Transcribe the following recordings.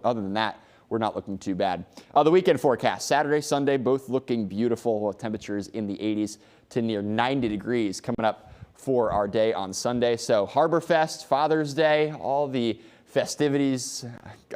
other than that, we're not looking too bad. The weekend forecast, Saturday, Sunday, both looking beautiful. Temperatures in the 80s to near 90 degrees coming up for our day on Sunday. So Harborfest, Father's Day, all the festivities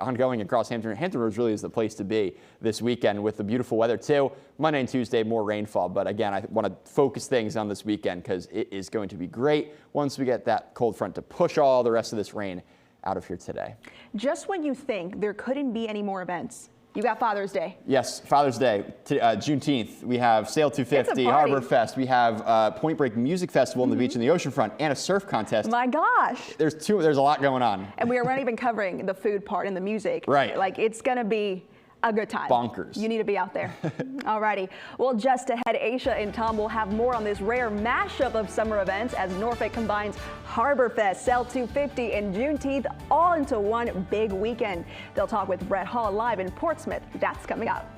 ongoing across Hampton. Hampton Roads really is the place to be this weekend with the beautiful weather too. Monday and Tuesday, more rainfall. But again, I want to focus things on this weekend because it is going to be great once we get that cold front to push all the rest of this rain out of here today. Just when you think there couldn't be any more events, you got Father's Day. Yes, Father's Day, Juneteenth. We have Sail250, Harborfest. We have Point Break Music Festival on the beach in the oceanfront, and a surf contest. My gosh. There's a lot going on. And we are not even covering the food part and the music. Right. Like, it's going to be a good time. Bonkers. You need to be out there. Alrighty. Well, just ahead, Aisha and Tom will have more on this rare mashup of summer events as Norfolk combines Harborfest, Sail250, and Juneteenth all into one big weekend. They'll talk with Brett Hall live in Portsmouth. That's coming up.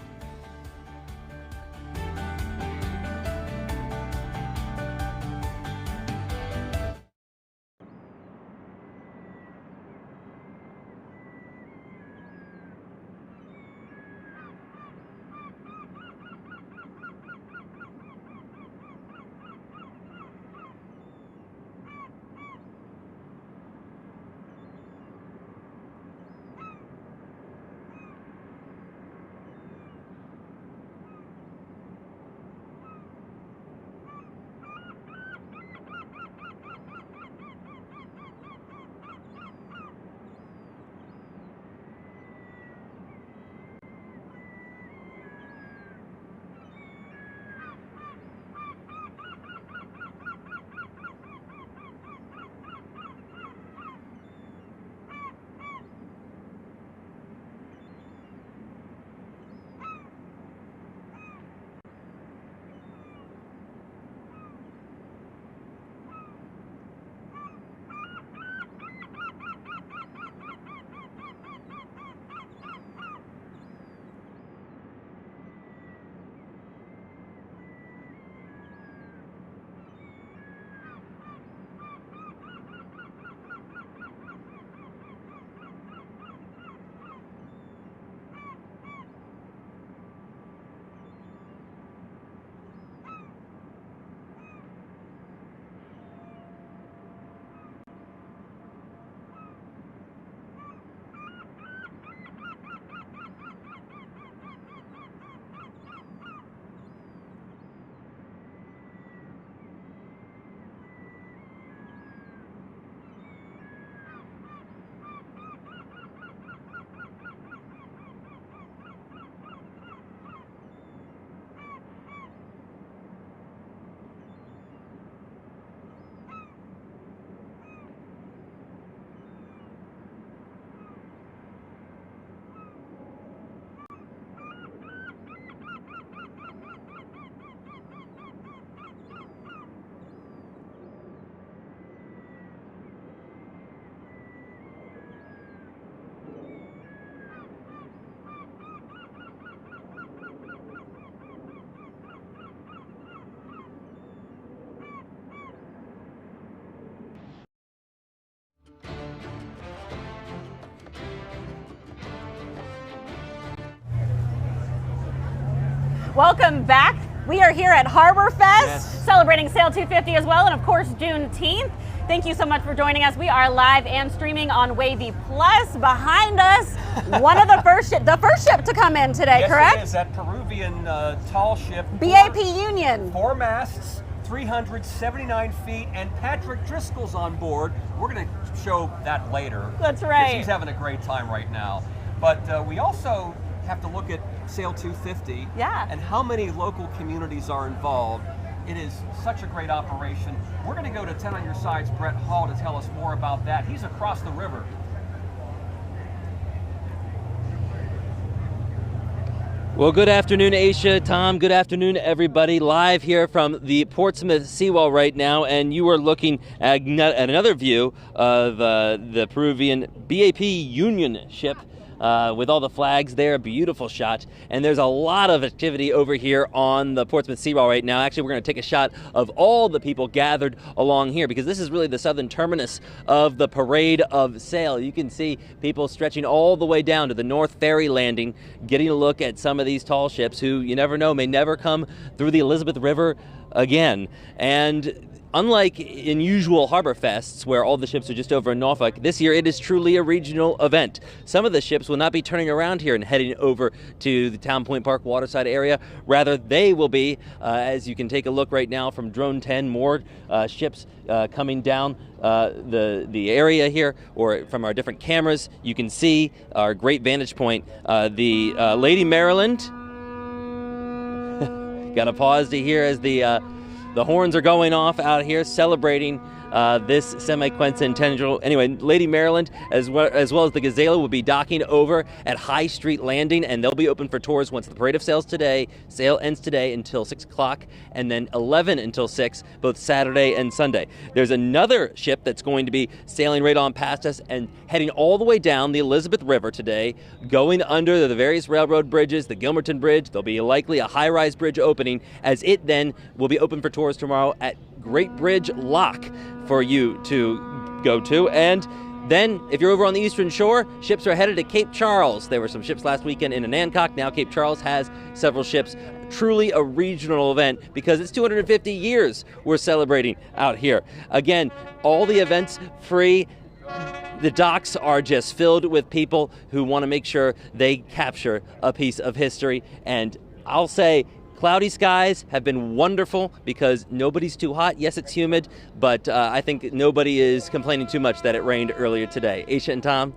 Welcome back. We are here at Harborfest, celebrating Sail250 as well, and of course Juneteenth. Thank you so much for joining us. We are live and streaming on WAVY Plus. Behind us, one of the first ship to come in today, correct? Yes, it is. That Peruvian tall ship. BAP Union. 4 masts, 379 feet, and Patrick Driscoll's on board. We're going to show that later. That's right. He's having a great time right now. But we also have to look at Sail250 and how many local communities are involved. It is such a great operation. We're going to go to 10 on Your Side's Brett Hall to tell us more about that. He's across the river. Well, good afternoon, Aisha, Tom. Good afternoon, everybody. Live here from the Portsmouth seawall right now, and you are looking at another view of the Peruvian BAP Union ship. with all the flags there, a beautiful shot. And there's a lot of activity over here on the Portsmouth seawall right now. Actually, we're going to take a shot of all the people gathered along here because this is really the southern terminus of the parade of sail. You can see people stretching all the way down to the North Ferry landing, getting a look at some of these tall ships who, you never know, may never come through the Elizabeth River again. And unlike in usual harbor fests where all the ships are just over in Norfolk, this year it is truly a regional event. Some of the ships will not be turning around here and heading over to the Town Point Park waterside area. Rather, they will be, as you can take a look right now from Drone 10, more ships coming down the area here, or from our different cameras. You can see our great vantage point. The Lady Maryland. Got to pause to hear as the horns are going off out here celebrating this semi-quincentennial. Anyway, Lady Maryland, as well as the Gazela, will be docking over at High Street Landing, and they'll be open for tours once the parade of sails today. Sail ends today until 6 o'clock, and then 11 until 6, both Saturday and Sunday. There's another ship that's going to be sailing right on past us and heading all the way down the Elizabeth River today, going under the various railroad bridges, the Gilmerton Bridge. There'll be likely a high-rise bridge opening, as it then will be open for tours tomorrow at Great Bridge Lock for you to go to. And then, if you're over on the Eastern Shore, ships are headed to Cape Charles. There were some ships last weekend in Nancock. Now Cape Charles has several ships. Truly a regional event because it's 250 years we're celebrating out here. Again, all the events free. The docks are just filled with people who want to make sure they capture a piece of history. And I'll say, cloudy skies have been wonderful because nobody's too hot. Yes, it's humid, but I think nobody is complaining too much that it rained earlier today. Aisha and Tom?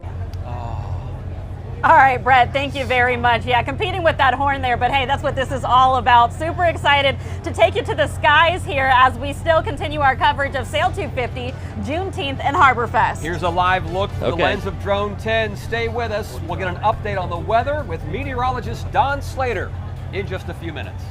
All right, Brett, thank you very much. Yeah, competing with that horn there, but hey, that's what this is all about. Super excited to take you to the skies here as we still continue our coverage of Sail250, Juneteenth, and Harborfest. Here's a live look through the lens of Drone 10. Stay with us. We'll get an update on the weather with meteorologist Don Slater in just a few minutes.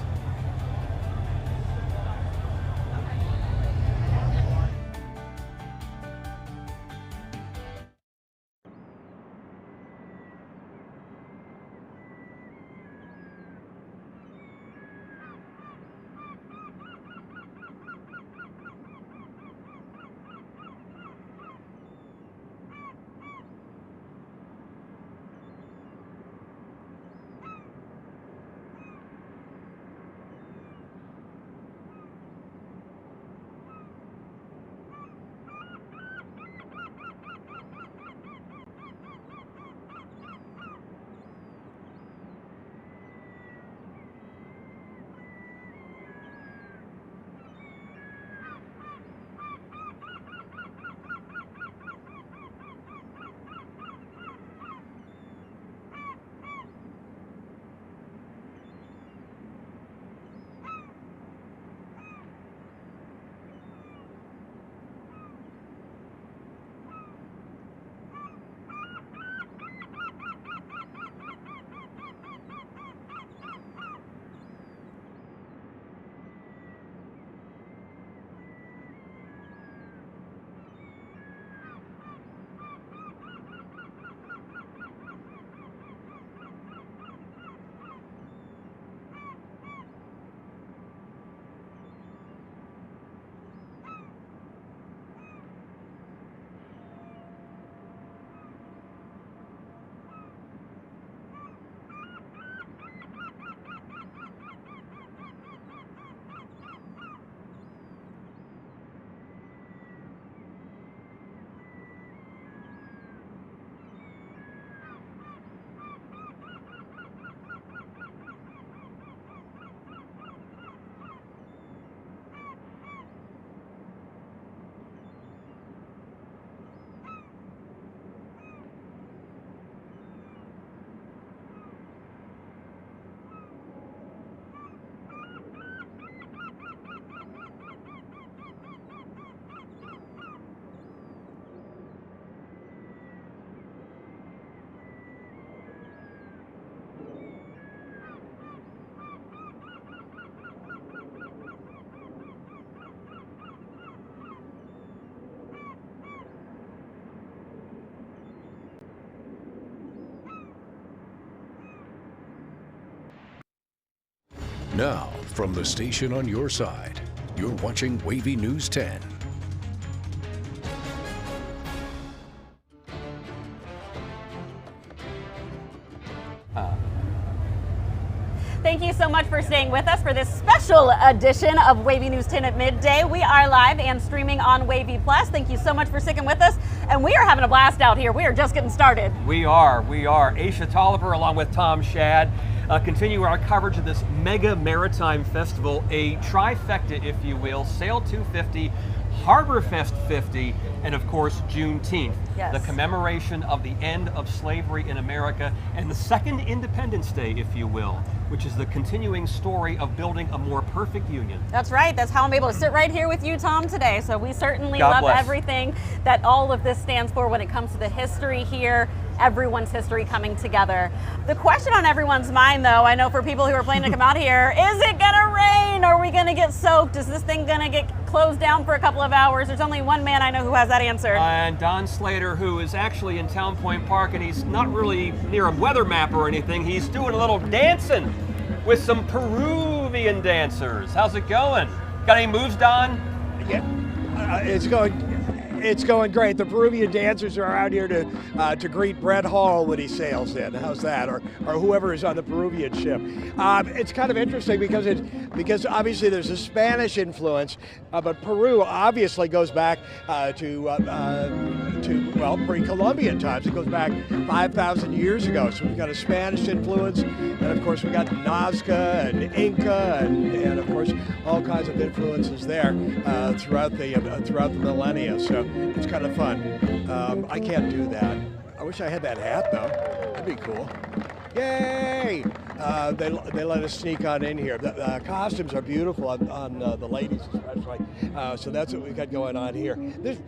Now, from the station on your side, you're watching WAVY News 10. Thank you so much for staying with us for this special edition of WAVY News 10 at midday. We are live and streaming on WAVY Plus. Thank you so much for sticking with us. And we are having a blast out here. We are just getting started. We are. Aisha Tolliver along with Tom Shad. Continue our coverage of this mega maritime festival, a trifecta, if you will, Sail250, Harborfest50, and of course Juneteenth, yes. The commemoration of the end of slavery in America and the second Independence Day, if you will, which is the continuing story of building a more perfect union. That's right. That's how I'm able to sit right here with you, Tom, today. So we certainly God love bless. Everything that all of this stands for when it comes to the history here, everyone's history coming together. The question on everyone's mind, though, I know for people who are planning to come out here, is it gonna rain? Are we gonna get soaked? Is this thing gonna get closed down for a couple of hours? There's only one man I know who has that answer. And Don Slater, who is actually in Town Point Park, and he's not really near a weather map or anything. He's doing a little dancing with some Peruvian dancers. How's it going? Got any moves, Don? Yeah, it's going great. The Peruvian dancers are out here to greet Brett Hall when he sails in. How's that? Or whoever is on the Peruvian ship. It's kind of interesting because obviously there's a Spanish influence, but Peru obviously goes back to pre-Columbian times. It goes back 5,000 years ago. So we've got a Spanish influence, and of course we've got Nazca and Inca, and of course all kinds of influences there throughout the millennia. So it's kind of fun. I can't do that. I wish I had that hat though. That'd be cool. Yay! They let us sneak on in here. The costumes are beautiful on the ladies especially. So that's what we've got going on here.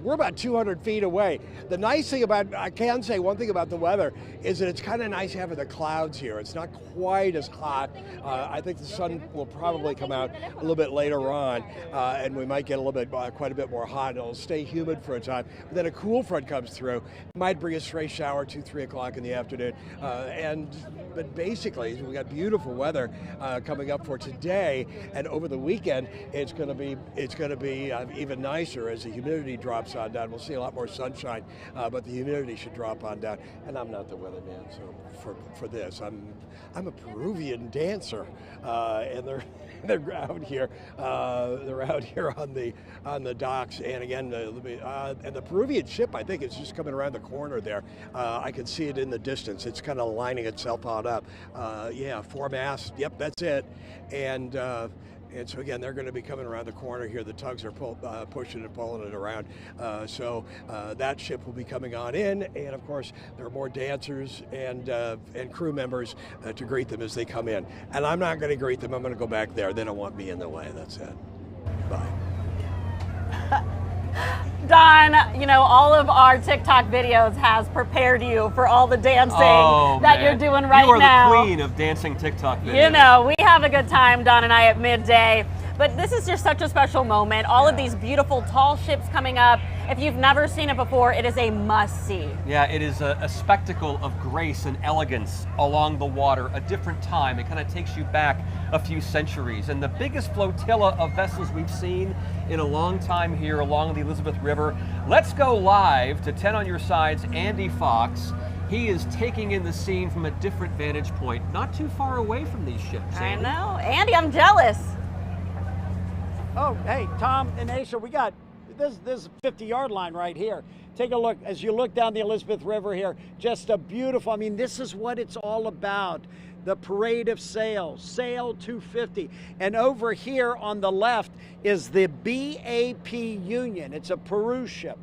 We're about 200 feet away. The nice thing I can say one thing about the weather is that it's kind of nice having the clouds here. It's not quite as hot. I think the sun will probably come out a little bit later on, and we might get quite a bit more hot. It'll stay humid for a time. But then a cool front comes through. It might bring a stray shower 2-3 o'clock in the afternoon, but basically we got beautiful weather coming up for today, and over the weekend it's going to be even nicer as the humidity drops on down. We'll see a lot more sunshine, but the humidity should drop on down. And I'm not the weatherman, so for this, I'm a Peruvian dancer, and they're out here. They're out here on the docks, and again, and the Peruvian ship I think is just coming around the corner there. I can see it in the distance. It's kind of lining itself on up. Yeah, 4 masts. Yep, that's it. And so again, they're going to be coming around the corner here. The tugs are pushing and pulling it around. So that ship will be coming on in, and of course there are more dancers and crew members to greet them as they come in. And I'm not going to greet them. I'm going to go back there. They don't want me in the way. That's it. Bye. Don, all of our TikTok videos has prepared you for all the dancing that you're doing right now. You are the queen of dancing TikTok videos. We have a good time, Don and I, at midday. But this is just such a special moment. All of these beautiful tall ships coming up. If you've never seen it before, it is a must-see. Yeah, it is a spectacle of grace and elegance along the water, a different time. It kind of takes you back a few centuries. And the biggest flotilla of vessels we've seen in a long time here along the Elizabeth River. Let's go live to 10 on your side's Andy Fox. He is taking in the scene from a different vantage point, not too far away from these ships. Andy. I know. Andy, I'm jealous. Oh, hey, Tom and Aisha, we got this 50-yard line right here. Take a look as you look down the Elizabeth River here. Just a beautiful, this is what it's all about. The parade of sails, Sail250. And over here on the left is the BAP Union. It's a Peru ship,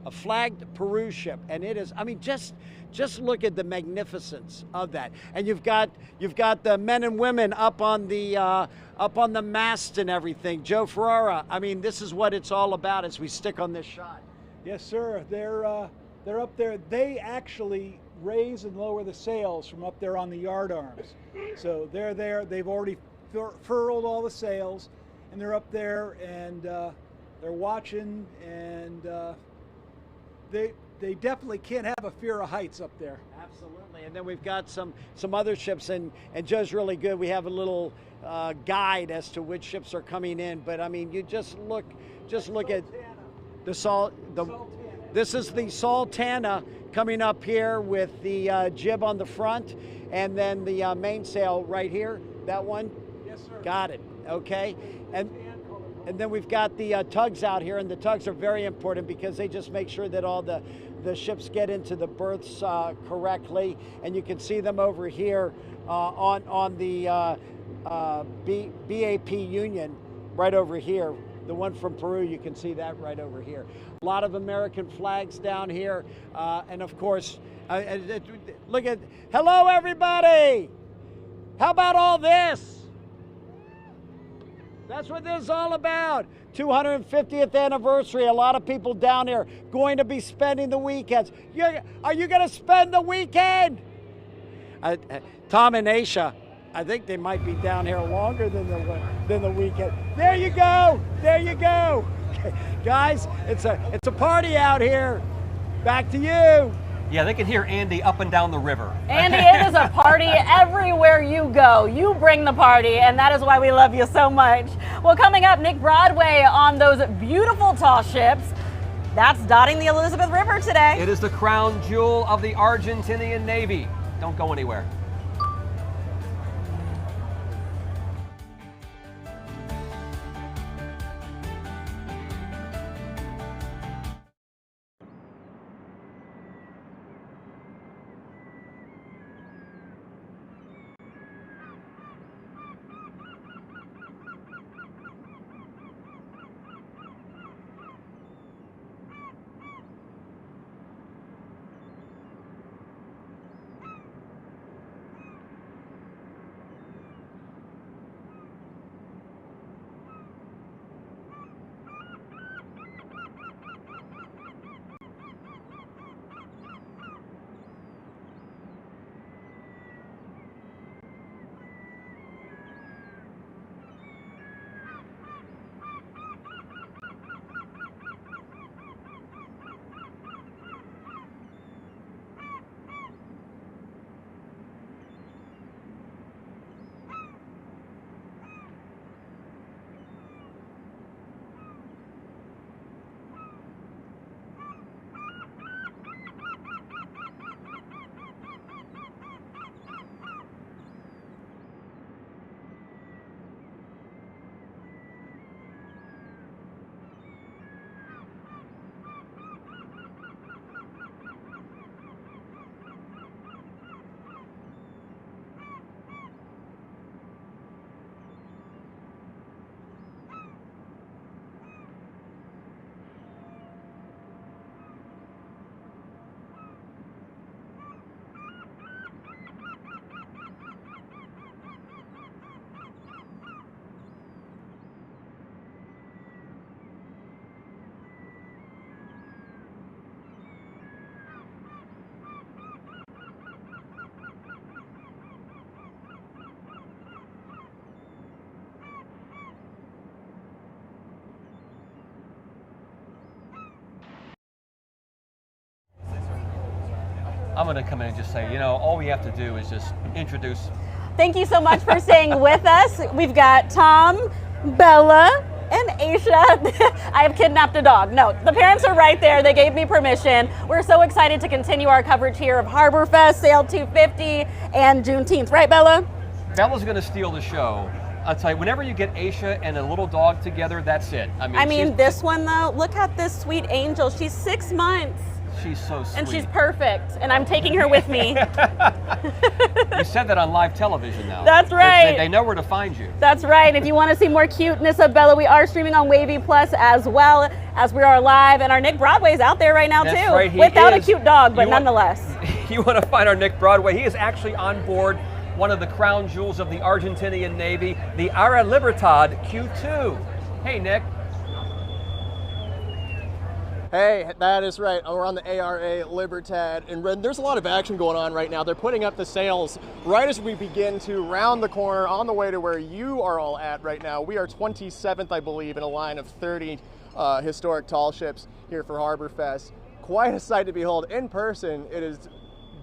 a flagged Peru ship. And it is, just look at the magnificence of that. And you've got the men and women up on the mast and everything. Joe Ferrara, this is what it's all about as we stick on this shot. Yes, sir. They're up there. They actually raise and lower the sails from up there on the yard arms. So they're there. They've already furled all the sails, and they're up there, and they're watching, and they definitely can't have a fear of heights up there. Absolutely. And then we've got some other ships, and Joe's really good. We have a little guide as to which ships are coming in. But I mean, you just look at the this is the Sultana coming up here with the jib on the front, and then the mainsail right here. That one. Yes, sir. Got it. Okay. And then we've got the tugs out here, and the tugs are very important because they just make sure that all the ships get into the berths correctly. And you can see them over here on the BAP Union right over here. The one from Peru, you can see that right over here. A lot of American flags down here. And of course, look at, hello everybody! How about all this? That's what this is all about. 250th anniversary. A lot of people down here going to be spending the weekends. Are you going to spend the weekend? Tom and Aisha, I think they might be down here longer than the weekend. There you go. There you go. Okay. Guys, it's a party out here. Back to you. Yeah, they can hear Andy up and down the river. Andy, it is a party everywhere you go. You bring the party, and that is why we love you so much. Well, coming up, Nick Broadway on those beautiful tall ships. That's dotting the Elizabeth River today. It is the crown jewel of the Argentinian Navy. Don't go anywhere. I'm going to come in and just say, you know, all we have to do is just introduce. Thank you so much for staying with us. We've got Tom, Bella, and Aisha. I have kidnapped a dog. No, the parents are right there. They gave me permission. We're so excited to continue our coverage here of Harborfest, Sail250, and Juneteenth. Right, Bella? Bella's going to steal the show. I'll tell you, whenever you get Aisha and a little dog together, that's it. I mean this one, though, look at this sweet angel. She's 6 months. She's so sweet. And she's perfect, and I'm taking her with me. You said that on live television now. That's right. They know where to find you. That's right. If you want to see more cuteness of Bella, we are streaming on WAVY Plus as well as we are live, and our Nick Broadway's out there right now, That's too. Right, without a cute dog, but nonetheless. You want to find our Nick Broadway. He is actually on board one of the crown jewels of the Argentinian Navy, the Ara Libertad Q2. Hey, Nick. Hey, that is right. We're on the ARA Libertad, and there's a lot of action going on right now. They're putting up the sails right as we begin to round the corner on the way to where you are all at right now. We are 27th, I believe, in a line of 30 historic tall ships here for Harborfest. Quite a sight to behold in person. It is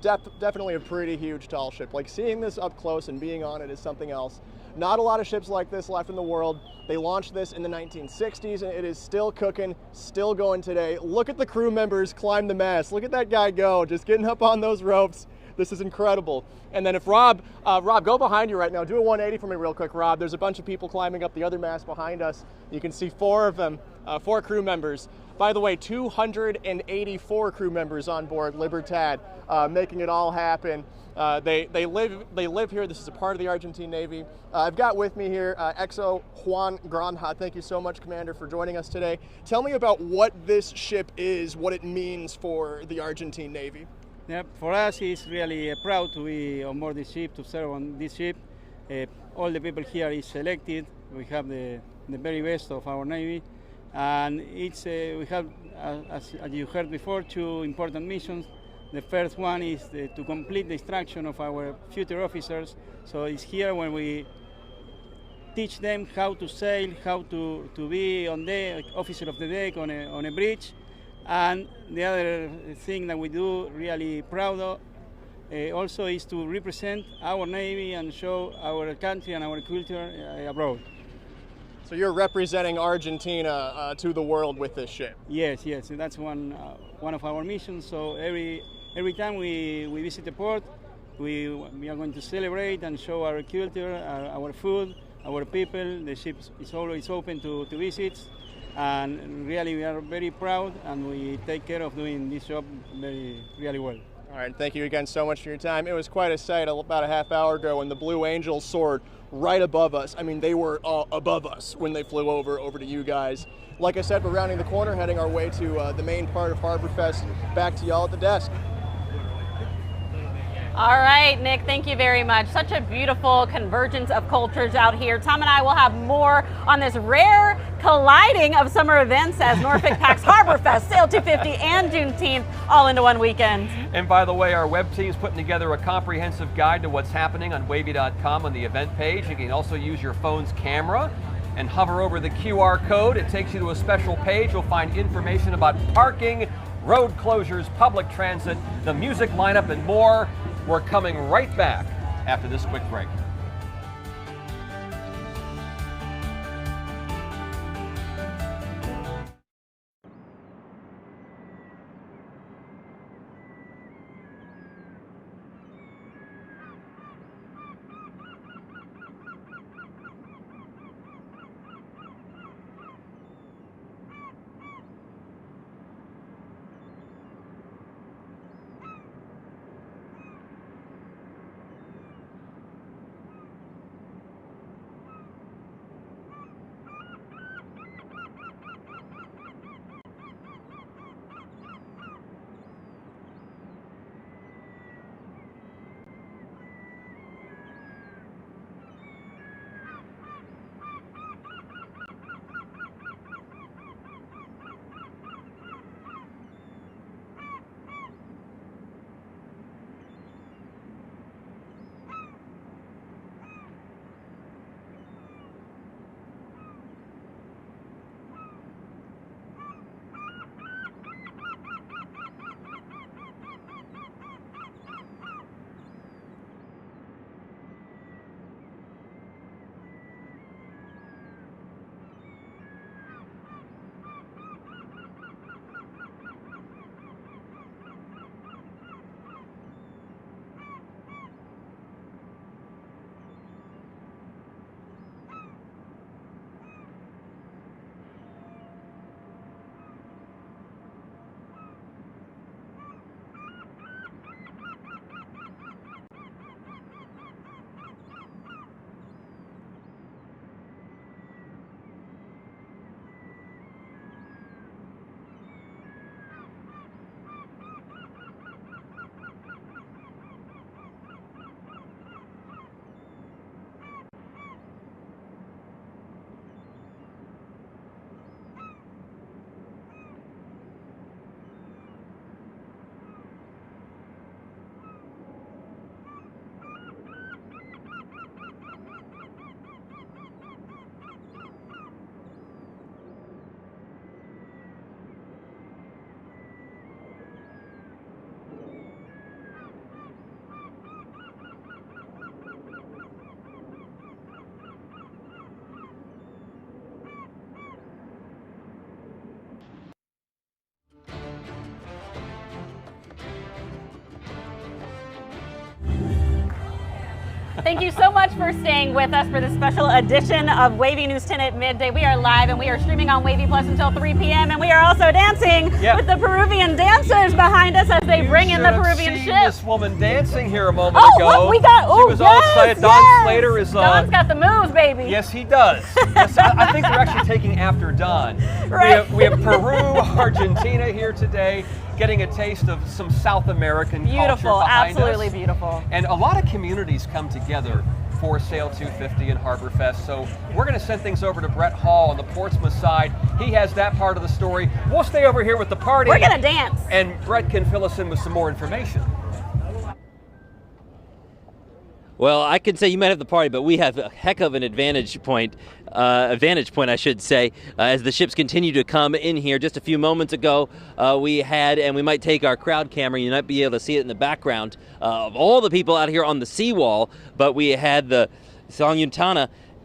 definitely a pretty huge tall ship. Like seeing this up close and being on it is something else. Not a lot of ships like this left in the world. They launched this in the 1960s and it is still cooking, still going today. Look at the crew members climb the mast. Look at that guy go, just getting up on those ropes. This is incredible. And then if Rob, go behind you right now. Do a 180 for me real quick, Rob. There's a bunch of people climbing up the other mast behind us. You can see 4 of them, 4 crew members. By the way, 284 crew members on board Libertad, making it all happen. They live here. This is a part of the Argentine Navy. I've got with me here XO Juan Granja. Thank you so much, Commander, for joining us today. Tell me about what this ship is, what it means for the Argentine Navy. Yeah, for us, it's really proud to be on board this ship, to serve on this ship. All the people here is selected. We have the very best of our Navy. And it's we have, as you heard before, 2 important missions. The first one is to complete the instruction of our future officers. So it's here when we teach them how to sail, how to be on deck, officer of the deck on a bridge. And the other thing that we do really proud of also is to represent our Navy and show our country and our culture abroad. So you're representing Argentina to the world with this ship? Yes, that's one of our missions. So every time we visit the port, we are going to celebrate and show our culture, our food, our people. The ship is always open to visits. And really we are very proud and we take care of doing this job really well. All right, thank you again so much for your time. It was quite a sight about a half hour ago when the Blue Angels soared right above us. I mean, they were above us when they flew over to you guys. Like I said, we're rounding the corner, heading our way to the main part of Harborfest. Back to y'all at the desk. All right, Nick, thank you very much. Such a beautiful convergence of cultures out here. Tom and I will have more on this rare colliding of summer events as Norfolk packs Harborfest, Sail250, and Juneteenth all into one weekend. And by the way, our web team's putting together a comprehensive guide to what's happening on WAVY.com on the event page. You can also use your phone's camera and hover over the QR code. It takes you to a special page. You'll find information about parking, road closures, public transit, the music lineup, and more. We're coming right back after this quick break. Thank you so much for staying with us for this special edition of Wavy News 10 at midday. We are live and we are streaming on Wavy Plus until 3 p.m. and we are also dancing with the Peruvian dancers behind us as they bring in the Peruvian ship. This woman dancing here a moment ago. Look, we got. She was all excited. Don Slater is. Don's got the moves, baby. Yes, he does. Yes, I think they're actually taking after Don. Right. We have Peru, Argentina here today, getting a taste of some South American culture behind absolutely us. Beautiful. And a lot of communities come together for Sail250 and Harborfest. So we're going to send things over to Brett Hall on the Portsmouth side. He has that part of the story. We'll stay over here with the party. We're going to dance. And Brett can fill us in with some more information. Well, I could say you might have the party, but we have a heck of an vantage point, I should say, as the ships continue to come in here. Just a few moments ago, we had, and we might take our crowd camera, you might be able to see it in the background, of all the people out here on the seawall, but we had the Song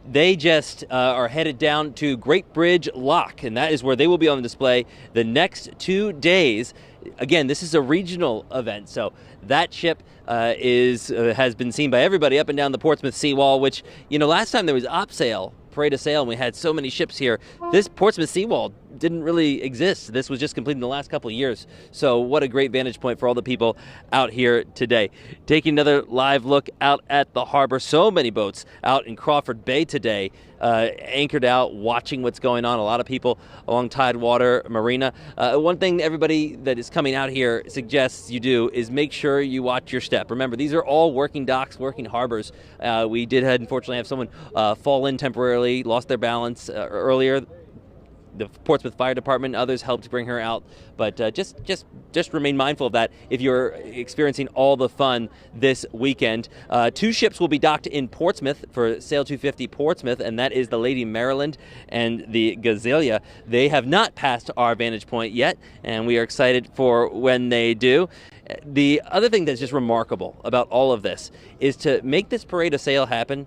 They just are headed down to Great Bridge Lock, and that is where they will be on display the next 2 days. Again, this is a regional event, so that ship has been seen by everybody up and down the Portsmouth seawall, which, you know, last time there was Opsail, Parade of Sail, and we had so many ships here. This Portsmouth seawall didn't really exist. This was just completed in the last couple of years. So what a great vantage point for all the people out here today. Taking another live look out at the harbor. So many boats out in Crawford Bay today, anchored out, watching what's going on. A lot of people along Tidewater Marina. One thing everybody that is coming out here suggests you do is make sure you watch your step. Remember, these are all working docks, working harbors. We did unfortunately have someone fall in temporarily, lost their balance earlier. The Portsmouth Fire Department and others helped bring her out, but just remain mindful of that if you're experiencing all the fun this weekend. 2 ships will be docked in Portsmouth for Sail250 Portsmouth, and that is the Lady Maryland and the Gazella. They have not passed our vantage point yet, and we are excited for when they do. The other thing that's just remarkable about all of this is to make this Parade of Sail happen.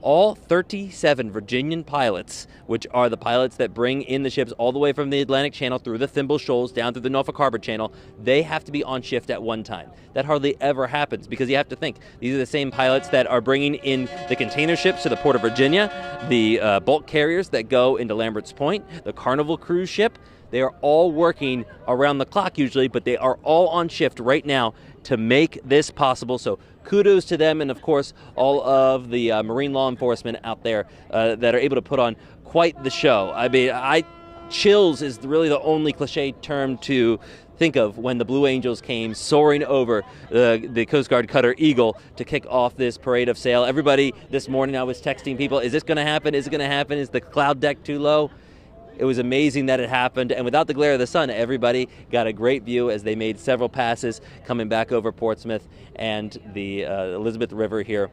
All 37 Virginian pilots, which are the pilots that bring in the ships all the way from the Atlantic Channel through the Thimble Shoals down through the Norfolk Harbor Channel, they have to be on shift at one time. That hardly ever happens because you have to think, these are the same pilots that are bringing in the container ships to the Port of Virginia, the bulk carriers that go into Lambert's Point, the Carnival cruise ship. They are all working around the clock usually, but they are all on shift right now to make this possible. So kudos to them, and of course all of the marine law enforcement out there that are able to put on quite the show. I mean, chills is really the only cliche term to think of when the Blue Angels came soaring over the Coast Guard cutter Eagle to kick off this Parade of Sail. Everybody this morning, I was texting people, is this going to happen? Is it going to happen? Is the cloud deck too low? It was amazing that it happened, and without the glare of the sun, everybody got a great view as they made several passes coming back over Portsmouth and the Elizabeth River here.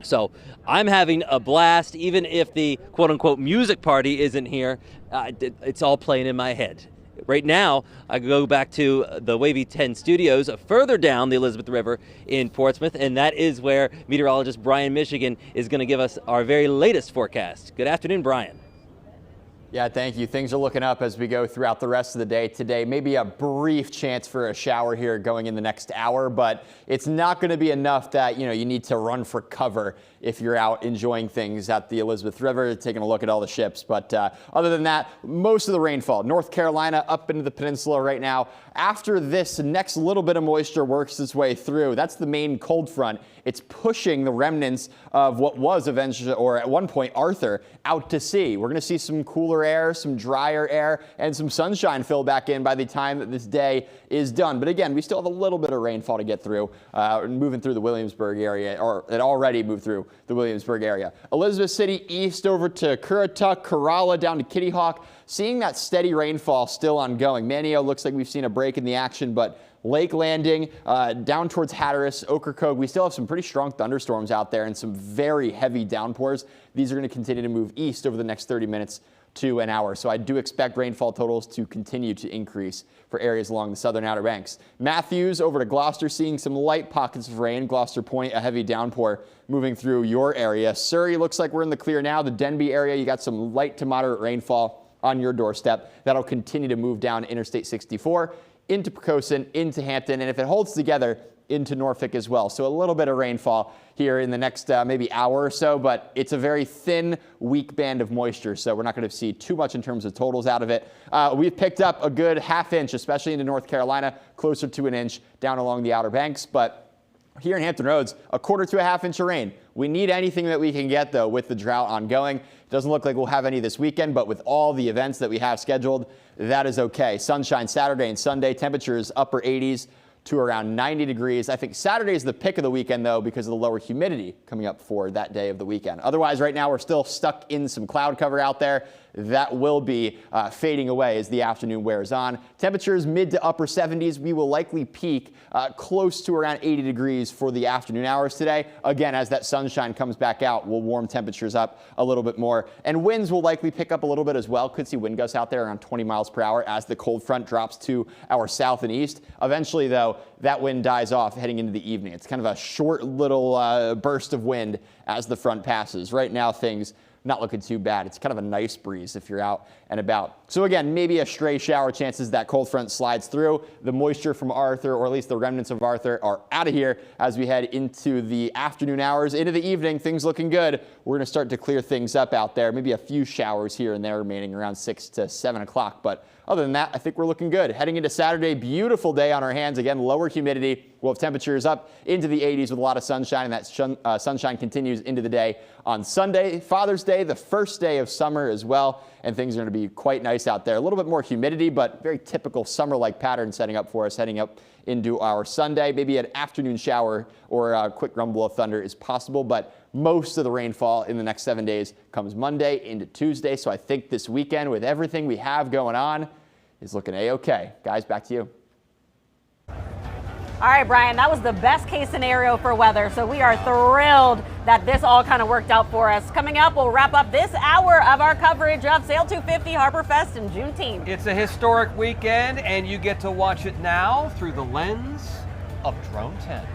So I'm having a blast, even if the quote-unquote music party isn't here. It's all playing in my head. Right now, I go back to the Wavy 10 studios further down the Elizabeth River in Portsmouth, and that is where meteorologist Brian Michigan is going to give us our very latest forecast. Good afternoon, Brian. Yeah, thank you. Things are looking up as we go throughout the rest of the day today. Maybe a brief chance for a shower here going in the next hour, but it's not going to be enough that, you need to run for cover if you're out enjoying things at the Elizabeth River, taking a look at all the ships. But other than that, most of the rainfall, North Carolina up into the peninsula right now. After this next little bit of moisture works its way through, that's the main cold front. It's pushing the remnants of what was eventually, or at one point, Arthur, out to sea. We're going to see some cooler air, some drier air, and some sunshine fill back in by the time that this day is done. But again, we still have a little bit of rainfall to get through, moving through the Williamsburg area, or it already moved through the Williamsburg area. Elizabeth City east over to Currituck, Corolla down to Kitty Hawk, seeing that steady rainfall still ongoing. Manio looks like we've seen a break in the action, but Lake Landing, down towards Hatteras, Ocracoke, we still have some pretty strong thunderstorms out there and some very heavy downpours. These are going to continue to move east over the next 30 minutes to an hour. So I do expect rainfall totals to continue to increase for areas along the southern Outer Banks. Matthews over to Gloucester, seeing some light pockets of rain. Gloucester Point, a heavy downpour moving through your area. Surrey looks like we're in the clear now. The Denbigh area, you got some light to moderate rainfall on your doorstep. That'll continue to move down Interstate 64. into Poquoson, into Hampton, and if it holds together, into Norfolk as well. So a little bit of rainfall here in the next maybe hour or so, but it's a very thin, weak band of moisture, so we're not going to see too much in terms of totals out of it. We've picked up a good ½ inch, especially into North Carolina, closer to an inch down along the Outer Banks, but here in Hampton Roads, 1/4 to ½ inch of rain. We need anything that we can get, though, with the drought ongoing. It doesn't look like we'll have any this weekend, but with all the events that we have scheduled, that is okay. Sunshine Saturday and Sunday, temperatures upper 80s to around 90 degrees. I think Saturday is the pick of the weekend, though, because of the lower humidity coming up for that day of the weekend. Otherwise, right now, we're still stuck in some cloud cover out there. That will be fading away as the afternoon wears on. Temperatures mid to upper 70s. We will likely peak close to around 80 degrees for the afternoon hours today. Again, as that sunshine comes back out, we'll warm temperatures up a little bit more. And winds will likely pick up a little bit as well. Could see wind gusts out there around 20 miles per hour as the cold front drops to our south and east. Eventually, though, that wind dies off heading into the evening. It's kind of a short little burst of wind as the front passes. Right now, things not looking too bad. It's kind of a nice breeze if you're out and about. So again, maybe a stray shower chances that cold front slides through. The moisture from Arthur, or at least the remnants of Arthur, are out of here as we head into the afternoon hours. Into the evening, things looking good. We're going to start to clear things up out there. Maybe a few showers here and there remaining around 6 to 7 o'clock. But other than that, I think we're looking good. Heading into Saturday, beautiful day on our hands. Again, lower humidity. We'll have temperatures up into the 80s with a lot of sunshine, and that sunshine continues into the day on Sunday. Father's Day, the first day of summer as well, and things are going to be quite nice out there. A little bit more humidity, but very typical summer-like pattern setting up for us heading up into our Sunday. Maybe an afternoon shower or a quick rumble of thunder is possible, but most of the rainfall in the next 7 days comes Monday into Tuesday. So I think this weekend, with everything we have going on, is looking A-okay. Guys, back to you. All right, Brian, that was the best case scenario for weather, so we are thrilled that this all kind of worked out for us. Coming up, we'll wrap up this hour of our coverage of Sail250, Harborfest, and Juneteenth. It's a historic weekend, and you get to watch it now through the lens of Drone 10.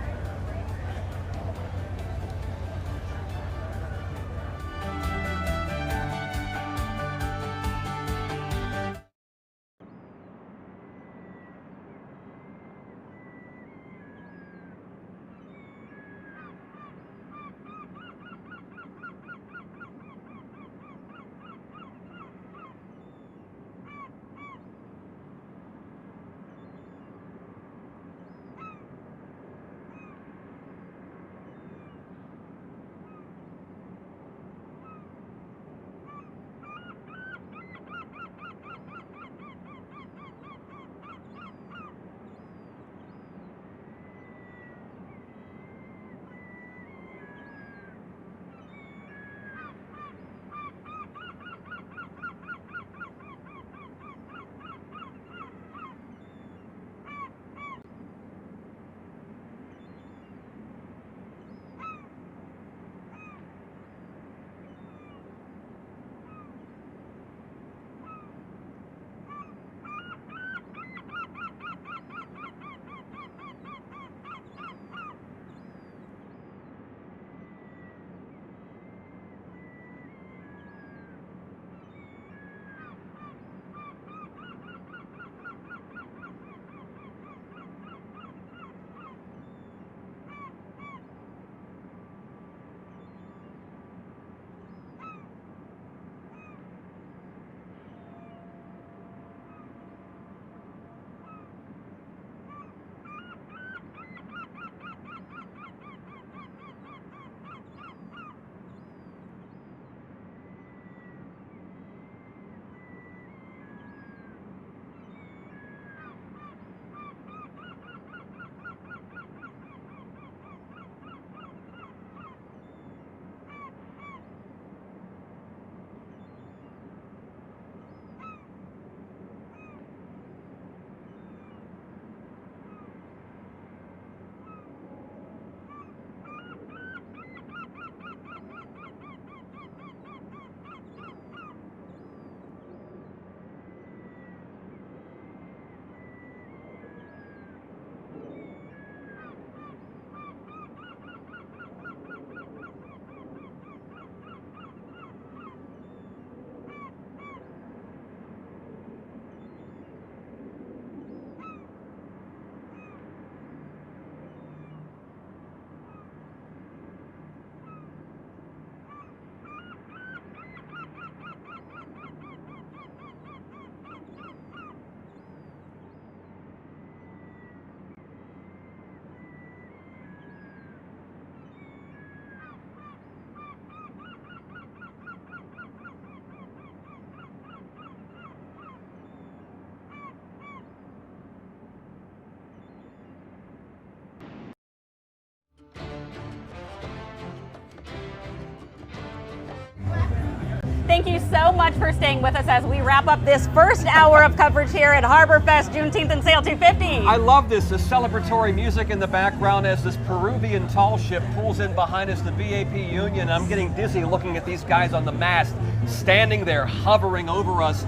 Thank you so much for staying with us as we wrap up this first hour of coverage here at Harborfest, Juneteenth, and Sail 250. I love this, the celebratory music in the background as this Peruvian tall ship pulls in behind us, the VAP Union. I'm getting dizzy looking at these guys on the mast, standing there, hovering over us,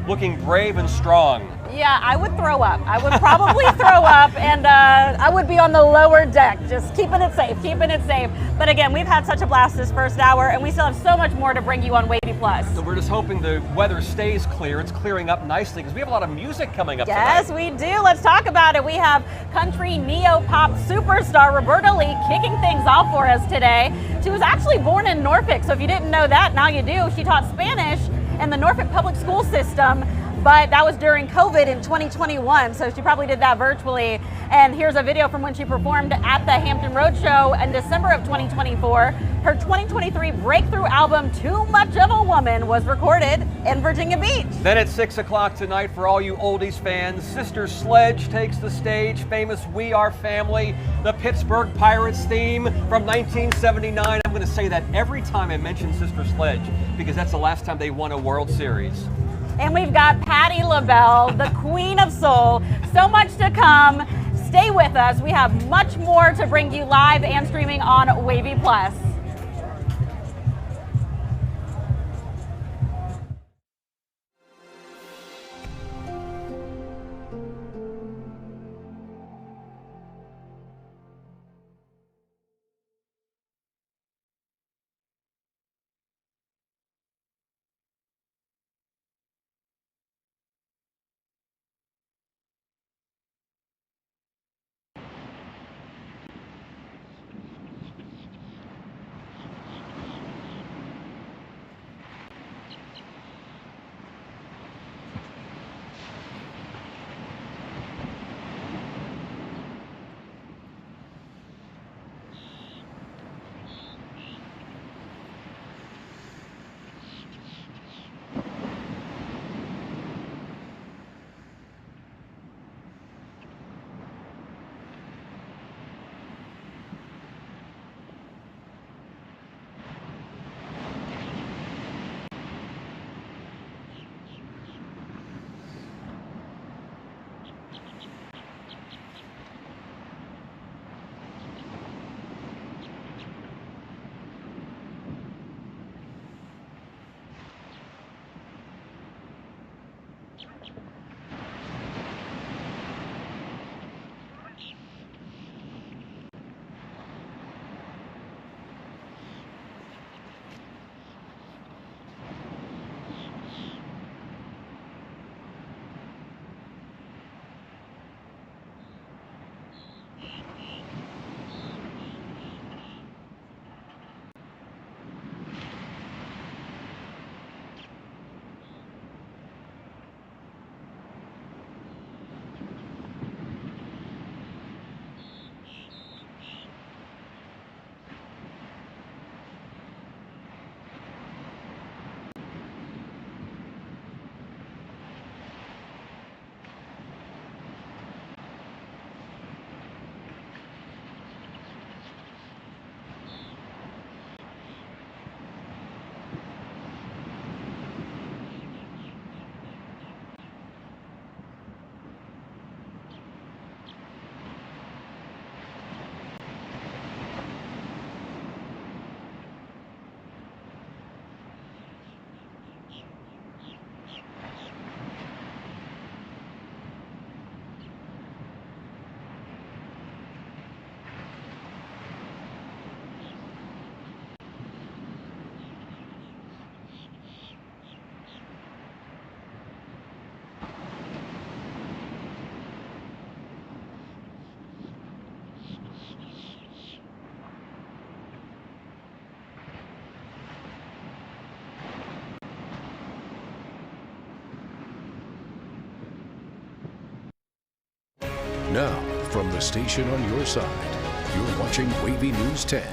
looking brave and strong. Yeah, I would throw up. I would probably throw up, and I would be on the lower deck, just keeping it safe, keeping it safe. But again, we've had such a blast this first hour, and we still have so much more to bring you on WAVY Plus. So we're just hoping the weather stays clear. It's clearing up nicely because we have a lot of music coming up Yes, tonight. we do. Let's talk about it. We have country neo-pop superstar Roberta Lee kicking things off for us today. She was actually born in Norfolk, so if you didn't know that, now you do. She taught Spanish in the Norfolk public school system, but that was during COVID in 2021, so she probably did that virtually. And here's a video from when she performed at the Hampton Road Show in December of 2024. Her 2023 breakthrough album, Too Much of a Woman, was recorded in Virginia Beach. Then at 6 o'clock tonight, for all you oldies fans, Sister Sledge takes the stage, famous We Are Family, the Pittsburgh Pirates theme from 1979. I'm going to say that every time I mention Sister Sledge because that's the last time they won a World Series. And we've got Patti LaBelle, the Queen of Soul. So much to come. Stay with us. We have much more to bring you live and streaming on WAVY Plus. Now, from the station on your side, you're watching WAVY News 10.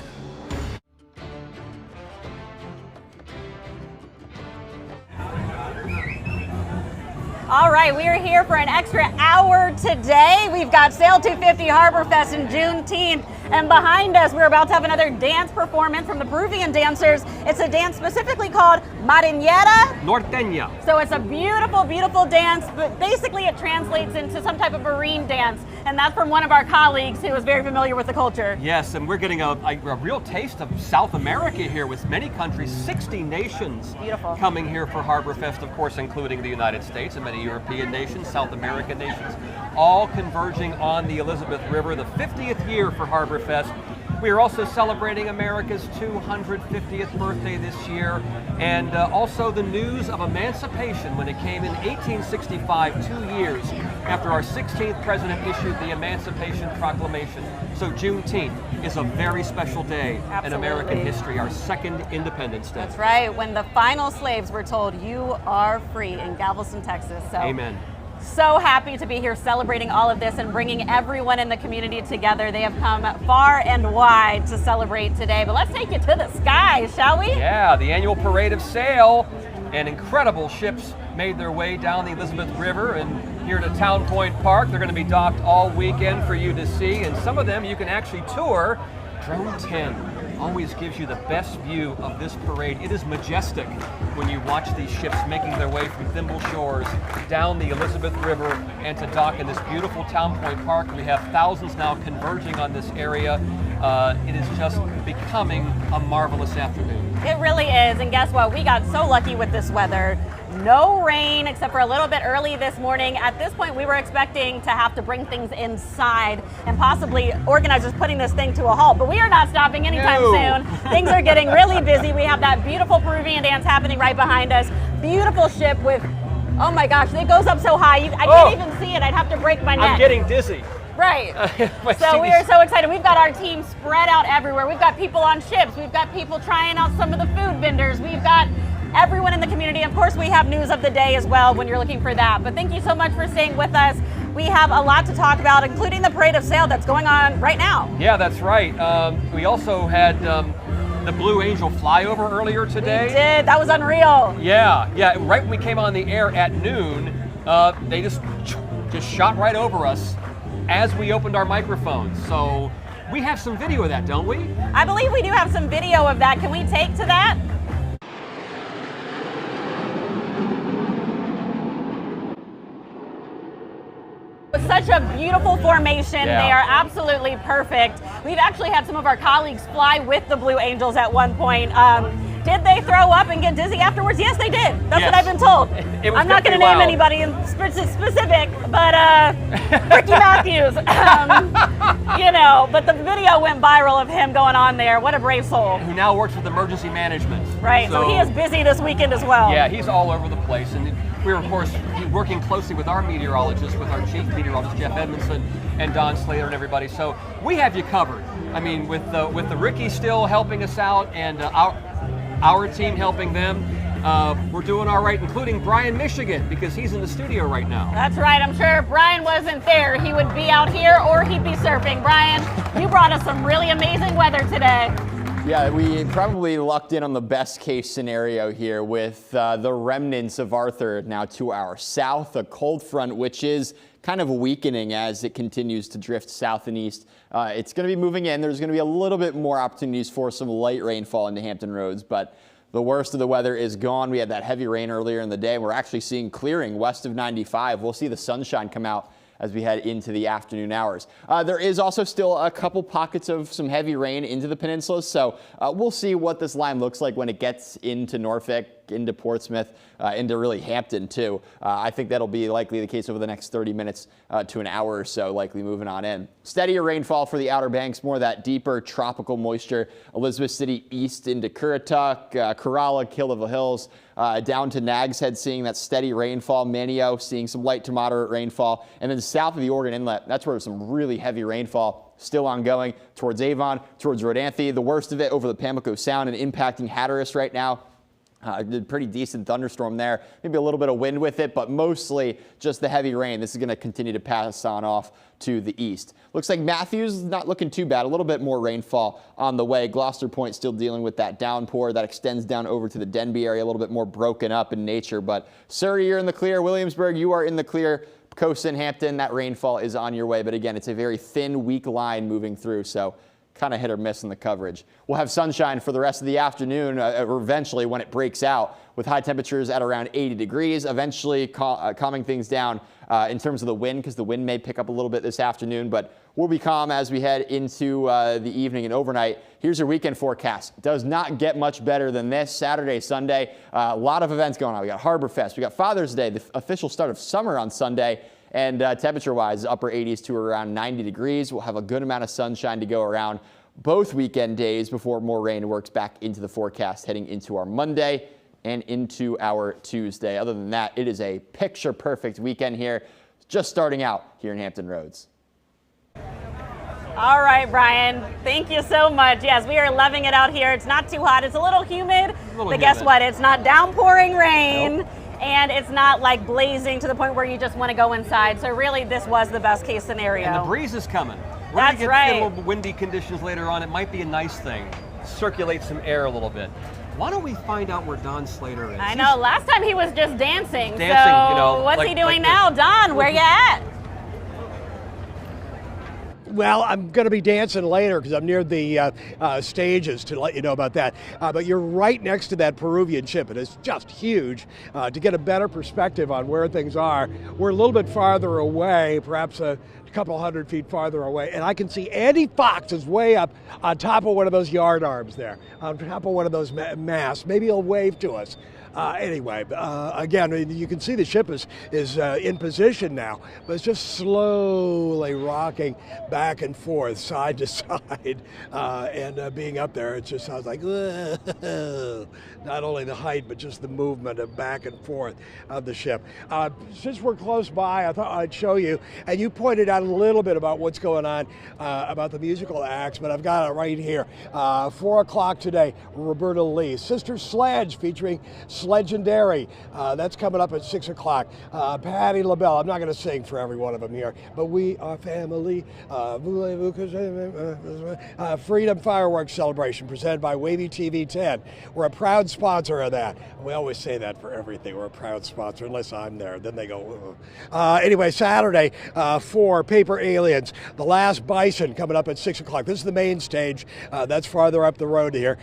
All right, we are here for an extra hour today. We've got Sail 250 Harborfest and Juneteenth And behind us, we're about to have another dance performance from the Peruvian dancers. It's a dance specifically called Marinera Norteña. So it's a beautiful, beautiful dance, but basically it translates into some type of marine dance. And that's from one of our colleagues who is very familiar with the culture. Yes, and we're getting a real taste of South America here with many countries, 60 nations coming here for Harborfest, of course, including the United States and many European nations, South American nations, all converging on the Elizabeth River, the 50th year for Harborfest. We are also celebrating America's 250th birthday this year, and also the news of emancipation when it came in 1865, 2 years after our 16th president issued the Emancipation Proclamation. So Juneteenth is a very special day in American history, our second Independence Day. That's right, when the final slaves were told, you are free in Galveston, Texas. So. Amen. So happy to be here celebrating all of this and bringing everyone in the community together. They have come far and wide to celebrate today. But let's take you to the sky, shall we? Yeah, the annual parade of sail and incredible ships made their way down the Elizabeth River and here to Town Point Park. They're going to be docked all weekend for you to see, and some of them you can actually tour. Drone 10 always gives you the best view of this parade. It is majestic when you watch these ships making their way from Thimble Shores down the Elizabeth River and to dock in this beautiful Town Point Park. We have thousands now converging on this area. It is just becoming a marvelous afternoon. It really is, and guess what? We got so lucky with this weather. No rain except for a little bit early this morning. At this point, we were expecting to have to bring things inside and possibly organizers putting this thing to a halt, but we are not stopping anytime soon. Things are getting really busy. We have that beautiful Peruvian dance happening right behind us. Beautiful ship with, oh my gosh, it goes up so high. I can't even see it. I'd have to break my neck. I'm getting dizzy. Right. So we are so excited. We've got our team spread out everywhere. We've got people on ships. We've got people trying out some of the food vendors. We've got everyone in the community. Of course, we have news of the day as well when you're looking for that. But thank you so much for staying with us. We have a lot to talk about, including the parade of sail that's going on right now. Yeah, that's right. We also had the Blue Angel flyover earlier today. We did. That was unreal. Yeah. Right when we came on the air at noon, they just shot right over us as we opened our microphones. So we have some video of that, don't we? I believe we do have some video of that. Can we take to that? Such a beautiful formation. Yeah. They are absolutely perfect. We've actually had some of our colleagues fly with the Blue Angels at one point. Did they throw up and get dizzy afterwards? Yes, they did. That's what I've been told. I'm not going to name anybody in specific, but Ricky Matthews. But the video went viral of him going on there. What a brave soul. Who now works with emergency management. Right, so he is busy this weekend as well. Yeah, he's all over the place. And we're, of course, working closely with our meteorologists, with our chief meteorologist, Jeff Edmondson, and Don Slater and everybody. So we have you covered. I mean, with the Ricky still helping us out and our team helping them, we're doing all right, including Brian, Michigan, because he's in the studio right now. That's right. I'm sure if Brian wasn't there, he would be out here or he'd be surfing. Brian, you brought us some really amazing weather today. Yeah, we probably lucked in on the best case scenario here with the remnants of Arthur now to our south, a cold front which is kind of weakening as it continues to drift south and east. It's going to be moving in. There's going to be a little bit more opportunities for some light rainfall into Hampton Roads, but the worst of the weather is gone. We had that heavy rain earlier in the day. We're actually seeing clearing west of 95. We'll see the sunshine come out as we head into the afternoon hours. There is also still a couple pockets of some heavy rain into the peninsula, so we'll see what this line looks like when it gets into Norfolk, into Portsmouth, into really Hampton too. I think that'll be likely the case over the next 30 minutes to an hour or so, likely moving on in. Steadier rainfall for the Outer Banks, more of that deeper tropical moisture. Elizabeth City east into Currituck, Corolla, Killable Hills, down to Nags Head, seeing that steady rainfall. Manio seeing some light to moderate rainfall. And then south of the Oregon Inlet, that's where some really heavy rainfall still ongoing towards Avon, towards Rodanthe. The worst of it over the Pamlico Sound and impacting Hatteras right now. Pretty decent thunderstorm there. Maybe a little bit of wind with it, but mostly just the heavy rain. This is going to continue to pass on off to the east. Looks like Matthews not looking too bad. A little bit more rainfall on the way. Gloucester Point still dealing with that downpour that extends down over to the Denby area, a little bit more broken up in nature. But Surrey, you're in the clear. Williamsburg, you are in the clear. Coast and Hampton, that rainfall is on your way. But again, it's a very thin, weak line moving through. So kind of hit or miss in the coverage. We'll have sunshine for the rest of the afternoon, or eventually when it breaks out, with high temperatures at around 80 degrees, eventually calming things down in terms of the wind, because the wind may pick up a little bit this afternoon, but we'll be calm as we head into the evening and overnight. Here's your weekend forecast. Does not get much better than this. Saturday, Sunday, a lot of events going on. We got Harborfest, we got Father's Day, the official start of summer on Sunday, and temperature-wise, upper 80s to around 90 degrees. We'll have a good amount of sunshine to go around both weekend days before more rain works back into the forecast heading into our Monday and into our Tuesday. Other than that, it is a picture-perfect weekend here, just starting out here in Hampton Roads. All right, Brian, thank you so much. Yes, we are loving it out here. It's not too hot. It's a little humid, but guess what? It's not downpouring rain. Nope. And it's not like blazing to the point where you just want to go inside. So really, this was the best case scenario. And the breeze is coming. We're That's gonna right. get a little windy conditions later on. It might be a nice thing. Circulate some air a little bit. Why don't we find out where Don Slater is? I know. Last time he was just dancing. Dancing, so you know, what's like, he doing like now? Don, where you at? Well, I'm going to be dancing later because I'm near the stages to let you know about that. But you're right next to that Peruvian ship. It is just huge. To get a better perspective on where things are, we're a little bit farther away, perhaps a couple hundred feet farther away, and I can see Andy Fox is way up on top of one of those yard arms there, on top of one of those masts. Maybe he'll wave to us. Anyway, again, you can see the ship is in position now, but it's just slowly rocking back and forth, side to side, and being up there, it just sounds like not only the height, but just the movement of back and forth of the ship. Since we're close by, I thought I'd show you, and you pointed out a little bit about what's going on about the musical acts, but I've got it right here. 4 o'clock today, Roberta Lee, Sister Sledge featuring Legendary. That's coming up at 6 o'clock. Patti LaBelle. I'm not going to sing for every one of them here, but we are family. Freedom Fireworks Celebration presented by WAVY TV 10. We're a proud sponsor of that. We always say that for everything. We're a proud sponsor, unless I'm there. Then they go, anyway, Saturday, 4 Paper Aliens. The Last Bison coming up at 6 o'clock. This is the main stage. That's farther up the road here.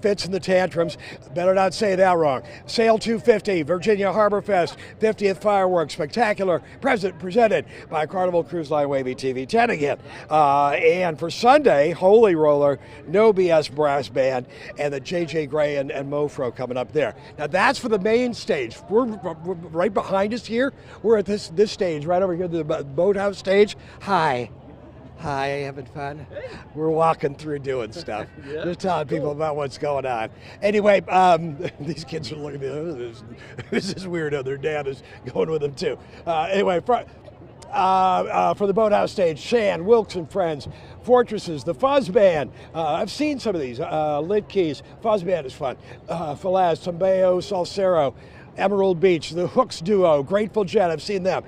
Fits and the Tantrums. Better not say that wrong. Sail250, Virginia Harborfest 50th Fireworks Spectacular, presented by Carnival Cruise Line WAVY TV 10 again. And for Sunday, Holy Roller, No BS Brass Band, and the J.J. Gray and Mofro coming up there. Now that's for the main stage. We're right behind us here. We're at this stage, right over here, the boathouse stage. Hi, having fun? We're walking through doing stuff. Yeah. Just telling people about what's going on. Anyway, these kids are looking at this. This is weirdo. Their dad is going with them too. Anyway, for the boathouse stage, Shan, Wilkes and Friends, Fortresses, the Fuzz Band. I've seen some of these. Lit Keys, Fuzz Band is fun. Falaz, Tumbeo, Salsero, Emerald Beach, the Hooks Duo, Grateful Jet, I've seen them.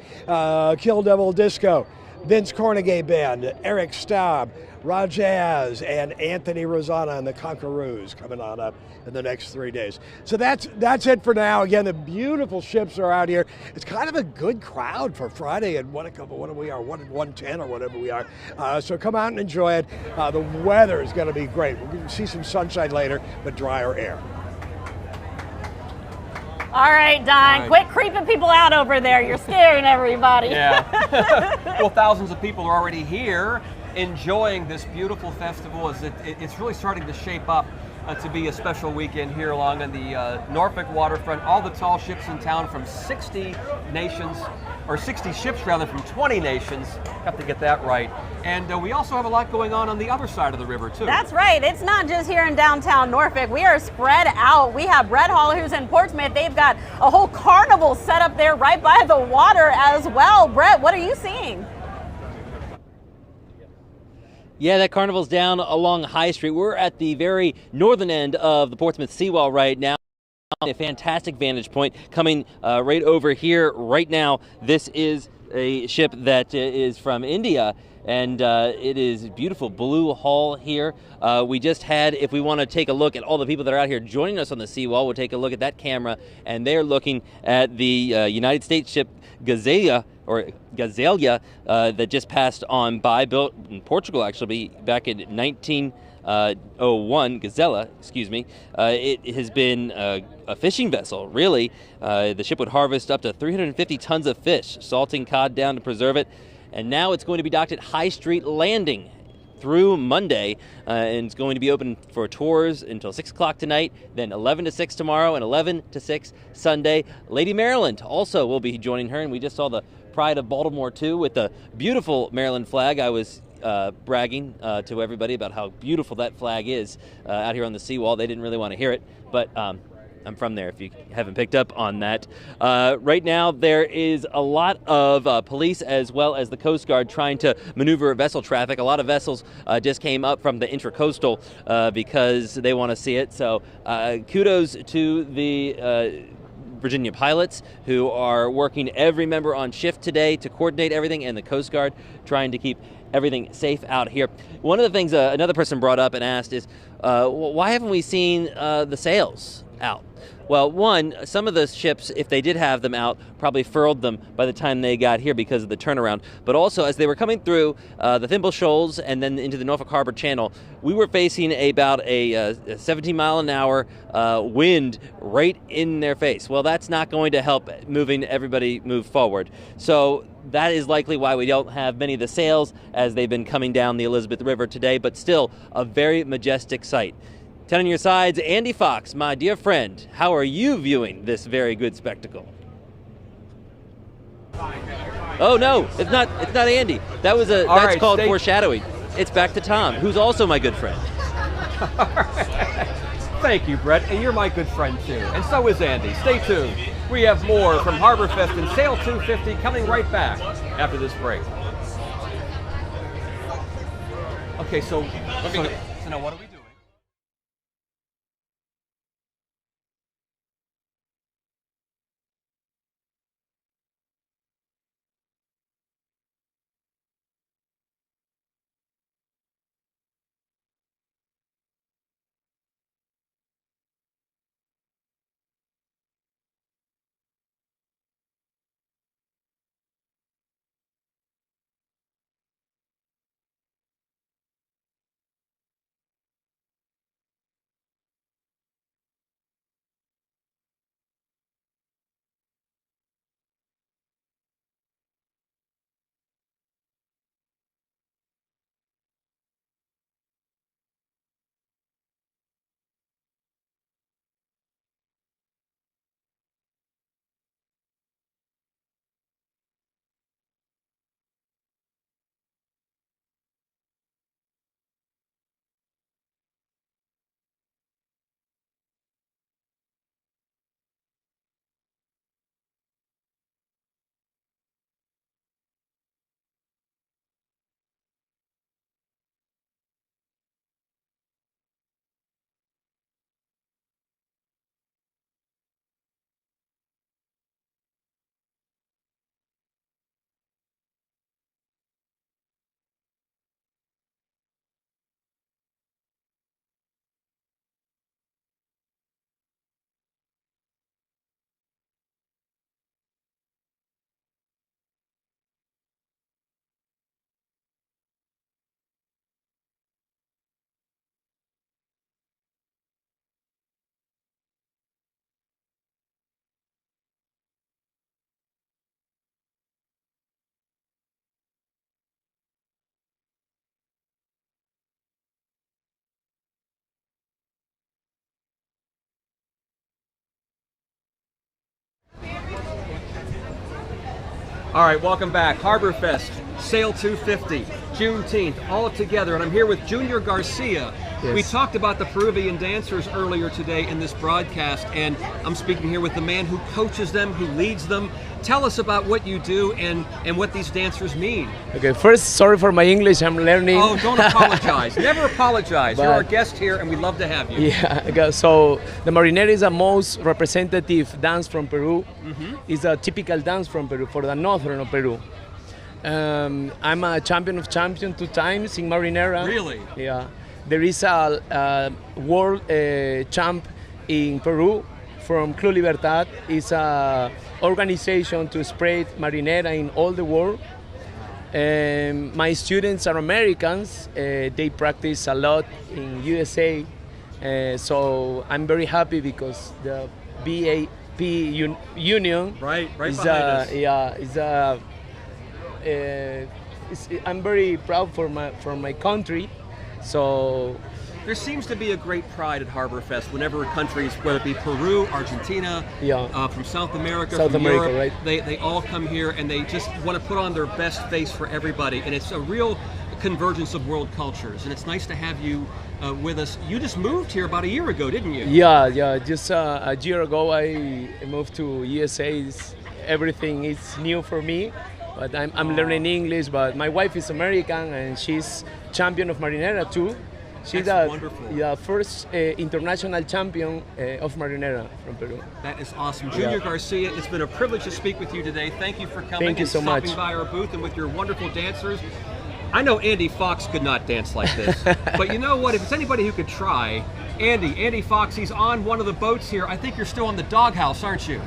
Kill Devil Disco, Vince Cornegay Band, Eric Staub, Rajaz, and Anthony Rosanna and the Conquerors coming on up in the next 3 days. So that's it for now. Again, the beautiful ships are out here. It's kind of a good crowd for Friday at 1:10 or whatever we are. So come out and enjoy it. The weather is going to be great. We're going to see some sunshine later, but drier air. All right, Don, all right. Quit creeping people out over there. You're scaring everybody. Yeah. Well, thousands of people are already here enjoying this beautiful festival as it's really starting to shape up to be a special weekend here along on the Norfolk waterfront. All the tall ships in town from 60 nations, or 60 ships rather, from 20 nations. Have to get that right. And we also have a lot going on the other side of the river too. That's right. It's not just here in downtown Norfolk. We are spread out. We have Brett Hall, who's in Portsmouth. They've got a whole carnival set up there right by the water as well. Brett, what are you seeing? Yeah, that carnival's down along High Street. We're at the very northern end of the Portsmouth seawall right now. A fantastic vantage point coming right over here right now. This is a ship that is from India, and it is beautiful blue hull here. We just had, if we want to take a look at all the people that are out here joining us on the seawall, we'll take a look at that camera, and they're looking at the United States ship Gazella, that just passed on by, built in Portugal actually back in 1901, Gazella, excuse me. It has been a fishing vessel, really. The ship would harvest up to 350 tons of fish, salting cod down to preserve it. And now it's going to be docked at High Street Landing through Monday, and it's going to be open for tours until 6 o'clock tonight, then 11 to 6 tomorrow, and 11 to 6 Sunday. Lady Maryland also will be joining her, and we just saw the Pride of Baltimore, too, with the beautiful Maryland flag. I was bragging to everybody about how beautiful that flag is out here on the seawall. They didn't really want to hear it, but I'm from there, if you haven't picked up on that. Right now, there is a lot of police as well as the Coast Guard trying to maneuver vessel traffic. A lot of vessels just came up from the intracoastal because they want to see it. So kudos to the Virginia pilots who are working every member on shift today to coordinate everything, and the Coast Guard trying to keep everything safe out here. One of the things another person brought up and asked is, why haven't we seen the sails out? Well, one, some of the ships, if they did have them out, probably furled them by the time they got here because of the turnaround. But also, as they were coming through the Thimble Shoals and then into the Norfolk Harbor Channel, we were facing about a 17-mile-an-hour wind right in their face. Well, that's not going to help everybody move forward. So that is likely why we don't have many of the sails as they've been coming down the Elizabeth River today, but still a very majestic sight. 10 on your sides, Andy Fox, my dear friend, how are you viewing this very good spectacle? Oh no, it's not Andy. That's right, called foreshadowing. It's back to Tom, who's also my good friend. Thank you, Brett, and you're my good friend too, and so is Andy. Stay tuned. We have more from Harborfest and Sail250 coming right back after this break. Okay, so now what do we do? All right, welcome back. Harborfest, Sail250, Juneteenth, all together. And I'm here with Junior Garcia. Yes. We talked about the Peruvian dancers earlier today in this broadcast, and I'm speaking here with the man who coaches them, who leads them. Tell us about what you do and what these dancers mean. Okay, first, sorry for my English, I'm learning. Oh, don't apologize. Never apologize. You're our guest here, and we'd love to have you. Yeah, okay, so the marinera is the most representative dance from Peru. Mm-hmm. It's a typical dance from Peru, for the northern of Peru. I'm a champion of champions 2 times in Marinera. Really? Yeah. There is a world champ in Peru from Club Libertad. It's a organization to spread Marinera in all the world. My students are Americans. They practice a lot in USA. So I'm very happy because the BAP union I'm very proud for my country. So there seems to be a great pride at Harborfest whenever countries, whether it be Peru, Argentina, from South America, Europe, right? They all come here and they just want to put on their best face for everybody, and it's a real convergence of world cultures, and it's nice to have you with us. You just moved here about a year ago, didn't you? Yeah. Just a year ago, I moved to USA. Everything is new for me, but I'm learning English. But my wife is American, and she's champion of Marinera too. She's the first international champion of Marinera from Peru. That is awesome. Junior Garcia, it's been a privilege to speak with you today. Thank you for coming and stopping by our booth and with your wonderful dancers. I know Andy Fox could not dance like this, but you know what? If it's anybody who could try, Andy Fox, he's on one of the boats here. I think you're still in the doghouse, aren't you?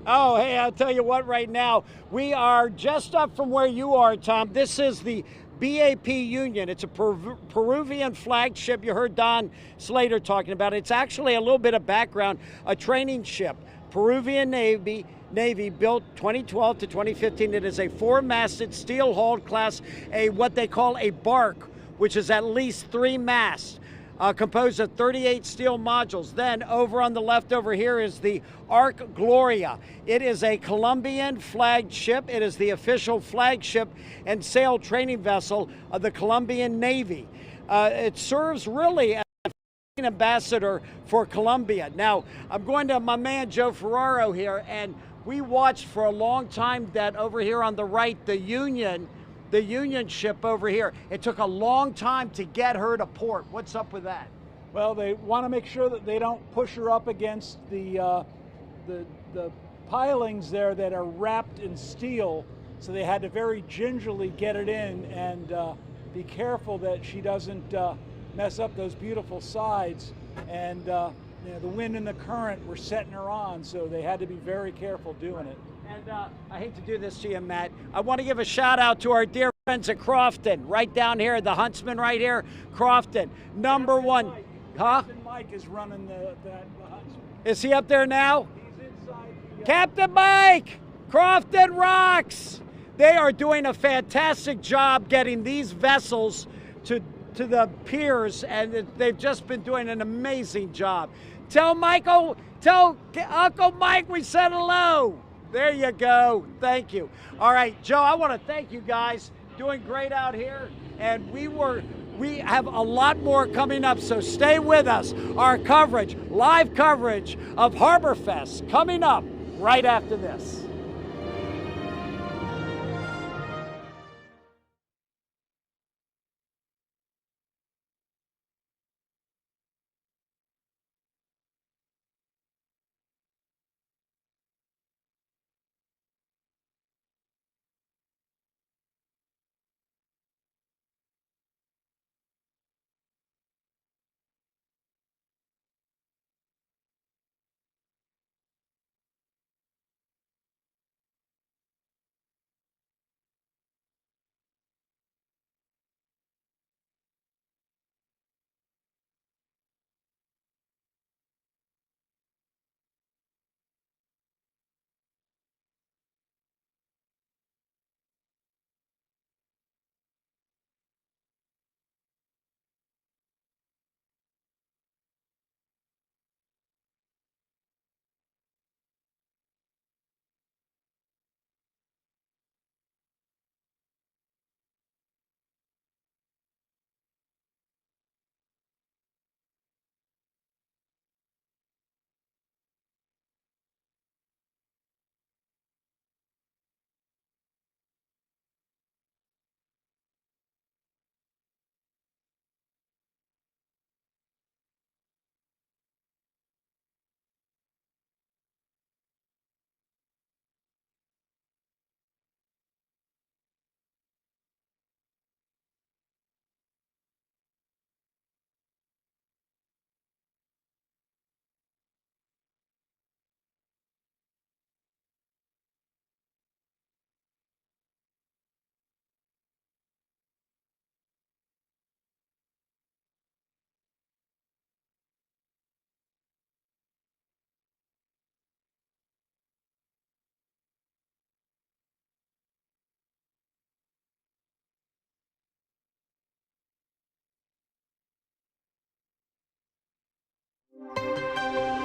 Oh, hey, I'll tell you what, right now, we are just up from where you are, Tom. This is the BAP Union. It's a Peruvian flagship. You heard Don Slater talking about it. It's actually a little bit of background, a training ship. Peruvian Navy built 2012 to 2015. It is a 4-masted steel-hulled class, what they call a bark, which is at least 3 masts. Composed of 38 steel modules. Then over on the left over here is the Arc Gloria. It is a Colombian flagged ship. It is the official flagship and sail training vessel of the Colombian Navy. It serves really as an ambassador for Colombia. Now, I'm going to my man Joe Ferraro here, and we watched for a long time that over here on the right, the Union ship over here. It took a long time to get her to port. What's up with that? Well, they want to make sure that they don't push her up against the pilings there that are wrapped in steel. So they had to very gingerly get it in and be careful that she doesn't mess up those beautiful sides. And you know, the wind and the current were setting her on, so they had to be very careful doing it. And I hate to do this to you, Matt. I want to give a shout out to our dear friends at Crofton, right down here, the Huntsman right here, Crofton, #1. Captain Mike is running the Huntsman. Is he up there now? He's inside. Captain Mike! Crofton rocks! They are doing a fantastic job getting these vessels to the piers, and they've just been doing an amazing job. Tell Uncle Mike we said hello. There you go. Thank you. All right, Joe, I want to thank you guys. Doing great out here. And we have a lot more coming up, so stay with us. Our coverage, live coverage of Harborfest coming up right after this.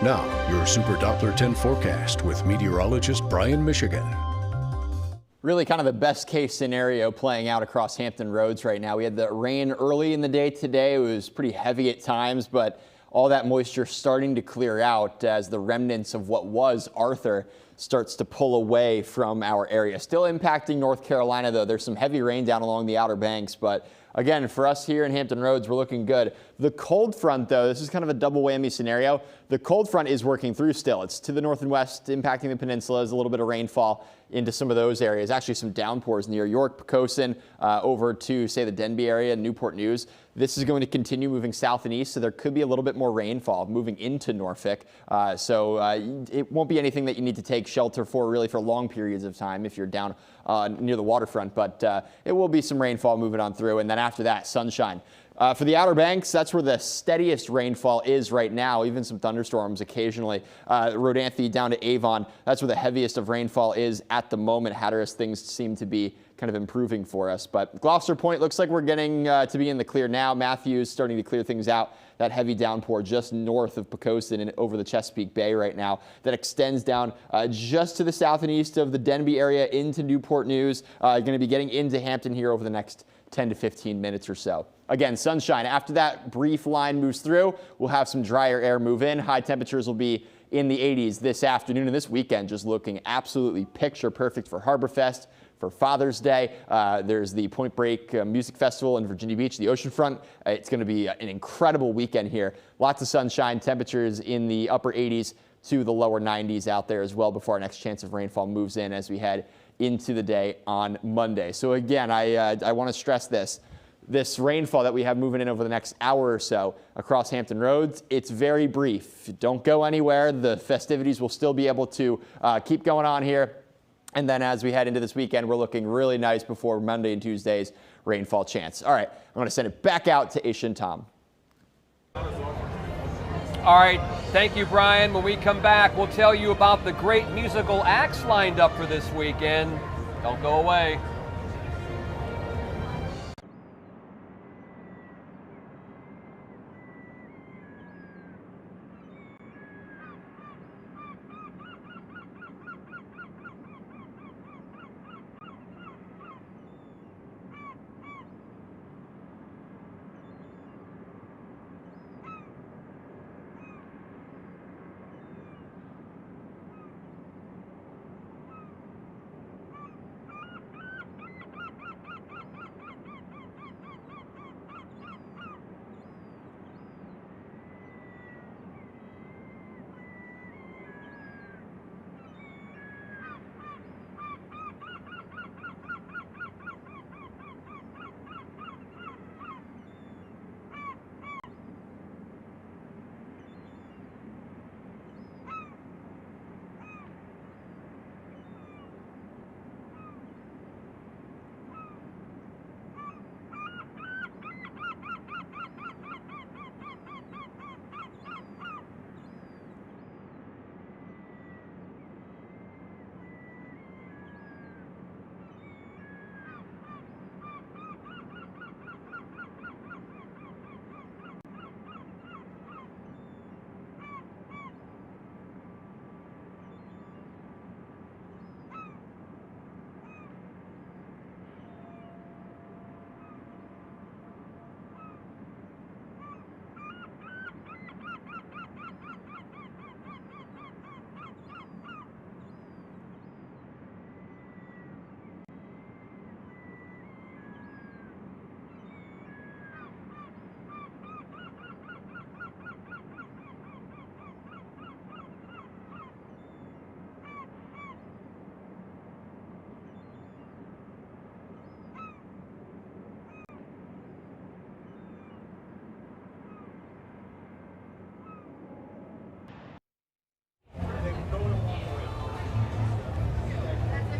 Now, your Super Doppler 10 forecast with meteorologist Brian Michigan. Really kind of the best case scenario playing out across Hampton Roads right now. We had the rain early in the day today. It was pretty heavy at times, but all that moisture starting to clear out as the remnants of what was Arthur starts to pull away from our area. Still impacting North Carolina, though. There's some heavy rain down along the Outer Banks, but again, for us here in Hampton Roads, we're looking good. The cold front, though, this is kind of a double whammy scenario. The cold front is working through still. It's to the north and west, impacting the peninsulas, a little bit of rainfall into some of those areas. Actually, some downpours near York, Poquoson, over to, say, the Denby area, Newport News. This is going to continue moving south and east, so there could be a little bit more rainfall moving into Norfolk. It won't be anything that you need to take shelter for really for long periods of time if you're down near the waterfront, but it will be some rainfall moving on through, and then after that, sunshine. For the Outer Banks, that's where the steadiest rainfall is right now, even some thunderstorms occasionally. Rodanthe down to Avon, that's where the heaviest of rainfall is at the moment. Hatteras, things seem to be kind of improving for us. But Gloucester Point looks like we're getting to be in the clear now. Matthews starting to clear things out. That heavy downpour just north of Poquoson and over the Chesapeake Bay right now that extends down just to the south and east of the Denby area into Newport News. Going to be getting into Hampton here over the next 10 to 15 minutes or so. Again, sunshine. After that brief line moves through, we'll have some drier air move in. High temperatures will be in the 80s this afternoon, and this weekend just looking absolutely picture perfect for Harborfest, for Father's Day. There's the Point Break Music Festival in Virginia Beach, the oceanfront. It's going to be an incredible weekend here. Lots of sunshine, temperatures in the upper 80s to the lower 90s out there as well before our next chance of rainfall moves in as we head into the day on Monday. So again, I want to stress this rainfall that we have moving in over the next hour or so across Hampton Roads, it's very brief. Don't go anywhere. The festivities will still be able to keep going on here. And then as we head into this weekend, we're looking really nice before Monday and Tuesday's rainfall chance. All right, I'm going to send it back out to Ish and Tom. All right, thank you, Brian. When we come back, we'll tell you about the great musical acts lined up for this weekend. Don't go away.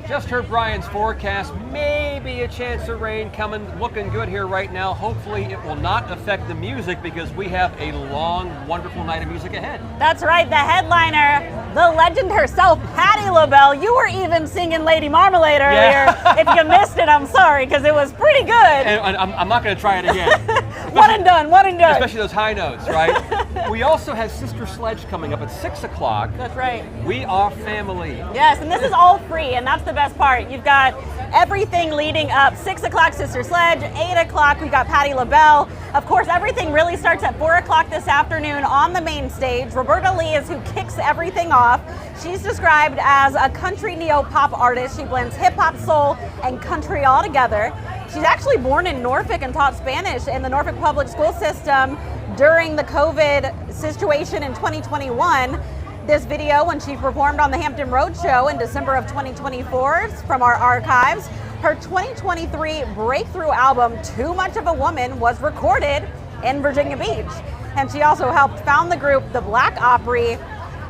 Just heard Brian's forecast. Maybe a chance of rain coming. Looking good here right now. Hopefully it will not affect the music because we have a long, wonderful night of music ahead. That's right. The headliner, the legend herself, Patti LaBelle. You were even singing Lady Marmalade earlier. Yeah. If you missed it, I'm sorry because it was pretty good. And I'm not going to try it again. One and done, one and done. Especially those high notes, right? We also have Sister Sledge coming up at 6 o'clock. That's right. We are family. Yes, and this is all free, and that's the best part. You've got everything leading up. 6 o'clock, Sister Sledge. 8 o'clock, we've got Patti LaBelle. Of course, everything really starts at 4 o'clock this afternoon on the main stage. Roberta Lee is who kicks everything off. She's described as a country neo-pop artist. She blends hip-hop, soul, and country all together. She's actually born in Norfolk and taught Spanish in the Norfolk public school system during the COVID situation in 2021. This video, when she performed on the Hampton Road Show in December of 2024, is from our archives. Her 2023 breakthrough album, Too Much of a Woman, was recorded in Virginia Beach. And she also helped found the group The Black Opry.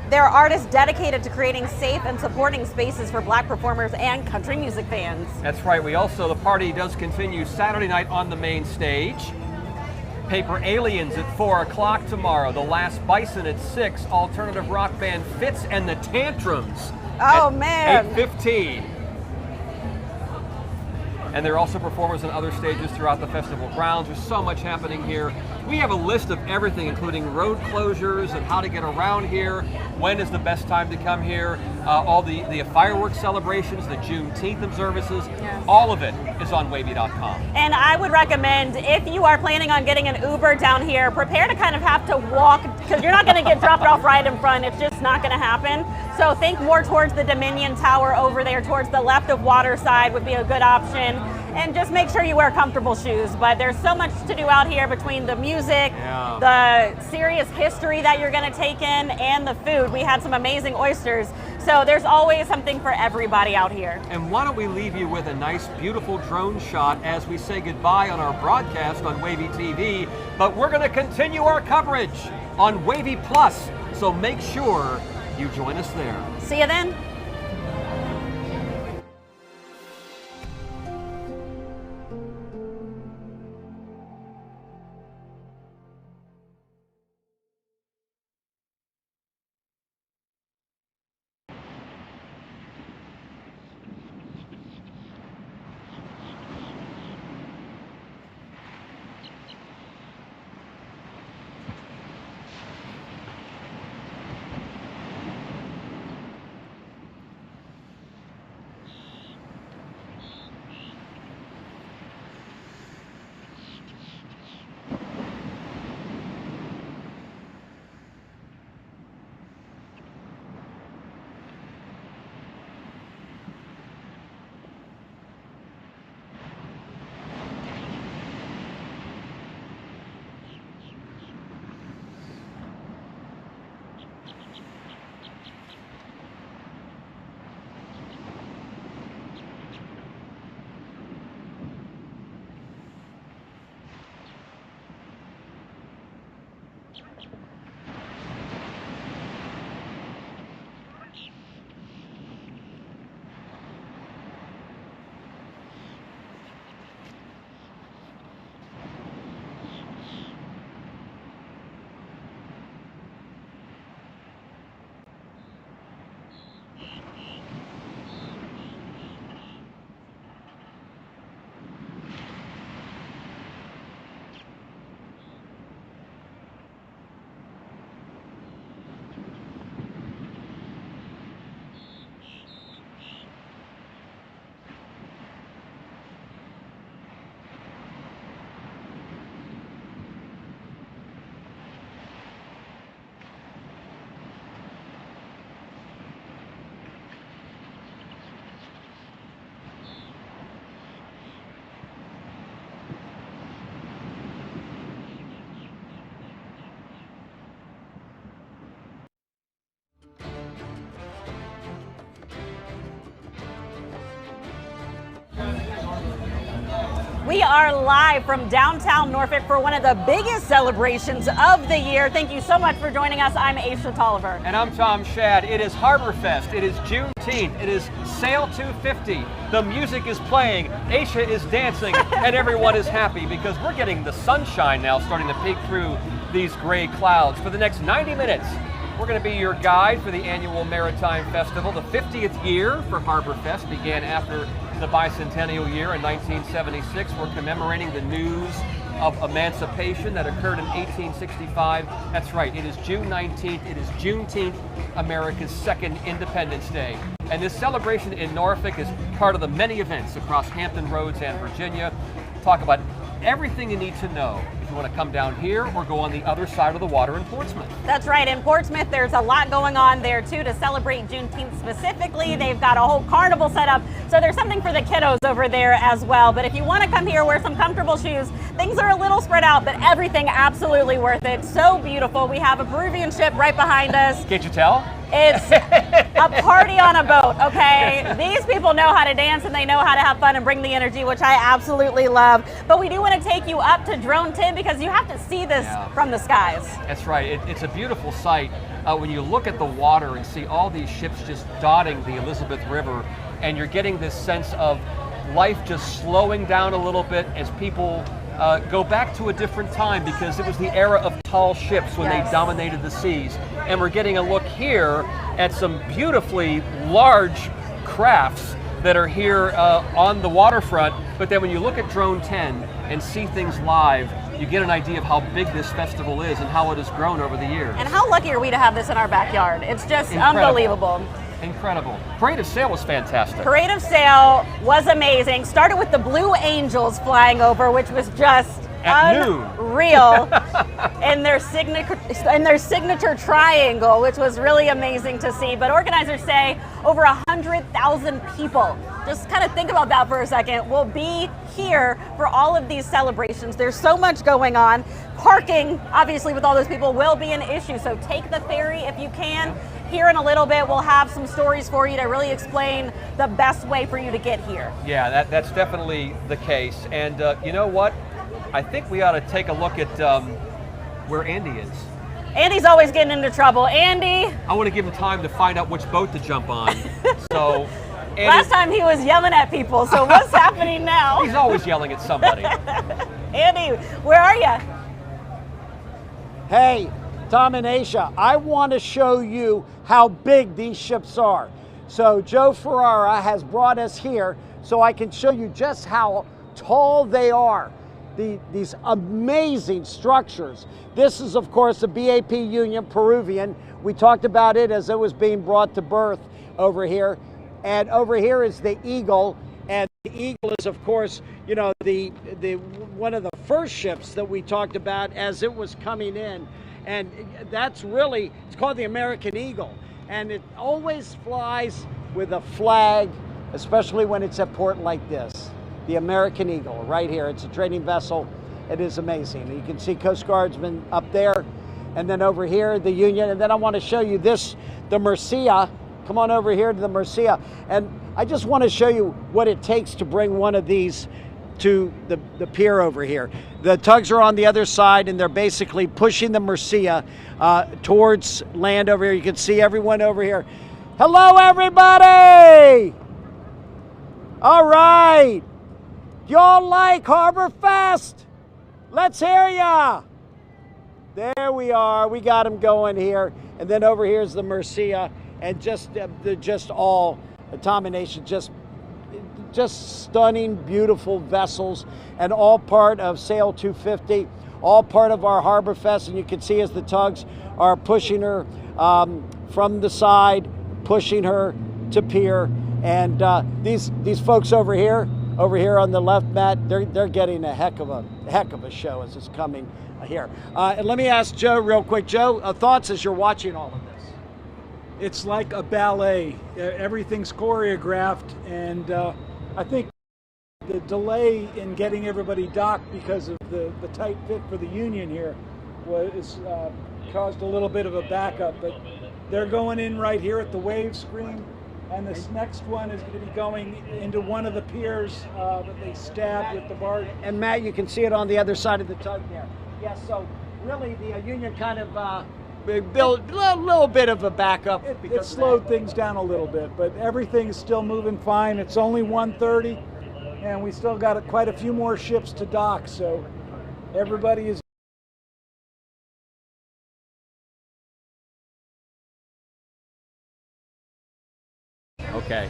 They're artists dedicated to creating safe and supporting spaces for Black performers and country music fans. That's right. The party does continue Saturday night on the main stage. Paper Aliens at 4 o'clock tomorrow. The Last Bison at 6. Alternative rock band Fitz and the Tantrums at man. 8:15. And there are also performers on other stages throughout the festival grounds. There's so much happening here. We have a list of everything, including road closures and how to get around here, when is the best time to come here, all the fireworks celebrations, the Juneteenth observances, all of it is on WAVY.com. And I would recommend, if you are planning on getting an Uber down here, prepare to kind of have to walk, because you're not going to get dropped off right in front. It's just not going to happen. So think more towards the Dominion Tower over there, towards the left of Waterside would be a good option. And just make sure you wear comfortable shoes. But there's so much to do out here between the music, the serious history that you're going to take in, and the food. We had some amazing oysters. So there's always something for everybody out here. And why don't we leave you with a nice, beautiful drone shot as we say goodbye on our broadcast on WAVY TV. But we're going to continue our coverage on WAVY Plus. So make sure you join us there. See you then. We are live from downtown Norfolk for one of the biggest celebrations of the year. Thank you so much for joining us. I'm Aisha Tolliver. And I'm Tom Shad. It is Harborfest. It is Juneteenth. It is Sail250. The music is playing. Aisha is dancing. And everyone is happy because we're getting the sunshine now starting to peek through these gray clouds. For the next 90 minutes, we're going to be your guide for the annual Maritime Festival. The 50th year for Harborfest began after the bicentennial year in 1976. We're commemorating the news of emancipation that occurred in 1865. That's right, it is June 19th. It is Juneteenth, America's second Independence Day. And this celebration in Norfolk is part of the many events across Hampton Roads and Virginia. Talk about everything you need to know if you want to come down here or go on the other side of the water in Portsmouth. That's right. In Portsmouth, there's a lot going on there too to celebrate Juneteenth specifically. They've got a whole carnival set up, so there's something for the kiddos over there as well. But if you want to come here, wear some comfortable shoes. Things are a little spread out, but everything absolutely worth it. So beautiful. We have a Peruvian ship right behind us. Can't you tell? It's a party on a boat, okay? These people know how to dance and they know how to have fun and bring the energy, which I absolutely love. But we do want to take you up to Drone 10 because you have to see this from the skies. That's right. It's a beautiful sight when you look at the water and see all these ships just dotting the Elizabeth River, and you're getting this sense of life just slowing down a little bit as people go back to a different time, because it was the era of tall ships when they dominated the seas. And we're getting a look here at some beautifully large crafts that are here on the waterfront. But then when you look at Drone 10 and see things live, you get an idea of how big this festival is and how it has grown over the years. And how lucky are we to have this in our backyard? It's just unbelievable. Incredible. Parade of Sail was fantastic. Parade of Sail was amazing. Started with the Blue Angels flying over, which was just unreal. and their signature triangle, which was really amazing to see. But organizers say over 100,000 people, just kind of think about that for a second, will be here for all of these celebrations. There's so much going on. Parking, obviously, with all those people will be an issue, so take the ferry if you can. Here in a little bit, we'll have some stories for you to really explain the best way for you to get here. Yeah, that's definitely the case. And you know what? I think we ought to take a look at where Andy is. Andy's always getting into trouble. Andy! I want to give him time to find out which boat to jump on. So, Andy, last time he was yelling at people, so what's happening now? He's always yelling at somebody. Andy, where are you? Hey, Tom and Aisha, I want to show you how big these ships are. So Joe Ferrara has brought us here so I can show you just how tall they are. These amazing structures. This is, of course, the BAP Union Peruvian. We talked about it as it was being brought to birth over here. And over here is the Eagle. And the Eagle is, of course, you know, the one of the first ships that we talked about as it was coming in. And that's really, it's called the American Eagle. And it always flies with a flag, especially when it's at port like this. The American Eagle, right here. It's a trading vessel. It is amazing. You can see Coast Guardsmen up there. And then over here, the Union. And then I want to show you this, the Murcia. Come on over here to the Murcia. And I just want to show you what it takes to bring one of these to the pier over here. The tugs are on the other side, and they're basically pushing the Murcia towards land over here. You can see everyone over here. Hello, everybody! All right. Y'all like Harborfest? Let's hear ya. There we are. We got them going here. And then over here is the Murcia, and just all domination, just stunning, beautiful vessels, and all part of Sail250, all part of our Harborfest. And you can see as the tugs are pushing her from the side, pushing her to pier. And these folks over here on the left, Matt, they're getting a heck of a show as it's coming here. And let me ask Joe real quick. Joe, thoughts as you're watching all of this? It's like a ballet. Everything's choreographed, and I think the delay in getting everybody docked because of the tight fit for the Union here caused a little bit of a backup, but they're going in right here at the wave screen, and this next one is going to be going into one of the piers that they stabbed with the barge. And Matt, you can see it on the other side of the tug there. Yeah, so really the Union kind of built a little bit of a backup. It slowed things down a little bit, but everything's still moving fine. It's only 1:30, and we still got quite a few more ships to dock, so everybody is. Okay.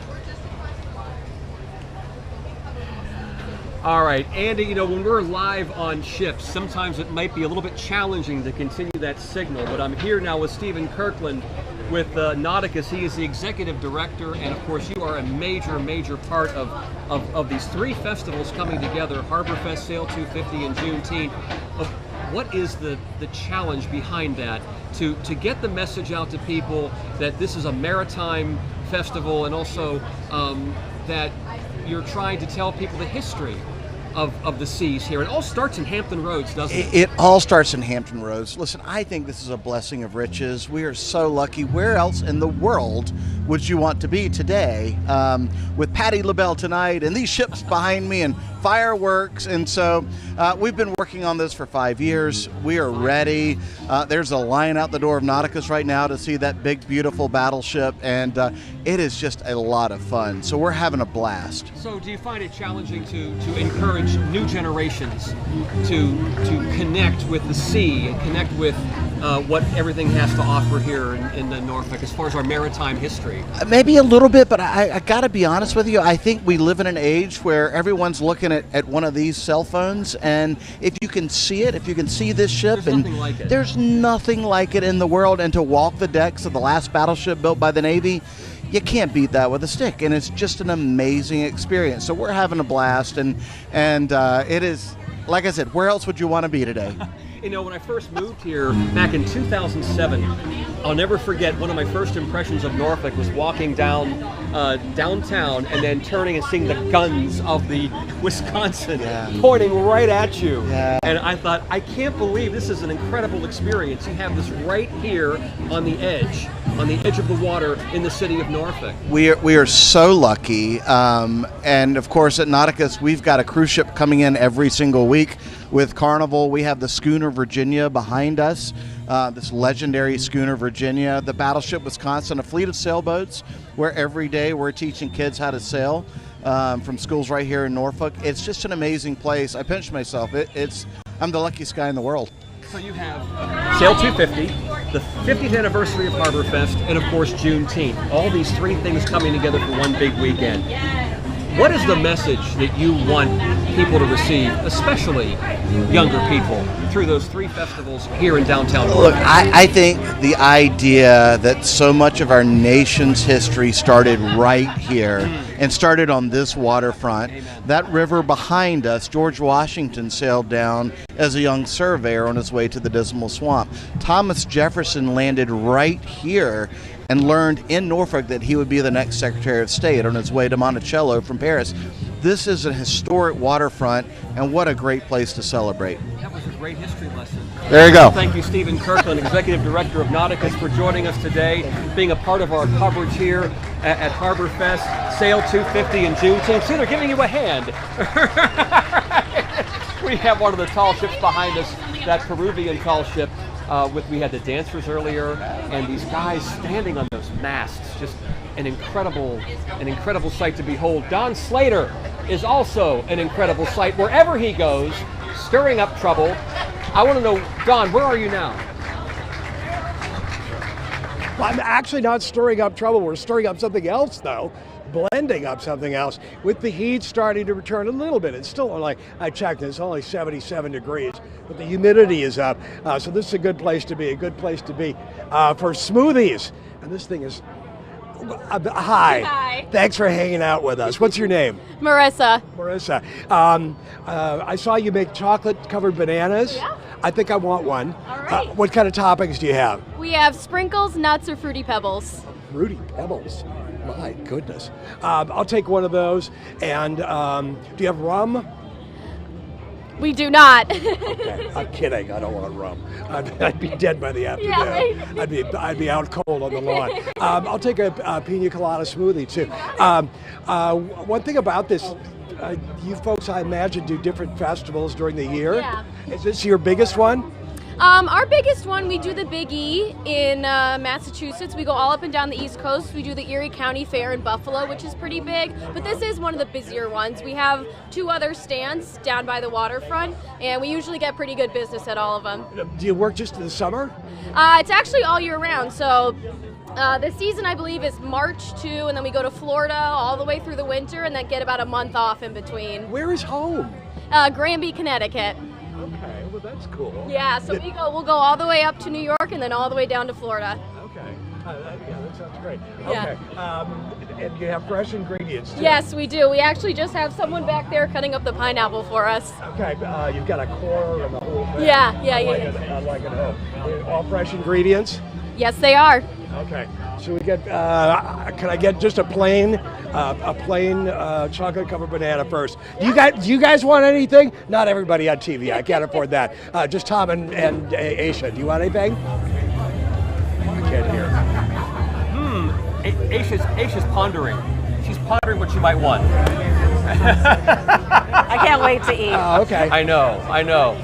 All right, Andy, you know, when we're live on ships, sometimes it might be a little bit challenging to continue that signal, but I'm here now with Stephen Kirkland with Nauticus. He is the executive director, and of course you are a major part of these three festivals coming together, Harborfest, Sail250, and Juneteenth. What is the challenge behind that to get the message out to people that this is a maritime festival, and also that you're trying to tell people the history of the seas here? It all starts in Hampton Roads, doesn't it? It all starts in Hampton Roads. Listen, I think this is a blessing of riches. We are so lucky. Where else in the world would you want to be today with Patti LaBelle tonight and these ships behind me and fireworks? And so we've been working on this for 5 years. We are ready. There's a line out the door of Nauticus right now to see that big, beautiful battleship, and it is just a lot of fun. So we're having a blast. So do you find it challenging to encourage new generations to connect with the sea and connect with what everything has to offer here in the Norfolk as far as our maritime history? Maybe a little bit, but I got to be honest with you. I think we live in an age where everyone's looking at one of these cell phones, and if you can see it, if you can see this ship, there's nothing like it. There's nothing like it in the world. And to walk the decks of the last battleship built by the Navy, you can't beat that with a stick, and it's just an amazing experience. So we're having a blast, and it is, like I said, where else would you want to be today? You know, when I first moved here back in 2007, I'll never forget one of my first impressions of Norfolk was walking down downtown and then turning and seeing the guns of the Wisconsin pointing right at you. Yeah. And I thought, I can't believe this is an incredible experience. You have this right here on the edge of the water in the city of Norfolk. We are so lucky, and of course at Nauticus we've got a cruise ship coming in every single week. With Carnival, we have the schooner Virginia behind us, this legendary schooner Virginia, the battleship Wisconsin, a fleet of sailboats where every day we're teaching kids how to sail from schools right here in Norfolk. It's just an amazing place. I pinch myself. I'm the luckiest guy in the world. So you have Sail250, the 50th anniversary of Harborfest, and of course Juneteenth. All these three things coming together for one big weekend. What is the message that you want people to receive, especially younger people, through those three festivals here in downtown Norfolk? Look, I think the idea that so much of our nation's history started right here and started on this waterfront. Amen. That river behind us, George Washington sailed down as a young surveyor on his way to the Dismal Swamp. Thomas Jefferson landed right here and learned in Norfolk that he would be the next Secretary of State on his way to Monticello from Paris. This is a historic waterfront, and what a great place to celebrate. That was a great history lesson. There you go. Thank you, Stephen Kirkland, Executive Director of Nauticus, for joining us today, being a part of our coverage here at Harborfest, Sail250 and Juneteenth. See, they're giving you a hand. We have one of the tall ships behind us, that Peruvian tall ship. We had the dancers earlier, and these guys standing on those masts, just an incredible sight to behold. Don Slater is also an incredible sight wherever he goes, stirring up trouble. I want to know, Don, where are you now? Well, I'm actually not stirring up trouble. We're stirring up something else, though. Blending up something else with the heat starting to return a little bit. It's still only, I checked, it's only 77 degrees, but the humidity is up. So this is a good place to be, for smoothies. And this thing is, hi. Hi. Thanks for hanging out with us. What's your name? Marissa. Marissa. I saw you make chocolate-covered bananas. Yeah. I think I want one. All right. What kind of toppings do you have? We have sprinkles, nuts, or Fruity Pebbles. Fruity Pebbles. My goodness. I'll take one of those. And do you have rum? We do not. Okay, I'm kidding. I don't want rum. I'd be dead by the afternoon. Yeah, right. I'd be out cold on the lawn. I'll take a pina colada smoothie too. One thing about this, you folks, I imagine, do different festivals during the year. Yeah. Is this your biggest one? Our biggest one, we do the Big E in Massachusetts. We go all up and down the East Coast. We do the Erie County Fair in Buffalo, which is pretty big, but this is one of the busier ones. We have 2 other stands down by the waterfront, and we usually get pretty good business at all of them. Do you work just in the summer? It's actually all year round, so the season, I believe, is March to, and then we go to Florida all the way through the winter, and then get about a month off in between. Where is home? Granby, Connecticut. Okay, well that's cool. Yeah, so we'll go all the way up to New York and then all the way down to Florida. Okay, yeah, that sounds great. Yeah. Okay, and you have fresh ingredients too. Yes, we do. We actually just have someone back there cutting up the pineapple for us. Okay, you've got a core and the whole thing. Yeah. I like it all fresh ingredients? Yes, they are. Okay, so we get, can I get just a plain chocolate covered banana first? Do you guys want anything? Not everybody on TV, I can't afford that. Just Tom and Aisha, do you want anything? I can't hear. Aisha's pondering. She's pondering what she might want. I can't wait to eat. Okay. I know.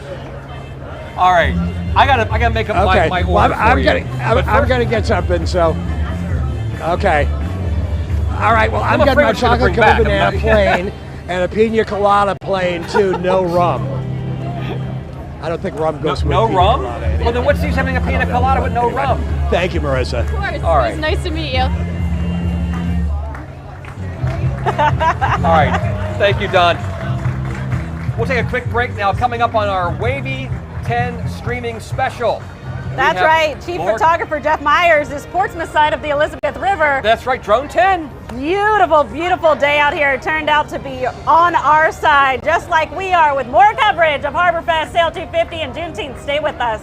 All right, I gotta make up my order for you. I'm gonna get something. So, okay. All right. Well, I'm getting my chocolate covered banana plain and a pina colada plain too. No rum. I don't think rum goes with no pina rum. colada anymore. Well, then what's use having a pina colada with no rum? Thank you, Marissa. Of course. All right. It was nice to meet you. All right. Thank you, Don. We'll take a quick break now. Coming up on our WAVY 10 streaming special. That's right. Chief photographer Jeff Myers is Portsmouth side of the Elizabeth River. That's right. Drone 10. Beautiful, beautiful day out here. It turned out to be on our side, just like we are, with more coverage of Harborfest, Sail250, and Juneteenth. Stay with us.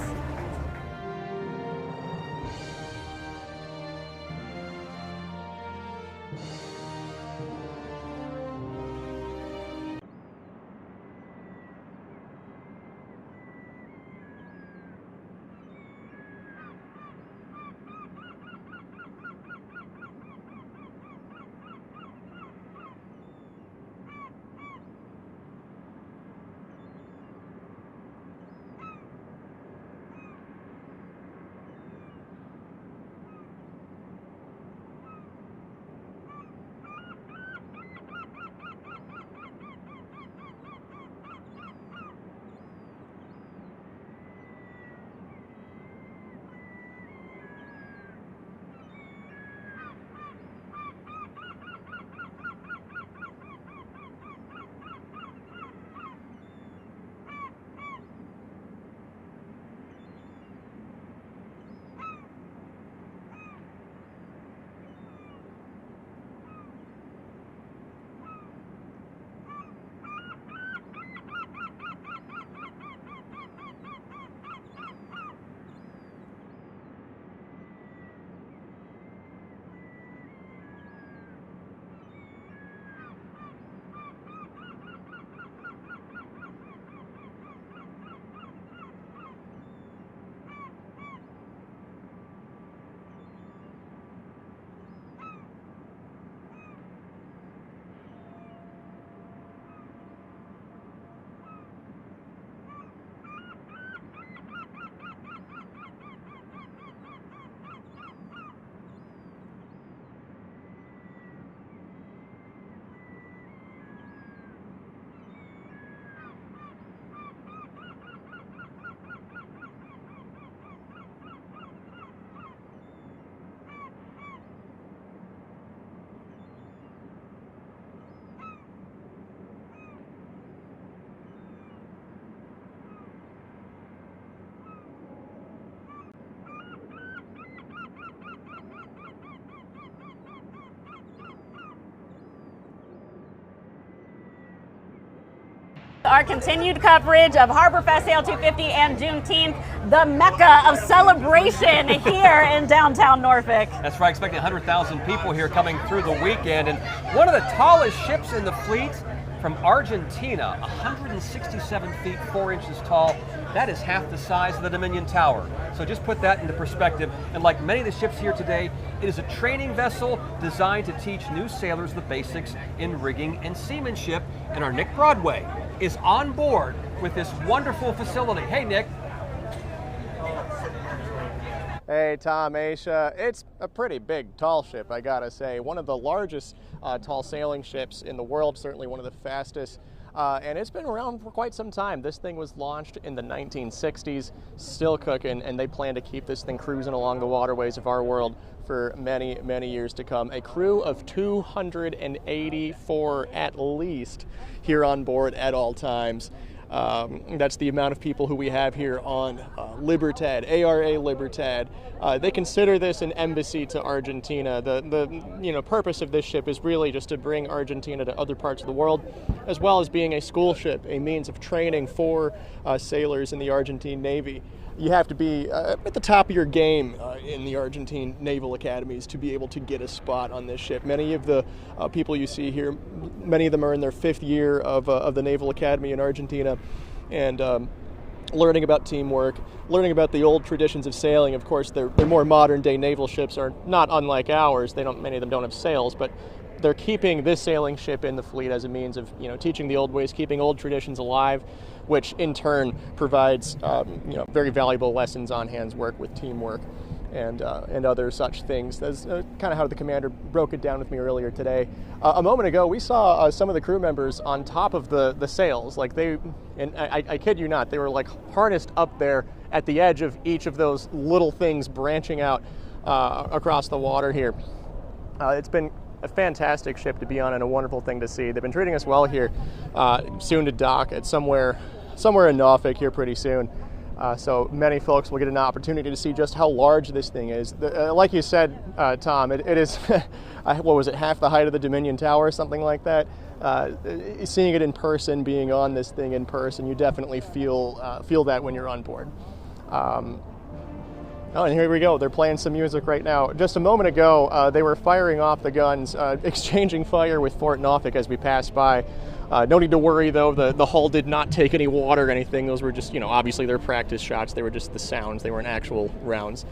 Our continued coverage of Harborfest, Sail250, and Juneteenth, the mecca of celebration here in downtown Norfolk. That's right, expecting 100,000 people here coming through the weekend. And one of the tallest ships in the fleet from Argentina, 167 feet 4 inches tall. That is half the size of the Dominion Tower. So just put that into perspective. And like many of the ships here today, it is a training vessel designed to teach new sailors the basics in rigging and seamanship. And our Nick Broadway is on board with this wonderful facility. Hey, Nick. Hey, Tom, Aisha. It's a pretty big, tall ship, I gotta say. One of the largest tall sailing ships in the world, certainly one of the fastest. And it's been around for quite some time. This thing was launched in the 1960s, still cooking, and they plan to keep this thing cruising along the waterways of our world for many, many years to come. A crew of 284 at least here on board at all times. That's the amount of people who we have here on Libertad, ARA Libertad. They consider this an embassy to Argentina. The purpose of this ship is really just to bring Argentina to other parts of the world, as well as being a school ship, a means of training for sailors in the Argentine Navy. You have to be at the top of your game in the Argentine Naval Academies to be able to get a spot on this ship. Many of the people you see here, many of them are in their 5th year of the Naval Academy in Argentina, and learning about teamwork, learning about the old traditions of sailing. Of course, their more modern day naval ships are not unlike ours. Many of them don't have sails, but they're keeping this sailing ship in the fleet as a means of teaching the old ways, keeping old traditions alive, which in turn provides very valuable lessons on hands work with teamwork and other such things. That's kind of how the commander broke it down with me earlier today. A moment ago, we saw some of the crew members on top of the sails. Like I kid you not, they were like harnessed up there at the edge of each of those little things branching out across the water here. It's been a fantastic ship to be on and a wonderful thing to see. They've been treating us well here. Soon to dock at somewhere in Norfolk here pretty soon. So many folks will get an opportunity to see just how large this thing is. Like you said, Tom, it is, what was it, half the height of the Dominion Tower, something like that. Seeing it in person, being on this thing in person, you definitely feel that when you're on board. Oh, and here we go. They're playing some music right now. Just a moment ago, they were firing off the guns, exchanging fire with Fort Norfolk as we passed by. No need to worry, though. The hull did not take any water or anything. Those were just, obviously they're practice shots. They were just the sounds. They weren't actual rounds.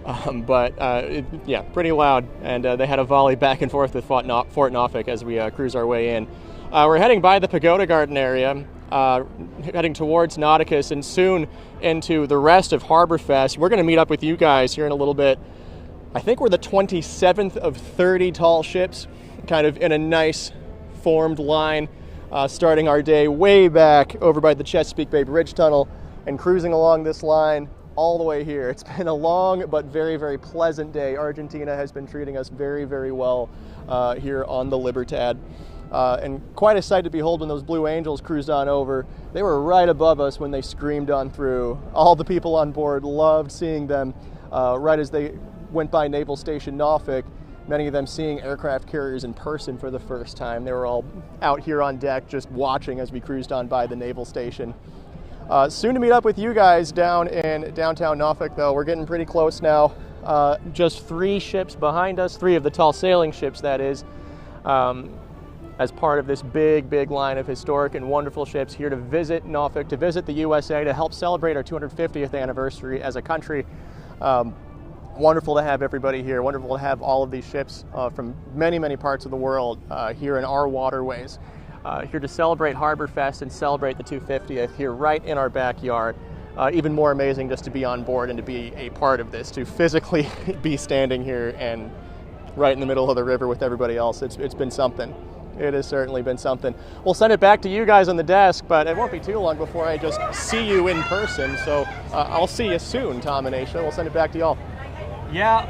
Yeah, pretty loud. And they had a volley back and forth with Fort Norfolk as we cruise our way in. We're heading by the Pagoda Garden area, heading towards Nauticus and soon into the rest of Harborfest. We're going to meet up with you guys here in a little bit. I think we're the 27th of 30 tall ships, kind of in a nice formed line, starting our day way back over by the Chesapeake Bay Bridge Tunnel and cruising along this line all the way here. It's been a long but very, very pleasant day. Argentina has been treating us very, very well here on the Libertad. And quite a sight to behold when those Blue Angels cruised on over. They were right above us when they screamed on through. All the people on board loved seeing them right as they went by Naval Station Norfolk, many of them seeing aircraft carriers in person for the first time. They were all out here on deck just watching as we cruised on by the Naval Station. Soon to meet up with you guys down in downtown Norfolk, though. We're getting pretty close now. Just 3 ships behind us, 3 of the tall sailing ships, that is. As part of this big, big line of historic and wonderful ships here to visit Norfolk, to visit the USA, to help celebrate our 250th anniversary as a country. Wonderful to have everybody here. Wonderful to have all of these ships from many, many parts of the world here in our waterways. Here to celebrate Harborfest and celebrate the 250th here right in our backyard. Even more amazing just to be on board and to be a part of this, to physically be standing here and right in the middle of the river with everybody else. It's been something. It has certainly been something. We'll send it back to you guys on the desk, but it won't be too long before I just see you in person. So I'll see you soon, Tom and Aisha. We'll send it back to y'all. Yeah,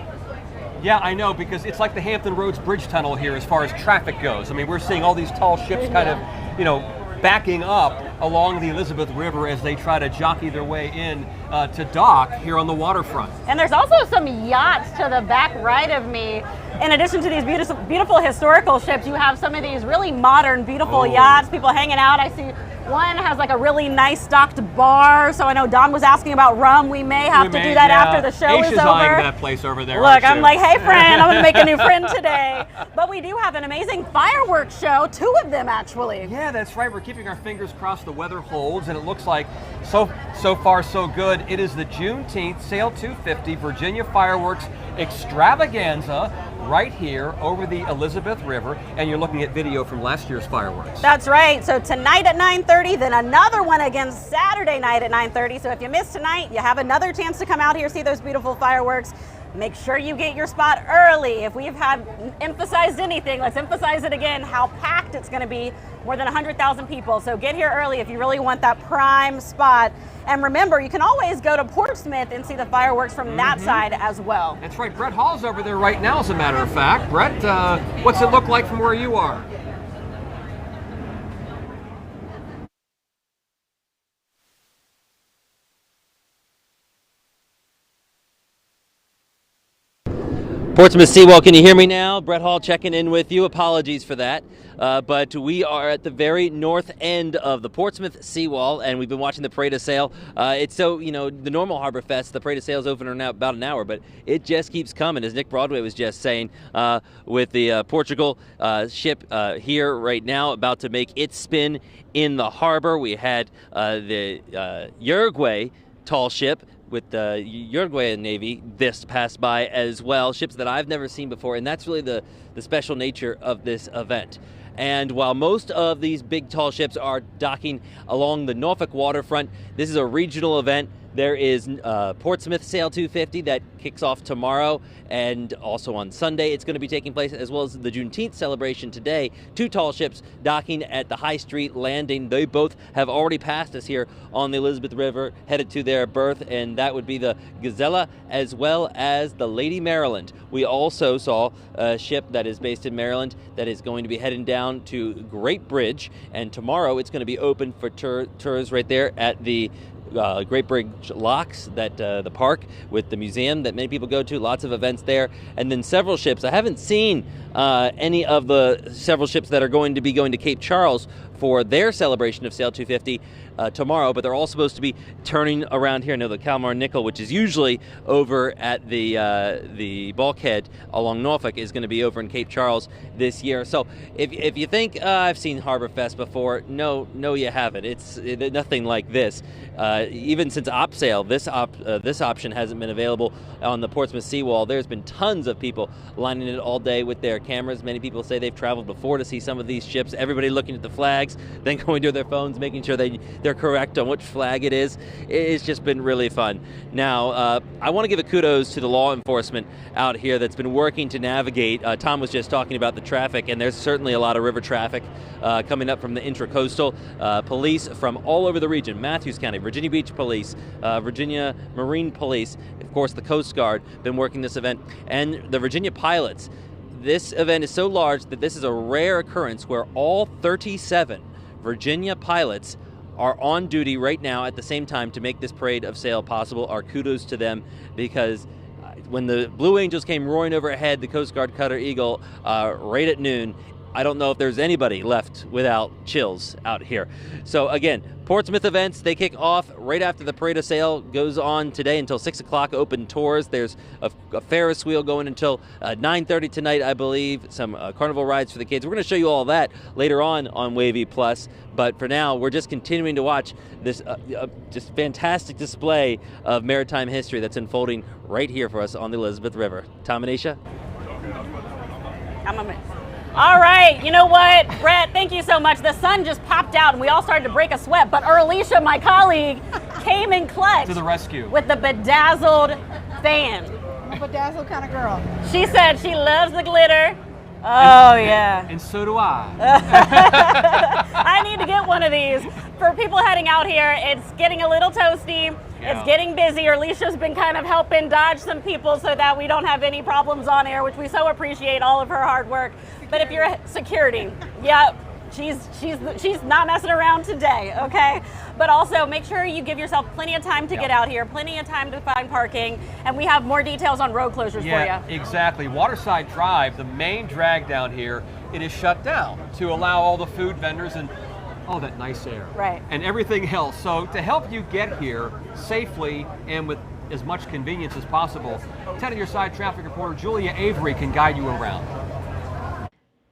I know, because it's like the Hampton Roads Bridge Tunnel here as far as traffic goes. I mean, we're seeing all these tall ships kind of, backing up along the Elizabeth River as they try to jockey their way in to dock here on the waterfront. And there's also some yachts to the back right of me. In addition to these beautiful historical ships, you have some of these really modern, beautiful yachts, people hanging out. I see one has like a really nice stocked bar, so I know Don was asking about rum. We may have to do that after the show is over. Aisha's eyeing that place over there. Look, I'm like, hey friend, I'm gonna make a new friend today. But we do have an amazing fireworks show, 2 of them actually. Yeah, that's right. We're keeping our fingers crossed the weather holds, and it looks like so far so good. It is the Juneteenth Sail250 Virginia Fireworks Extravaganza. right here over the Elizabeth River, and you're looking at video from last year's fireworks. That's right. So tonight at 9:30, then another one again Saturday night at 9:30. So if you miss tonight, you have another chance to come out here, see those beautiful fireworks. Make sure you get your spot early. If we've emphasized anything, let's emphasize it again, how packed it's going to be. More than 100,000 people. So get here early if you really want that prime spot. And remember, you can always go to Portsmouth and see the fireworks from that side as well. That's right. Brett Hall's over there right now, as a matter of fact. Brett, what's it look like from where you are? Portsmouth Seawall, can you hear me now? Brett Hall checking in with you. Apologies for that. But we are at the very north end of the Portsmouth Seawall, and we've been watching the Parade of Sail. It's so, the normal Harborfest, the Parade of Sail is open in about an hour, but it just keeps coming, as Nick Broadway was just saying, with the Portugal ship here right now, about to make its spin in the harbor. We had the Uruguay tall ship with the Uruguayan Navy this passed by as well, ships that I've never seen before, and that's really the special nature of this event. And while most of these big tall ships are docking along the Norfolk waterfront, this is a regional event. There is Portsmouth Sail250 that kicks off tomorrow, and also on Sunday it's going to be taking place, as well as the Juneteenth celebration today. Two tall ships docking at the High Street Landing. They both have already passed us here on the Elizabeth River, headed to their berth, and that would be the Gazella as well as the Lady Maryland. We also saw a ship that is based in Maryland that is going to be heading down to Great Bridge, and tomorrow it's going to be open for tours right there at the Great Bridge Locks, that the park with the museum that many people go to, lots of events there, and then several ships. I haven't seen any of the several ships that are going to be going to Cape Charles for their celebration of Sail250 tomorrow, but they're all supposed to be turning around here. I know the Kalmar Nickel, which is usually over at the bulkhead along Norfolk, is going to be over in Cape Charles this year. So if you think I've seen Harborfest before, no, you haven't. It's nothing like this. Even since OpSail, this option hasn't been available on the Portsmouth Seawall. There's been tons of people lining it all day with their cameras. Many people say they've traveled before to see some of these ships. Everybody looking at the flags, then going to their phones, making sure they're correct on which flag it is. It's just been really fun. Now, I want to give a kudos to the law enforcement out here that's been working to navigate. Tom was just talking about the traffic, and there's certainly a lot of river traffic coming up from the intracoastal. Police from all over the region, Matthews County, Virginia Beach Police, Virginia Marine Police, of course the Coast Guard, been working this event, and the Virginia pilots. This event is so large that this is a rare occurrence where all 37 Virginia pilots are on duty right now at the same time to make this Parade of Sail possible. Our kudos to them, because when the Blue Angels came roaring overhead, the Coast Guard cutter Eagle, right at noon, I don't know if there's anybody left without chills out here. So again, Portsmouth events, they kick off right after the Parade of Sail goes on today until 6 o'clock, open tours. There's a Ferris wheel going until 9:30 tonight, I believe. Some carnival rides for the kids. We're going to show you all that later on WAVY Plus. But for now, we're just continuing to watch this just fantastic display of maritime history that's unfolding right here for us on the Elizabeth River. Tom and Aisha? All right, you know what, Brett, thank you so much. The sun just popped out and we all started to break a sweat, but Earlisha, my colleague, came in clutch. To the rescue. With the bedazzled fan. I'm a bedazzled kind of girl. She said she loves the glitter. Oh, yeah. And so do I. I need to get one of these. For people heading out here, it's getting a little toasty. Yeah. It's getting busy. Earlisha's been kind of helping dodge some people so that we don't have any problems on air, which we so appreciate all of her hard work. But if you're security, yeah, she's not messing around today, okay? But also make sure you give yourself plenty of time to get out here, plenty of time to find parking, and we have more details on road closures for you. Yeah, exactly. Waterside Drive, the main drag down here, it is shut down to allow all the food vendors and all that nice air. Right. And everything else. So to help you get here safely and with as much convenience as possible, 10 on your side traffic reporter Julia Avery can guide you around.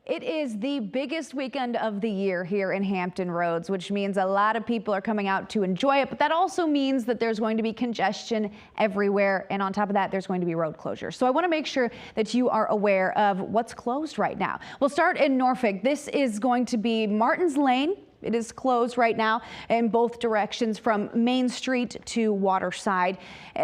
It is the biggest weekend of the year here in Hampton Roads, which means a lot of people are coming out to enjoy it, but that also means that there's going to be congestion everywhere, and on top of that, there's going to be road closures. So I want to make sure that you are aware of what's closed right now. We'll start in Norfolk. This is going to be Martin's Lane. It is closed right now in both directions from Main Street to Waterside.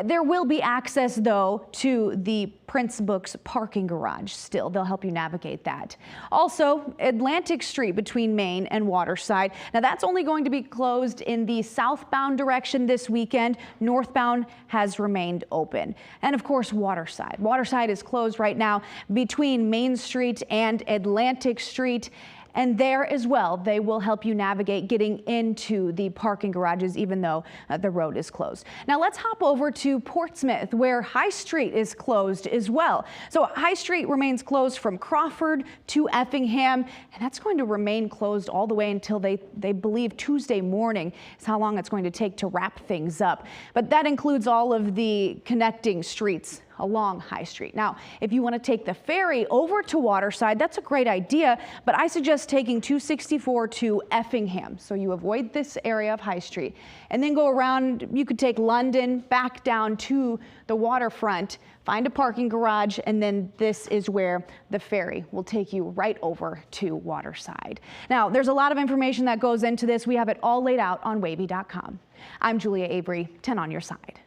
There will be access, though, to the Prince Books parking garage still. They'll help you navigate that. Also, Atlantic Street between Main and Waterside. Now, that's only going to be closed in the southbound direction this weekend. Northbound has remained open. And, of course, Waterside. Waterside is closed right now between Main Street and Atlantic Street. And there as well, they will help you navigate getting into the parking garages, even though the road is closed. Now let's hop over to Portsmouth, where High Street is closed as well. So High Street remains closed from Crawford to Effingham, and that's going to remain closed all the way until they believe Tuesday morning is how long it's going to take to wrap things up. But that includes all of the connecting streets along High Street. Now, if you want to take the ferry over to Waterside, that's a great idea, but I suggest taking 264 to Effingham, so you avoid this area of High Street, and then go around. You could take London back down to the waterfront, find a parking garage, and then this is where the ferry will take you right over to Waterside. Now, there's a lot of information that goes into this. We have it all laid out on WAVY.com. I'm Julia Avery, 10 on your side.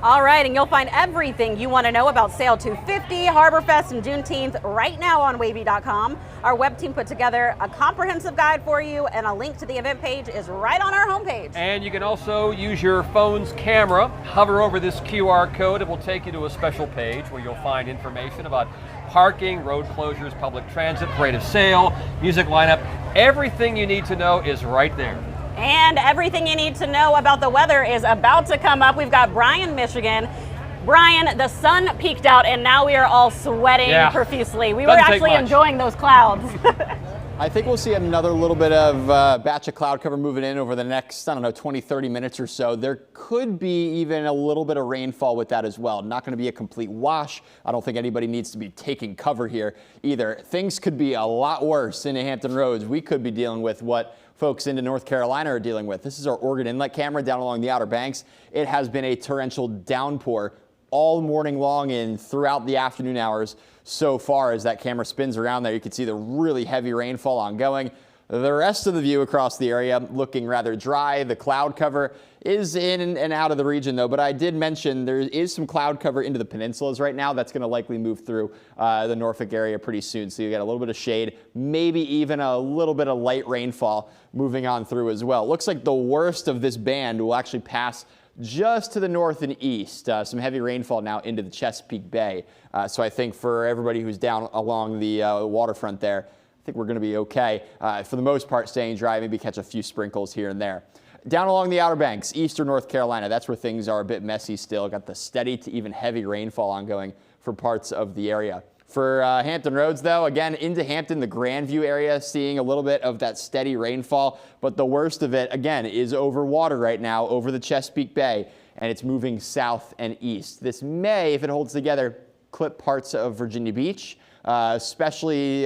All right, and you'll find everything you want to know about Sail250, Harborfest, and Juneteenth right now on WAVY.com. Our web team put together a comprehensive guide for you, and a link to the event page is right on our homepage. And you can also use your phone's camera, hover over this QR code. It will take you to a special page where you'll find information about parking, road closures, public transit, parade of sail, music lineup. Everything you need to know is right there. And everything you need to know about the weather is about to come up. We've got Bryan, Michigan. Bryan, the sun peaked out and now we are all sweating profusely. We were actually enjoying those clouds. I think we'll see another little bit of batch of cloud cover moving in over the next, 20, 30 minutes or so. There could be even a little bit of rainfall with that as well. Not going to be a complete wash. I don't think anybody needs to be taking cover here either. Things could be a lot worse in the Hampton Roads. We could be dealing with what folks into North Carolina are dealing with. This is our Oregon Inlet camera down along the Outer Banks. It has been a torrential downpour all morning long and throughout the afternoon hours so far. As that camera spins around there, you can see the really heavy rainfall ongoing. The rest of the view across the area looking rather dry. The cloud cover is in and out of the region though, but I did mention there is some cloud cover into the peninsulas right now. That's going to likely move through the Norfolk area pretty soon. So you get a little bit of shade, maybe even a little bit of light rainfall moving on through as well. Looks like the worst of this band will actually pass just to the north and east. Some heavy rainfall now into the Chesapeake Bay. So I think for everybody who's down along the waterfront there, I think we're going to be okay. For the most part, staying dry, maybe catch a few sprinkles here and there. Down along the Outer Banks, eastern North Carolina, that's where things are a bit messy still. Got the steady to even heavy rainfall ongoing for parts of the area. For Hampton Roads, though, again, into Hampton, the Grandview area, seeing a little bit of that steady rainfall. But the worst of it, again, is over water right now, over the Chesapeake Bay, and it's moving south and east. This may, if it holds together, clip parts of Virginia Beach. Especially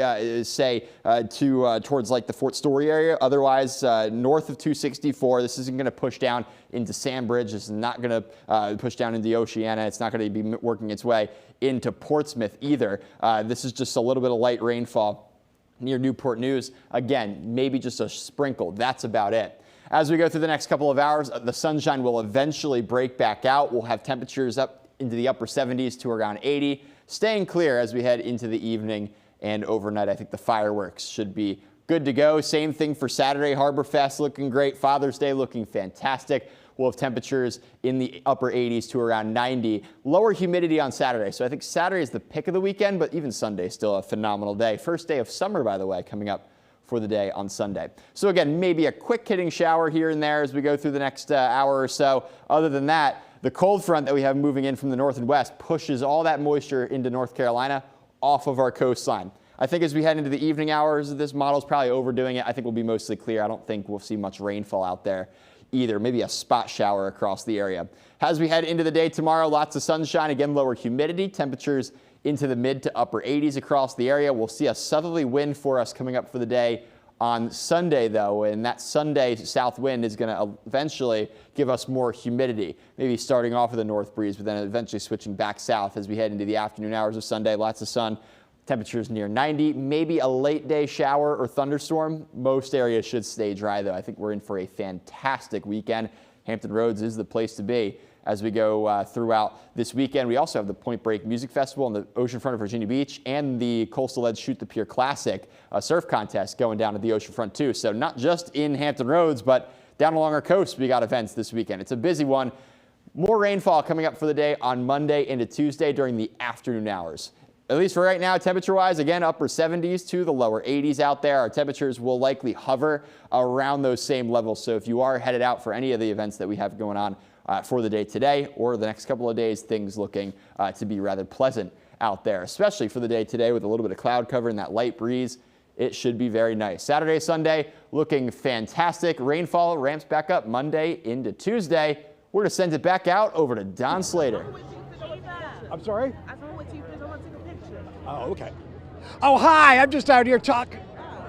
towards like the Fort Story area. Otherwise, north of 264, this isn't going to push down into Sandbridge. This is not going to push down into Oceana. It's not going to be working its way into Portsmouth either. This is just a little bit of light rainfall near Newport News. Again, maybe just a sprinkle. That's about it. As we go through the next couple of hours, the sunshine will eventually break back out. We'll have temperatures up into the upper 70s to around 80. Staying clear as we head into the evening and overnight. I think the fireworks should be good to go. Same thing for Saturday. Harborfest looking great. Father's Day looking fantastic. We'll have temperatures in the upper 80s to around 90. Lower humidity on Saturday. So I think Saturday is the pick of the weekend, but even Sunday is still a phenomenal day. First day of summer, by the way, coming up for the day on Sunday. So again, maybe a quick hitting shower here and there as we go through the next hour or so. Other than that, the cold front that we have moving in from the north and west pushes all that moisture into North Carolina off of our coastline. I think as we head into the evening hours, this model's probably overdoing it. I think we'll be mostly clear. I don't think we'll see much rainfall out there either. Maybe a spot shower across the area. As we head into the day tomorrow, lots of sunshine, again, lower humidity, temperatures into the mid to upper 80s across the area. We'll see a southerly wind for us coming up for the day on Sunday, though, and that Sunday south wind is going to eventually give us more humidity, maybe starting off with a north breeze, but then eventually switching back south as we head into the afternoon hours of Sunday. Lots of sun, temperatures near 90, maybe a late day shower or thunderstorm. Most areas should stay dry, though. I think we're in for a fantastic weekend. Hampton Roads is the place to be as we go throughout this weekend. We also have the Point Break Music Festival on the oceanfront of Virginia Beach and the Coastal Edge Shoot the Pier Classic surf contest going down at the oceanfront too. So not just in Hampton Roads, but down along our coast, we got events this weekend. It's a busy one. More rainfall coming up for the day on Monday into Tuesday during the afternoon hours. At least for right now, temperature-wise, again, upper 70s to the lower 80s out there. Our temperatures will likely hover around those same levels. So if you are headed out for any of the events that we have going on for the day today or the next couple of days, things looking to be rather pleasant out there, especially for the day today with a little bit of cloud cover and that light breeze. It should be very nice. Saturday, Sunday looking fantastic. Rainfall ramps back up Monday into Tuesday. We're going to send it back out over to Don Slater. I'm sorry? Oh, okay. Oh, hi. I'm just out here talking.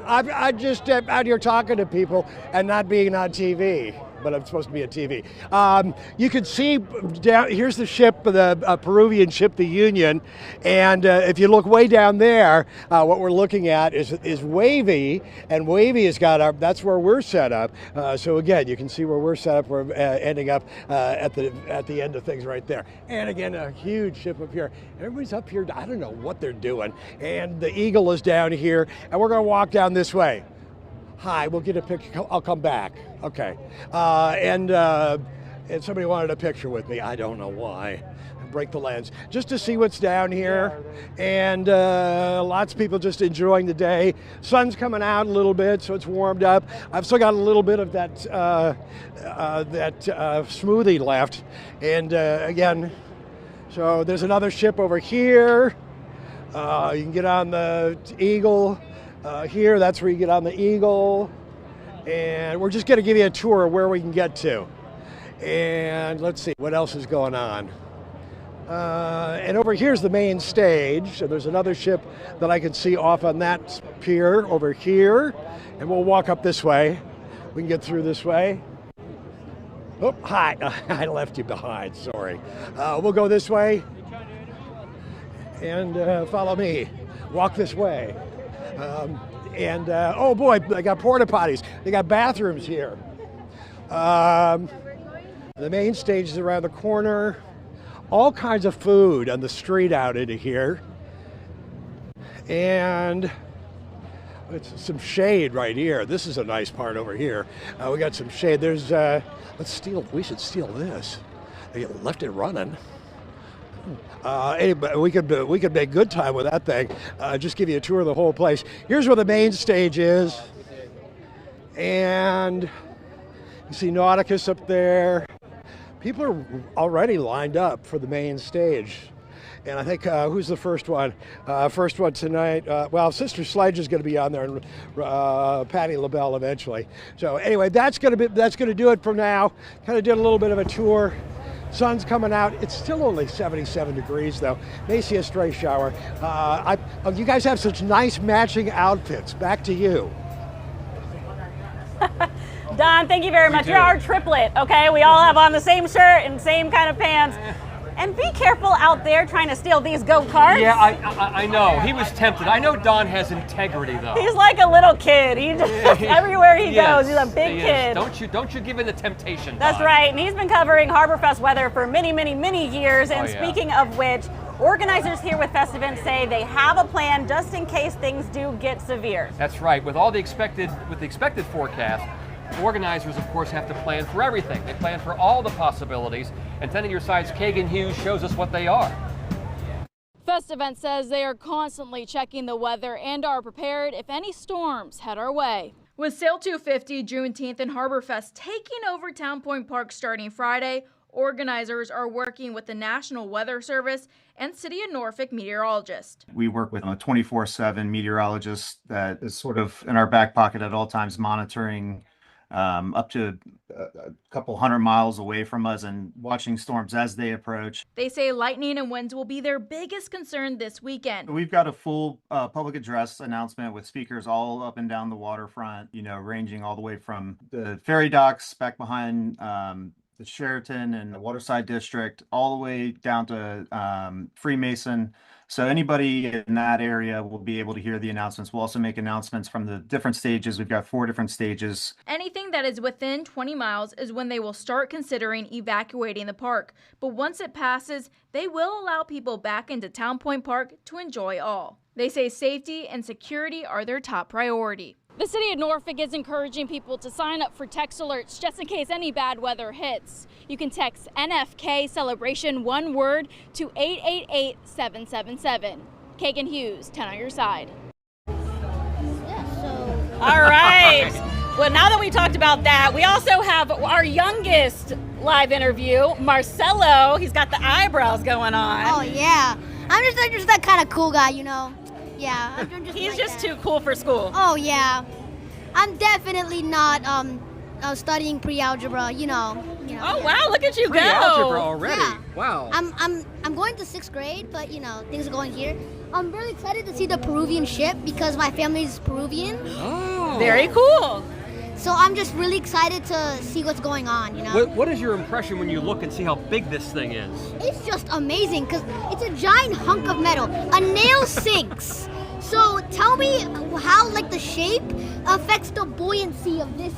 I'm just out here talking to people and not being on TV. But I'm supposed to be on TV. You can see down here's the ship, the Peruvian ship, the Union, and if you look way down there, what we're looking at is WAVY, and WAVY has got that's where we're set up. So again, you can see where we're set up. We're ending up at the end of things right there. And again, a huge ship up here. Everybody's up here. I don't know what they're doing. And the Eagle is down here, and we're going to walk down this way. Hi, we'll get a picture. I'll come back. Okay. And somebody wanted a picture with me. I don't know why. Break the lens. Just to see what's down here. And lots of people just enjoying the day. Sun's coming out a little bit, so it's warmed up. I've still got a little bit of that smoothie left. And again, so there's another ship over here. You can get on the Eagle. Here, that's where you get on the Eagle, and we're just going to give you a tour of where we can get to. And let's see what else is going on. And over here's the main stage. So there's another ship that I can see off on that pier over here, and we'll walk up this way. We can get through this way. Oh, hi, I left you behind, sorry. We'll go this way, and follow me. Walk this way. Oh boy, they got porta potties. They got bathrooms here. The main stage is around the corner. All kinds of food on the street out into here. And it's some shade right here. This is a nice part over here. We got some shade. There's, we should steal this. They left it running. Anyway, we could make good time with that thing. Just give you a tour of the whole place. Here's where the main stage is, and you see Nauticus up there. People are already lined up for the main stage, and I think who's the first one? First one tonight. Well, Sister Sledge is going to be on there, and Patti LaBelle eventually. So anyway, that's going to do it for now. Kind of did a little bit of a tour. Sun's coming out. It's still only 77 degrees, though. May see a stray shower. You guys have such nice matching outfits. Back to you. Don, thank you very much. You're our triplet, okay? We all have on the same shirt and same kind of pants. And be careful out there trying to steal these go-karts. Yeah, I know. He was tempted. I know Don has integrity, though. He's like a little kid. He just everywhere he goes, he's a big kid. Don't you give in to temptation, That's Don. right. And he's been covering Harborfest weather for many, many, many years. And speaking of which, organizers here with Festivents say they have a plan just in case things do get severe. That's right. With the expected forecast, organizers, of course, have to plan for everything. They plan for all the possibilities, and 10 of your side's Kagan Hughes shows us what they are. Festivents says they are constantly checking the weather and are prepared if any storms head our way. With Sail250, Juneteenth, and Harborfest taking over Town Point Park starting Friday, organizers are working with the National Weather Service and City of Norfolk meteorologist. We work with a 24/7 meteorologist that is sort of in our back pocket at all times, monitoring up to a couple 100 miles away from us and watching storms as they approach. They say lightning and winds will be their biggest concern this weekend. We've got a full public address announcement with speakers all up and down the waterfront, ranging all the way from the ferry docks back behind the Sheraton and the Waterside District, all the way down to Freemason. So anybody in that area will be able to hear the announcements. We'll also make announcements from the different stages. We've got 4 different stages. Anything that is within 20 miles is when they will start considering evacuating the park. But once it passes, they will allow people back into Town Point Park to enjoy all. They say safety and security are their top priority. The city of Norfolk is encouraging people to sign up for text alerts just in case any bad weather hits. You can text NFK celebration, one word, to 888-777. Kagan Hughes, 10 on your side. All right. Well, now that we talked about that, we also have our youngest live interview, Marcelo. He's got the eyebrows going on. Oh, yeah. I'm just that kind of cool guy, Yeah, I'm just He's like just that. too cool for school. Oh, yeah. I'm definitely not studying pre-algebra, Oh, wow, look at you go. Pre-algebra already. Yeah. Wow. I'm going to 6th grade, but things are going here. I'm really excited to see the Peruvian ship because my family is Peruvian. Oh. Very cool. So I'm just really excited to see what's going on, What is your impression when you look and see how big this thing is? It's just amazing because it's a giant hunk of metal. A nail sinks. So tell me how the shape affects the buoyancy of this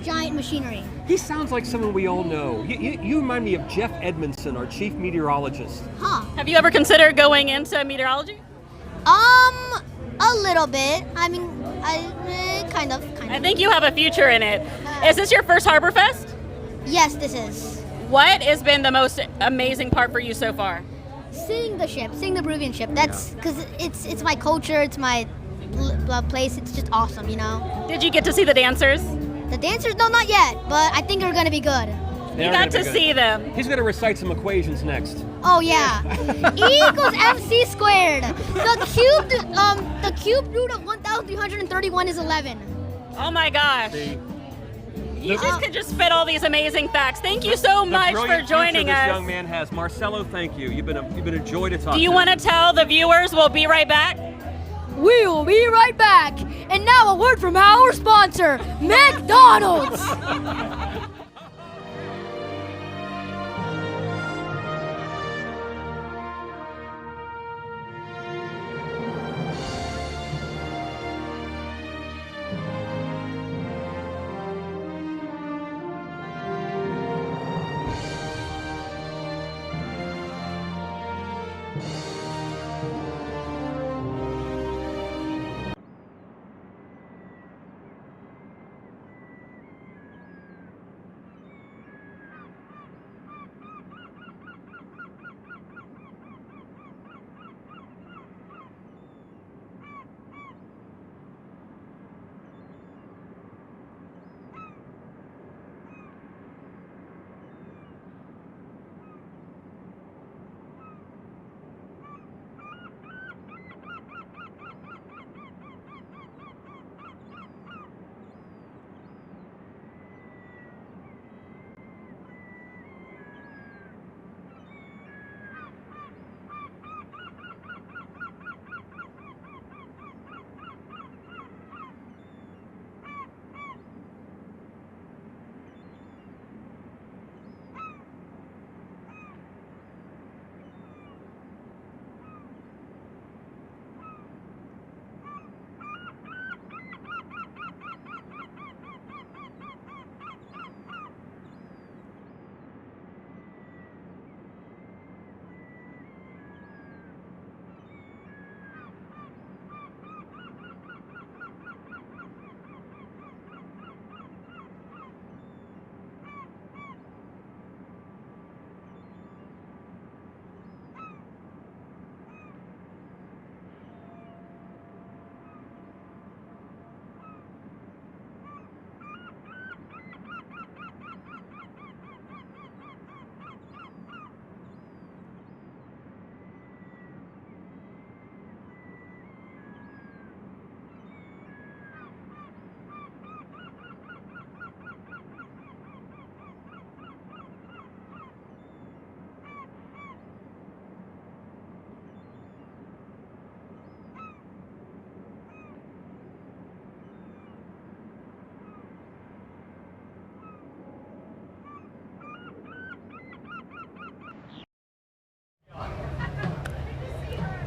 giant machinery. He sounds like someone we all know. You remind me of Jeff Edmondson, our chief meteorologist. Huh. Have you ever considered going into meteorology? A little bit. I mean, kind of. I think you have a future in it. Is this your first Harborfest? Yes, this is. What has been the most amazing part for you so far? Seeing the ship, seeing the Peruvian ship. That's because it's my culture, it's my place. It's just awesome, Did you get to see the dancers? The dancers, no, not yet, but I think they're gonna be good. You got to see them. He's going to recite some equations next. Oh yeah, E equals MC squared. The cubed root of 1,331 is 11. Oh my gosh. See? You could just spit all these amazing facts. Thank you so much for joining this us. young man has. Marcelo, thank you. You've been a joy to talk to. Do you want to tell the viewers we'll be right back? We will be right back. And now a word from our sponsor, McDonald's.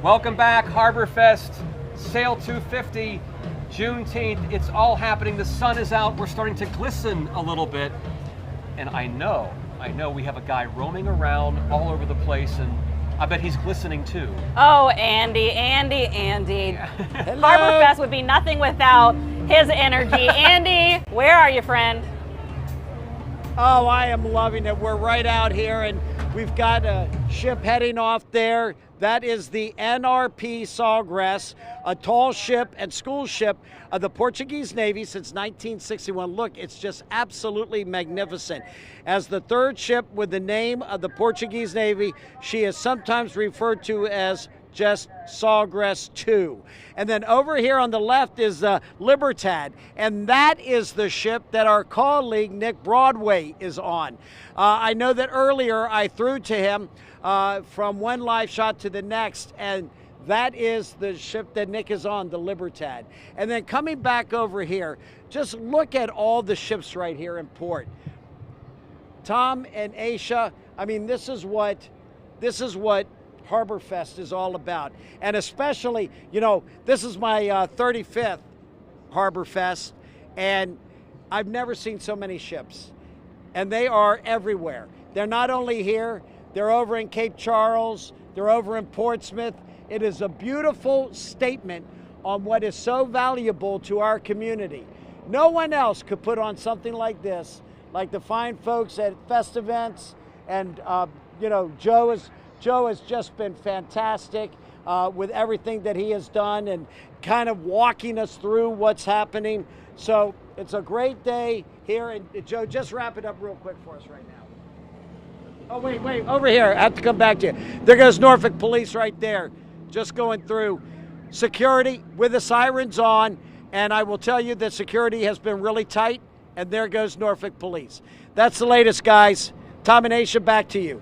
Welcome back, Harborfest, Sail250, Juneteenth. It's all happening. The sun is out. We're starting to glisten a little bit. And I know we have a guy roaming around all over the place, and I bet he's glistening too. Oh, Andy. Harborfest would be nothing without his energy. Andy, where are you, friend? Oh, I am loving it. We're right out here, and we've got a ship heading off there. That is the NRP Sawgrass, a tall ship and school ship of the Portuguese Navy since 1961. Look, it's just absolutely magnificent. As the third ship with the name of the Portuguese Navy, she is sometimes referred to as just Sawgrass 2. And then over here on the left is Libertad, and that is the ship that our colleague Nick Broadway is on. I know that earlier I threw to him from one live shot to the next, and that is the ship that Nick is on, the Libertad. And then coming back over here, just look at all the ships right here in port. Tom and Aisha, I mean, this is what Harborfest is all about. And especially, you know, this is my 35th Harborfest, and I've never seen so many ships. And they are everywhere. They're not only here, they're over in Cape Charles, they're over in Portsmouth. It is a beautiful statement on what is so valuable to our community. No one else could put on something like this, like the fine folks at Festivents, and you know, Joe has just been fantastic with everything that he has done and kind of walking us through what's happening. So it's a great day here. And Joe, just wrap it up real quick for us right now. Oh, wait, over here. I have to come back to you. There goes Norfolk Police right there, just going through. Security with the sirens on, and I will tell you that security has been really tight, and there goes Norfolk Police. That's the latest, guys. Tom and Aisha, back to you.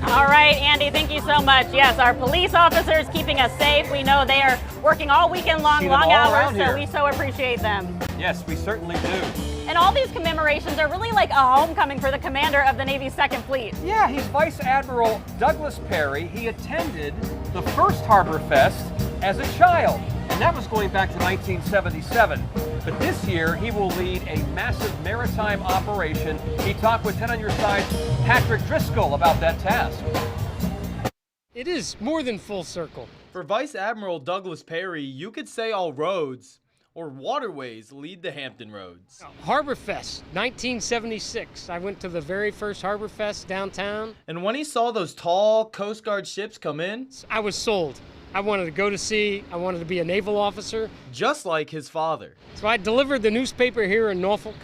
All right, Andy, thank you so much. Yes, our police officers keeping us safe. We know they are working all weekend long, long hours, so we so appreciate them. Yes, we certainly do. And all these commemorations are really like a homecoming for the commander of the Navy's Second Fleet. Yeah, he's Vice Admiral Douglas Perry. He attended the first Harborfest as a child, and that was going back to 1977. But this year, he will lead a massive maritime operation. He talked with 10 on your side, Patrick Driscoll, about that task. It is more than full circle. For Vice Admiral Douglas Perry, you could say all roads or waterways lead the Hampton Roads. Harborfest, 1976. I went to the very first Harborfest downtown. And when he saw those tall Coast Guard ships come in, I was sold. I wanted to go to sea. I wanted to be a naval officer. Just like his father. So I delivered the newspaper here in Norfolk,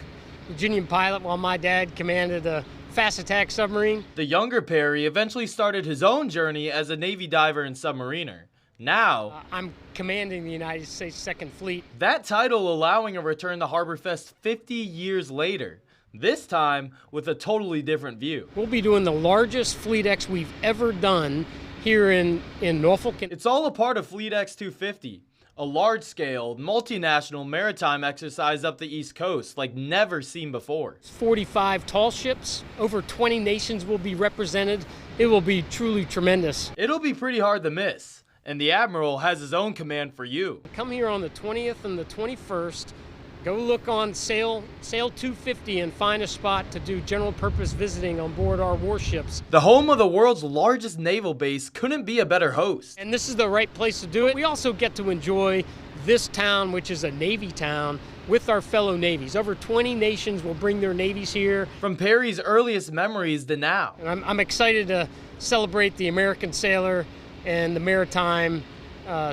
Virginian pilot, while my dad commanded a fast attack submarine. The younger Perry eventually started his own journey as a Navy diver and submariner. Now, I'm commanding the United States Second Fleet. That title allowing a return to Harborfest 50 years later. This time with a totally different view. We'll be doing the largest Fleet X we've ever done here in Norfolk. It's all a part of Fleet X250, a large-scale, multinational maritime exercise up the East Coast like never seen before. 45 tall ships, over 20 nations will be represented. It will be truly tremendous. It'll be pretty hard to miss, and the Admiral has his own command for you. Come here on the 20th and the 21st. Go look on Sail250 and find a spot to do general purpose visiting on board our warships. The home of the world's largest naval base couldn't be a better host. And this is the right place to do it. We also get to enjoy this town, which is a Navy town, with our fellow Navies. Over 20 nations will bring their Navies here. From Perry's earliest memories to now. And I'm excited to celebrate the American sailor and the maritime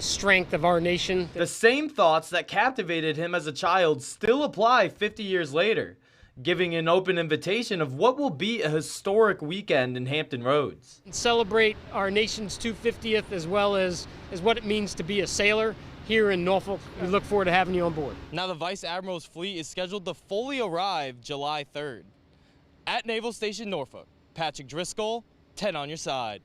strength of our nation. The same thoughts that captivated him as a child still apply 50 years later, giving an open invitation of what will be a historic weekend in Hampton Roads. Celebrate our nation's 250th as well as what it means to be a sailor here in Norfolk. We look forward to having you on board. Now the Vice Admiral's fleet is scheduled to fully arrive July 3rd. At Naval Station Norfolk, Patrick Driscoll, 10 on your side.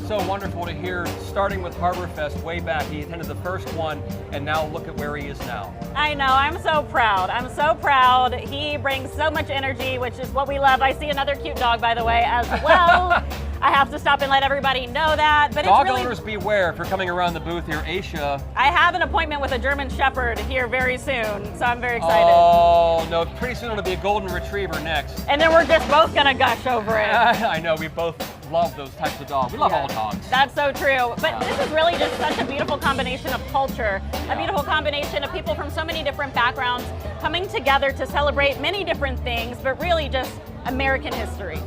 So wonderful to hear, starting with Harborfest way back. He attended the first one, and now look at where he is now. I know, I'm so proud. I'm so proud. He brings so much energy, which is what we love. I see another cute dog, by the way, as well. I have to stop and let everybody know that. But Dog it's really, owners beware if you're coming around the booth here. Aisha. I have an appointment with a German Shepherd here very soon, so I'm very excited. Oh, no, pretty soon it'll be a Golden Retriever next. And then we're just both going to gush over it. I know, we both love those types of dogs. We love all dogs. That's so true. But this is really just such a beautiful combination of culture, a beautiful combination of people from so many different backgrounds coming together to celebrate many different things, but really just American history.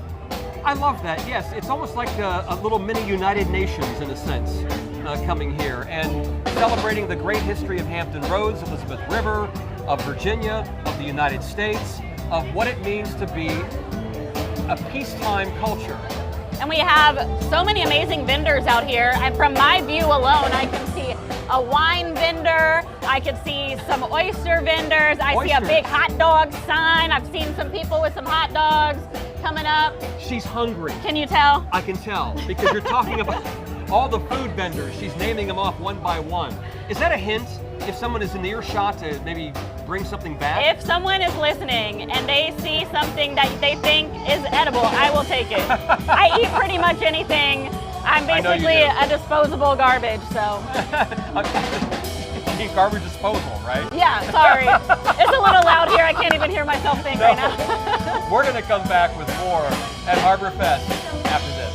I love that, yes. It's almost like a little mini United Nations in a sense, coming here and celebrating the great history of Hampton Roads, Elizabeth River, of Virginia, of the United States, of what it means to be a peacetime culture. And we have so many amazing vendors out here. And from my view alone, I can see a wine vendor, I can see some oyster vendors, I see a big hot dog sign. I've seen some people with some hot dogs coming up. She's hungry. Can you tell? I can tell, because you're talking about all the food vendors. She's naming them off one by one. Is that a hint? If someone is in earshot to maybe bring something back? If someone is listening and they see something that they think is edible, I will take it. I eat pretty much anything. I'm basically a disposable garbage, so. You garbage disposal, right? Yeah, sorry. It's a little loud here. I can't even hear myself think right now. We're going to come back with more at Harborfest after this.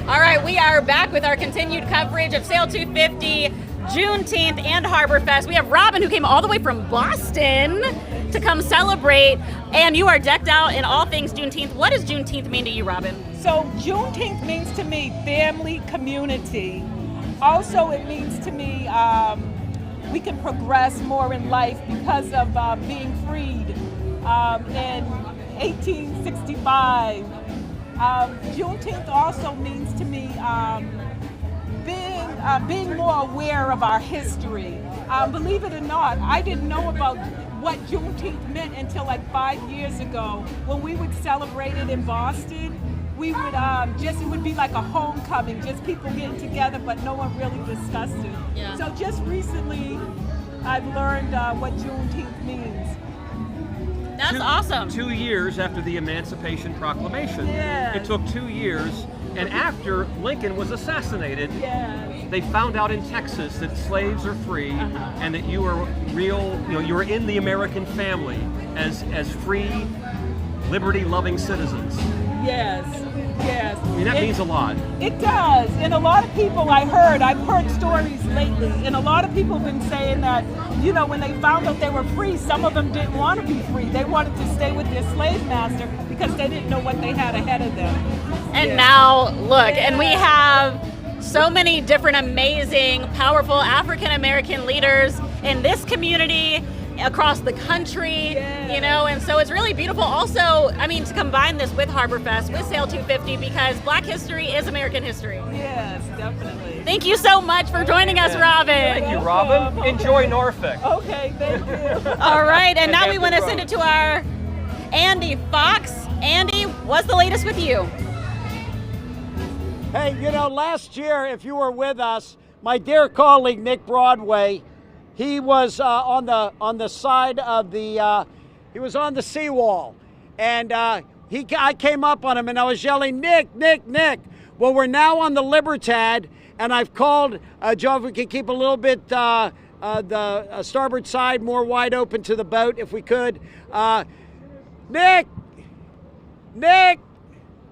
All right, we are back with our continued coverage of Sail250, Juneteenth, and Harborfest. We have Robin, who came all the way from Boston to come celebrate, and you are decked out in all things Juneteenth. What does Juneteenth mean to you, Robin? So Juneteenth means to me family, community. Also, it means to me we can progress more in life because of being freed in 1865. Juneteenth also means to me being more aware of our history. Believe it or not, I didn't know about what Juneteenth meant until like 5 years ago when we would celebrate it in Boston. We would it would be like a homecoming, just people getting together, but no one really discussed it. Yeah. So just recently, I've learned what Juneteenth means. That's awesome. 2 years after the Emancipation Proclamation. Yes. It took 2 years, and after Lincoln was assassinated. Yes. they found out in Texas that slaves are free and that you are real, you are in the American family as free, liberty-loving citizens. Yes, yes. I mean, that means a lot. It does. And a lot of people I've heard stories lately, and a lot of people have been saying that, when they found out they were free, some of them didn't want to be free. They wanted to stay with their slave master because they didn't know what they had ahead of them. And now, look, and we have so many different amazing, powerful African-American leaders in this community, across the country, and so it's really beautiful. Also, to combine this with Harborfest, with Sail250, because Black history is American history. Yes, definitely. Thank you so much for joining us, Robin. Thank you, Robin. Okay. Enjoy Norfolk. Okay, thank you. All right, and now we want to send it to our Andy Fox. Andy, what's the latest with you? Hey, last year, if you were with us, my dear colleague Nick Broadway, he was on the side of the he was on the seawall, and I came up on him and I was yelling, Nick, Nick, Nick. Well, we're now on the Libertad, and I've called Joe, if we can keep a little bit the starboard side more wide open to the boat, if we could. Nick,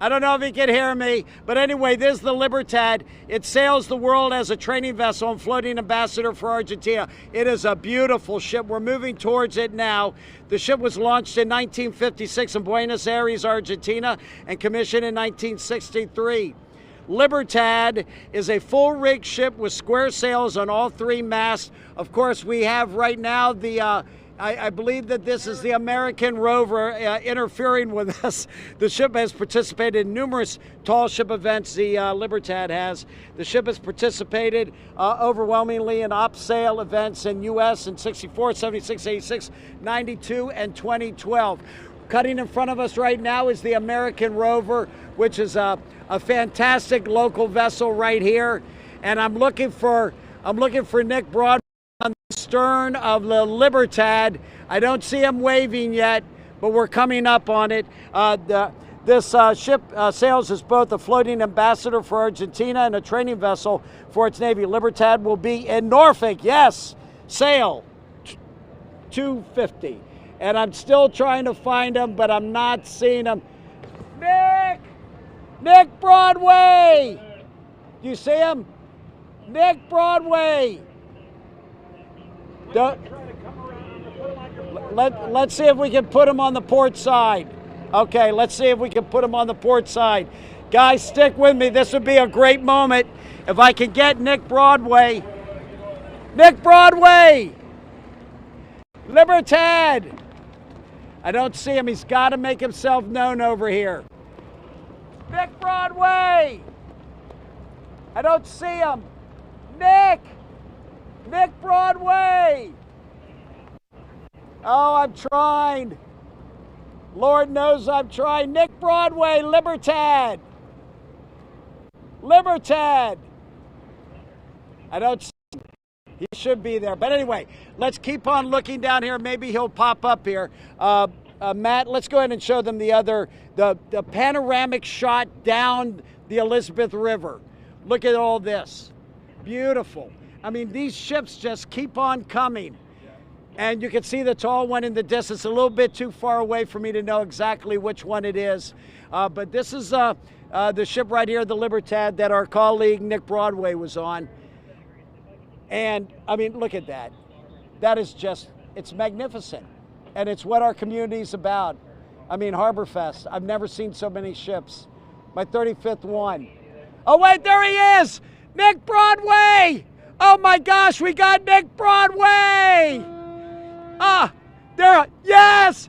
I don't know if he can hear me, but anyway, this is the Libertad. It sails the world as a training vessel and floating ambassador for Argentina. It is a beautiful ship. We're moving towards it now. The ship was launched in 1956 in Buenos Aires, Argentina, and commissioned in 1963. Libertad is a full-rig ship with square sails on all three masts. Of course, we have right now the I believe that this is the American rover interfering with us. The ship has participated in numerous tall ship events, the Libertad has. The ship has participated overwhelmingly in op-sail events in U.S. in 64, 76, 86, 92, and 2012. Cutting in front of us right now is the American rover, which is a fantastic local vessel right here. And I'm looking for Nick Broad on the stern of the Libertad. I don't see him waving yet, but we're coming up on it. This ship sails as both a floating ambassador for Argentina and a training vessel for its Navy. Libertad will be in Norfolk, yes, Sail250. And I'm still trying to find him, but I'm not seeing him. Nick Broadway! Do you see him? Nick Broadway! Let's see if we can put him on the port side. Okay, let's see if we can put him on the port side. Guys, stick with me. This would be a great moment if I can get Nick Broadway. Nick Broadway! Libertad! I don't see him. He's got to make himself known over here. Nick Broadway! I don't see him. Nick Broadway! Oh, I'm trying. Lord knows I'm trying. Nick Broadway, Libertad! Libertad! I don't see him. He should be there. But anyway, let's keep on looking down here. Maybe he'll pop up here. Matt, let's go ahead and show them the panoramic shot down the Elizabeth River. Look at all this. Beautiful. I mean, these ships just keep on coming. And you can see the tall one in the distance, a little bit too far away for me to know exactly which one it is. But this is the ship right here, the Libertad, that our colleague Nick Broadway was on. And, I mean, look at that. That is just, it's magnificent. And it's what our community is about. I mean, Harborfest, I've never seen so many ships. My 35th one. Oh, wait, there he is! Nick Broadway! Oh my gosh, we got Nick Broadway! Ah, there, yes!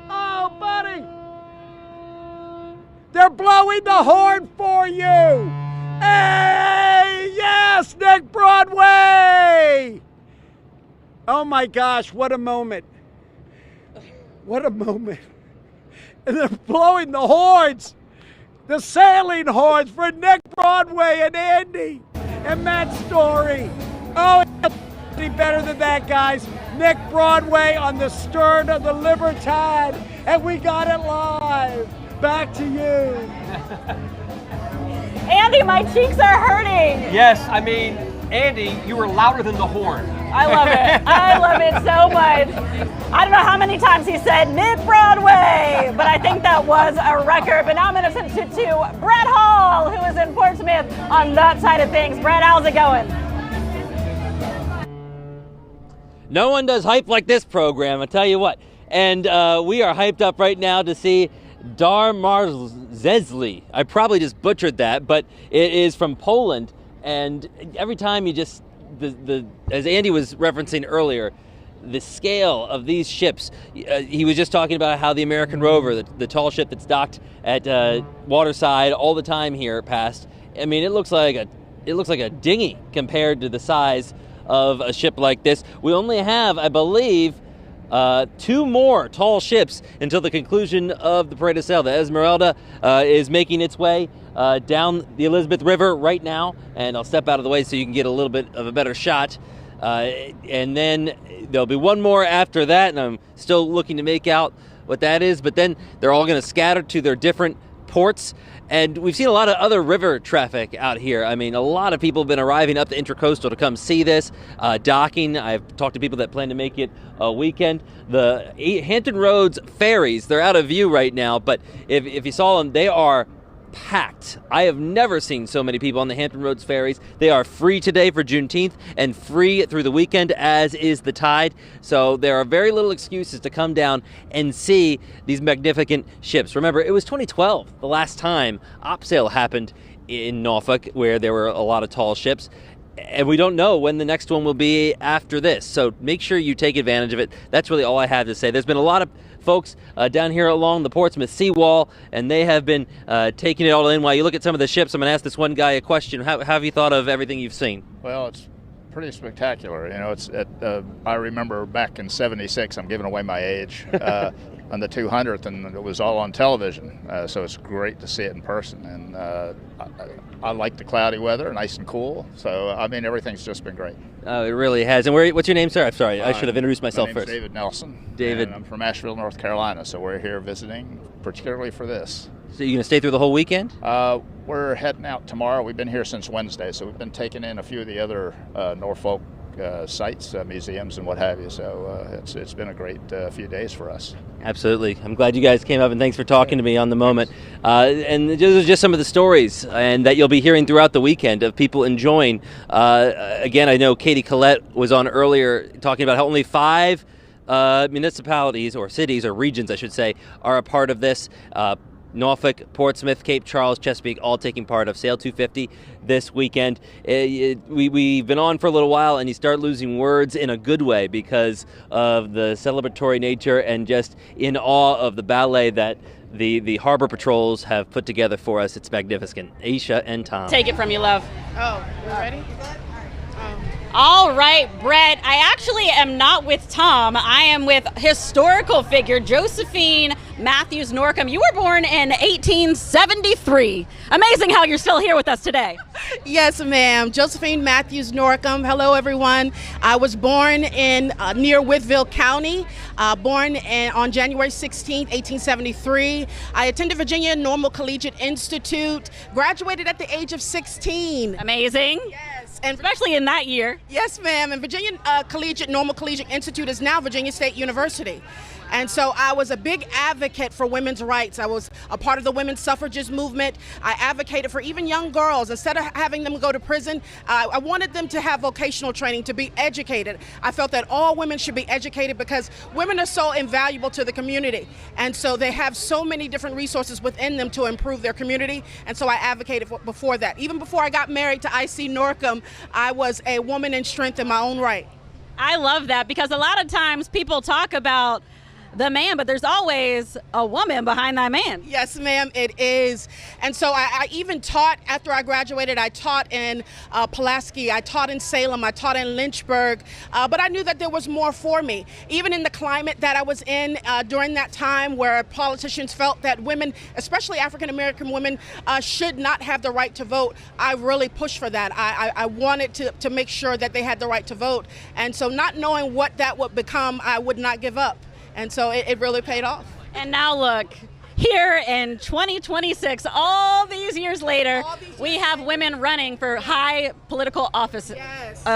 Oh, buddy! They're blowing the horn for you! Hey, yes, Nick Broadway! Oh my gosh, what a moment. What a moment. And they're blowing the horns, the sailing horns for Nick Broadway and Andy and Matt Story. Oh, it's any better than that, guys. Nick Broadway on the stern of the Libertad, and we got it live. Back to you. Andy, my cheeks are hurting. Yes, I mean, Andy, you were louder than the horn. I love it. I love it so much. I don't know how many times he said mid-Broadway, but I think that was a record. But now I'm going to send it to Brett Hall, who is in Portsmouth on that side of things. Brett, how's it going? No one does hype like this program, I tell you what. And we are hyped up right now to see Dar Marzezli. I probably just butchered that, but it is from Poland. And every time you just, as Andy was referencing earlier, the scale of these ships. He was just talking about how the American Rover, the tall ship that's docked at Waterside all the time here past. I mean, it looks like a dinghy compared to the size of a ship like this. We only have, I believe, 2 more tall ships until the conclusion of the Parade of Sail. The Esmeralda is making its way down the Elizabeth River right now, and I'll step out of the way so you can get a little bit of a better shot. And then there'll be one more after that, and I'm still looking to make out what that is, but then they're all going to scatter to their different ports. And we've seen a lot of other river traffic out here. I mean, a lot of people have been arriving up the Intracoastal to come see this, docking. I've talked to people that plan to make it a weekend. The Hampton Roads ferries, they're out of view right now, but if you saw them, they are packed. I have never seen so many people on the Hampton Roads ferries. They are free today for Juneteenth and free through the weekend, as is the tide. So there are very little excuses to come down and see these magnificent ships. Remember, it was 2012, the last time OpSail happened in Norfolk, where there were a lot of tall ships. And we don't know when the next one will be after this. So make sure you take advantage of it. That's really all I have to say. There's been a lot of folks down here along the Portsmouth seawall, and they have been taking it all in. While you look at some of the ships, I'm going to ask this one guy a question. How have you thought of everything you've seen? Well, it's pretty spectacular. You know, I remember back in '76, I'm giving away my age, on the 200th, and it was all on television. So it's great to see it in person. And I like the cloudy weather, nice and cool. So, I mean, everything's just been great. Oh, it really has. And what's your name, sir? I'm sorry, I should have introduced myself first. My name's David Nelson. David. And I'm from Asheville, North Carolina, so we're here visiting particularly for this. So you're going to stay through the whole weekend? We're heading out tomorrow. We've been here since Wednesday, so we've been taking in a few of the other Norfolk sites, museums, and what have you. So it's been a great few days for us. Absolutely. I'm glad you guys came up, and thanks for talking to me on the moment. And those are just some of the stories and that you'll be hearing throughout the weekend of people enjoying. Again, I know Katie Collette was on earlier talking about how only 5 municipalities or cities or regions, I should say, are a part of this. Norfolk, Portsmouth, Cape Charles, Chesapeake, all taking part of Sail250 this weekend. We've been on for a little while, and you start losing words in a good way because of the celebratory nature and just in awe of the ballet that the harbor patrols have put together for us. It's magnificent. Aisha and Tom. Take it from you, love. Oh, you ready? All right, Brett. I actually am not with Tom. I am with historical figure Josephine Matthews Norcom. You were born in 1873. Amazing how you're still here with us today. Yes, ma'am. Josephine Matthews Norcom. Hello, everyone. I was born in near Wytheville County, on January 16, 1873. I attended Virginia Normal Collegiate Institute, graduated at the age of 16. Amazing. Yes. And especially in that year. Yes, ma'am. And Virginia Normal Collegiate Institute is now Virginia State University. And so I was a big advocate for women's rights. I was a part of the women's suffragist movement. I advocated for even young girls. Instead of having them go to prison, I wanted them to have vocational training, to be educated. I felt that all women should be educated because women are so invaluable to the community. And so they have so many different resources within them to improve their community. And so I advocated before that. Even before I got married to I.C. Norcom, I was a woman in strength in my own right. I love that because a lot of times people talk about the man, but there's always a woman behind that man. Yes, ma'am, it is. And so I even taught, after I graduated, I taught in Pulaski, I taught in Salem, I taught in Lynchburg, but I knew that there was more for me. Even in the climate that I was in during that time where politicians felt that women, especially African-American women, should not have the right to vote, I really pushed for that. I wanted to make sure that they had the right to vote. And so not knowing what that would become, I would not give up. And so it really paid off. And now look, here in 2026, all these years later, we have women running for high political office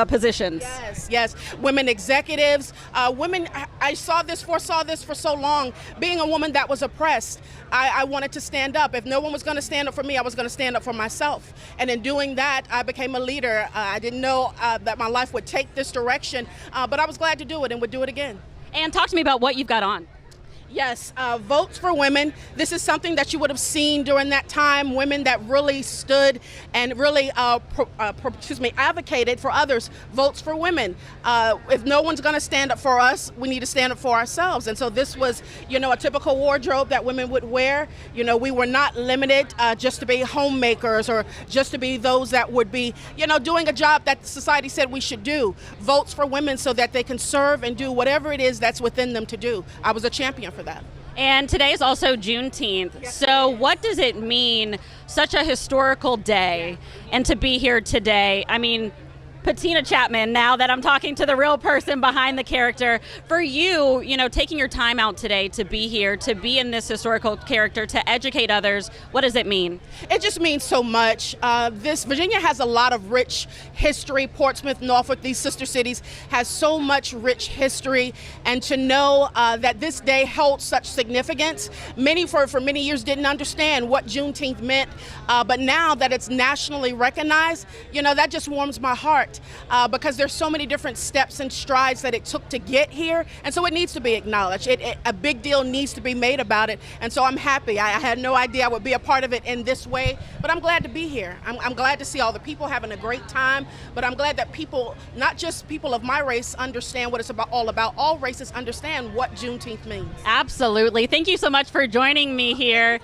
positions. Yes. Women executives, women. I foresaw this for so long. Being a woman that was oppressed, I wanted to stand up. If no one was going to stand up for me, I was going to stand up for myself. And in doing that, I became a leader. I didn't know that my life would take this direction, but I was glad to do it and would do it again. And talk to me about what you've got on. Yes, Votes for Women. This is something that you would have seen during that time, women that really stood and really advocated for others. Votes for Women. If no one's going to stand up for us, we need to stand up for ourselves. And so this was, a typical wardrobe that women would wear. We were not limited just to be homemakers or just to be those that would be, doing a job that society said we should do. Votes for women so that they can serve and do whatever it is that's within them to do. I was a champion for that. And today is also Juneteenth. So what does it mean, such a historical day, and to be here today? I mean, Patina Chapman, now that I'm talking to the real person behind the character, for you, taking your time out today to be here, to be in this historical character, to educate others, what does it mean? It just means so much. Virginia has a lot of rich history. Portsmouth, Norfolk, these sister cities has so much rich history, and to know that this day holds such significance. Many for many years didn't understand what Juneteenth meant, but now that it's nationally recognized, that just warms my heart. Because there's so many different steps and strides that it took to get here, and so it needs to be acknowledged. A big deal needs to be made about it, and so I'm happy. I had no idea I would be a part of it in this way, but I'm glad to be here. I'm glad to see all the people having a great time, but I'm glad that people, not just people of my race, understand what it's all about. All races understand what Juneteenth means. Absolutely. Thank you so much for joining me here.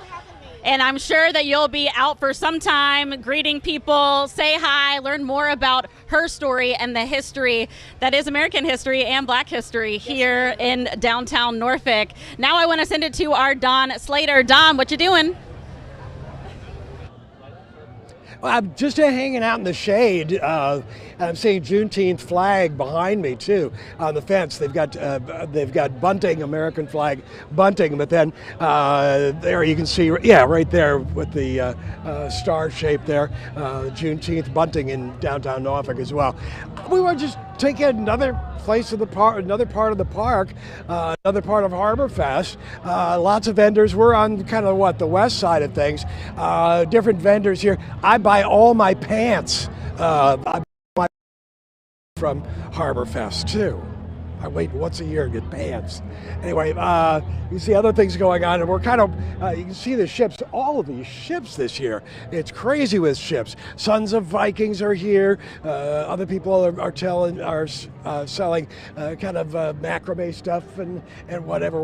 And I'm sure that you'll be out for some time greeting people, say hi, learn more about her story and the history that is American history and Black history here in downtown Norfolk. Now I want to send it to our Don Slater. Don, what you doing? Well, I'm just hanging out in the shade. I'm seeing Juneteenth flag behind me too on the fence. They've got bunting, American flag bunting, but then there you can see, right there with the star shape there, Juneteenth bunting in downtown Norfolk as well. We were just taking another place of the park, another part of the park, another part of Harborfest. Lots of vendors. We're on kind of the west side of things. Different vendors here. I buy all my pants from Harborfest too. I wait once a year to get pants. Anyway, you see other things going on, and we're kind of, you can see the ships, all of these ships this year. It's crazy with ships. Sons of Vikings are here. Other people are selling kind of macrame stuff and whatever,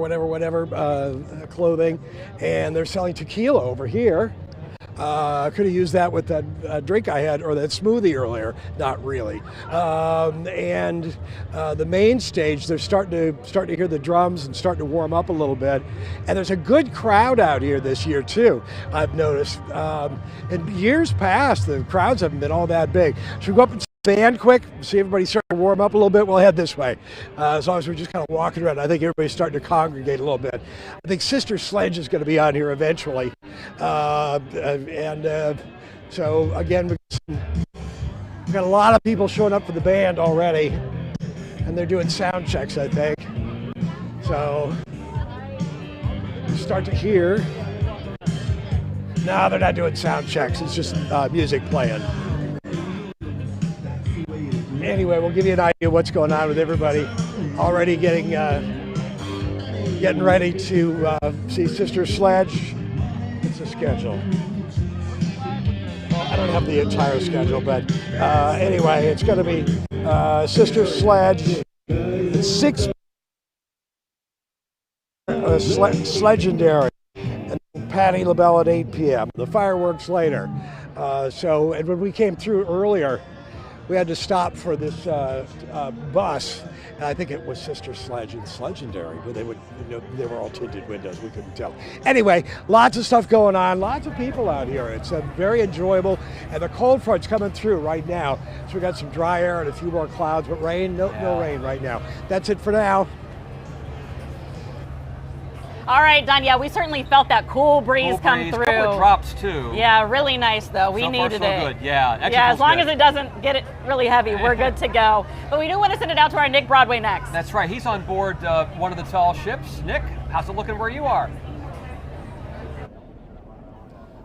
clothing. And they're selling tequila over here. I could have used that with that drink I had, or that smoothie earlier. Not really. And the main stage, they're starting to hear the drums and starting to warm up a little bit. And there's a good crowd out here this year too, I've noticed. In years past, the crowds haven't been all that big. Should we go up and stand quick, see everybody start to warm up a little bit? We'll head this way. As long as we're just kind of walking around, I think everybody's starting to congregate a little bit. I think Sister Sledge is going to be on here eventually. So again, we've got a lot of people showing up for the band already, and they're doing sound checks, I think. So you start to hear. No, they're not doing sound checks. It's just music playing. Anyway, we'll give you an idea of what's going on with everybody. Already getting ready to see Sister Sledge. It's a schedule. Well, I don't have the entire schedule, but anyway, it's going to be Sister Sledge, 6 Sledgendary, and Patti LaBelle at 8 p.m. The fireworks later. And when we came through earlier, we had to stop for this bus, and I think it was Sister Sledge and Sledgendary, but they were all tinted windows. We couldn't tell. Anyway, lots of stuff going on, lots of people out here. It's very enjoyable, and the cold front's coming through right now. So we got some dry air and a few more clouds, but rain, no rain right now. That's it for now. All right, Don. Yeah, we certainly felt that cool breeze come through. Couple of drops too. Yeah, really nice though. We so needed far, so it. Good. Yeah. Actually yeah, as long good. as it doesn't get it really heavy, we're good to go. But we do want to send it out to our Nick Broadway next. That's right. He's on board one of the tall ships. Nick, how's it looking where you are?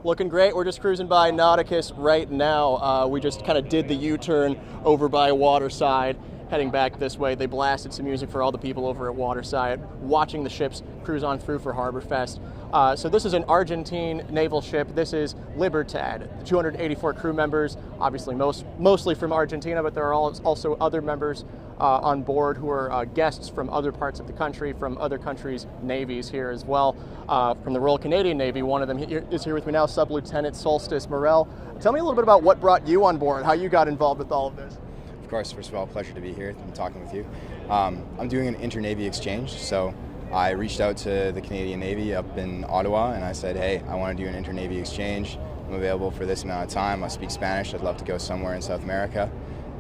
Looking great. We're just cruising by Nauticus right now. We just kind of did the U-turn over by Waterside, heading back this way. They blasted some music for all the people over at Waterside, watching the ships cruise on through for Harborfest. So this is an Argentine naval ship. This is Libertad. 284 crew members, obviously mostly from Argentina, but there are also other members on board who are guests from other parts of the country, from other countries' navies here as well. From the Royal Canadian Navy, one of them is here with me now, Sub-Lieutenant Solstice Morel. Tell me a little bit about what brought you on board, how you got involved with all of this. Of course, first of all, pleasure to be here and talking with you. I'm doing an inter-Navy exchange, so I reached out to the Canadian Navy up in Ottawa and I said, hey, I want to do an inter-Navy exchange. I'm available for this amount of time. I speak Spanish. I'd love to go somewhere in South America.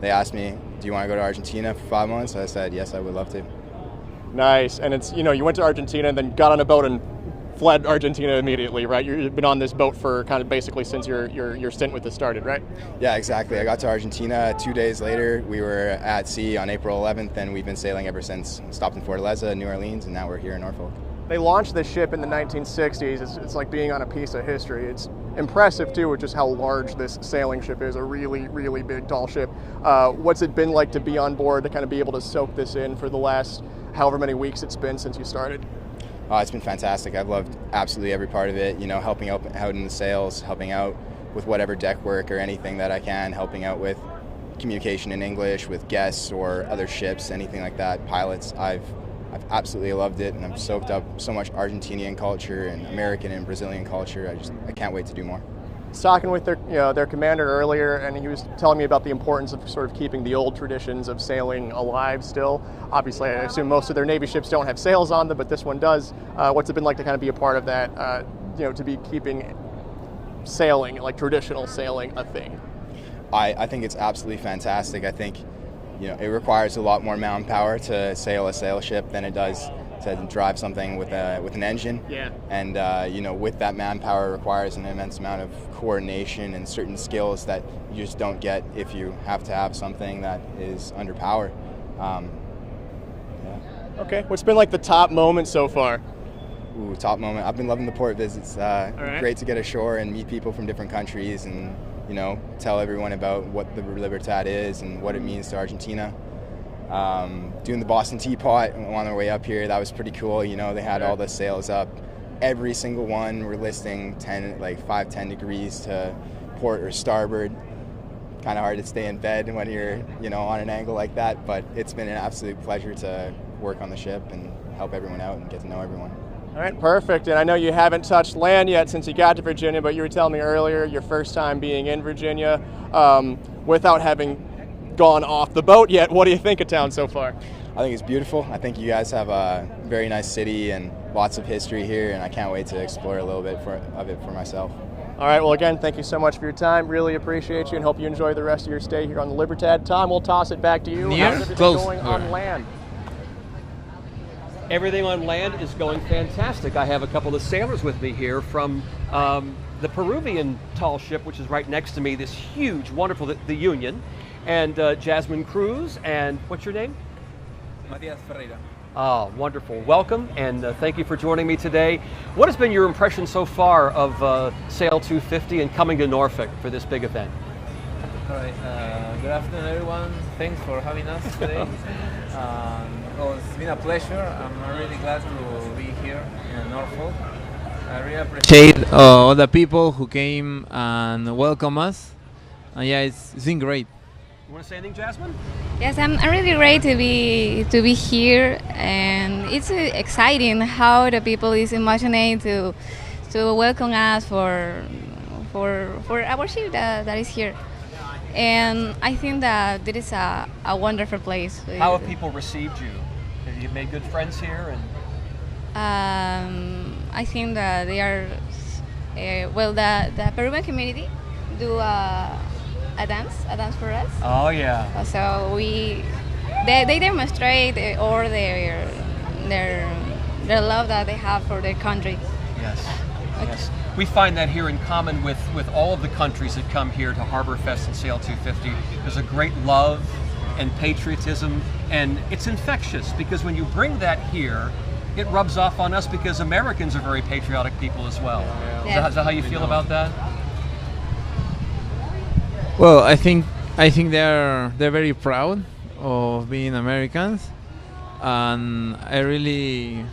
They asked me, do you want to go to Argentina for 5 months? I said, yes, I would love to. Nice. And it's, you went to Argentina and then got on a boat and fled Argentina immediately, right? You've been on this boat for kind of basically since your stint with this started, right? Yeah, exactly. I got to Argentina 2 days later. We were at sea on April 11th, and we've been sailing ever since. Stopped in Fortaleza, New Orleans, and now we're here in Norfolk. They launched this ship in the 1960s. It's like being on a piece of history. It's impressive, too, with just how large this sailing ship is, a really, really big, tall ship. What's it been like to be on board, to kind of be able to soak this in for the last however many weeks it's been since you started? It's been fantastic. I've loved absolutely every part of it, helping out in the sails, helping out with whatever deck work or anything that I can, helping out with communication in English with guests or other ships, anything like that, pilots. I've absolutely loved it, and I've soaked up so much Argentinian culture and American and Brazilian culture. I can't wait to do more. I was talking with their commander earlier, and he was telling me about the importance of sort of keeping the old traditions of sailing alive still. Obviously, I assume most of their Navy ships don't have sails on them, but this one does. What's it been like to kind of be a part of that, to be keeping sailing, like traditional sailing, a thing? I think it's absolutely fantastic. I think it requires a lot more manpower to sail a sail ship than it does to drive something with an engine. Yeah. And with that manpower requires an immense amount of coordination and certain skills that you just don't get if you have to have something that is under power. Yeah. Okay. What's been like the top moment so far? Ooh, top moment. I've been loving the port visits. Right. Great to get ashore and meet people from different countries and tell everyone about what the Libertad is and what it means to Argentina. Doing the Boston Teapot on our way up here, that was pretty cool. They had all the sails up. Every single one were listing 5-10 degrees to port or starboard. Kind of hard to stay in bed when you're on an angle like that, but it's been an absolute pleasure to work on the ship and help everyone out and get to know everyone. All right, perfect. And I know you haven't touched land yet since you got to Virginia, but you were telling me earlier your first time being in Virginia without having gone off the boat yet. What do you think of town so far? I think it's beautiful. I think you guys have a very nice city and lots of history here, and I can't wait to explore a little bit of it for myself. All right, well, again, thank you so much for your time. Really appreciate you and hope you enjoy the rest of your stay here on the Libertad. Tom, we'll toss it back to you. How's everything going on land? Everything on land is going fantastic. I have a couple of sailors with me here from the Peruvian tall ship, which is right next to me, this huge, wonderful, the Union, and Jasmine Cruz, and what's your name? Matias Ferreira. Oh, wonderful. Welcome, and thank you for joining me today. What has been your impression so far of Sail250 and coming to Norfolk for this big event? All right. Good afternoon, everyone. Thanks for having us today. It's been a pleasure. I'm really glad to be here in Norfolk. I really appreciate all the people who came and welcome us. Yeah, it's been great. You want to say anything, Jasmine? Yes, I'm really great to be here, and it's exciting how the people is imagining to welcome us for our ship that is here. And I think that it is a wonderful place. How have people received you? Have you made good friends here? And I think that they are, the Peruvian community do a dance for us. Oh yeah. So they demonstrate all their the love that they have for their country. Yes. Yes. We find that here in common with all of the countries that come here to Harborfest and Sail250. There's a great love and patriotism, and it's infectious because when you bring that here, it rubs off on us because Americans are very patriotic people as well. Is that how you feel about that? Well, I think they're very proud of being Americans, and I really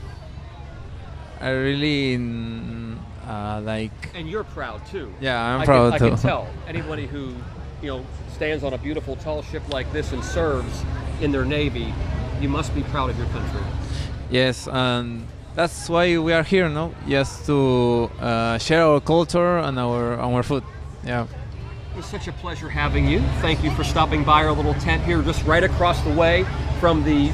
like. And you're proud too. Yeah, I'm proud too. I can tell anybody who stands on a beautiful tall ship like this and serves in their Navy, you must be proud of your country. Yes, and that's why we are here, no? Just to share our culture and our food. Yeah. It's such a pleasure having you. Thank you for stopping by our little tent here, just right across the way from the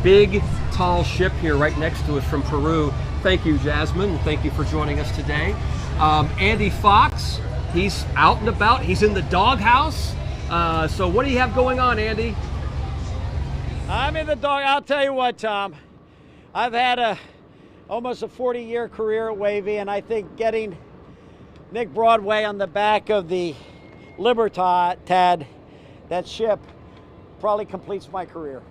big, tall ship here, right next to us from Peru. Thank you, Jasmine, and thank you for joining us today. Andy Fox, he's out and about. He's in the doghouse. So what do you have going on, Andy? I'm in the dog. I'll tell you what, Tom. I've had almost a 40-year career at WAVY, and I think getting Nick Broadway on the back of the Libertad, that ship, probably completes my career.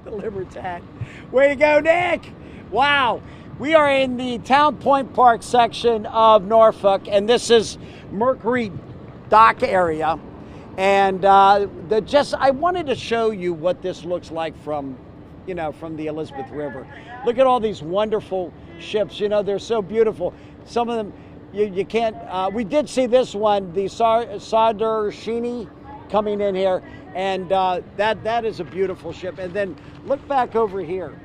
The Libertad. Way to go, Nick! Wow. We are in the Town Point Park section of Norfolk, and this is Mercury Dock area. And I wanted to show you what this looks like from the Elizabeth River. Look at all these wonderful ships. They're so beautiful. Some of them, you can't. We did see this one, the Sardarshini, coming in here, and that is a beautiful ship. And then look back over here,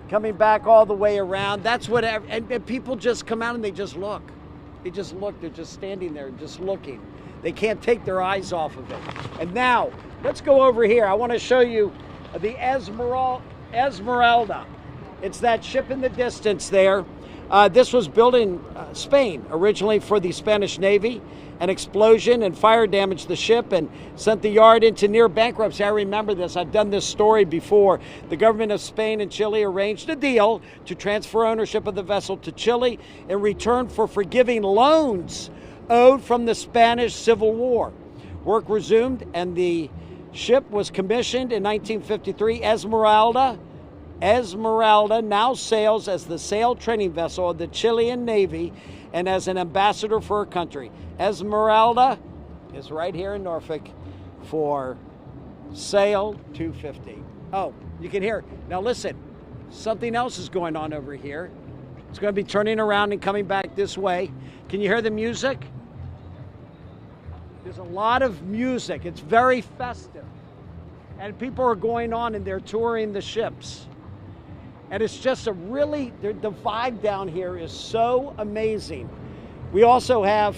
coming back all the way around. That's what, and people just come out and they just look. They just look. They're just standing there, just looking. They can't take their eyes off of it. And now, let's go over here. I want to show you the Esmeralda. It's that ship in the distance there. This was built in Spain, originally for the Spanish Navy. An explosion and fire damaged the ship and sent the yard into near bankruptcy. I remember this. I've done this story before. The government of Spain and Chile arranged a deal to transfer ownership of the vessel to Chile in return for forgiving loans owed from the Spanish Civil War. Work resumed and the ship was commissioned in 1953. Esmeralda now sails as the sail training vessel of the Chilean Navy and as an ambassador for her country. Esmeralda is right here in Norfolk for Sail250. Oh, you can hear. Now listen, something else is going on over here. It's going to be turning around and coming back this way. Can you hear the music? There's a lot of music. It's very festive. And people are going on and they're touring the ships. And it's just the vibe down here is so amazing. We also have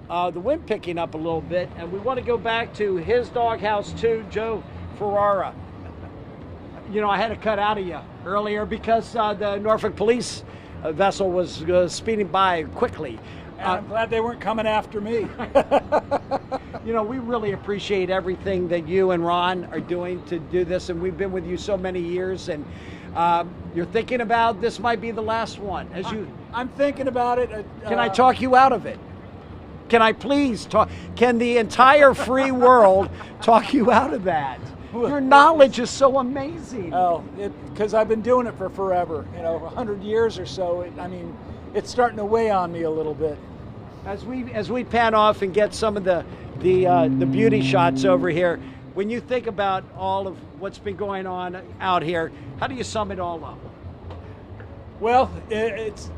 the wind picking up a little bit, and we want to go back to his doghouse too, Joe Ferrara. I had to cut out of you earlier because the Norfolk police vessel was speeding by quickly. And I'm glad they weren't coming after me. We really appreciate everything that you and Ron are doing to do this, and we've been with you so many years, and you're thinking about this might be the last one. I'm thinking about it. Can I talk you out of it? Can I please talk? Can the entire free world talk you out of that? Your knowledge is so amazing. Oh, because I've been doing it for forever, 100 years or so. It's starting to weigh on me a little bit. As we pan off and get some of the beauty shots over here, when you think about all of what's been going on out here, how do you sum it all up? Well, it's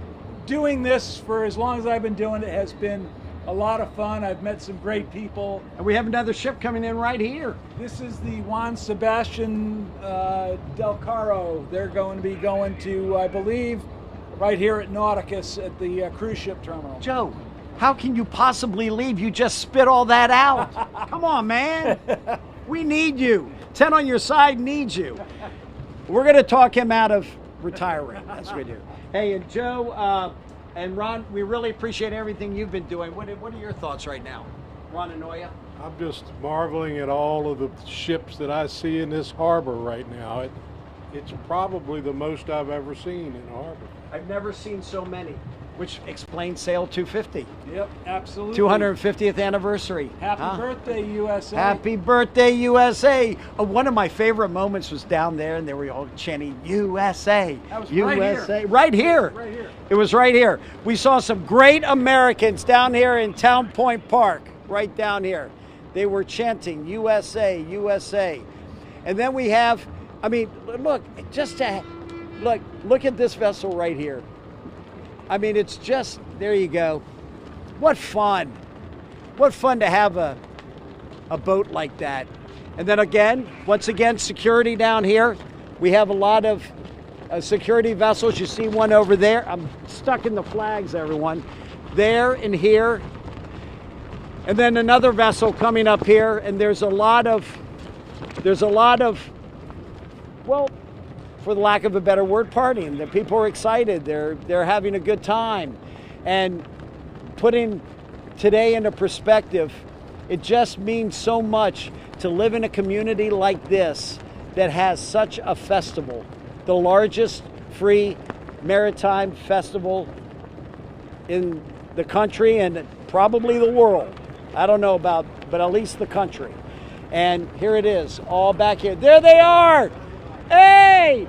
doing this for as long as I've been doing it has been a lot of fun. I've met some great people. And we have another ship coming in right here. This is the Juan Sebastian Del Caro. They're going to be going to, I believe, right here at Nauticus at the cruise ship terminal. Joe, how can you possibly leave? You just spit all that out. Come on, man. We need you. 10 on your side needs you. We're going to talk him out of retiring. That's what we do. Hey, and Joe and Ron, we really appreciate everything you've been doing. What are your thoughts right now? Ron and Noya? I'm just marveling at all of the ships that I see in this harbor right now. It's probably the most I've ever seen in a harbor. I've never seen so many, which explains Sail250. Yep, absolutely. 250th anniversary. Happy birthday, USA. Happy birthday, USA. One of my favorite moments was down there, and they were all chanting, USA, That was USA. right here. Right here. It was right here. We saw some great Americans down here in Town Point Park, right down here. They were chanting, USA, USA. And then we have, I mean, look, look at this vessel right here. I mean, it's just, there you go. What fun. What fun to have a boat like that. And then again, once again, security down here. We have a lot of security vessels. You see one over there. I'm stuck in the flags, everyone. There and here. And then another vessel coming up here. And there's a lot of, well, for the lack of a better word, partying. The people are excited. They're having a good time. And putting today into perspective, it just means so much to live in a community like this that has such a festival, the largest free maritime festival in the country and probably the world. I don't know about, but at least the country. And here it is, all back here. There they are! Hey!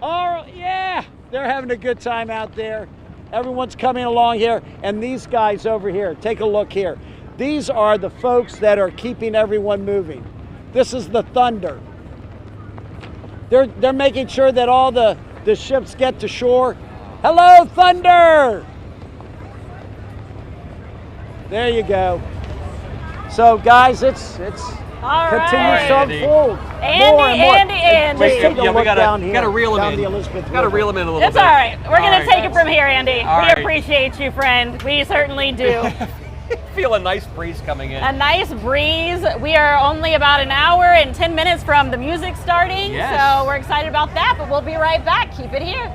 All, yeah, they're having a good time out there. Everyone's coming along here. And these guys over here, take a look here. These are the folks that are keeping everyone moving. This is the Thunder. They're making sure that all the ships get to shore. Hello, Thunder! There you go. So, guys, it's continues to unfold. Andy. Wait, Take a look down here. Gotta reel him down in. the Elizabeth Gotta River. reel him in a little bit. It's all right. We're going to take it from here, Andy. All We right. appreciate you, friend. We certainly do. Feel a nice breeze coming in. A nice breeze. We are only about an hour and 10 minutes from the music starting, Yes. so we're excited about that, but we'll be right back. Keep it here.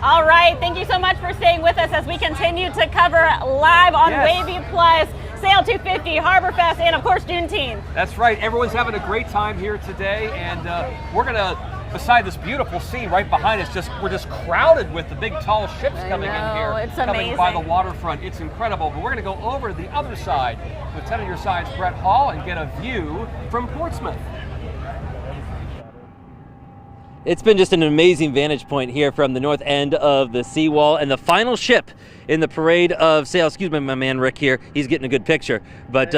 All right, thank you so much for staying with us as we continue to cover live on WAVY Plus, Sail250, Harborfest, and of course Juneteenth. That's right. Everyone's having a great time here today, and we're going to beside this beautiful sea right behind us, we're just crowded with the big tall ships coming in here. It's coming amazing. by the waterfront. It's incredible. But we're going to go over the other side with 10 of your sides, Brett Hall, and get a view from Portsmouth. It's been just an amazing vantage point here from the north end of the seawall, and the final ship in the parade of sail. Excuse me, my man Rick here. He's getting a good picture. But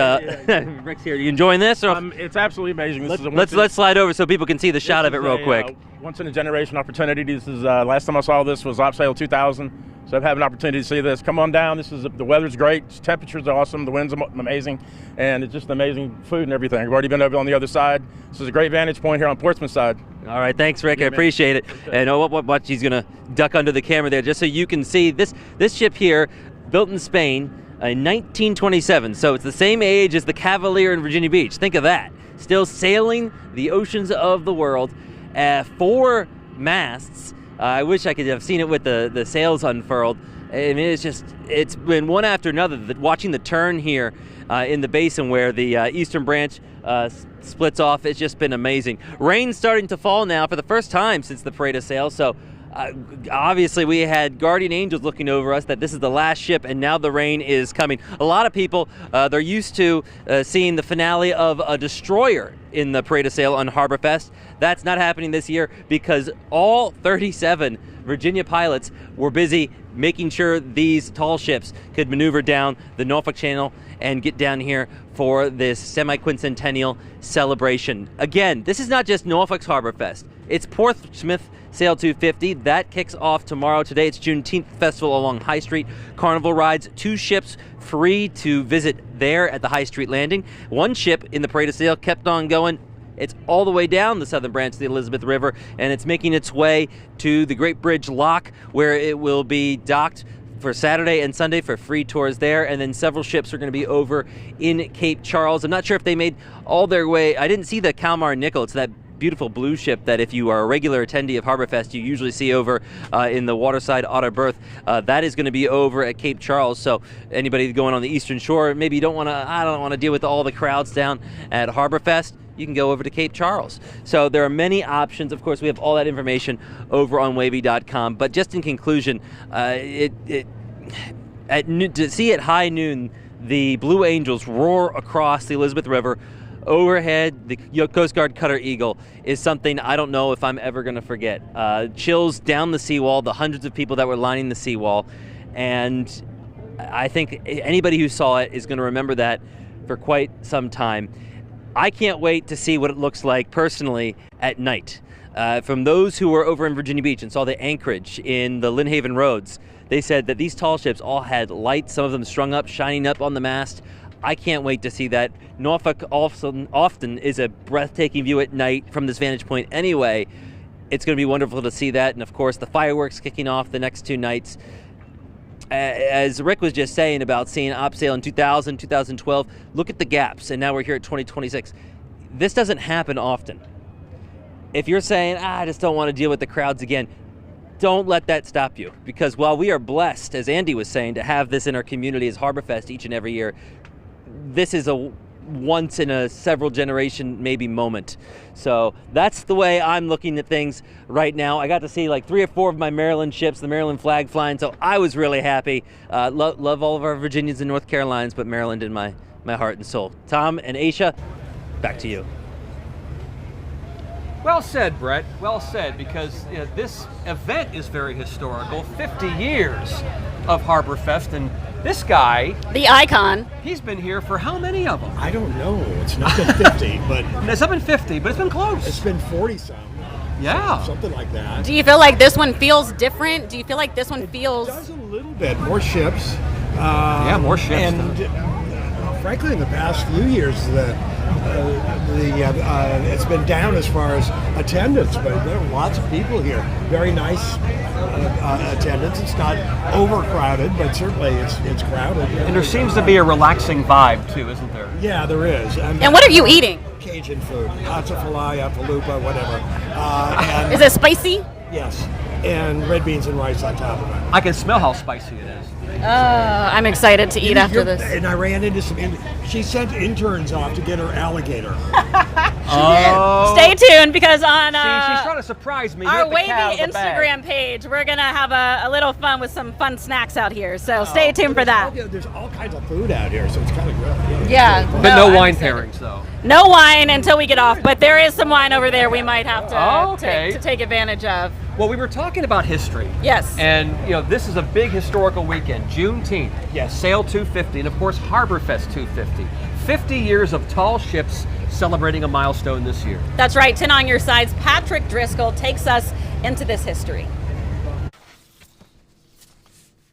Rick's here. You enjoying this? Or? It's absolutely amazing. Let's slide over so people can see the shot of it real quick. Once in a generation opportunity. This is last time I saw this was Sail250. So I've had an opportunity to see this. Come on down. The weather's great. Temperatures are awesome. The wind's amazing, and it's just amazing food and everything. We've already been over on the other side. This is a great vantage point here on Portsmouth side. All right, thanks, Rick. I appreciate it. And watch, he's gonna duck under the camera there, just so you can see this ship here, built in Spain in 1927. So it's the same age as the Cavalier in Virginia Beach. Think of that. Still sailing the oceans of the world. 4 masts. I wish I could have seen it with the sails unfurled. I mean, it's been one after another. Watching the turn here in the basin where the eastern branch splits off, it's just been amazing. Rain's starting to fall now for the first time since the Parade of Sail, so obviously we had guardian angels looking over us that this is the last ship, and now the rain is coming. A lot of people, they're used to seeing the finale of a destroyer in the Parade of Sail on Harborfest. That's not happening this year because all 37 Virginia pilots were busy making sure these tall ships could maneuver down the Norfolk Channel and get down here for this semi-quincentennial celebration. Again, this is not just Norfolk's Harborfest. It's Portsmouth Sail250. That kicks off tomorrow. Today it's Juneteenth Festival along High Street. Carnival rides, 2 ships free to visit there at the High Street Landing. 1 ship in the Parade of Sail kept on going. It's all the way down the southern branch of the Elizabeth River, and it's making its way to the Great Bridge Lock, where it will be docked for Saturday and Sunday for free tours there, and then several ships are going to be over in Cape Charles. I'm not sure if they made all their way. I didn't see the Kalmar Nickel. It's that beautiful blue ship that if you are a regular attendee of Harborfest, you usually see over in the waterside outer berth. That is going to be over at Cape Charles. So anybody going on the eastern shore, maybe you don't want to. I don't want to deal with all the crowds down at Harborfest. You can go over to Cape Charles. So there are many options. Of course, we have all that information over on WAVY.com. But just in conclusion, to see at high noon the Blue Angels roar across the Elizabeth River overhead, the Coast Guard Cutter Eagle is something I don't know if I'm ever going to forget. Chills down the seawall, the hundreds of people that were lining the seawall, and I think anybody who saw it is going to remember that for quite some time. I can't wait to see what it looks like personally at night. From those who were over in Virginia Beach and saw the anchorage in the Lynn Haven roads, they said that these tall ships all had lights, some of them strung up, shining up on the mast. I can't wait to see that. Norfolk often is a breathtaking view at night from this vantage point anyway. It's going to be wonderful to see that, and of course the fireworks kicking off the next 2 nights. As Rick was just saying about seeing OpSail in 2000, 2012, look at the gaps, and now we're here at 2026. This doesn't happen often. If you're saying, I just don't want to deal with the crowds again, don't let that stop you. Because while we are blessed, as Andy was saying, to have this in our community as Harborfest each and every year, this is a once in a several generation maybe moment. So that's the way I'm looking at things right now. I got to see like 3 or 4 of my Maryland ships, the Maryland flag flying, so I was really happy. Love all of our Virginians and North Carolinas, but Maryland in my heart and soul. Tom and Aisha, back to you. Well said, Brett. Well said, because this event is very historical. 50 years of Harborfest, and this guy, the icon, he's been here for how many of them? I don't know. It's not been 50, but it's not been 50, but it's been close. It's been 40-some. Yeah, something like that. Do you feel like this one feels different? Do you feel like this one feels? It does a little bit. More ships. Yeah, more ships. And frankly, in the past few years, it's been down as far as attendance, but there are lots of people here. Very nice attendance. It's not overcrowded, but certainly it's crowded. And there seems to be a relaxing vibe too, isn't there? Yeah, there is. And what are you eating? Cajun food, lots of falaya, falupa, whatever. Is it spicy? Yes. and red beans and rice on top of it. I can smell how spicy it is. I'm excited to eat after this. And I ran into she sent interns off to get her alligator. Stay tuned because on she's trying to surprise me. our WAVY Instagram page, we're going to have a little fun with some fun snacks out here. So stay tuned for that. There's all kinds of food out here, so it's kind of good. Yeah. But no wine pairings, though. No wine until we get off, but there is some wine over there we might have to take advantage of. Well, we were talking about history. Yes. And, this is a big historical weekend. Juneteenth. Yes. Sail250, and of course, Harborfest50. 50 years of tall ships celebrating a milestone this year. That's right. 10 on your sides. Patrick Driscoll takes us into this history.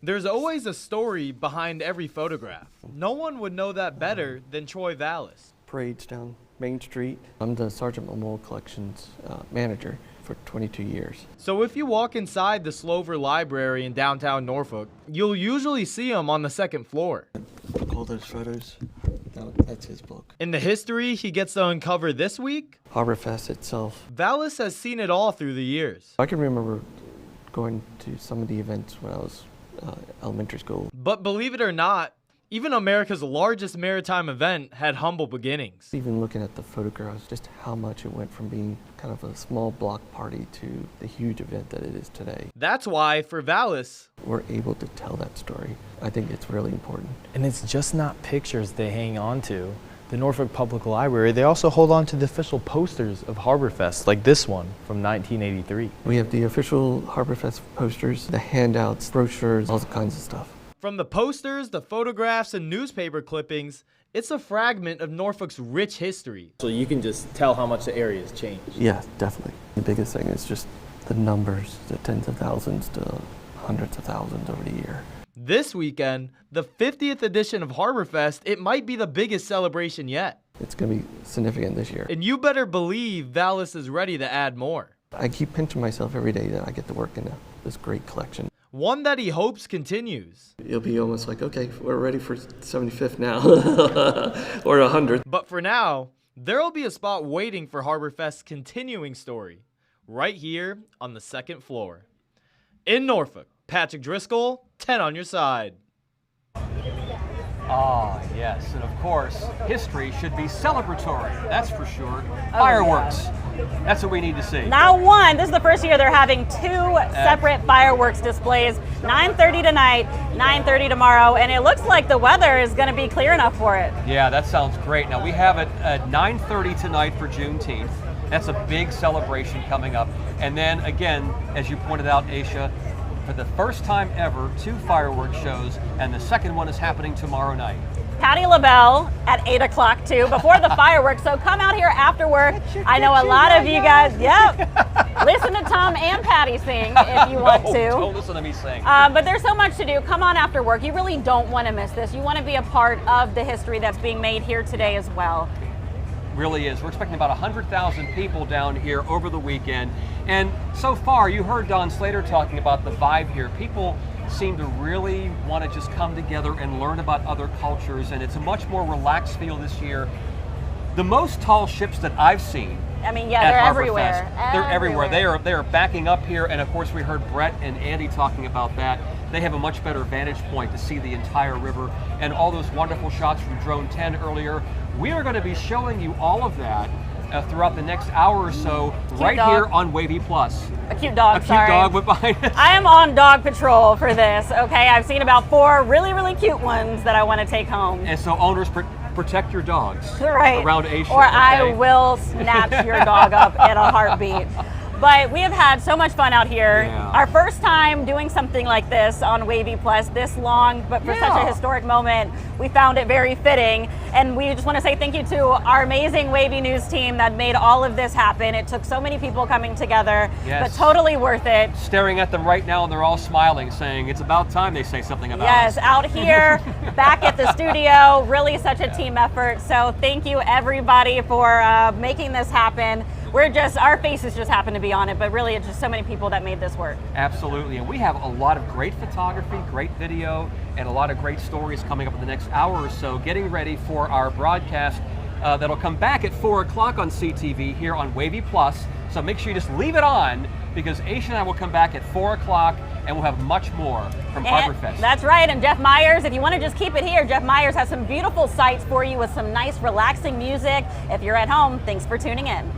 There's always a story behind every photograph. No one would know that better than Troy Vallis. Parades down Main Street. I'm the Sergeant Memorial Collections manager for 22 years. So if you walk inside the Slover Library in downtown Norfolk, you'll usually see him on the second floor. Look, all those photos, that's his book. In the history he gets to uncover this week, Harborfest itself. Vallis has seen it all through the years. I can remember going to some of the events when I was elementary school. But believe it or not, even America's largest maritime event had humble beginnings. Even looking at the photographs, just how much it went from being kind of a small block party to the huge event that it is today. That's why, for Vallis, we're able to tell that story. I think it's really important. And it's just not pictures they hang on to. The Norfolk Public Library, they also hold on to the official posters of Harborfest, like this one from 1983. We have the official Harborfest posters, the handouts, brochures, all kinds of stuff. From the posters, the photographs, and newspaper clippings, it's a fragment of Norfolk's rich history. So you can just tell how much the area has changed. Yeah, definitely. The biggest thing is just the numbers, the tens of thousands to hundreds of thousands over the year. This weekend, the 50th edition of Harborfest, it might be the biggest celebration yet. It's going to be significant this year. And you better believe Vallis is ready to add more. I keep pinching myself every day that I get to work in this great collection. One that he hopes continues. You'll be almost like, okay, we're ready for 75th now, or 100th. But for now, there'll be a spot waiting for Harborfest's continuing story, right here on the second floor. In Norfolk, Patrick Driscoll, 10 on your side. Ah, yes, and of course, history should be celebratory, that's for sure. Fireworks, that's what we need to see. Not one, this is the first year they're having two separate fireworks displays, 9:30 tonight, 9:30 tomorrow, and it looks like the weather is going to be clear enough for it. Yeah, that sounds great. Now we have it at 9:30 tonight for Juneteenth. That's a big celebration coming up. And then again, as you pointed out, Aisha, for the first time ever, 2 fireworks shows, and the second one is happening tomorrow night. Patti LaBelle at 8 o'clock too, before the fireworks, so come out here after work. I know a lot of you guys, listen to Tom and Patti sing if you want to. Don't listen to me sing. But there's so much to do. Come on after work. You really don't want to miss this. You want to be a part of the history that's being made here today as well. Really is. We're expecting about 100,000 people down here over the weekend. And so far, you heard Don Slater talking about the vibe here. People seem to really want to just come together and learn about other cultures, and it's a much more relaxed feel this year. The most tall ships that I've seen, I mean, yeah, they're everywhere. They're everywhere. They are backing up here, and of course we heard Brett and Andy talking about that. They have a much better vantage point to see the entire river and all those wonderful shots from Drone 10 earlier. We are going to be showing you all of that throughout the next hour or so, right here on WAVY Plus. A cute dog, A cute dog went behind us. I am on dog patrol for this, okay? I've seen about 4 really, really cute ones that I want to take home. And so owners, protect your dogs around Aisha. Or I will snatch your dog up in a heartbeat. But we have had so much fun out here. Yeah. Our first time doing something like this on WAVY Plus, this long, but for such a historic moment, we found it very fitting. And we just want to say thank you to our amazing WAVY News team that made all of this happen. It took so many people coming together, but totally worth it. Staring at them right now, and they're all smiling, saying it's about time they say something about us. Yes, out here, back at the studio, really such a team effort. So thank you everybody for making this happen. Our faces just happen to be on it, but really it's just so many people that made this work. Absolutely, and we have a lot of great photography, great video, and a lot of great stories coming up in the next hour or so, getting ready for our broadcast that'll come back at 4 o'clock on CTV here on WAVY Plus. So make sure you just leave it on because Aisha and I will come back at 4 o'clock and we'll have much more from Harborfest. That's right, and Jeff Myers, if you want to just keep it here, Jeff Myers has some beautiful sights for you with some nice relaxing music. If you're at home, thanks for tuning in.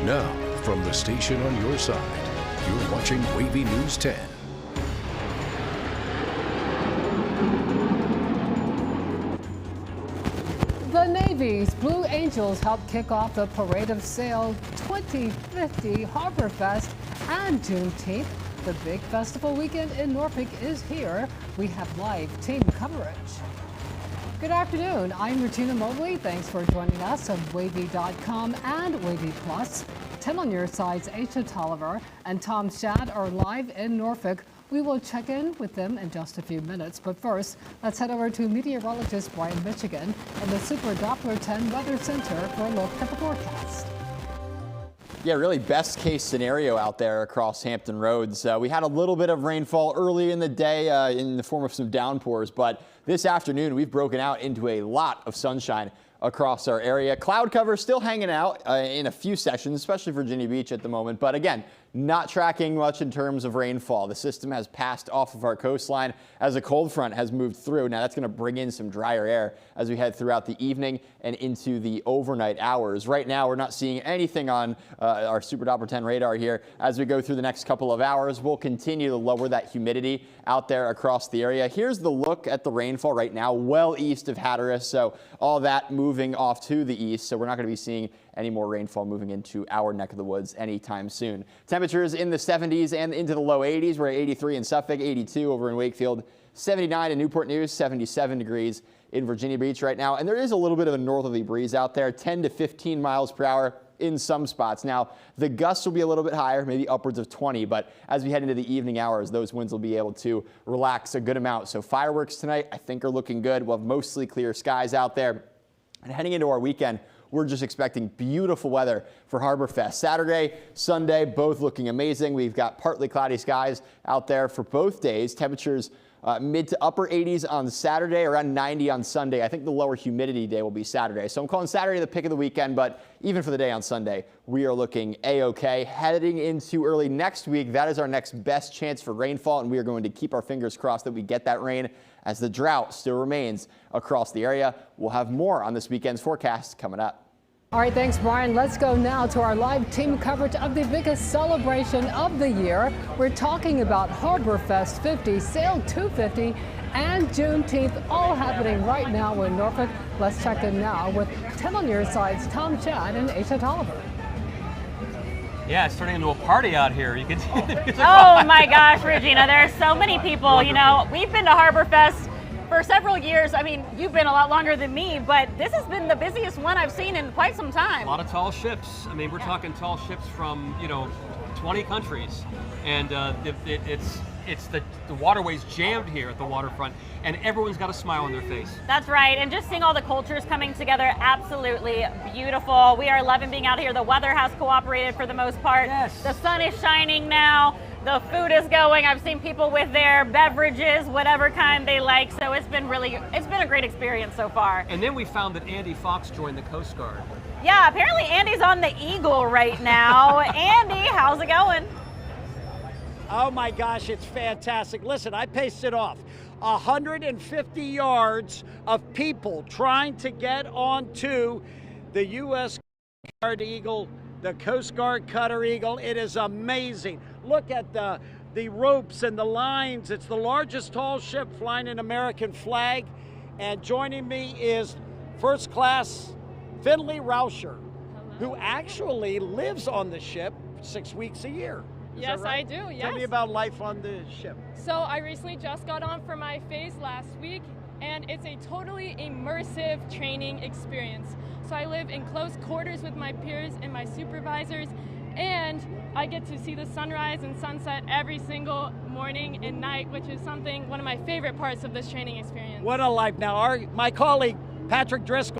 Now, from the station on your side, you're watching WAVY News 10. The Navy's Blue Angels helped kick off the parade of Sail250 Harborfest and Juneteenth. The big festival weekend in Norfolk is here. We have live team coverage. Good afternoon, I'm Regina Mobley. Thanks for joining us on WAVY.com and WAVY Plus. 10 on your side's Aisha Tolliver and Tom Shad are live in Norfolk. We will check in with them in just a few minutes. But first, let's head over to meteorologist Brian Michigan in the Super Doppler 10 Weather Center for a look at the forecast. Yeah, really best case scenario out there across Hampton Roads. We had a little bit of rainfall early in the day in the form of some downpours, but this afternoon we've broken out into a lot of sunshine across our area. Cloud cover still hanging out in a few sections, especially Virginia Beach at the moment. But again, not tracking much in terms of rainfall. The system has passed off of our coastline as a cold front has moved through. Now that's going to bring in some drier air as we head throughout the evening and into the overnight hours. Right now, we're not seeing anything on our Super Doppler 10 radar here. As we go through the next couple of hours, we'll continue to lower that humidity out there across the area. Here's the look at the rainfall right now, well east of Hatteras. So all that moving off to the east. So we're not going to be seeing any more rainfall moving into our neck of the woods anytime soon. Temperatures in the 70s and into the low 80s. We're at 83 in Suffolk, 82 over in Wakefield, 79 in Newport News, 77 degrees in Virginia Beach right now. And there is a little bit of a northerly breeze out there, 10 to 15 miles per hour in some spots. Now, the gusts will be a little bit higher, maybe upwards of 20, but as we head into the evening hours, those winds will be able to relax a good amount. So fireworks tonight, I think, are looking good. We'll have mostly clear skies out there. And heading into our weekend, we're just expecting beautiful weather for Harborfest. Saturday, Sunday, both looking amazing. We've got partly cloudy skies out there for both days. Temperatures mid to upper 80s on Saturday, around 90 on Sunday. I think the lower humidity day will be Saturday. So I'm calling Saturday the pick of the weekend, but even for the day on Sunday, we are looking A-OK. Heading into early next week, that is our next best chance for rainfall, and we are going to keep our fingers crossed that we get that rain as the drought still remains across the area. We'll have more on this weekend's forecast coming up. All right, thanks, Brian. Let's go now to our live team coverage of the biggest celebration of the year. We're talking about Harborfest50, Sail250, and Juneteenth, all happening right now in Norfolk. Let's check in now with 10 on your side's Tom Chad and Aisha Tolliver. Yeah, it's turning into a party out here. You can see the music. Oh my gosh, Regina, there are so many people. Wonderful. You know, we've been to Harborfest for several years. I mean, you've been a lot longer than me, but this has been the busiest one I've seen in quite some time. A lot of tall ships. I mean, we're talking tall ships from, 20 countries. And it's the waterway's jammed here at the waterfront, and everyone's got a smile on their face. That's right, and just seeing all the cultures coming together, absolutely beautiful. We are loving being out here. The weather has cooperated for the most part. Yes. The sun is shining now. The food is going. I've seen people with their beverages, whatever kind they like. So it's been a great experience so far. And then we found that Andy Fox joined the Coast Guard. Yeah, apparently Andy's on the Eagle right now. Andy, how's it going? Oh my gosh, it's fantastic. Listen, I paced it off. 150 yards of people trying to get onto the U.S. Guard Eagle, the Coast Guard Cutter Eagle. It is amazing. Look at the the ropes and the lines. It's the largest tall ship flying an American flag. And joining me is First Class Finley Rauscher, who actually lives on the ship 6 weeks a year. Is Yes, that right? I do, yes. Tell me about life on the ship. So I recently just got on for my phase last week, and it's a totally immersive training experience. So I live in close quarters with my peers and my supervisors, and I get to see the sunrise and sunset every single morning and night, which is one of my favorite parts of this training experience. What a life. Now, my colleague, Patrick Driscoll,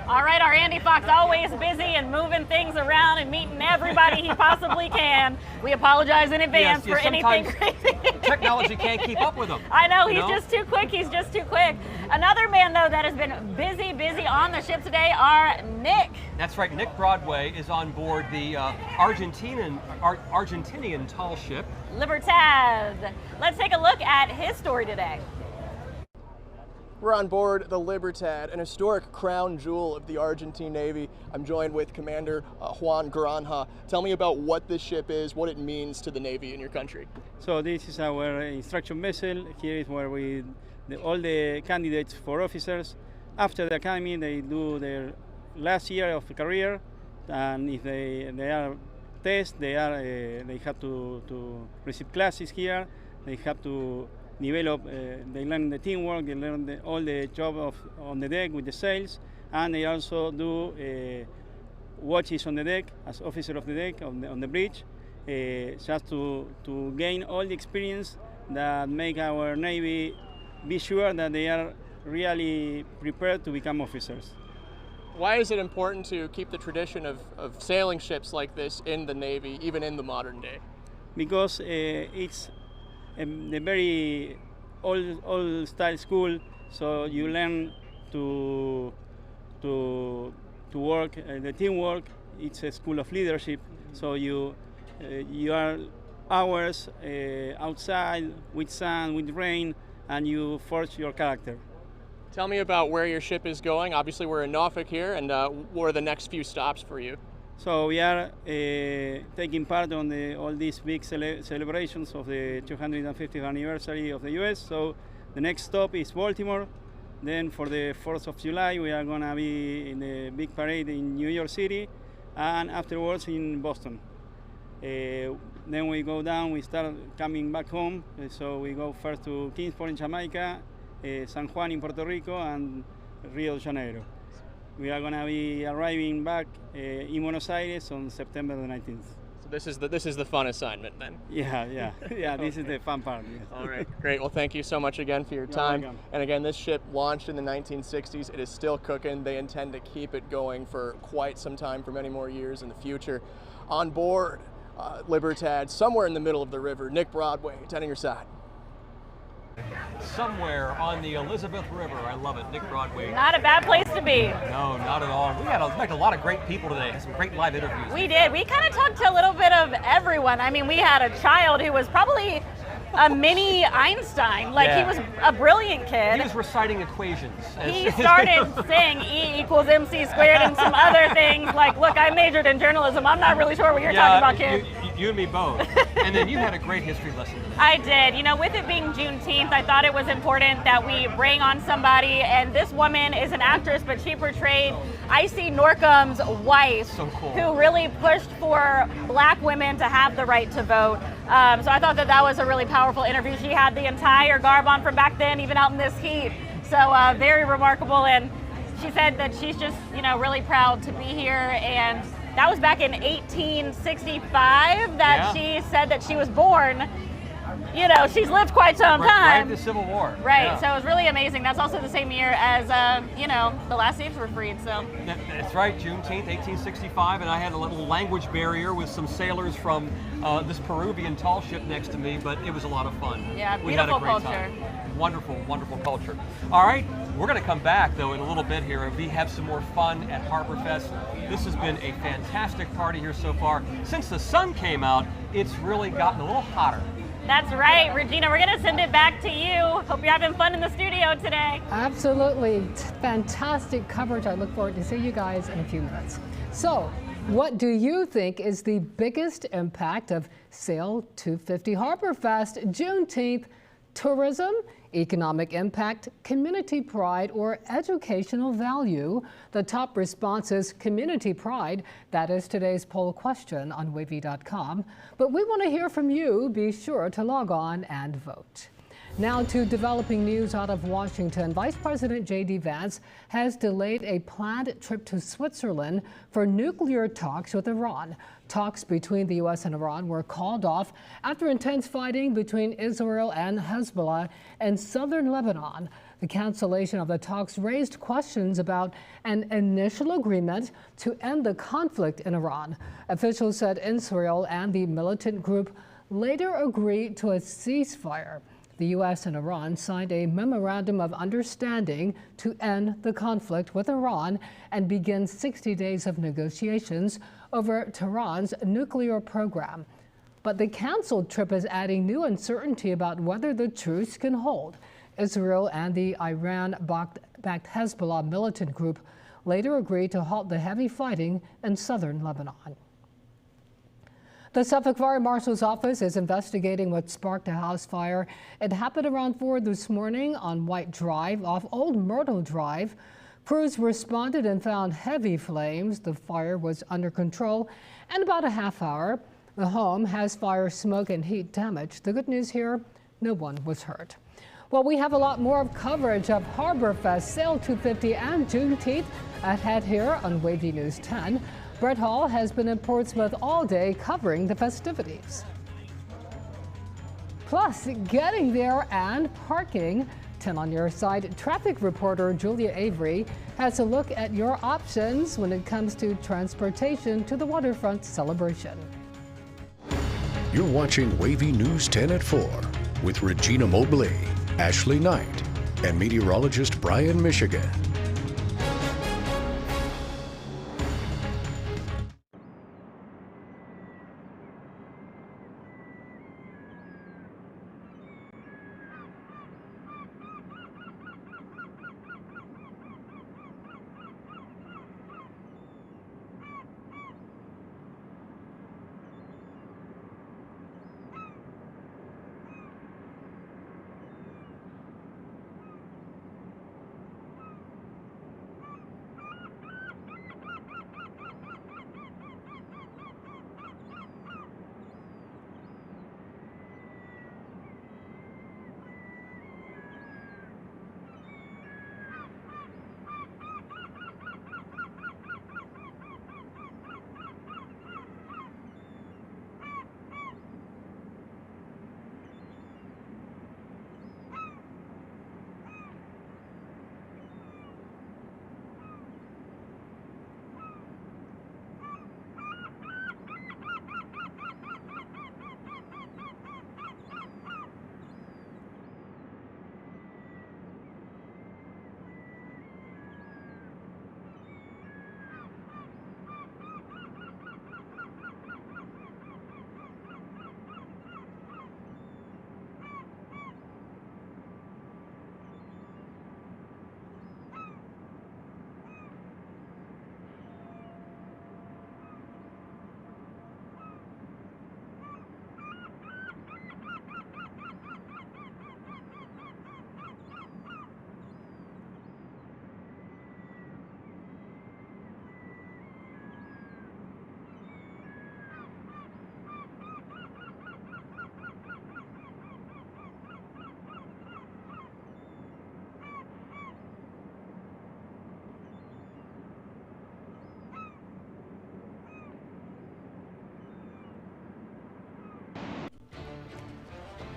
All right, our Andy Fox always busy and moving things around and meeting everybody he possibly can. We apologize in advance for anything crazy. Technology can't keep up with him. I know, he's just too quick. He's just too quick. Another man, though, that has been busy on the ship today are Nick. That's right, Nick Broadway is on board the Argentinian tall ship. Libertad. Let's take a look at his story today. We're on board the Libertad, an historic crown jewel of the Argentine Navy. I'm joined with Commander Juan Granja. Tell me about what this ship is, what it means to the Navy in your country. So this is our instruction vessel. Here is where all the candidates for officers, after the academy, they do their last year of career, and if they are tested, they have to receive classes here. They have to develop, they learn the teamwork, they learn all the job on the deck with the sails, and they also do watches on the deck as officer of the deck on the bridge, just to gain all the experience that make our Navy be sure that they are really prepared to become officers. Why is it important to keep the tradition of sailing ships like this in the Navy, even in the modern day? Because it's a very old style school, so you learn to work, the teamwork. It's a school of leadership, so you are hours outside with sun, with rain, and you forge your character. Tell me about where your ship is going. Obviously we're in Norfolk here, and what are the next few stops for you? So we are taking part on all these big celebrations of the 250th anniversary of the U.S. So the next stop is Baltimore. Then for the 4th of July, we are going to be in the big parade in New York City, and afterwards in Boston. Then we go down, we start coming back home. So we go first to Kingsport in Jamaica, San Juan in Puerto Rico, and Rio de Janeiro. We are going to be arriving back in Buenos Aires on September the 19th. So this is the fun assignment then? Yeah. This is the fun part. Yes. All right, great. Well, thank you so much again for your time. And again, this ship launched in the 1960s. It is still cooking. They intend to keep it going for quite some time, for many more years in the future. On board Libertad, somewhere in the middle of the river, Nick Broadway, attending your side. Somewhere on the Elizabeth River. I love it. Nick Broadway. Not a bad place to be. No, not at all. We met a lot of great people today. Had some great live interviews. We did. We kind of talked to a little bit of everyone. I mean, we had a child who was probably a mini Einstein. Like, he was a brilliant kid. He was reciting equations. He started saying E = MC squared and some other things. Like, look, I majored in journalism. I'm not really sure what you're talking about, kid. You and me both. And then you had a great history lesson today. I did. You know, with it being Juneteenth, I thought it was important that we bring on somebody, and this woman is an actress, but she portrayed I.C. Norcom's wife, who really pushed for black women to have the right to vote. So I thought that was a really powerful interview. She had the entire garb on from back then, even out in this heat. So very remarkable, and she said that she's just, really proud to be here, and that was back in 1865 that she said that she was born. She's lived quite some time. Right after the Civil War. Right, yeah. so it was really amazing. That's also the same year as, the last slaves were freed, so. That's right, Juneteenth, 1865, and I had a little language barrier with some sailors from this Peruvian tall ship next to me, but it was a lot of fun. Yeah, we had a great culture. Time. Wonderful, wonderful culture. All right, we're going to come back, though, in a little bit here, and we have some more fun at Harborfest. This has been a fantastic party here so far. Since the sun came out, it's really gotten a little hotter. That's right, Regina. We're going to send it back to you. Hope you're having fun in the studio today. Absolutely. Fantastic coverage. I look forward to see you guys in a few minutes. So, what do you think is the biggest impact of Sail250 Harborfest Juneteenth? Tourism, economic impact, community pride, or educational value? The top response is community pride. That is today's poll question on WAVY.com. But we want to hear from you. Be sure to log on and vote. Now to developing news out of Washington. Vice President J.D. Vance has delayed a planned trip to Switzerland for nuclear talks with Iran. Talks between the U.S. and Iran were called off after intense fighting between Israel and Hezbollah in southern Lebanon. The cancellation of the talks raised questions about an initial agreement to end the conflict in Iran. Officials said Israel and the militant group later agreed to a ceasefire. The U.S. and Iran signed a memorandum of understanding to end the conflict with Iran and begin 60 days of negotiations over Tehran's nuclear program. But the canceled trip is adding new uncertainty about whether the truce can hold. Israel and the Iran-backed Hezbollah militant group later agreed to halt the heavy fighting in southern Lebanon. The Suffolk Fire Marshal's office is investigating what sparked a house fire. It happened around 4 this morning on White Drive off Old Myrtle Drive. Crews responded and found heavy flames. The fire was under control in about a half hour. The home has fire, smoke, and heat damage. The good news here, no one was hurt. Well, we have a lot more of coverage of Harborfest, Sail250, and Juneteenth ahead here on WAVY News 10. Brett Hall has been in Portsmouth all day covering the festivities. Plus, getting there and parking. 10 on your side, traffic reporter Julia Avery has a look at your options when it comes to transportation to the Waterfront celebration. You're watching WAVY News 10 at 4 with Regina Mobley, Ashley Knight, and meteorologist Brian Michigan.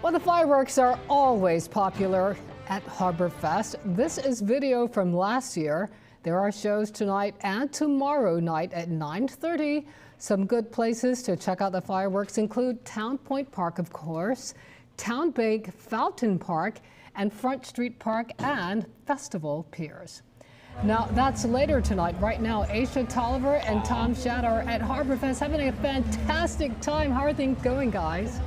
Well, the fireworks are always popular at Harborfest. This is video from last year. There are shows tonight and tomorrow night at 9:30. Some good places to check out the fireworks include Town Point Park, of course, Town Bank Fountain Park, and Front Street Park and Festival Piers. Now, that's later tonight. Right now, Aisha Tolliver and Tom Shadd are at Harborfest having a fantastic time. How are things going, guys?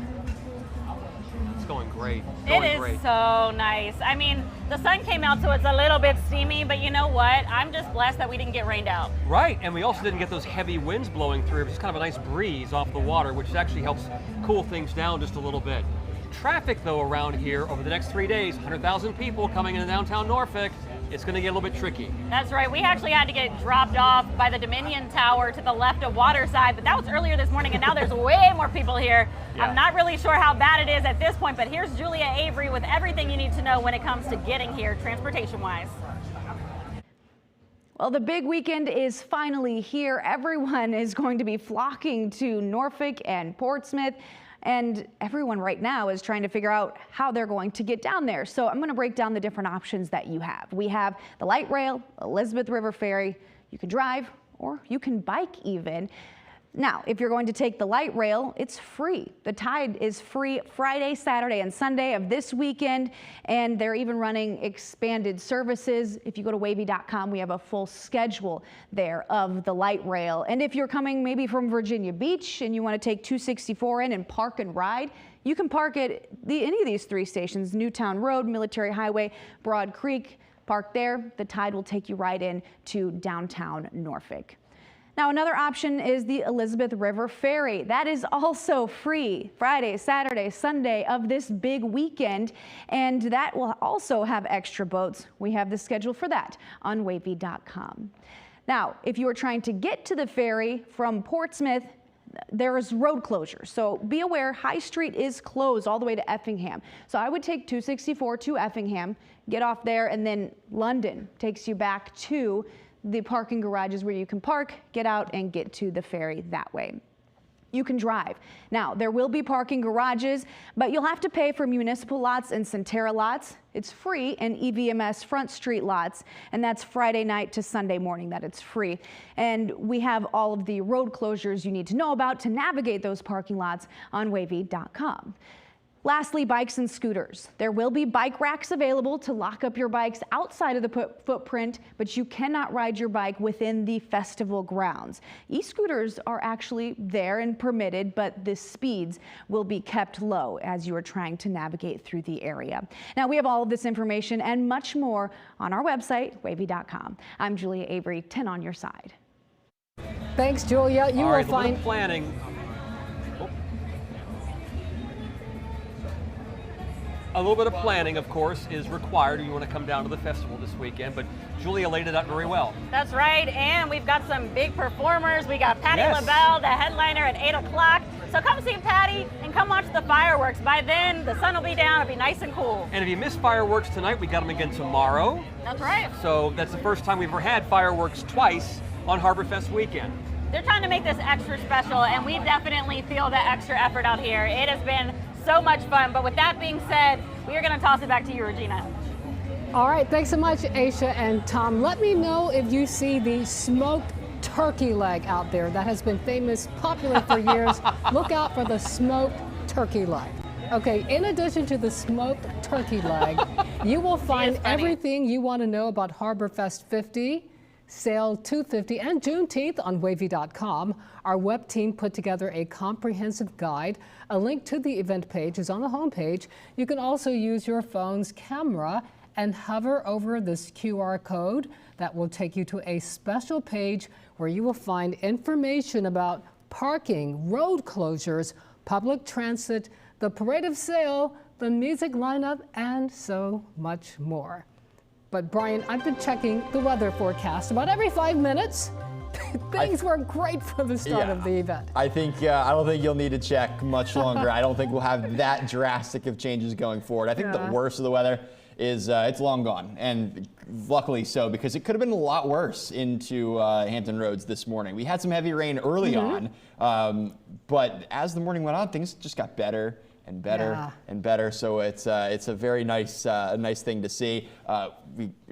going great. It is so nice. I mean, the sun came out, so it's a little bit steamy, but you know what? I'm just blessed that we didn't get rained out. Right, and we also didn't get those heavy winds blowing through. It's kind of a nice breeze off the water, which actually helps cool things down just a little bit. Traffic, though, around here over the next 3 days, 100,000 people coming into downtown Norfolk. It's going to get a little bit tricky. That's right. We actually had to get dropped off by the Dominion Tower to the left of Waterside, but that was earlier this morning, and now there's way more people here. Yeah. I'm not really sure how bad it is at this point, but here's Julia Avery with everything you need to know when it comes to getting here, transportation-wise. Well, the big weekend is finally here. Everyone is going to be flocking to Norfolk and Portsmouth. And everyone right now is trying to figure out how they're going to get down there. So I'm going to break down the different options that you have. We have the light rail, Elizabeth River Ferry. You can drive or you can bike even. Now, if you're going to take the light rail, it's free. The Tide is free Friday, Saturday, and Sunday of this weekend, and they're even running expanded services. If you go to wavy.com, we have a full schedule there of the light rail. And if you're coming maybe from Virginia Beach and you want to take 264 in and park and ride, you can park at any of these 3 stations, Newtown Road, Military Highway, Broad Creek. Park there. The Tide will take you right in to downtown Norfolk. Now, another option is the Elizabeth River Ferry. That is also free Friday, Saturday, Sunday of this big weekend, and that will also have extra boats. We have the schedule for that on wavy.com. Now, if you are trying to get to the ferry from Portsmouth, there is road closure. So be aware, High Street is closed all the way to Effingham. So I would take 264 to Effingham, get off there, and then London takes you back to the parking garages where you can park, get out, and get to the ferry that way. You can drive. Now, there will be parking garages, but you'll have to pay for municipal lots and Centera lots. It's free in EVMS Front Street lots, and that's Friday night to Sunday morning that it's free. And we have all of the road closures you need to know about to navigate those parking lots on wavy.com. Lastly, bikes and scooters. There will be bike racks available to lock up your bikes outside of the footprint, but you cannot ride your bike within the festival grounds. E-scooters are actually there and permitted, but the speeds will be kept low as you are trying to navigate through the area. Now, we have all of this information and much more on our website, wavy.com. I'm Julia Avery, 10 on your side. Thanks, Julia. You will find planning. A little bit of planning, of course, is required if you want to come down to the festival this weekend, but Julia laid it out very well. That's right, and we've got some big performers. We got Patti LaBelle, the headliner at 8 o'clock. So come see Patti and come watch the fireworks. By then, the sun will be down, it'll be nice and cool. And if you missed fireworks tonight, we got them again tomorrow. That's right. So that's the first time we've ever had fireworks twice on Harborfest weekend. They're trying to make this extra special, and we definitely feel the extra effort out here. It has been so much fun, but with that being said, we are going to toss it back to you, Regina. All right, thanks so much, Aisha and Tom. Let me know if you see the smoked turkey leg out there. That has been famous, popular for years. Look out for the smoked turkey leg. Okay, in addition to the smoked turkey leg, you will find everything you want to know about Harborfest50, Sail250, and Juneteenth on wavy.com. Our web team put together a comprehensive guide. A link to the event page is on the homepage. You can also use your phone's camera and hover over this QR code that will take you to a special page where you will find information about parking, road closures, public transit, the parade of sail, the music lineup, and so much more. But Brian, I've been checking the weather forecast about every 5 minutes. Things were great for the start of the event. I think I don't think you'll need to check much longer. I don't think we'll have that drastic of changes going forward. I think the worst of the weather is it's long gone, and luckily so, because it could have been a lot worse into Hampton Roads this morning. We had some heavy rain early on, but as the morning went on, things just got better and better and better. So it's a very nice nice thing to see. A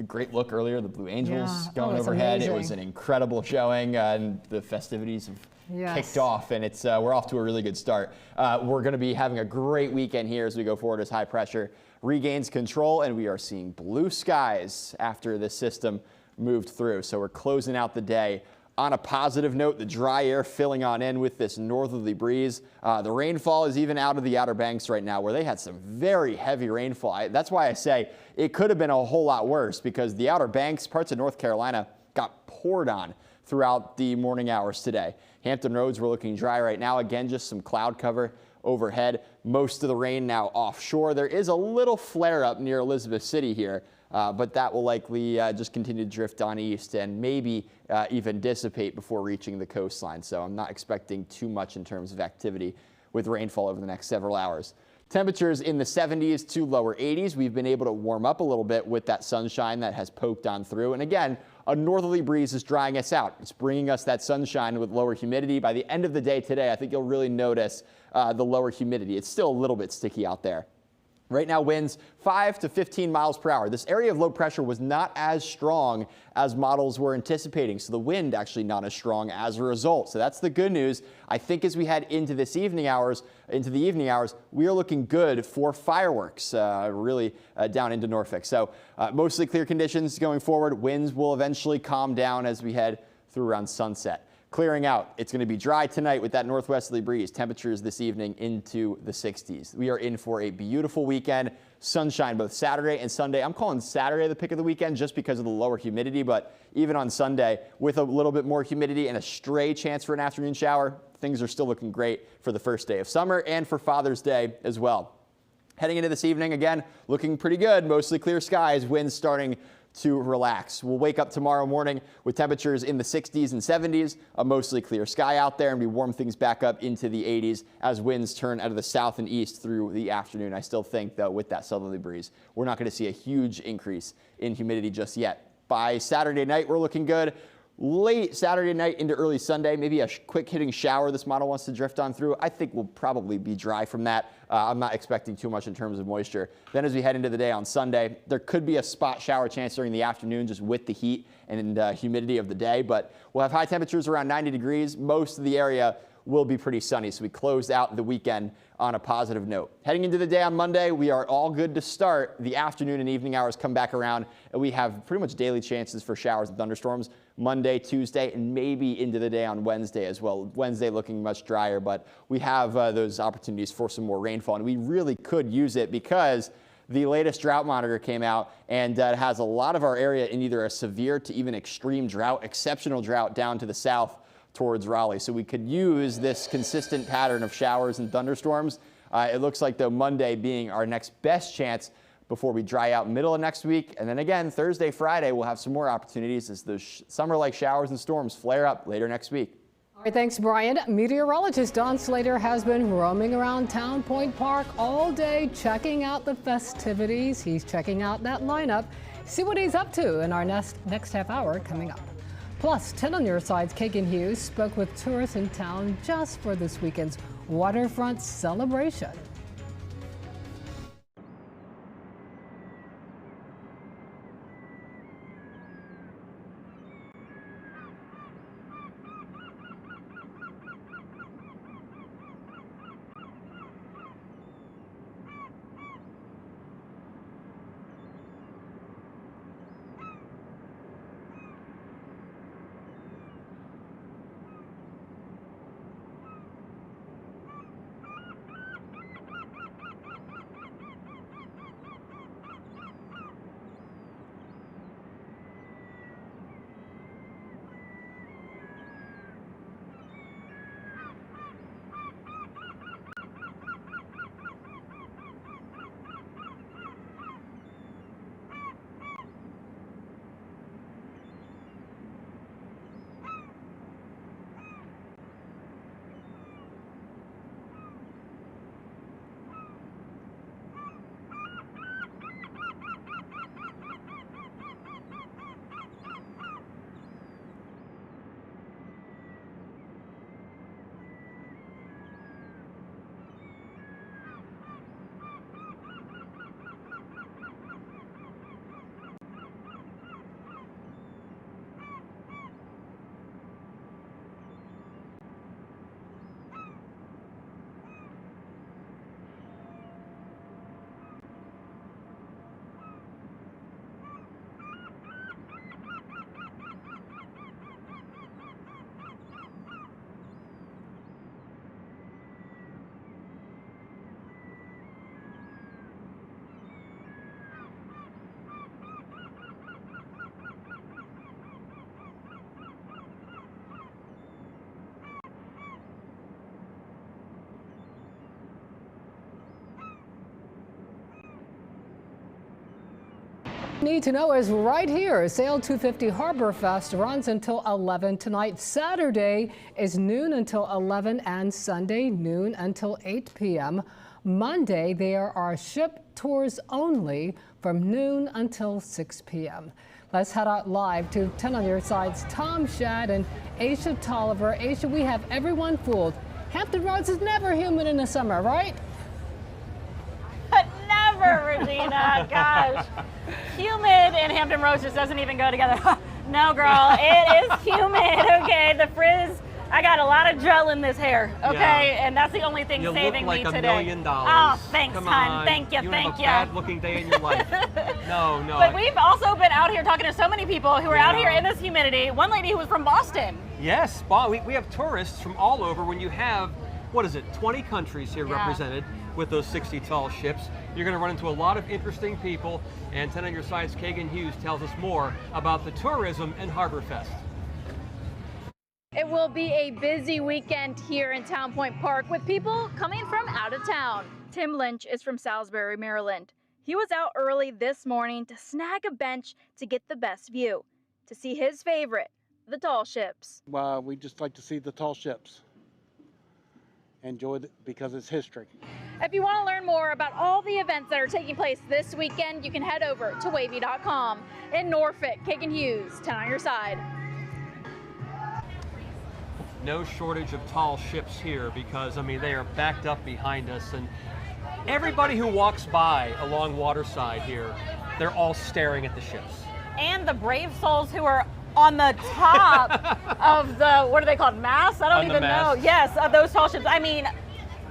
great look earlier, the Blue Angels going overhead. Amazing. It was an incredible showing, and the festivities have kicked off, and it's we're off to a really good start. We're going to be having a great weekend here as we go forward as high pressure regains control, and we are seeing blue skies after this system moved through. So we're closing out the day On a positive note, the dry air filling on in with this northerly breeze. The rainfall is even out of the Outer Banks right now, where they had some very heavy rainfall. That's why I say it could have been a whole lot worse, because the Outer Banks, parts of North Carolina, got poured on throughout the morning hours today. Hampton Roads were looking dry right now. Again, just some cloud cover overhead. Most of the rain now offshore. There is a little flare up near Elizabeth City here, but that will likely just continue to drift on east and maybe even dissipate before reaching the coastline. So I'm not expecting too much in terms of activity with rainfall over the next several hours. Temperatures in the 70s to lower 80s. We've been able to warm up a little bit with that sunshine that has poked on through. And again, a northerly breeze is drying us out. It's bringing us that sunshine with lower humidity. By the end of the day today, I think you'll really notice the lower humidity. It's still a little bit sticky out there. Right now, winds 5 to 15 miles per hour. This area of low pressure was not as strong as models were anticipating, so the wind actually not as strong as a result. So that's the good news. I think as we head into the evening hours, we are looking good for fireworks, really down into Norfolk. So mostly clear conditions going forward. Winds will eventually calm down as we head through around sunset. Clearing out. It's going to be dry tonight with that northwesterly breeze. Temperatures this evening into the 60s. We are in for a beautiful weekend. Sunshine both Saturday and Sunday. I'm calling Saturday the pick of the weekend just because of the lower humidity, but even on Sunday with a little bit more humidity and a stray chance for an afternoon shower, things are still looking great for the first day of summer and for Father's Day as well. Heading into this evening, again, looking pretty good. Mostly clear skies, winds starting to relax. We'll wake up tomorrow morning with temperatures in the 60s and 70s, a mostly clear sky out there, and we warm things back up into the 80s as winds turn out of the south and east through the afternoon. I still think, though, with that southerly breeze, we're not going to see a huge increase in humidity just yet. By Saturday night, we're looking good. Late Saturday night into early Sunday, maybe a quick hitting shower this model wants to drift on through. I think we'll probably be dry from that. I'm not expecting too much in terms of moisture. Then as we head into the day on Sunday, there could be a spot shower chance during the afternoon just with the heat and humidity of the day, but we'll have high temperatures around 90 degrees. Most of the area will be pretty sunny, so we close out the weekend on a positive note. Heading into the day on Monday, we are all good to start. The afternoon and evening hours come back around, and we have pretty much daily chances for showers and thunderstorms Monday, Tuesday, and maybe into the day on Wednesday as well. Wednesday looking much drier, but we have those opportunities for some more rainfall, and we really could use it because the latest drought monitor came out and has a lot of our area in either a severe to even extreme drought, exceptional drought down to the south towards Raleigh. So we could use this consistent pattern of showers and thunderstorms. It looks like, though, Monday being our next best chance before we dry out middle of next week. And then again, Thursday, Friday, we'll have some more opportunities as those summer-like showers and storms flare up later next week. All right, thanks, Brian. Meteorologist Don Slater has been roaming around Town Point Park all day, checking out the festivities. He's checking out that lineup. See what he's up to in our next half hour coming up. Plus, 10 on your side's Kagan Hughes spoke with tourists in town just for this weekend's Waterfront celebration. need to know is right here. Sail250 Harborfest runs until 11 tonight. Saturday is noon until 11 and Sunday noon until 8 p.m. Monday, there are ship tours only from noon until 6 p.m. Let's head out live to 10 on Your Side's Tom Shad and Aisha Tolliver. Aisha, we have everyone fooled. Hampton Roads is never humid in the summer, right? Never, Regina. Gosh. Humid and Hampton Roads just doesn't even go together. No, girl, it is humid, okay? The frizz, I got a lot of gel in this hair, okay? Yeah. And that's the only thing saving me today. You look like $1 million. Oh, thanks, hon. Thank you, thank you. You have a bad-looking day in your life. No. But we've also been out here talking to so many people who are out here in this humidity. One lady who was from Boston. Yes, we have tourists from all over. When you have, 20 countries here represented with those 60 tall ships. You're going to run into a lot of interesting people, and 10 on Your Side's Kagan Hughes tells us more about the tourism in Harborfest. It will be a busy weekend here in Town Point Park with people coming from out of town. Tim Lynch is from Salisbury, Maryland. He was out early this morning to snag a bench to get the best view, to see his favorite, the tall ships. Well, we just like to see the tall ships. Enjoy it because it's history. If you want to learn more about all the events that are taking place this weekend, you can head over to WAVY.com. In Norfolk, Kagan Hughes, 10 on Your Side. No shortage of tall ships here because, I mean, they are backed up behind us, and everybody who walks by along waterside here, they're all staring at the ships. And the brave souls who are on the top of the, what are they called, masts? I don't even know. Yes, of those tall ships. I mean,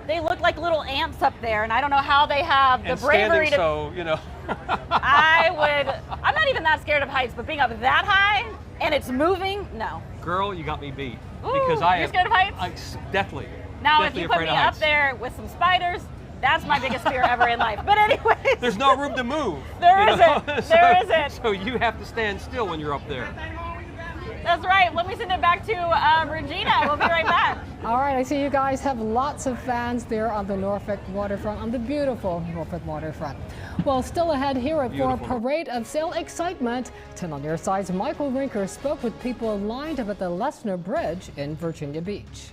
they look like little ants up there, and I don't know how they have the bravery to. So, you know. I'm not even that scared of heights, but being up that high and it's moving, no. Girl, you got me beat. Ooh, because you're scared of heights? Definitely. Now, if you put me up there with some spiders, that's my biggest fear ever in life. But anyways. There's no room to move. There isn't. There isn't. So you have to stand still when you're up there. That's right. Let me send it back to Regina. We'll be right back. All right, I see you guys have lots of fans there on the Norfolk waterfront, on the beautiful Norfolk waterfront. Well, still ahead here for a parade of sail excitement. 10 on Your Side's Michael Rinker spoke with people lined up at the Lesnar Bridge in Virginia Beach.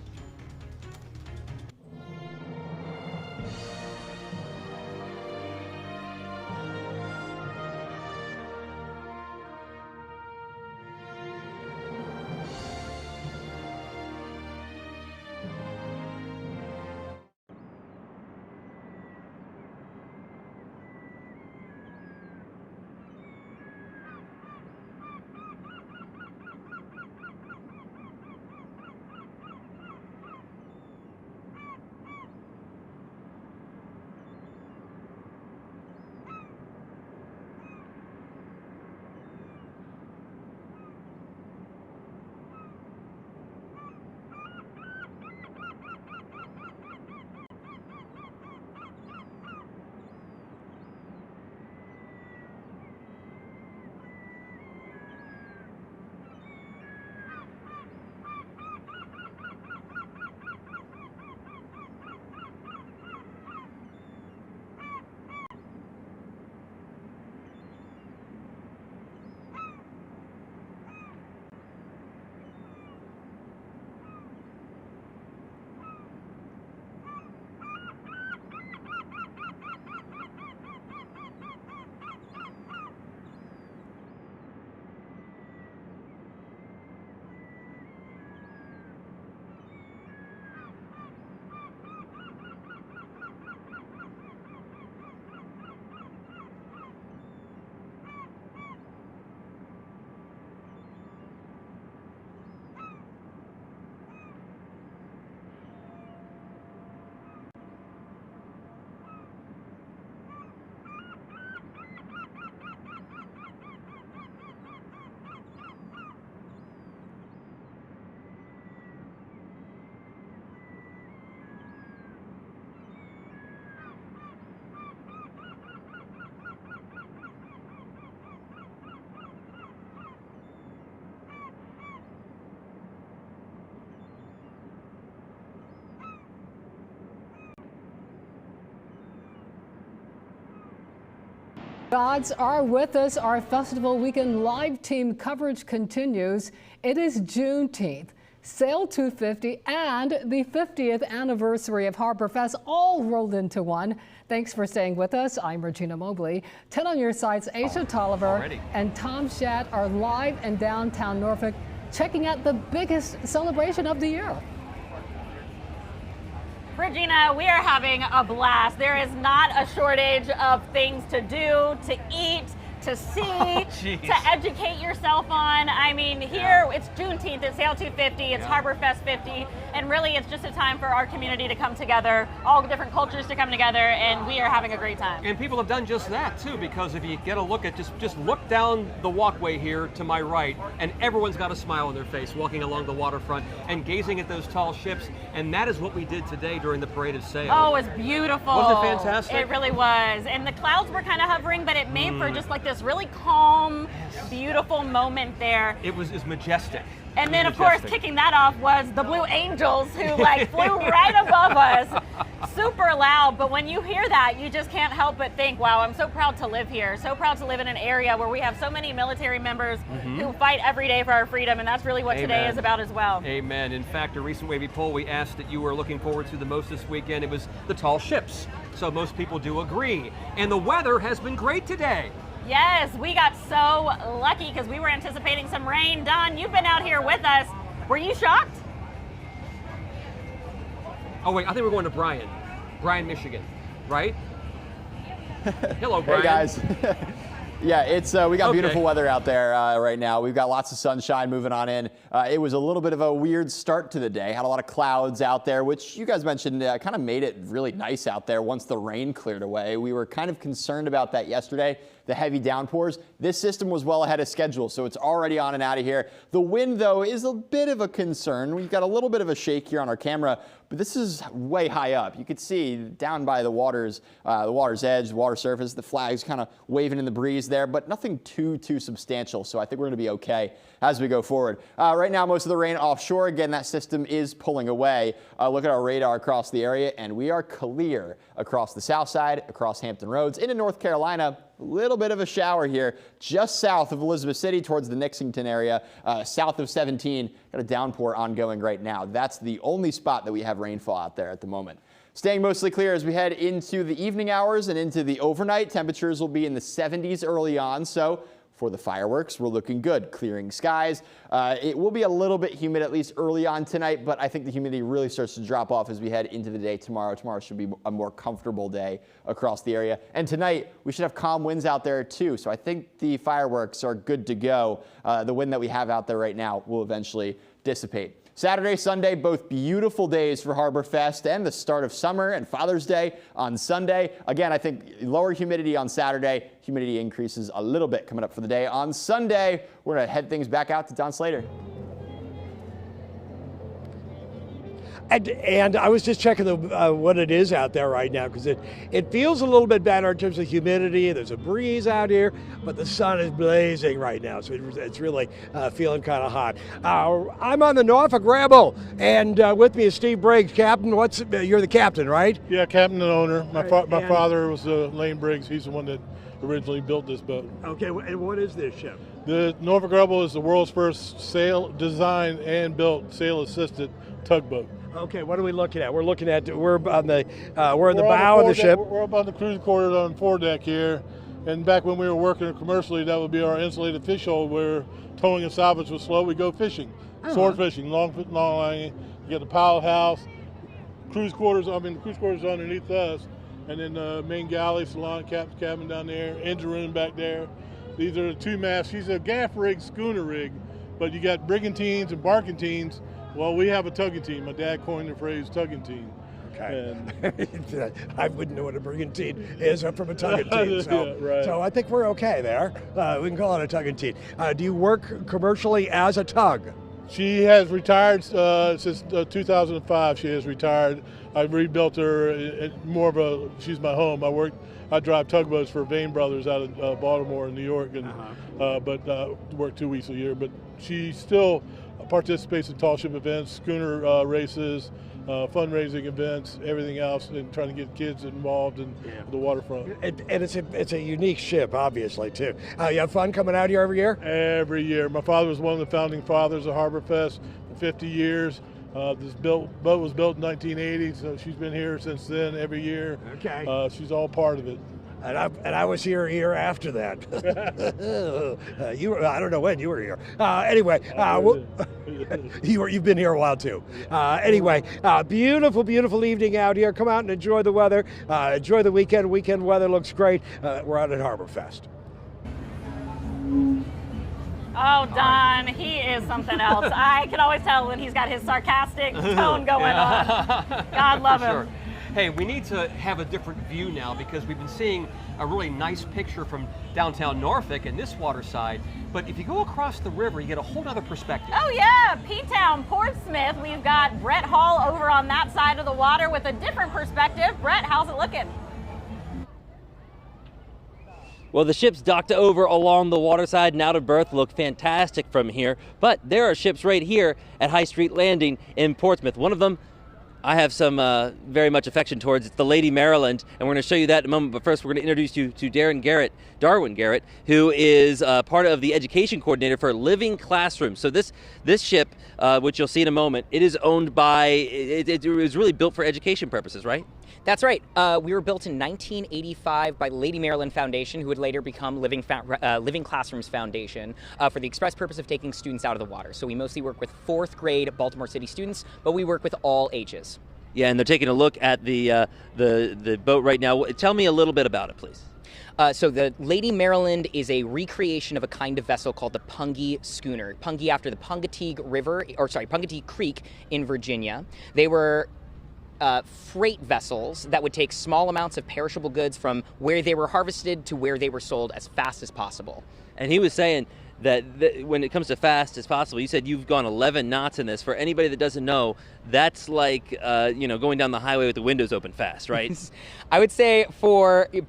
Gods are with us. Our festival weekend live team coverage continues. It is Juneteenth, Sail250, and the 50th anniversary of Harborfest all rolled into one. Thanks for staying with us. I'm Regina Mobley. 10 on your side's Aisha Tolliver and Tom Shatt are live in downtown Norfolk, checking out the biggest celebration of the year. Regina, we are having a blast. There is not a shortage of things to do, to eat, to see, to educate yourself on. I mean, here it's Juneteenth, it's Sail250, it's Harborfest50, and really it's just a time for our community to come together, all the different cultures to come together, and we are having a great time. And people have done just that too, because if you get a look at, just look down the walkway here to my right, and everyone's got a smile on their face walking along the waterfront and gazing at those tall ships, and that is what we did today during the Parade of Sail. Oh, it was beautiful. Wasn't it fantastic? It really was. And the clouds were kind of hovering, but it made for just like this really calm, beautiful moment there. It was majestic. And then, of course, kicking that off was the Blue Angels, who like flew right above us, super loud. But when you hear that, you just can't help but think, wow, I'm so proud to live here. So proud to live in an area where we have so many military members who fight every day for our freedom. And that's really what today is about as well. Amen. In fact, a recent WAVY poll, we asked that you were looking forward to the most this weekend. It was the tall ships. So most people do agree. And the weather has been great today. Yes, we got so lucky because we were anticipating some rain. Don, you've been out here with us. Were you shocked? Oh wait, I think we're going to Bryan, Michigan, right? Hello, Bryan. Hey guys. Yeah, it's we got beautiful weather out there right now. We've got lots of sunshine moving on in. It was a little bit of a weird start to the day. Had a lot of clouds out there, which you guys mentioned kind of made it really nice out there once the rain cleared away. We were kind of concerned about that yesterday, the heavy downpours. This system was well ahead of schedule, so it's already on and out of here. The wind, though, is a bit of a concern. We've got a little bit of a shake here on our camera, but this is way high up. You could see down by the water's edge, the water surface, the flags kind of waving in the breeze there, but nothing too substantial. So I think we're going to be okay as we go forward. Right now, most of the rain offshore. Again, that system is pulling away. Look at our radar across the area, and we are clear across the south side, across Hampton Roads, into North Carolina. A little bit of a shower here just south of Elizabeth City towards the Nixington area, south of 17. Got a downpour ongoing right now. That's the only spot that we have rainfall out there at the moment. Staying mostly clear as we head into the evening hours and into the overnight. Temperatures will be in the 70s early on, so for the fireworks, we're looking good. Clearing skies. It will be a little bit humid, at least early on tonight, but I think the humidity really starts to drop off as we head into the day tomorrow. Tomorrow should be a more comfortable day across the area. And tonight, we should have calm winds out there too, so I think the fireworks are good to go. The wind that we have out there right now will eventually dissipate. Saturday, Sunday, both beautiful days for Harborfest and the start of summer and Father's Day on Sunday. Again, I think lower humidity on Saturday. Humidity increases a little bit coming up for the day. On Sunday, we're going to head things back out to Don Slater. And I was just checking what it is out there right now, because it feels a little bit better in terms of humidity. There's a breeze out here, but the sun is blazing right now, so it's really feeling kind of hot. I'm on the Norfolk Rebel, and with me is Steve Briggs, captain. You're the captain, right? Yeah, captain and owner. My father was Lane Briggs. He's the one that originally built this boat. Okay, and what is this ship? The Norfolk Rebel is the world's first designed and built sail-assisted tugboat. Okay, what are we looking at? We're in the bow of the ship. We're up on the cruise quarter on foredeck here, and back when we were working commercially, that would be our insulated fish hole where towing and salvage was slow. We go fishing, sword fishing, long line. You get the pilot house, cruise quarters. The cruise quarters underneath us, and then the main galley, salon, captain's cabin down there, engine room back there. These are the two masts. She's a gaff rig, schooner rig, but you got brigantines and barkentines. Well, we have a tugging team. My dad coined the phrase tugging team. Okay. I wouldn't know what a brigantine is from a tugging team. So, yeah, right. So I think we're okay there. We can call it a tugging team. Do you work commercially as a tug? She has retired since 2005. She has retired. I rebuilt her she's my home. I drive tugboats for Vane Brothers out of Baltimore and New York, and but work 2 weeks a year. But she still participates in tall ship events, schooner races, fundraising events, everything else, and trying to get kids involved in the waterfront. And it's a unique ship, obviously, too. You have fun coming out here every year? Every year. My father was one of the founding fathers of Harborfest for 50 years. This boat was built in 1980, so she's been here since then every year. Okay. She's all part of it. And I was here a year after that. I don't know when you were here. Anyway, you've been here a while too. Anyway, beautiful, beautiful evening out here. Come out and enjoy the weather. Enjoy the weekend. Weekend weather looks great. We're out at Harborfest. Oh, Don, he is something else. I can always tell when he's got his sarcastic tone going on. God love him. Hey, we need to have a different view now because we've been seeing a really nice picture from downtown Norfolk and this water side. But if you go across the river, you get a whole other perspective. Oh yeah, P-Town, Portsmouth. We've got Brett Hall over on that side of the water with a different perspective. Brett, how's it looking? Well, the ships docked over along the waterside and out of berth look fantastic from here, but there are ships right here at High Street Landing in Portsmouth. One of them I have some very much affection towards. It's the Lady Maryland, and we're going to show you that in a moment. But first, we're going to introduce you to Darwin Garrett, who is part of the education coordinator for Living Classrooms. So this ship, which you'll see in a moment, it is owned by, it was really built for education purposes, right? That's right. We were built in 1985 by Lady Maryland Foundation, who would later become Living Classrooms Foundation, for the express purpose of taking students out of the water. So we mostly work with 4th grade Baltimore City students, but we work with all ages. Yeah, and they're taking a look at the boat right now. Tell me a little bit about it, please. So the Lady Maryland is a recreation of a kind of vessel called the Pungy schooner. Pungy after the Pungateag Creek in Virginia. They were freight vessels that would take small amounts of perishable goods from where they were harvested to where they were sold as fast as possible. And he was saying that when it comes to fast as possible, you said you've gone 11 knots in this. For anybody that doesn't know, that's like going down the highway with the windows open fast, right? I would say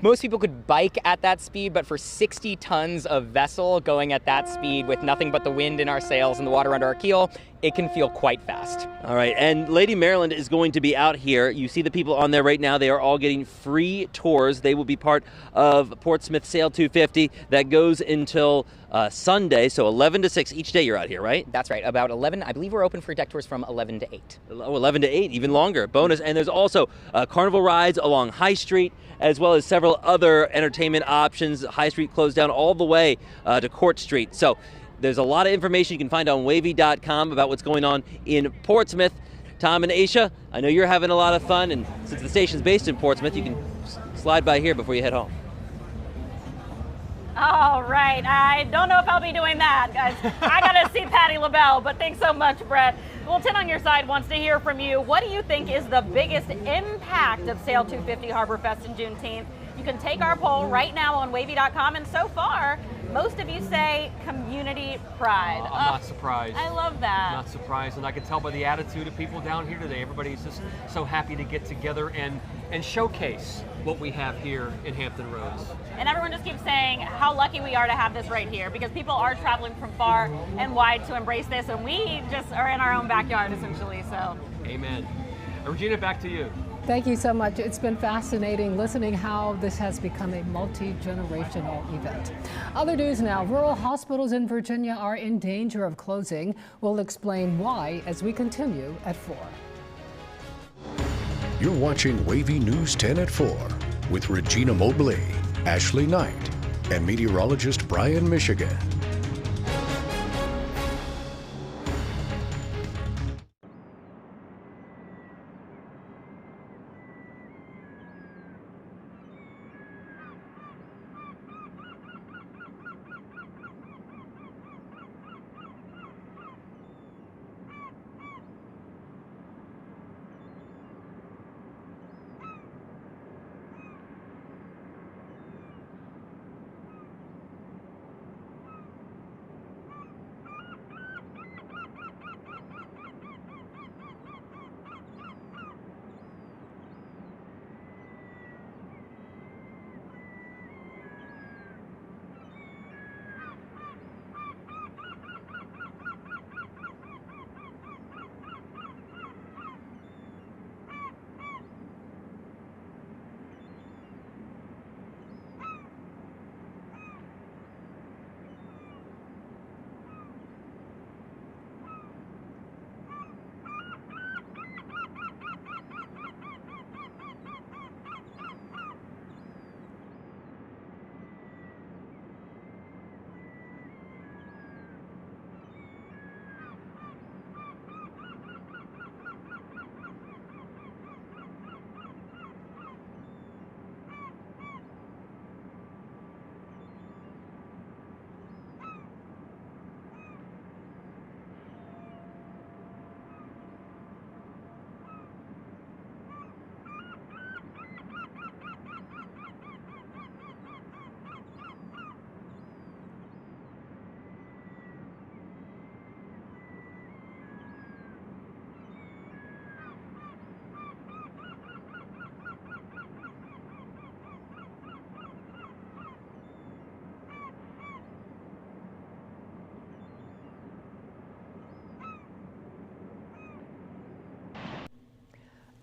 most people could bike at that speed, but for 60 tons of vessel going at that speed with nothing but the wind in our sails and the water under our keel, it can feel quite fast. All right, and Lady Maryland is going to be out here. You see the people on there right now. They are all getting free tours. They will be part of Portsmouth Sail250 that goes until Sunday, so 11 to 6 each day you're out here, right? That's right, about 11. I believe we're open for deck tours from 11 to 8. Oh, 11 to 8, even longer. Bonus. And there's also carnival rides along High Street, as well as several other entertainment options. High Street closed down all the way to Court Street. So there's a lot of information you can find on WAVY.com about what's going on in Portsmouth. Tom and Aisha, I know you're having a lot of fun, and since the station's based in Portsmouth, you can slide by here before you head home. All right, I don't know if I'll be doing that, guys. I gotta see Patti LaBelle, but thanks so much, Brett. Well, Tim on your side wants to hear from you. What do you think is the biggest impact of Sail250 Harborfest and Juneteenth? You can take our poll right now on WAVY.com, and so far, most of you say community pride. I'm not surprised. I love that. Not surprised, and I can tell by the attitude of people down here today. Everybody's just so happy to get together and showcase what we have here in Hampton Roads. And everyone just keeps saying how lucky we are to have this right here, because people are traveling from far and wide to embrace this, and we just are in our own backyard essentially. So amen. Regina, back to you. Thank you so much. It's been fascinating listening how this has become a multi-generational event. Other news now. Rural hospitals in Virginia are in danger of closing. We'll explain why as we continue at 4. You're watching WAVY News 10 at 4 with Regina Mobley, Ashley Knight, and meteorologist Brian Michigan.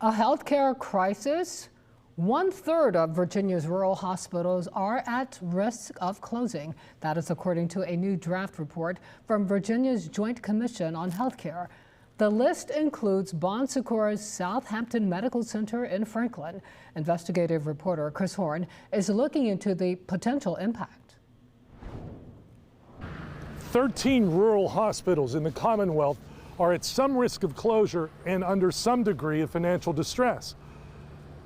A healthcare crisis? 1/3 of Virginia's rural hospitals are at risk of closing. That is according to a new draft report from Virginia's Joint Commission on Healthcare. The list includes Bon Secours Southampton Medical Center in Franklin. Investigative reporter Chris Horn is looking into the potential impact. 13 rural hospitals in the Commonwealth are at some risk of closure and under some degree of financial distress.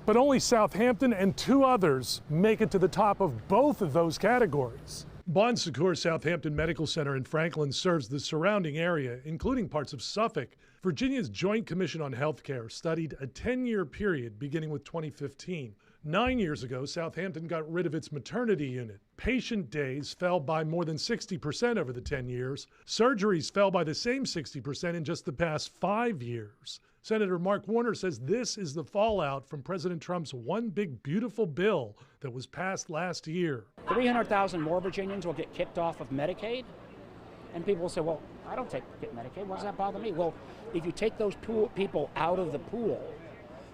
But only Southampton and 2 others make it to the top of both of those categories. Bon Secours Southampton Medical Center in Franklin serves the surrounding area, including parts of Suffolk. Virginia's Joint Commission on Healthcare studied a 10-year period beginning with 2015. 9 years ago, Southampton got rid of its maternity unit. Patient days fell by more than 60% over the 10 years. Surgeries fell by the same 60% in just the past 5 years. Senator Mark Warner says this is the fallout from President Trump's One Big Beautiful Bill that was passed last year. 300,000 more Virginians will get kicked off of Medicaid. And people will say, well, I don't get Medicaid. Why does that bother me? Well, if you take those people out of the pool,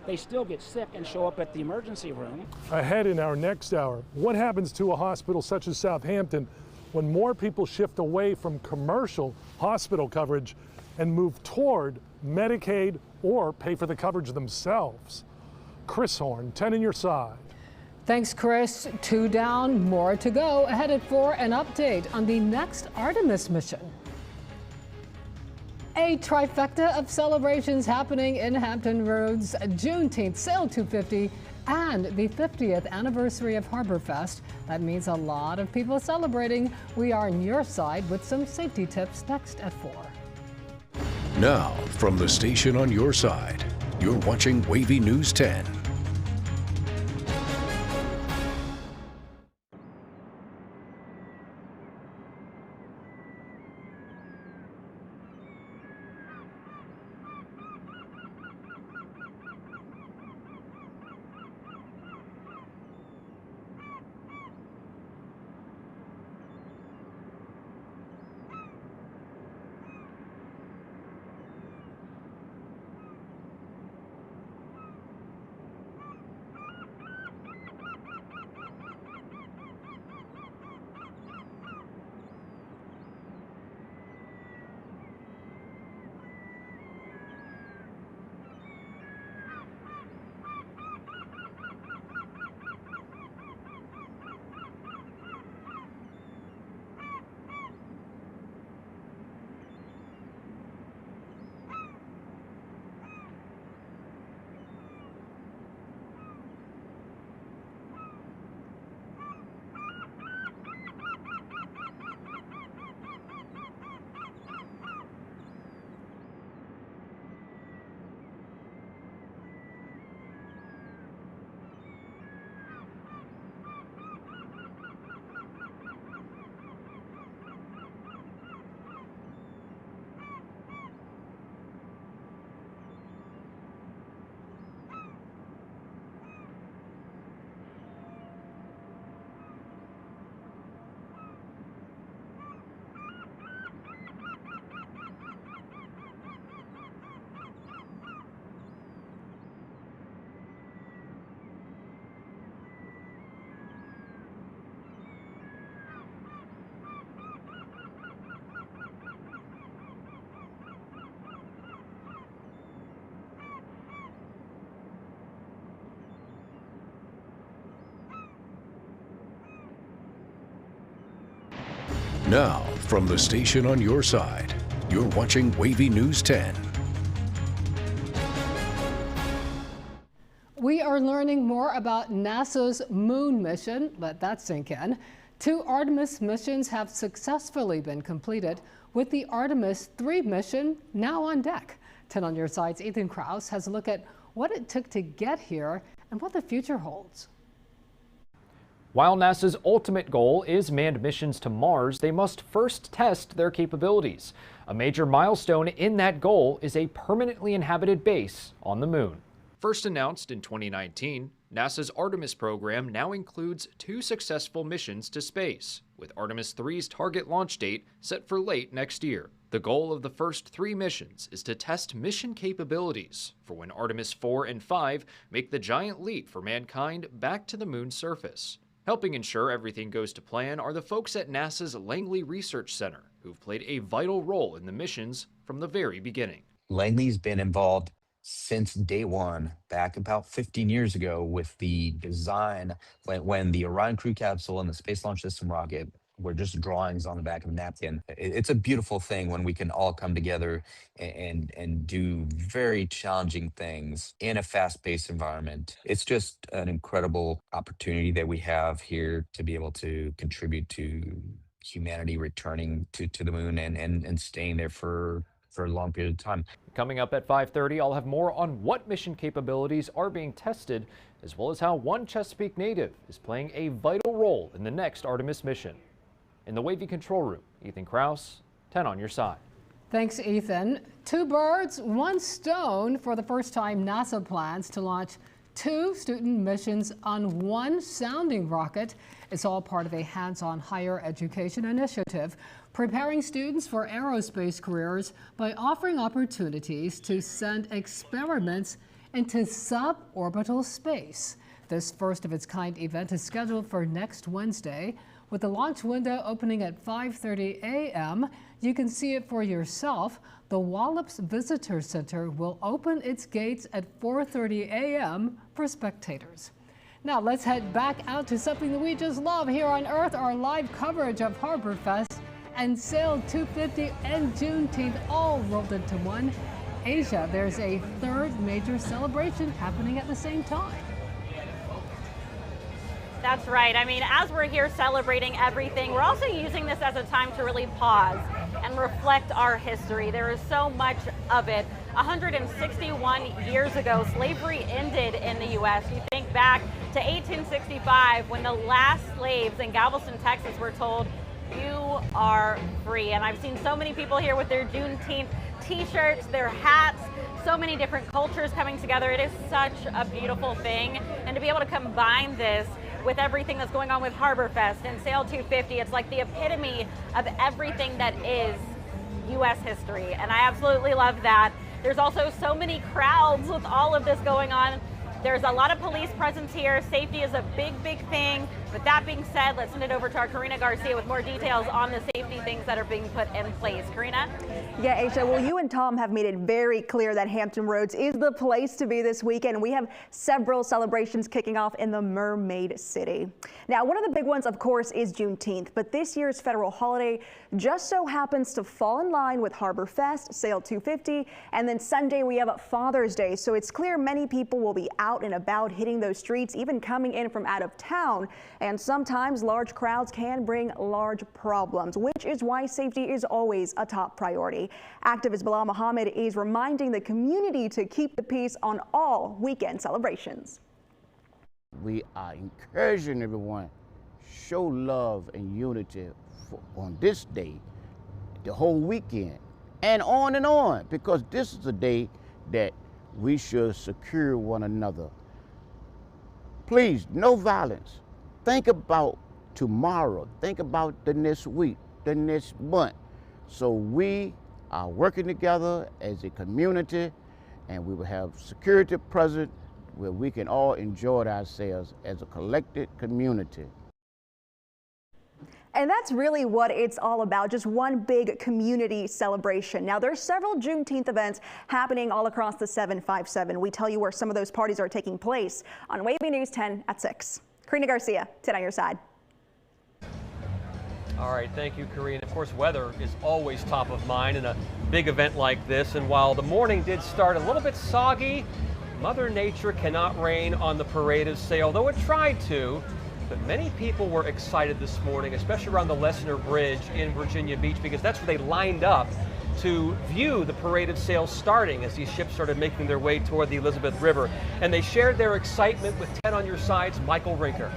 they still get sick and show up at the emergency room. Ahead in our next hour, what happens to a hospital such as Southampton when more people shift away from commercial hospital coverage and move toward Medicaid or pay for the coverage themselves? Chris Horn, 10 on your side. Thanks, Chris. 2 down, more to go. Ahead at 4, an update on the next Artemis mission. A trifecta of celebrations happening in Hampton Roads, Juneteenth, Sail250, and the 50th anniversary of Harborfest. That means a lot of people celebrating. We are on your side with some safety tips next at 4. Now, from the station on your side, you're watching WAVY News 10. Now, from the station on your side, you're watching WAVY News 10. We are learning more about NASA's moon mission. Let that sink in. 2 Artemis missions have successfully been completed, with the Artemis 3 mission now on deck. 10 on your side's Ethan Krause has a look at what it took to get here and what the future holds. While NASA's ultimate goal is manned missions to Mars, they must first test their capabilities. A major milestone in that goal is a permanently inhabited base on the moon. First announced in 2019, NASA's Artemis program now includes 2 successful missions to space, with Artemis 3's target launch date set for late next year. The goal of the first 3 missions is to test mission capabilities for when Artemis 4 and 5 make the giant leap for mankind back to the moon's surface. Helping ensure everything goes to plan are the folks at NASA's Langley Research Center, who've played a vital role in the missions from the very beginning. Langley's been involved since day one, back about 15 years ago, with the design when the Orion crew capsule and the Space Launch System rocket were just drawings on the back of a napkin. It's a beautiful thing when we can all come together and do very challenging things in a fast-paced environment. It's just an incredible opportunity that we have here to be able to contribute to humanity returning to the moon and staying there for a long period of time. Coming up at 5:30, I'll have more on what mission capabilities are being tested, as well as how one Chesapeake native is playing a vital role in the next Artemis mission. In the WAVY control room, Ethan Krause, 10 on your side. Thanks, Ethan. 2 birds, 1 stone. For the first time, NASA plans to launch 2 student missions on 1 sounding rocket. It's all part of a hands-on higher education initiative, preparing students for aerospace careers by offering opportunities to send experiments into suborbital space. This first of its kind event is scheduled for next Wednesday, with the launch window opening at 5:30 a.m. You can see it for yourself. The Wallops Visitor Center will open its gates at 4:30 a.m. for spectators. Now let's head back out to something that we just love here on Earth, our live coverage of Harborfest and Sail250 and Juneteenth all rolled into one. Asia, there's a 3rd major celebration happening at the same time. That's right. I mean, as we're here celebrating everything, we're also using this as a time to really pause and reflect our history. There is so much of it. 161 years ago, slavery ended in the U.S. You think back to 1865 when the last slaves in Galveston, Texas were told, "You are free." And I've seen so many people here with their Juneteenth t-shirts, their hats, so many different cultures coming together. It is such a beautiful thing. And to be able to combine this with everything that's going on with Harborfest and Sail250, it's like the epitome of everything that is U.S. history. And I absolutely love that. There's also so many crowds with all of this going on. There's a lot of police presence here. Safety is a big, big thing. With that being said, let's send it over to our Karina Garcia with more details on the safety things that are being put in place. Karina? Yeah, Aisha, well, you and Tom have made it very clear that Hampton Roads is the place to be this weekend. We have several celebrations kicking off in the Mermaid City. Now, one of the big ones, of course, is Juneteenth, but this year's federal holiday just so happens to fall in line with Harborfest, Sail250, and then Sunday we have Father's Day. So it's clear many people will be out and about hitting those streets, even coming in from out of town. And sometimes large crowds can bring large problems, which is why safety is always a top priority. Activist Bilal Muhammad is reminding the community to keep the peace on all weekend celebrations. We are encouraging everyone, show love and unity on this day, the whole weekend, and on, because this is a day that we should secure one another. Please, no violence. Think about tomorrow. Think about the next week, the next month. So we are working together as a community, and we will have security present where we can all enjoy ourselves as a collected community. And that's really what it's all about, just one big community celebration. Now, there's several Juneteenth events happening all across the 757. We tell you where some of those parties are taking place on WAVY News 10 at 6. Karina Garcia, 10 on your side. All right, thank you, Karina. Of course, weather is always top of mind in a big event like this. And while the morning did start a little bit soggy, Mother Nature cannot rain on the parade of sail, though it tried to. But many people were excited this morning, especially around the Lessener Bridge in Virginia Beach, because that's where they lined up to view the parade of sail starting as these ships started making their way toward the Elizabeth River. And they shared their excitement with 10 on your side's Michael Rinker.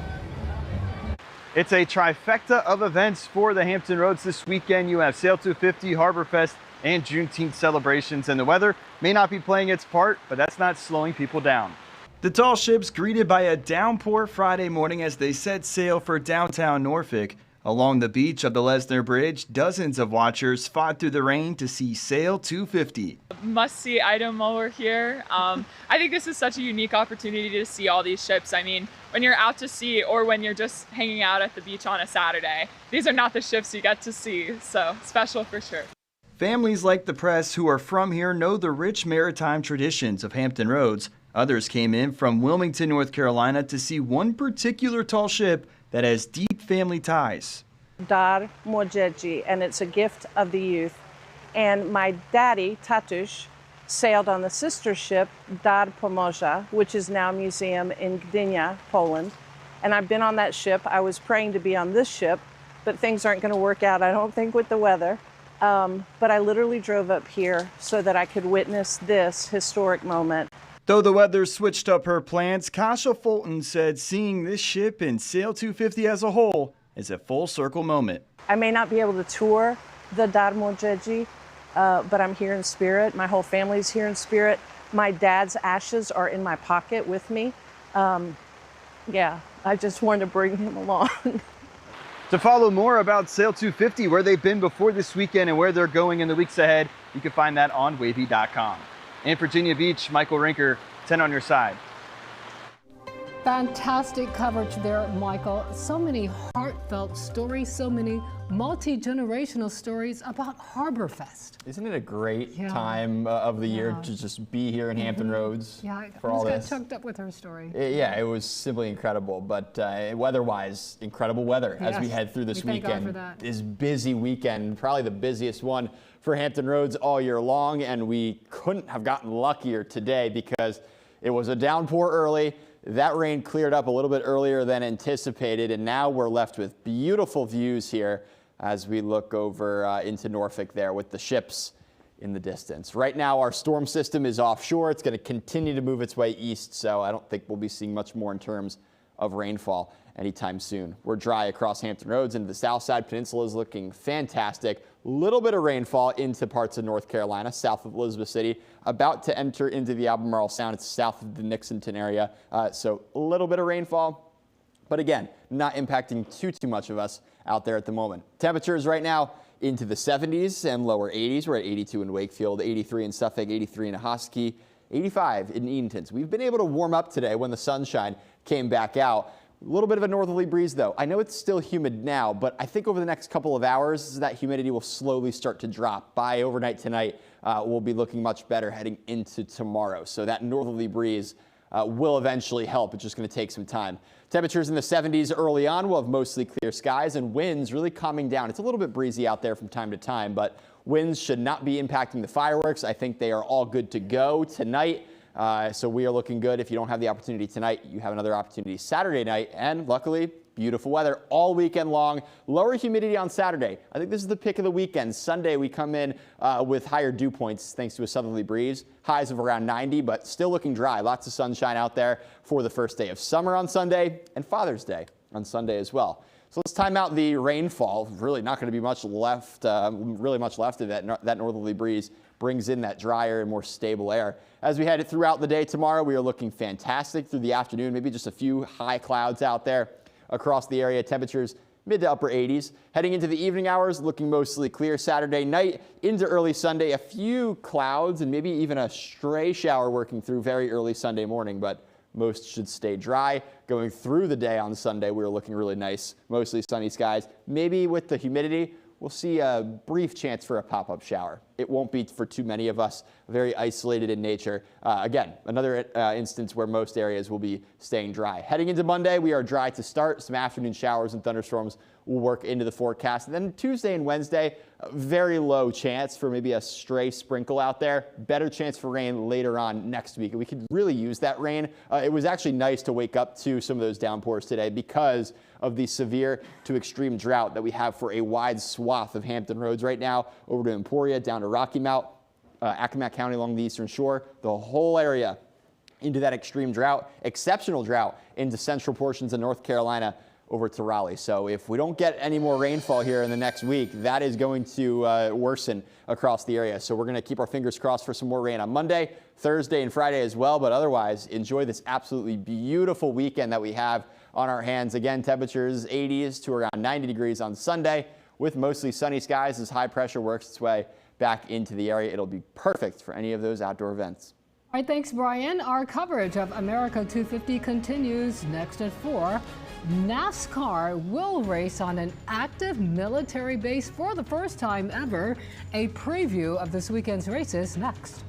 It's a trifecta of events for the Hampton Roads this weekend. You have Sail250, Harborfest, and Juneteenth celebrations, and the weather may not be playing its part, but that's not slowing people down. The tall ships greeted by a downpour Friday morning as they set sail for downtown Norfolk. Along the beach of the Lesnar Bridge, dozens of watchers fought through the rain to see Sail250. Must-see item while we're here. I think this is such a unique opportunity to see all these ships. I mean, when you're out to sea or when you're just hanging out at the beach on a Saturday, these are not the ships you get to see, so special for sure. Families like the press who are from here know the rich maritime traditions of Hampton Roads. Others came in from Wilmington, North Carolina to see one particular tall ship that has deep family ties. Dar Mojeji, and it's a gift of the youth. And my daddy, Tatush, sailed on the sister ship Dar Pomoja, which is now a museum in Gdynia, Poland. And I've been on that ship. I was praying to be on this ship, but things aren't going to work out, I don't think, with the weather. But I literally drove up here so that I could witness this historic moment. Though the weather switched up her plans, Kasha Fulton said seeing this ship and Sail250 as a whole is a full circle moment. I may not be able to tour the Dar Mojeji, but I'm here in spirit. My whole family's here in spirit. My dad's ashes are in my pocket with me. Yeah, I just wanted to bring him along. To follow more about Sail250, where they've been before this weekend and where they're going in the weeks ahead, you can find that on WAVY.com. In Virginia Beach, Michael Rinker, 10 on your side. Fantastic coverage there, Michael. So many heartfelt stories, so many multi-generational stories about Harborfest. Isn't it a great time of the year to just be here in Hampton Roads for all this? I just got choked up with her story. Yeah, it was simply incredible, but weather-wise, incredible weather as we head through this weekend. This busy weekend, probably the busiest one for Hampton Roads all year long, and we couldn't have gotten luckier today because it was a downpour early. That rain cleared up a little bit earlier than anticipated, and now we're left with beautiful views here as we look over into Norfolk there with the ships in the distance. Right now, our storm system is offshore. It's going to continue to move its way east, so I don't think we'll be seeing much more in terms of rainfall anytime soon. We're dry across Hampton Roads, and the South Side Peninsula is looking fantastic. Little bit of rainfall into parts of North Carolina, south of Elizabeth City, about to enter into the Albemarle Sound. It's south of the Nixonton area, so a little bit of rainfall, but again, not impacting too much of us out there at the moment. Temperatures right now into the 70s and lower 80s. We're at 82 in Wakefield, 83 in Suffolk, 83 in Ahoskie, 85 in Edenton. So we've been able to warm up today when the sunshine came back out. A little bit of a northerly breeze, though. I know it's still humid now, but I think over the next couple of hours, that humidity will slowly start to drop. By overnight tonight, we'll be looking much better heading into tomorrow. So that northerly breeze will eventually help. It's just going to take some time. Temperatures in the 70s early on. We'll have mostly clear skies and winds really calming down. It's a little bit breezy out there from time to time, but winds should not be impacting the fireworks. I think they are all good to go tonight. So we are looking good. If you don't have the opportunity tonight, you have another opportunity Saturday night, and luckily, beautiful weather all weekend long. Lower humidity on Saturday. I think this is the pick of the weekend. Sunday, we come in with higher dew points thanks to a southerly breeze. Highs of around 90, but still looking dry. Lots of sunshine out there for the first day of summer on Sunday and Father's Day on Sunday as well. So let's time out the rainfall. Really not going to be much left, really much left of that. That northerly breeze brings in that drier and more stable air. As we head throughout the day tomorrow, we are looking fantastic through the afternoon. Maybe just a few high clouds out there across the area. Temperatures mid to upper 80s. Heading into the evening hours, looking mostly clear. Saturday night into early Sunday, a few clouds and maybe even a stray shower working through very early Sunday morning, but most should stay dry. Going through the day on Sunday, we're looking really nice. Mostly sunny skies. Maybe with the humidity, we'll see a brief chance for a pop-up shower. It won't be for too many of us, very isolated in nature. Again, another instance where most areas will be staying dry. Heading into Monday, we are dry to start. Some afternoon showers and thunderstorms will work into the forecast. And then Tuesday and Wednesday, very low chance for maybe a stray sprinkle out there. Better chance for rain later on next week. We could really use that rain. It was actually nice to wake up to some of those downpours today because of the severe to extreme drought that we have for a wide swath of Hampton Roads right now, over to Emporia, down to Rocky Mount, Accomack County along the eastern shore, the whole area into that extreme drought, exceptional drought into central portions of North Carolina over to Raleigh. So if we don't get any more rainfall here in the next week, that is going to worsen across the area. So we're going to keep our fingers crossed for some more rain on Monday, Thursday, and Friday as well. But otherwise, enjoy this absolutely beautiful weekend that we have on our hands. Again, temperatures 80s to around 90 degrees on Sunday with mostly sunny skies as high pressure works its way back into the area. It'll be perfect for any of those outdoor events. All right, thanks, Brian. Our coverage of America 250 continues next at 4. NASCAR will race on an active military base for the first time ever. A preview of this weekend's races next.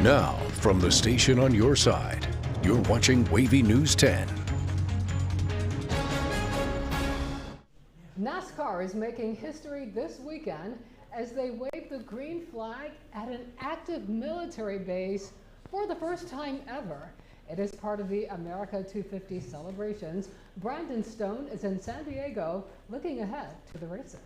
Now, from the station on your side, you're watching WAVY News 10. NASCAR is making history this weekend as they wave the green flag at an active military base for the first time ever. It is part of the America 250 celebrations. Brandon Stone is in San Diego looking ahead to the races.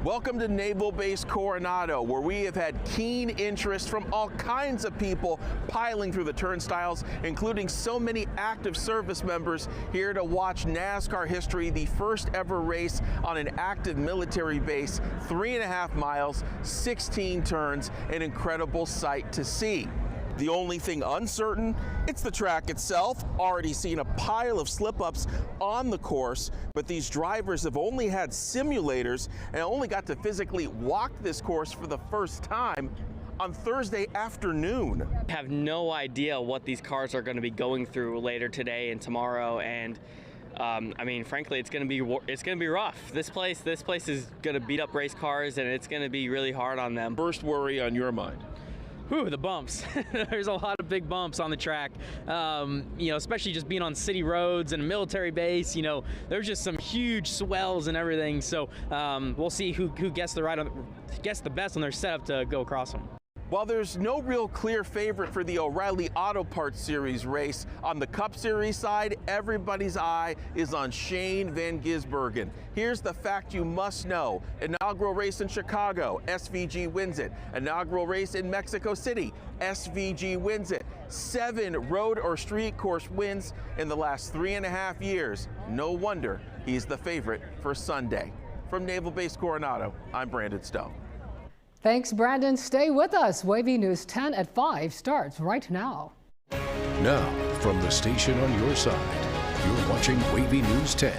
Welcome to Naval Base Coronado, where we have had keen interest from all kinds of people piling through the turnstiles, including so many active service members here to watch NASCAR history, the first ever race on an active military base, 3.5 miles, 16 turns, an incredible sight to see. The only thing uncertain, it's the track itself. Already seen a pile of slip-ups on the course, but these drivers have only had simulators and only got to physically walk this course for the first time on Thursday afternoon. I have no idea what these cars are going to be going through later today and tomorrow, and I mean, frankly, it's going to be rough. This place is going to beat up race cars, and it's going to be really hard on them. First worry on your mind? Whew, the bumps. There's a lot of big bumps on the track, you know, especially just being on city roads and a military base. You know, there's just some huge swells and everything. So we'll see who gets the best on their setup to go across them. While there's no real clear favorite for the O'Reilly Auto Parts Series race, on the Cup Series side, everybody's eye is on Shane Van Gisbergen. Here's the fact you must know. Inaugural race in Chicago, SVG wins it. Inaugural race in Mexico City, SVG wins it. 7 road or street course wins in the last 3.5 years. No wonder he's the favorite for Sunday. From Naval Base Coronado, I'm Brandon Stone. Thanks, Brandon. Stay with us. WAVY News 10 at 5 starts right now. Now, from the station on your side, you're watching WAVY News 10.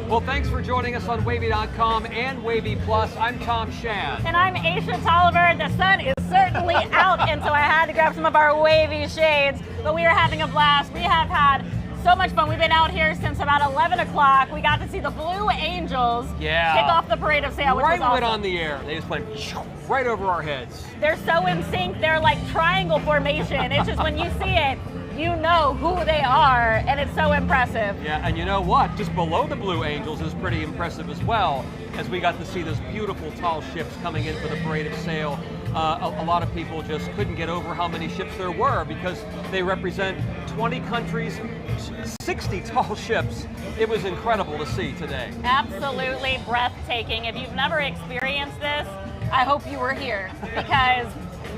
Well, thanks for joining us on WAVY.com and WAVY Plus. I'm Tom Shand. And I'm Aisha Tolliver. The sun is certainly out, and so I had to grab some of our WAVY shades. But we are having a blast. We have had So much fun. We've been out here since about 11 o'clock. We got to see the Blue Angels kick off the parade of sail, which was awesome. Right on the air. They just went right over our heads. They're so in sync. They're like triangle formation. It's just when you see it, you know who they are, and it's so impressive. Yeah, and you know what? Just below the Blue Angels is pretty impressive as well, as we got to see those beautiful tall ships coming in for the parade of sail. A lot of people just couldn't get over how many ships there were because they represent 20 countries, 60 tall ships. It was incredible to see today. Absolutely breathtaking. If you've never experienced this, I hope you were here because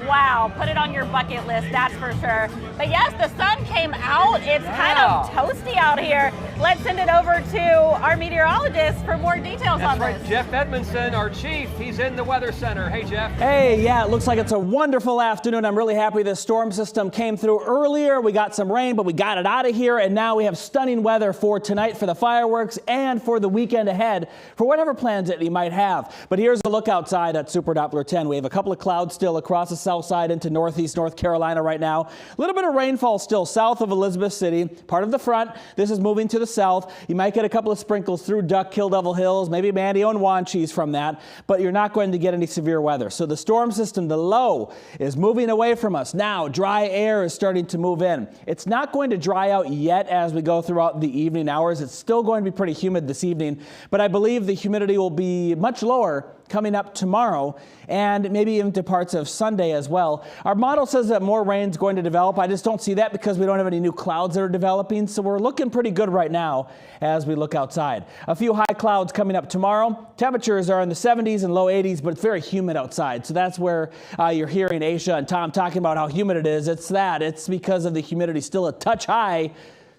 wow, put it on your bucket list, that's for sure. But yes, the sun came out. It's kind of toasty out here. Let's send it over to our meteorologist for more details on this. Jeff Edmondson, our chief, he's in the weather center. Hey, Jeff. Hey, yeah, it looks like it's a wonderful afternoon. I'm really happy this storm system came through earlier. We got some rain, but we got it out of here, and now we have stunning weather for tonight for the fireworks and for the weekend ahead for whatever plans that you might have. But here's a look outside at Super Doppler 10. We have a couple of clouds still across the south side into northeast North Carolina right now. A little bit of rainfall still south of Elizabeth City, part of the front. This is moving to the south. You might get a couple of sprinkles through Duck, Kill Devil Hills, maybe Mandio and Wanchese from that, but you're not going to get any severe weather. So the storm system, the low, is moving away from us. Now dry air is starting to move in. It's not going to dry out yet as we go throughout the evening hours. It's still going to be pretty humid this evening, but I believe the humidity will be much lower coming up tomorrow and maybe even to parts of Sunday as well. Our model says that more rain is going to develop. I just don't see that because we don't have any new clouds that are developing. So we're looking pretty good right now as we look outside. A few high clouds coming up tomorrow. Temperatures are in the 70s and low 80s, but it's very humid outside. So that's where you're hearing Aisha and Tom talking about how humid it is. It's because of the humidity still a touch high.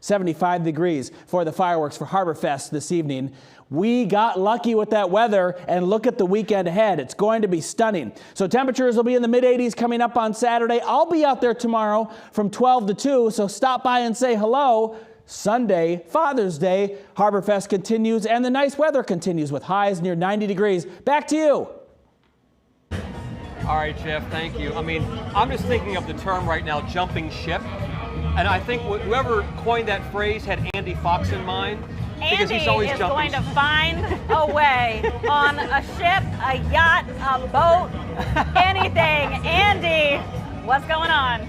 75 degrees for the fireworks for Harborfest this evening. We got lucky with that weather, and look at the weekend ahead. It's going to be stunning. So temperatures will be in the mid-80s coming up on Saturday. I'll be out there tomorrow from 12 to 2, so stop by and say hello. Sunday, Father's Day, Harborfest continues, and the nice weather continues with highs near 90 degrees. Back to you. All right, Jeff, thank you. I mean, I'm just thinking of the term right now, jumping ship. And I think whoever coined that phrase had Andy Fox in mind. Because he's always jumping. Going to find a way on a ship, a yacht, a boat, anything. Andy, what's going on?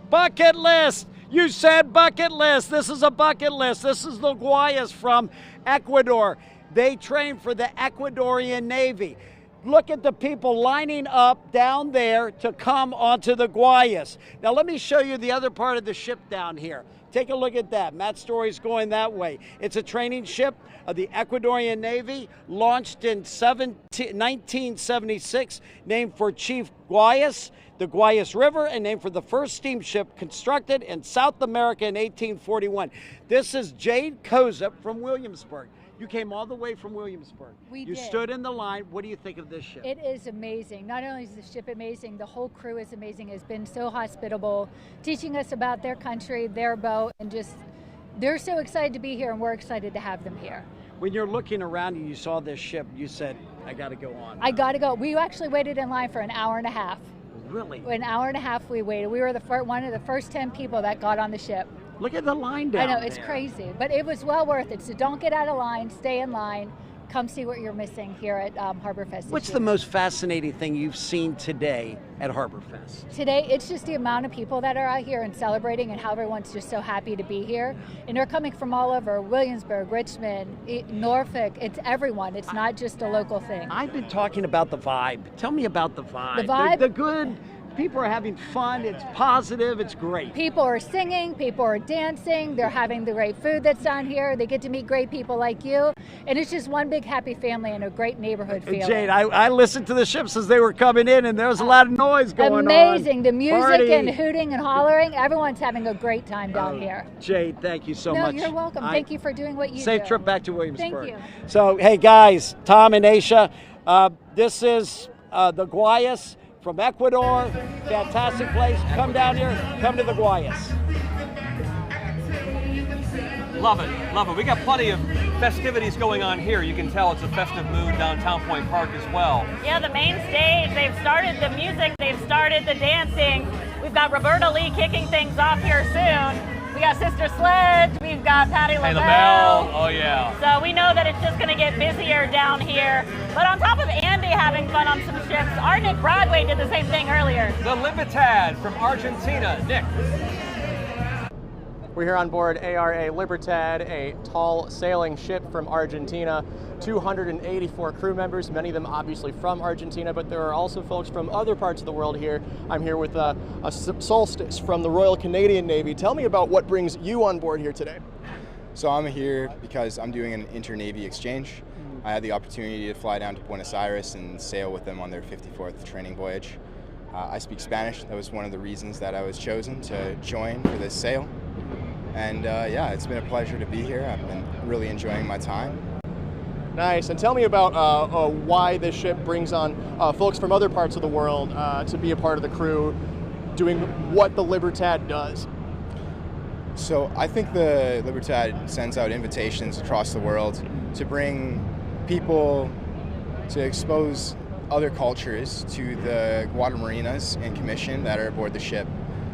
Bucket list. You said bucket list. This is a bucket list. This is the Guayas from Ecuador. They train for the Ecuadorian Navy. Look at the people lining up down there to come onto the Guayas. Now let me show you the other part of the ship down here. Take a look at that. Matt Story's going that way. It's a training ship of the Ecuadorian Navy, launched in 1976, named for Chief Guayas, the Guayas River, and named for the first steamship constructed in South America in 1841. This is Jade Kozub from Williamsburg. You came all the way from Williamsburg. You stood in the line. What do you think of this ship? It is amazing. Not only is the ship amazing, the whole crew is amazing. Has been so hospitable, teaching us about their country, their boat, and just they're so excited to be here, and we're excited to have them here. When you're looking around and you saw this ship, you said, I got to go on. I got to go. We actually waited in line for an hour and a half. Really? An hour and a half we waited. We were one of the first 10 people that got on the ship. Look at the line down there. I know, it's there. Crazy, but it was well worth it. So don't get out of line, stay in line, come see what you're missing here at Harborfest. What's the most fascinating thing you've seen today at Harborfest? Today, it's just the amount of people that are out here and celebrating and how everyone's just so happy to be here. And they're coming from all over, Williamsburg, Richmond, Norfolk, it's everyone. It's not just a local thing. I've been talking about the vibe. Tell me about the vibe. The vibe? The good. People are having fun, it's positive, it's great. People are singing, people are dancing, they're having the great food that's down here, they get to meet great people like you, and it's just one big happy family and a great neighborhood feeling. Jade, I listened to the ships as they were coming in, and there was a lot of noise going on. Amazing, the music Party. And hooting and hollering, everyone's having a great time down here. Jade, thank you so much. No, you're welcome. Thank you for doing what you do. Safe trip back to Williamsburg. Thank you. So, hey guys, Tom and Aisha, this is the Guayas from Ecuador. Fantastic place. Come down here, come to the Guayas. Love it, love it. We got plenty of festivities going on here. You can tell it's a festive mood downtown Point Park as well. Yeah, the main stage, they've started the music, they've started the dancing. We've got Roberta Lee kicking things off here soon. We got got Sister Sledge, we've got Patty Hey, LaBelle. Oh, yeah. So we know that it's just going to get busier down here. But on top of Andy having fun on some ships, our Nick Broadway did the same thing earlier. The Libertad from Argentina. Nick. We're here on board ARA Libertad, a tall sailing ship from Argentina. 284 crew members, many of them obviously from Argentina, but there are also folks from other parts of the world here. I'm here with a Solstice from the Royal Canadian Navy. Tell me about what brings you on board here today. So I'm here because I'm doing an inter-Navy exchange. I had the opportunity to fly down to Buenos Aires and sail with them on their 54th training voyage. I speak Spanish. That was one of the reasons that I was chosen to join for this sail. And yeah, it's been a pleasure to be here. I've been really enjoying my time. Nice. And tell me about why this ship brings on folks from other parts of the world to be a part of the crew, doing what the Libertad does. So I think the Libertad sends out invitations across the world to bring people to expose other cultures to the water marinas in commission that are aboard the ship.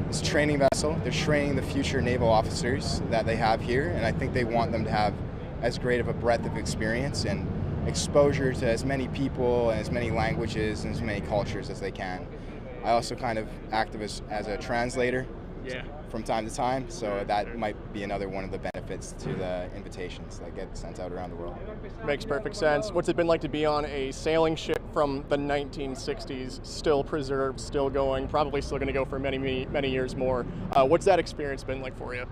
It's a training vessel. They're training the future naval officers that they have here, and I think they want them to have as great of a breadth of experience and exposure to as many people and as many languages and as many cultures as they can. I also kind of act as a translator from time to time, so that might be another one of the benefits to the invitations that get sent out around the world. Makes perfect sense. What's it been like to be on a sailing ship from the 1960s, still preserved, still going, probably still going to go for many years more? What's that experience been like for you?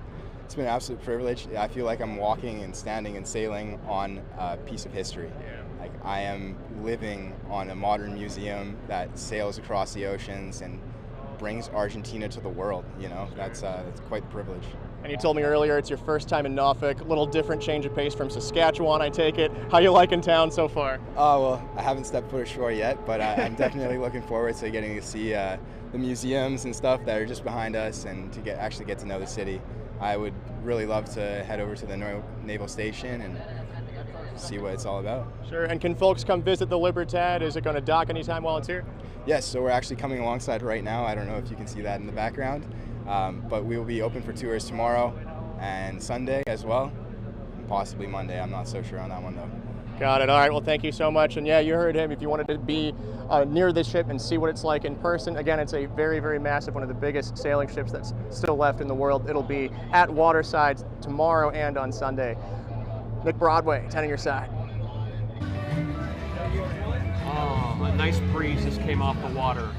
It's been an absolute privilege. I feel like I'm walking and standing and sailing on a piece of history. Like I am living on a modern museum that sails across the oceans and brings Argentina to the world. You know, that's quite the privilege. And you told me earlier it's your first time in Norfolk, a little different change of pace from Saskatchewan, I take it. How you liking town so far? Oh, well, I haven't stepped foot ashore yet, but I'm definitely looking forward to getting to see the museums and stuff that are just behind us and to actually get to know the city. I would really love to head over to the Naval Station and see what it's all about. Sure, and can folks come visit the Libertad? Is it going to dock anytime while it's here? Yes, so we're actually coming alongside right now. I don't know if you can see that in the background, but we will be open for tours tomorrow and Sunday as well, and possibly Monday. I'm not so sure on that one though. Got it. All right, well, thank you so much. And yeah, you heard him. If you wanted to be near this ship and see what it's like in person, again, it's a very, very massive, one of the biggest sailing ships that's still left in the world. It'll be at waterside tomorrow and on Sunday. Nick Broadway, 10 on your side. Oh, a nice breeze just came off the water.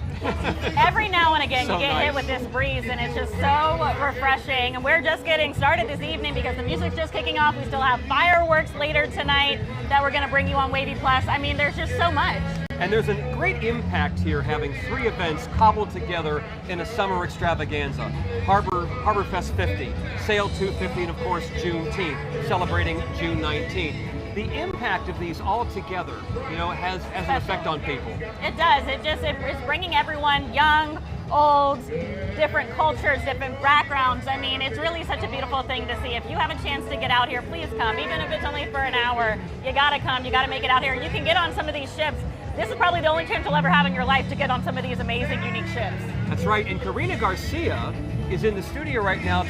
Every now and again, So you get nice. hit with this breeze, and it's just so refreshing. And we're just getting started this evening because the music's just kicking off. We still have fireworks later tonight that we're going to bring you on WAVY Plus. I mean, there's just so much. And there's a great impact here having 3 events cobbled together in a summer extravaganza. Harborfest50, Sail250, and of course Juneteenth, celebrating June 19th. The impact of these all together, you know, has an effect on people. It does. It's bringing everyone, young, old, different cultures, different backgrounds. I mean, it's really such a beautiful thing to see. If you have a chance to get out here, please come. Even if it's only for an hour, you gotta come. You gotta make it out here. And you can get on some of these ships. This is probably the only chance you'll ever have in your life to get on some of these amazing, unique ships. That's right, and Karina Garcia is in the studio right now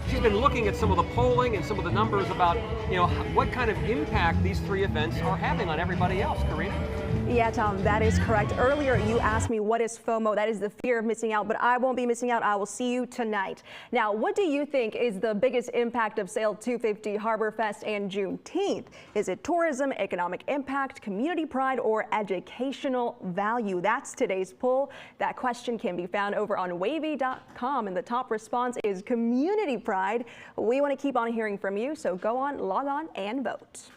she's been looking at some of the polling and some of the numbers about, you know, what kind of impact these 3 events are having on everybody else. Karina? Yeah, Tom, that is correct. Earlier, you asked me what is FOMO. That is the fear of missing out, but I won't be missing out. I will see you tonight. Now, what do you think is the biggest impact of Sail250, Harborfest, and Juneteenth? Is it tourism, economic impact, community pride, or educational value? That's today's poll. That question can be found over on WAVY.com, and the top response is community pride. We want to keep on hearing from you, so go on, log on, and vote.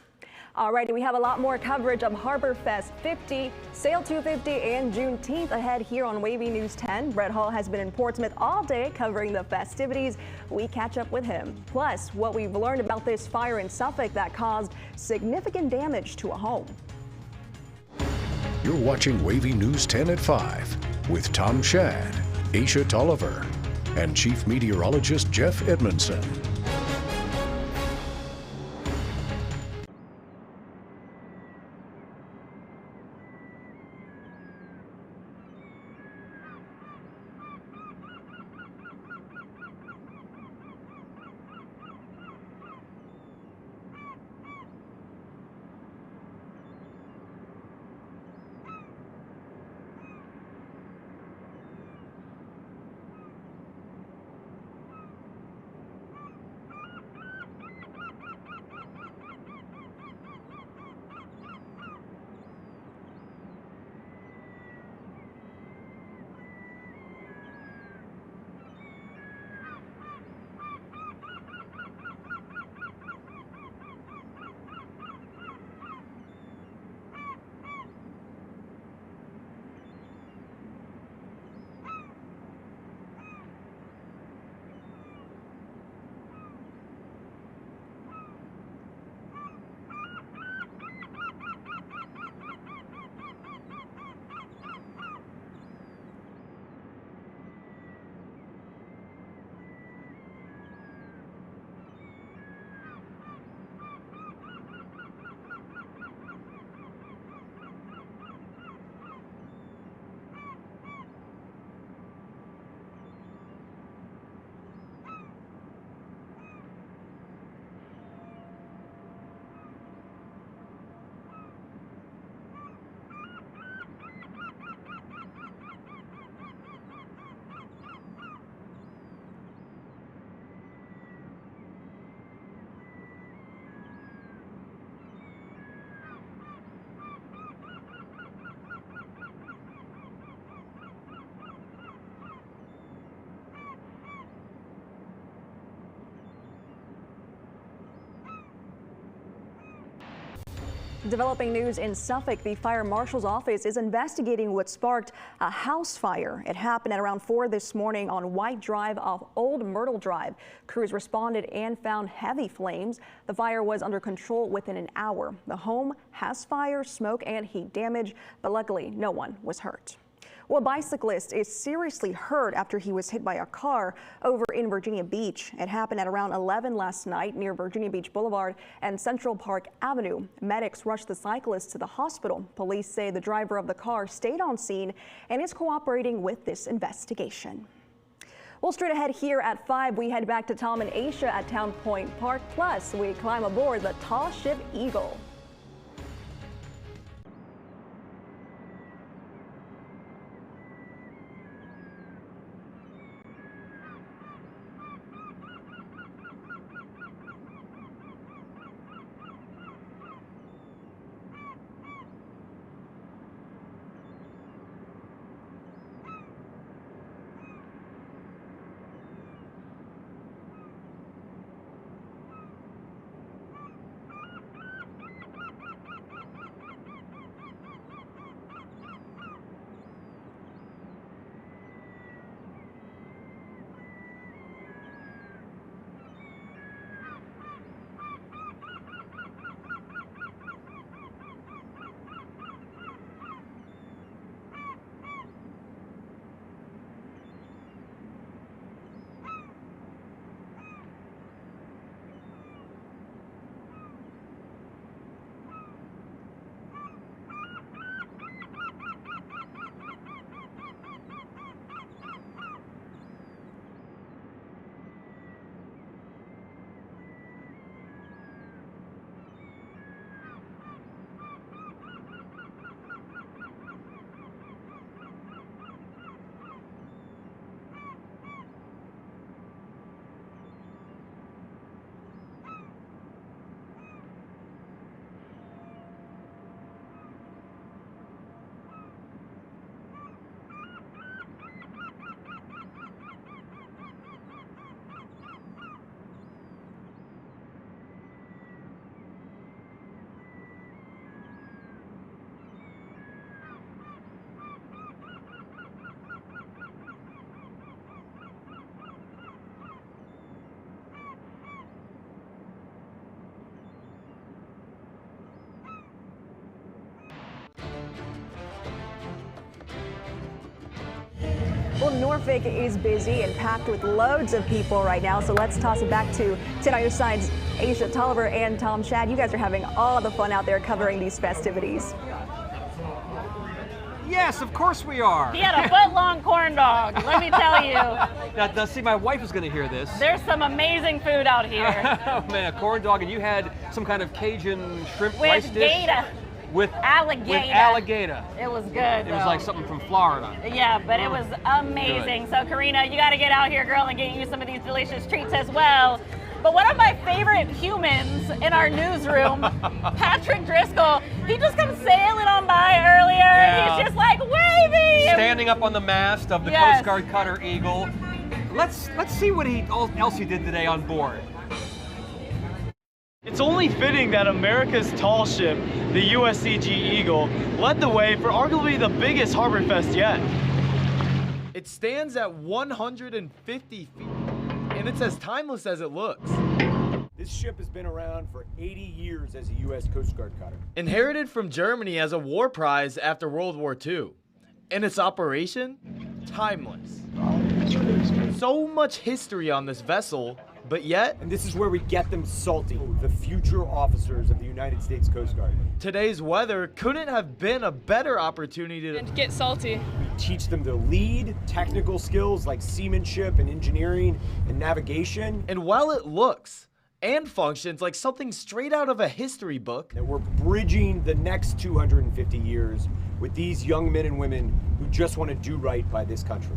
Alrighty, we have a lot more coverage of Harborfest50, Sail250, and Juneteenth ahead here on WAVY News 10. Brett Hall has been in Portsmouth all day covering the festivities. We catch up with him. Plus, what we've learned about this fire in Suffolk that caused significant damage to a home. You're watching WAVY News 10 at 5 with Tom Shad, Aisha Tolliver, and Chief Meteorologist Jeff Edmondson. Developing news in Suffolk, the fire marshal's office is investigating what sparked a house fire. It happened at around 4 this morning on White Drive off Old Myrtle Drive. Crews responded and found heavy flames. The fire was under control within an hour. The home has fire, smoke, and heat damage, but luckily no one was hurt. Well, a bicyclist is seriously hurt after he was hit by a car over in Virginia Beach. It happened at around 11 last night near Virginia Beach Boulevard and Central Park Avenue. Medics rushed the cyclist to the hospital. Police say the driver of the car stayed on scene and is cooperating with this investigation. Well, straight ahead here at 5, we head back to Tom and Aisha at Town Point Park. Plus, we climb aboard the tall ship Eagle. Well, Norfolk is busy and packed with loads of people right now, so let's toss it back to 10 on your sides. Aisha Tolliver and Tom Shad, you guys are having all the fun out there covering these festivities. Yes, of course we are. He had a foot-long corn dog, let me tell you. Now, see, my wife is going to hear this. There's some amazing food out here. Oh, man, a corn dog, and you had some kind of Cajun shrimp rice With dish? gator. With alligator. With alligator. It was good. It was like something from Florida. Yeah, but it was amazing. Good. So, Karina, you got to get out here, girl, and get you some of these delicious treats as well. But one of my favorite humans in our newsroom, Patrick Driscoll, he just comes sailing on by earlier, and he's just like, wavy! Standing up on the mast of the Coast Guard cutter Eagle. Let's see what else he did today on board. It's only fitting that America's tall ship, the USCG Eagle, led the way for arguably the biggest Harborfest yet. It stands at 150 feet, and it's as timeless as it looks. This ship has been around for 80 years as a U.S. Coast Guard cutter. Inherited from Germany as a war prize after World War II. And its operation? Timeless. So much history on this vessel, but yet... And this is where we get them salty, the future officers of the United States Coast Guard. Today's weather couldn't have been a better opportunity to get salty. We teach them to lead, technical skills like seamanship and engineering and navigation. And while it looks and functions like something straight out of a history book, that we're bridging the next 250 years with these young men and women who just want to do right by this country.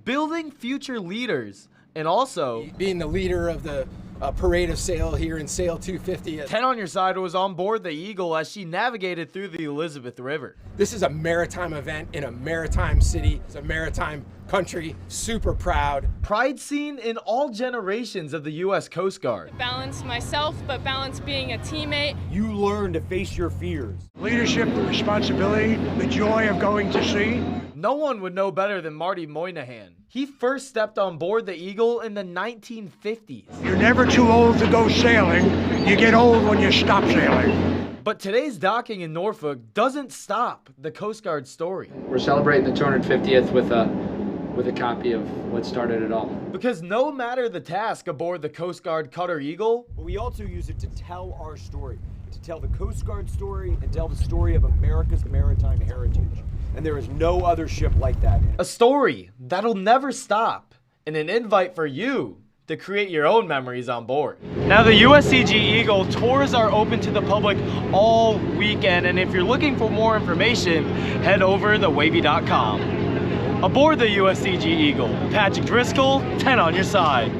Building future leaders, and also being the leader of the parade of sail here in Sail250. 10 on your side was on board the Eagle as she navigated through the Elizabeth River. This is a maritime event in a maritime city. It's a maritime country, super proud. Pride seen in all generations of the U.S. Coast Guard. Balance myself, but balance being a teammate. You learn to face your fears. Leadership, the responsibility, the joy of going to sea. No one would know better than Marty Moynihan. He first stepped on board the Eagle in the 1950s. You're never too old to go sailing. You get old when you stop sailing. But today's docking in Norfolk doesn't stop the Coast Guard story. We're celebrating the 250th with a copy of what started it all. Because no matter the task aboard the Coast Guard Cutter Eagle, but we also use it to tell our story, to tell the Coast Guard story and tell the story of America's maritime heritage. And there is no other ship like that. A story that'll never stop, and an invite for you to create your own memories on board. Now the USCG Eagle tours are open to the public all weekend, and if you're looking for more information, head over to WAVY.com. Aboard the USCG Eagle, Patrick Driscoll, 10 on your side.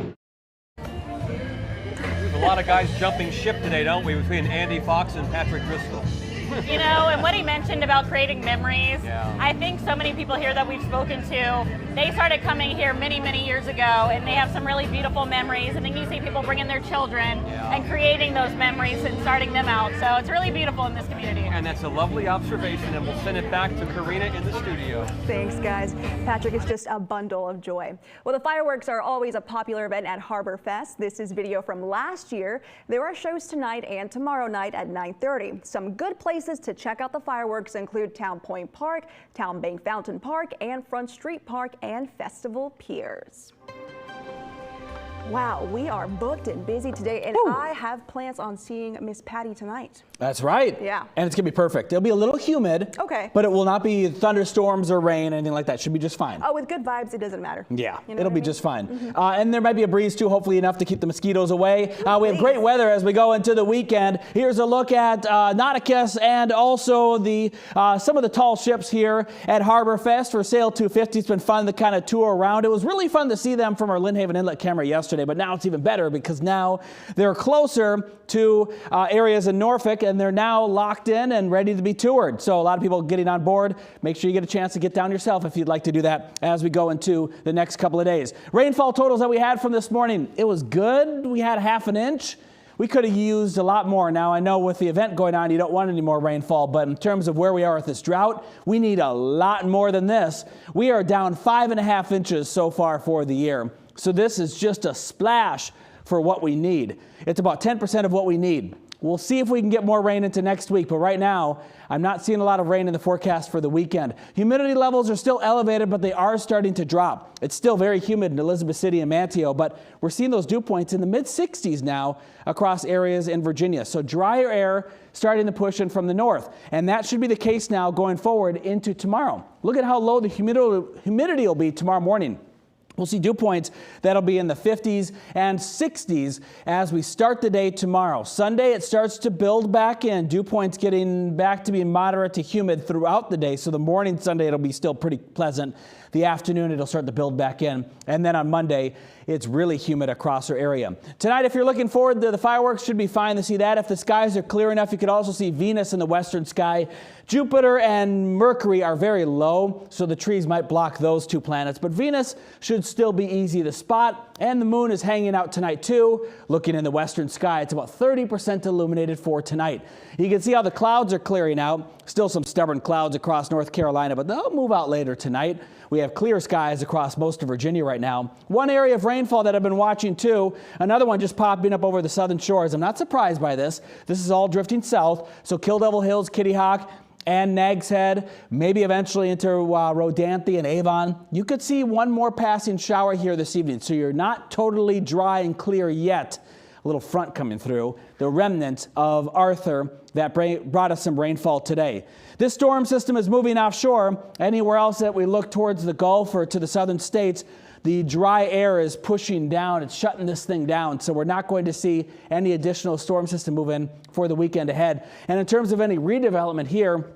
We have a lot of guys jumping ship today, don't we, between Andy Fox and Patrick Driscoll. You know, and what he mentioned about creating memories, I think so many people here that we've spoken to, they started coming here many, many years ago, and they have some really beautiful memories, and then you see people bringing their children and creating those memories and starting them out. So it's really beautiful in this community. And that's a lovely observation, and we'll send it back to Karina in the studio. Thanks, guys. Patrick, it's just a bundle of joy. Well, the fireworks are always a popular event at Harborfest. This is video from last year. There are shows tonight and tomorrow night at 9:30. Some good places to check out the fireworks include Town Point Park, Town Bank Fountain Park, and Front Street Park and Festival Piers. Wow, we are booked and busy today, and I have plans on seeing Miss Patty tonight. That's right. Yeah. And it's going to be perfect. It'll be a little humid. Okay. But it will not be thunderstorms or rain, anything like that. Should be just fine. Oh, with good vibes, it doesn't matter. Yeah, You know it'll what be I mean? just fine. Mm-hmm. And there might be a breeze too, hopefully enough to keep the mosquitoes away. We have great weather as we go into the weekend. Here's a look at Nauticus and also the some of the tall ships here at Harborfest for Sail250. It's been fun to kind of tour around. It was really fun to see them from our Lynnhaven Inlet camera yesterday, but now it's even better because now they're closer to areas in Norfolk, and they're now locked in and ready to be toured. So a lot of people getting on board. Make sure you get a chance to get down yourself if you'd like to do that as we go into the next couple of days. Rainfall totals that we had from this morning, it was good. We had ½ an inch. We could have used a lot more. Now, I know with the event going on, you don't want any more rainfall, but in terms of where we are with this drought, we need a lot more than this. We are down 5½ inches so far for the year. So this is just a splash for what we need. It's about 10% of what we need. We'll see if we can get more rain into next week, but right now, I'm not seeing a lot of rain in the forecast for the weekend. Humidity levels are still elevated, but they are starting to drop. It's still very humid in Elizabeth City and Manteo, but we're seeing those dew points in the mid-60s now across areas in Virginia. So drier air starting to push in from the north, and that should be the case now going forward into tomorrow. Look at how low the humidity will be tomorrow morning. We'll see dew points that'll be in the 50s and 60s as we start the day tomorrow. Sunday, it starts to build back in. Dew points getting back to being moderate to humid throughout the day. So the morning Sunday, it'll be still pretty pleasant. The afternoon, it'll start to build back in. And then on Monday, it's really humid across our area. Tonight, if you're looking forward to the fireworks, should be fine to see that. If the skies are clear enough, you could also see Venus in the western sky. Jupiter and Mercury are very low, so the trees might block those two planets. But Venus should still be easy to spot. And the moon is hanging out tonight, too. Looking in the western sky, it's about 30% illuminated for tonight. You can see how the clouds are clearing out. Still some stubborn clouds across North Carolina, but they'll move out later tonight. We have clear skies across most of Virginia right now. One area of rainfall that I've been watching too, another one just popping up over the southern shores. I'm not surprised by this. This is all drifting south. So Kill Devil Hills, Kitty Hawk, and Nags Head, maybe eventually into Rodanthe and Avon. You could see one more passing shower here this evening. So you're not totally dry and clear yet. A little front coming through, the remnant of Arthur that brought us some rainfall today. This storm system is moving offshore. Anywhere else that we look towards the Gulf or to the southern states, the dry air is pushing down. It's shutting this thing down. So we're not going to see any additional storm system move in for the weekend ahead. And in terms of any redevelopment here,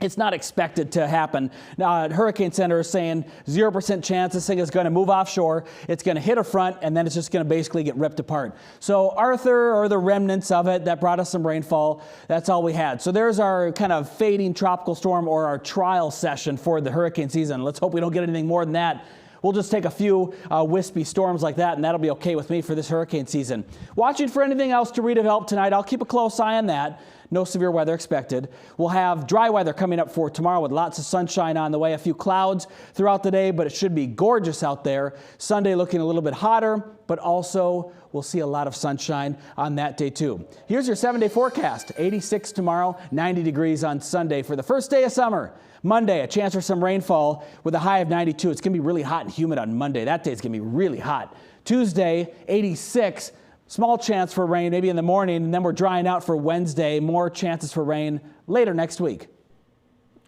It's not expected to happen. Now, Hurricane Center is saying 0% chance this thing is going to move offshore. It's going to hit a front, and then it's just going to basically get ripped apart. So Arthur, or the remnants of it that brought us some rainfall, that's all we had. So there's our kind of fading tropical storm, or our trial session for the hurricane season. Let's hope we don't get anything more than that. We'll just take a few wispy storms like that, and that'll be okay with me for this hurricane season. Watching for anything else to redevelop tonight. I'll keep a close eye on that. No severe weather expected. We'll have dry weather coming up for tomorrow with lots of sunshine on the way. A few clouds throughout the day, but it should be gorgeous out there. Sunday looking a little bit hotter, but also we'll see a lot of sunshine on that day too. Here's your 7-day forecast. 86 tomorrow, 90 degrees on Sunday for the first day of summer. Monday, a chance for some rainfall with a high of 92. It's going to be really hot and humid on Monday. That day is going to be really hot. Tuesday, 86. Small chance for rain maybe in the morning, and then we're drying out for Wednesday. More chances for rain later next week.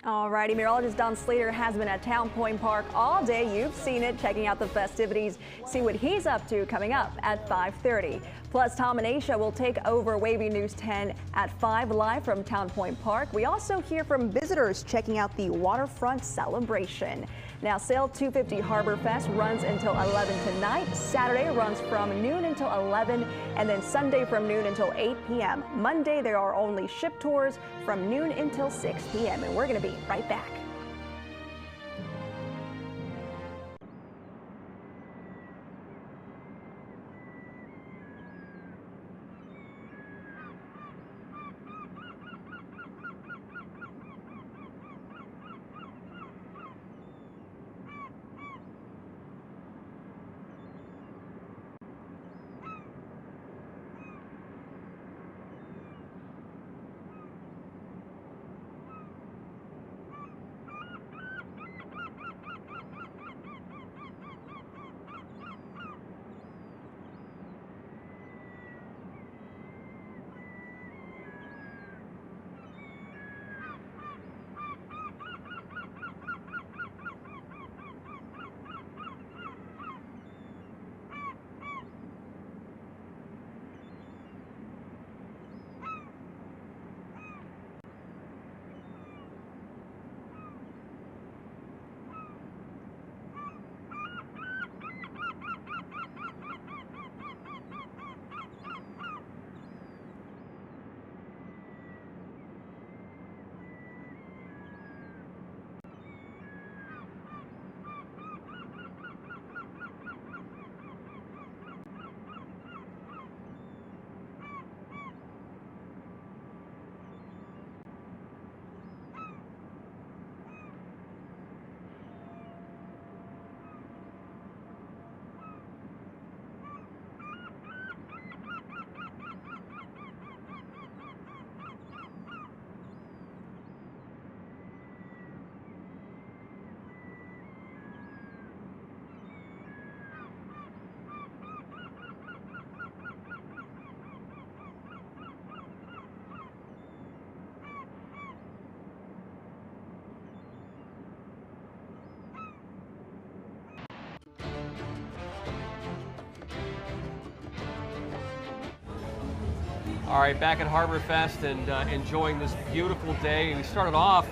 All righty, meteorologist Don Slater has been at Town Point Park all day. You've seen it, checking out the festivities. See what he's up to coming up at 5:30. Plus, Tom and Aisha will take over WAVY News 10 at 5 live from Town Point Park. We also hear from visitors checking out the Waterfront celebration. Now, Sail250 Harborfest runs until 11 tonight. Saturday runs from noon until 11, and then Sunday from noon until 8 p.m. Monday, there are only ship tours from noon until 6 p.m., and we're going to be right back. All right, back at Harborfest and enjoying this beautiful day. We started off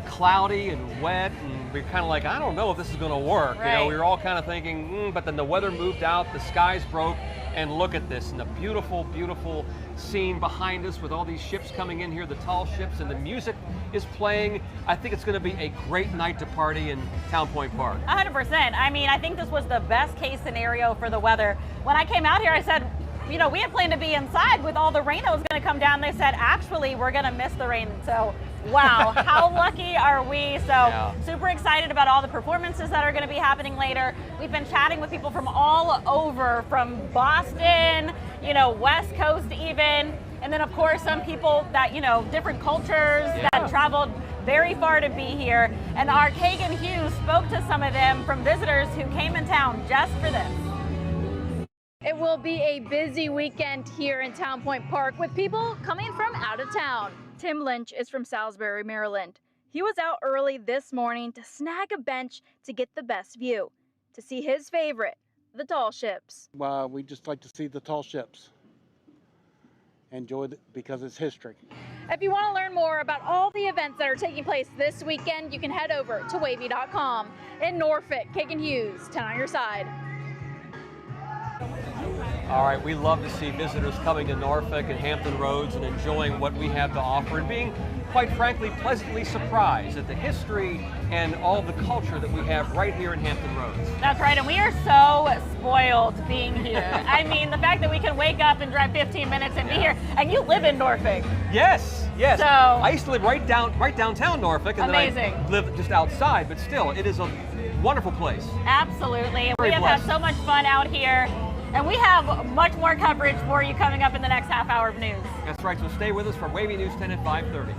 cloudy and wet, and we we're kind of like, I don't know if this is going to work. Right. You know, we were all kind of thinking, but then the weather moved out, the skies broke, and look at this, and the beautiful, beautiful scene behind us with all these ships coming in here, the tall ships, and the music is playing. I think it's going to be a great night to party in Town Point Park. 100%. I mean, I think this was the best case scenario for the weather. When I came out here, I said, you know, we had planned to be inside with all the rain that was going to come down. They said, actually, we're going to miss the rain. So, wow, how lucky are we? So, yeah. Super excited about all the performances that are going to be happening later. We've been chatting with people from all over, from Boston, you know, West Coast even. And then, of course, some people that, you know, different cultures that traveled very far to be here. And our Kagan Hughes spoke to some of them from visitors who came in town just for this. It will be a busy weekend here in Town Point Park with people coming from out of town. Tim Lynch is from Salisbury, Maryland. He was out early this morning to snag a bench to get the best view, to see his favorite, the tall ships. We just like to see the tall ships. Enjoy it because it's history. If you want to learn more about all the events that are taking place this weekend, you can head over to WAVY.com. In Norfolk, Kagan Hughes, 10 on your side. All right, we love to see visitors coming to Norfolk and Hampton Roads and enjoying what we have to offer and being, quite frankly, pleasantly surprised at the history and all the culture that we have right here in Hampton Roads. That's right, and we are so spoiled being here. I mean, the fact that we can wake up and drive 15 minutes and be here, and you live in Norfolk. Yes, yes. So, I used to live right downtown Norfolk, and amazing. then I lived just outside, but still, it is a wonderful place. Absolutely. Very We have blessed. had so much fun out here, and we have much more coverage for you coming up in the next half hour of news. That's right, so stay with us for WAVY News 10 at 5:30.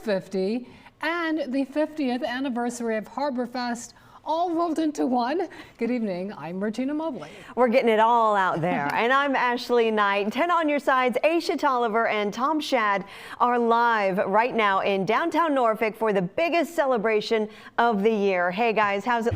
'50 and the 50th anniversary of Harborfest all rolled into one. Good evening, I'm Regina Mobley. We're getting it all out there. And I'm Ashley Knight. 10 on your sides, Aisha Tolliver and Tom Shad are live right now in downtown Norfolk for the biggest celebration of the year. Hey guys, how's it?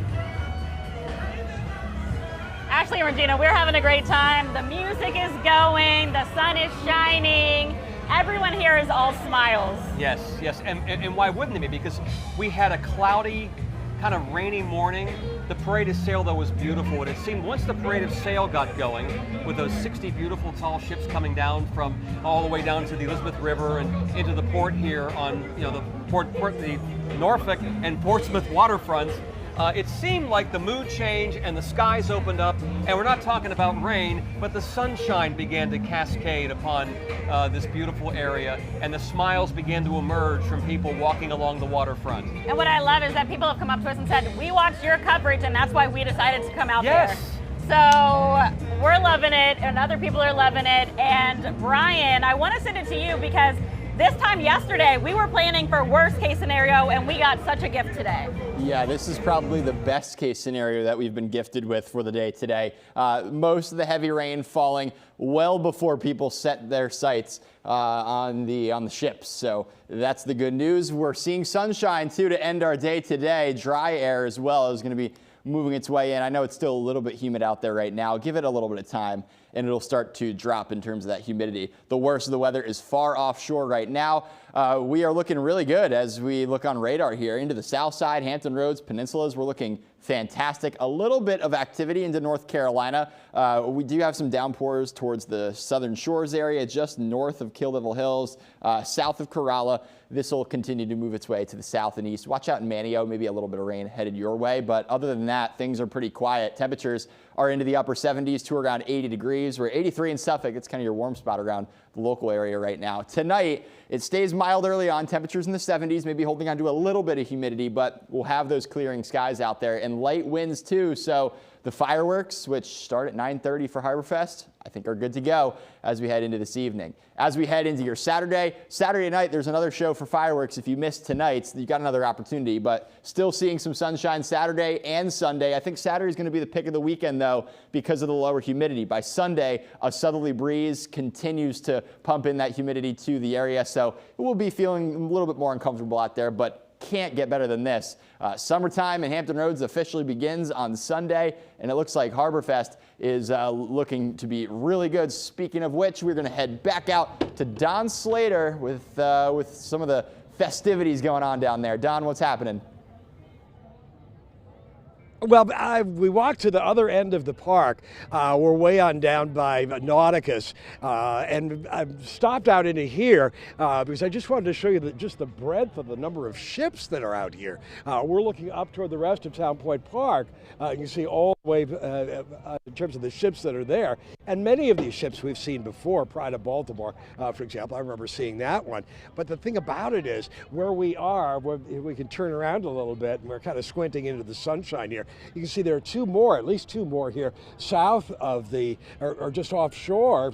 Ashley and Regina, we're having a great time. The music is going, the sun is shining. Everyone here is all smiles. Yes, yes, and why wouldn't it be? Because we had a cloudy, kind of rainy morning. The parade of sail, though, was beautiful, and it seemed once the parade of sail got going, with those 60 beautiful tall ships coming down from all the way down to the Elizabeth River and into the port here on, the Norfolk and Portsmouth waterfront. It seemed like the mood changed and the skies opened up, and we're not talking about rain, but the sunshine began to cascade upon this beautiful area, and the smiles began to emerge from people walking along the waterfront. And what I love is that people have come up to us and said, we watched your coverage and that's why we decided to come out there. So we're loving it and other people are loving it. And Brian, I want to send it to you because this time yesterday, we were planning for worst case scenario and we got such a gift today. Yeah, this is probably the best case scenario that we've been gifted with for the day today. Most of the heavy rain falling well before people set their sights on the ships. So that's the good news. We're seeing sunshine too to end our day today. Dry air as well is going to be moving its way in. I know it's still a little bit humid out there right now. Give it a little bit of time and it'll start to drop in terms of that humidity. The worst of the weather is far offshore right now. We are looking really good as we look on radar here into the south side, Hampton Roads, peninsulas. We're looking fantastic. A little bit of activity into North Carolina. We do have some downpours towards the southern shores area, just north of Kill Devil Hills, south of Corolla. This will continue to move its way to the south and east. Watch out in Manio, maybe a little bit of rain headed your way. But other than that, things are pretty quiet. Temperatures are into the upper 70s to around 80 degrees. We're 83 in Suffolk. It's kind of your warm spot around the local area right now. Tonight, it stays mild early on. Temperatures in the 70s, maybe holding on to a little bit of humidity, but we'll have those clearing skies out there and light winds too. So the fireworks, which start at 9:30 for Harborfest, I think are good to go as we head into this evening. As we head into your Saturday night, there's another show for fireworks. If you missed tonight's, you've got another opportunity, but still seeing some sunshine Saturday and Sunday. I think Saturday is going to be the pick of the weekend, though, because of the lower humidity. By Sunday, a southerly breeze continues to pump in that humidity to the area, so it will be feeling a little bit more uncomfortable out there, but can't get better than this. Summertime in Hampton Roads officially begins on Sunday, and it looks like Harborfest is looking to be really good. Speaking of which, we're going to head back out to Don Slater with some of the festivities going on down there. Don, what's happening? Well, we walked to the other end of the park. We're way on down by Nauticus, and I've stopped out into here because I just wanted to show you just the breadth of the number of ships that are out here. We're looking up toward the rest of Town Point Park. You can see all the way in terms of the ships that are there, and many of these ships we've seen before. Pride of Baltimore, for example, I remember seeing that one. But the thing about it is, where we are, we can turn around a little bit, and we're kind of squinting into the sunshine here. You can see there are at least two more here south of or just offshore,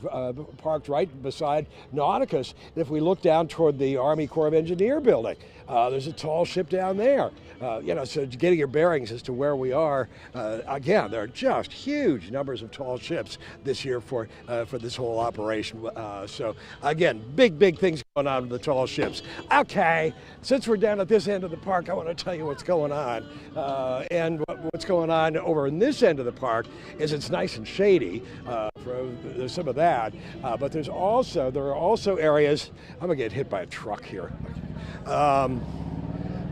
parked right beside Nauticus. And if we look down toward the Army Corps of Engineer building, there's a tall ship down there. So getting your bearings as to where we are. Again, there are just huge numbers of tall ships this year for this whole operation. So again, big things going on with the tall ships. Okay, since we're down at this end of the park, I want to tell you what's going on. And what's going on over in this end of the park is it's nice and shady. There's some of that, but there are also areas. I'm gonna get hit by a truck here.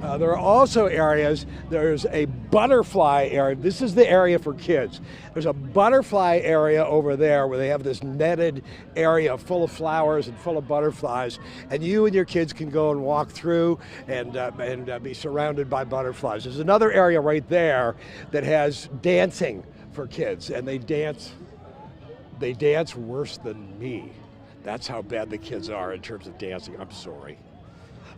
There are also areas, there's a butterfly area. This is the area for kids. There's a butterfly area over there where they have this netted area full of flowers and full of butterflies. And you and your kids can go and walk through and be surrounded by butterflies. There's another area right there that has dancing for kids, and they dance worse than me. That's how bad the kids are in terms of dancing. I'm sorry.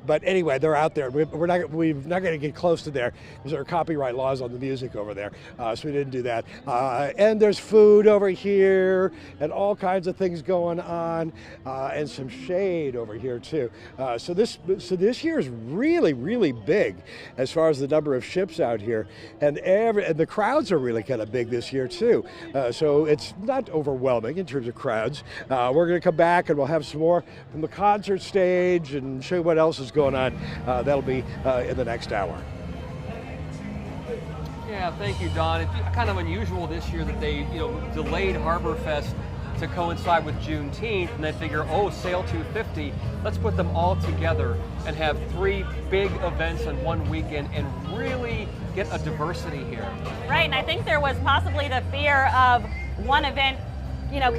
But anyway, they're out there. We're not going to get close to there because there are copyright laws on the music over there, so we didn't do that. And there's food over here and all kinds of things going on, and some shade over here too. So this year is really big as far as the number of ships out here, and the crowds are really kind of big this year too. So it's not overwhelming in terms of crowds. We're going to come back and we'll have some more from the concert stage and show you what else is going on. That'll be in the next hour. Yeah, thank you, Don. It's kind of unusual this year that they delayed Harborfest to coincide with Juneteenth, and they figure, Sail250, let's put them all together and have 3 big events in one weekend and really get a diversity here. Right, and I think there was possibly the fear of one event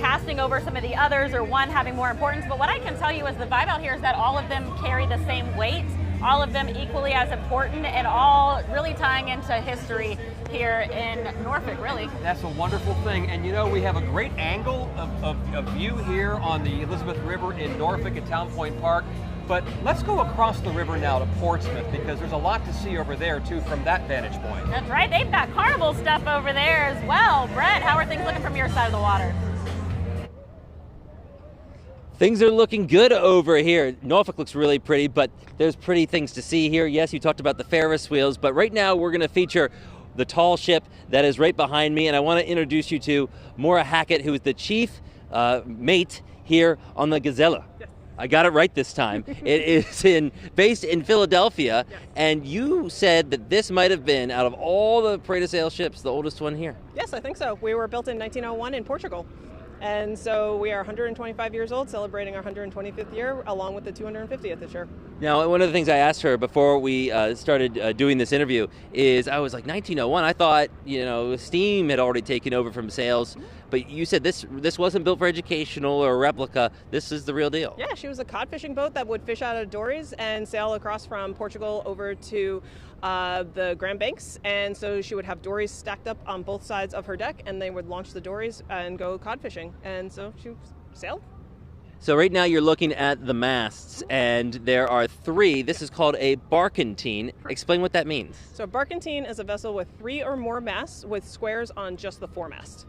casting over some of the others, or one having more importance. But what I can tell you is the vibe out here is that all of them carry the same weight, all of them equally as important, and all really tying into history here in Norfolk, really. That's a wonderful thing. And we have a great angle of view here on the Elizabeth River in Norfolk at Town Point Park. But let's go across the river now to Portsmouth, because there's a lot to see over there too from that vantage point. That's right, they've got carnival stuff over there as well. Brett, how are things looking from your side of the water? Things are looking good over here. Norfolk looks really pretty, but there's pretty things to see here. Yes, you talked about the Ferris wheels, but right now we're going to feature the tall ship that is right behind me, and I want to introduce you to Maura Hackett, who is the chief mate here on the Gazella. Yes. I got it right this time. It is based in Philadelphia, yes. And you said that this might have been, out of all the parade of sail ships, the oldest one here. Yes, I think so. We were built in 1901 in Portugal. And so we are 125 years old, celebrating our 125th year, along with the 250th this year. Now, one of the things I asked her before we started doing this interview is, I was like, 1901, I thought, steam had already taken over from sails, but you said this wasn't built for educational or a replica. This is the real deal. Yeah, she was a cod fishing boat that would fish out of dories and sail across from Portugal over to the Grand Banks. And so she would have dories stacked up on both sides of her deck, and they would launch the dories and go cod fishing. And so she sailed. So right now you're looking at the masts, and there are 3. This is called a barkentine. Explain what that means. So a barkentine is a vessel with 3 or more masts with squares on just the foremast.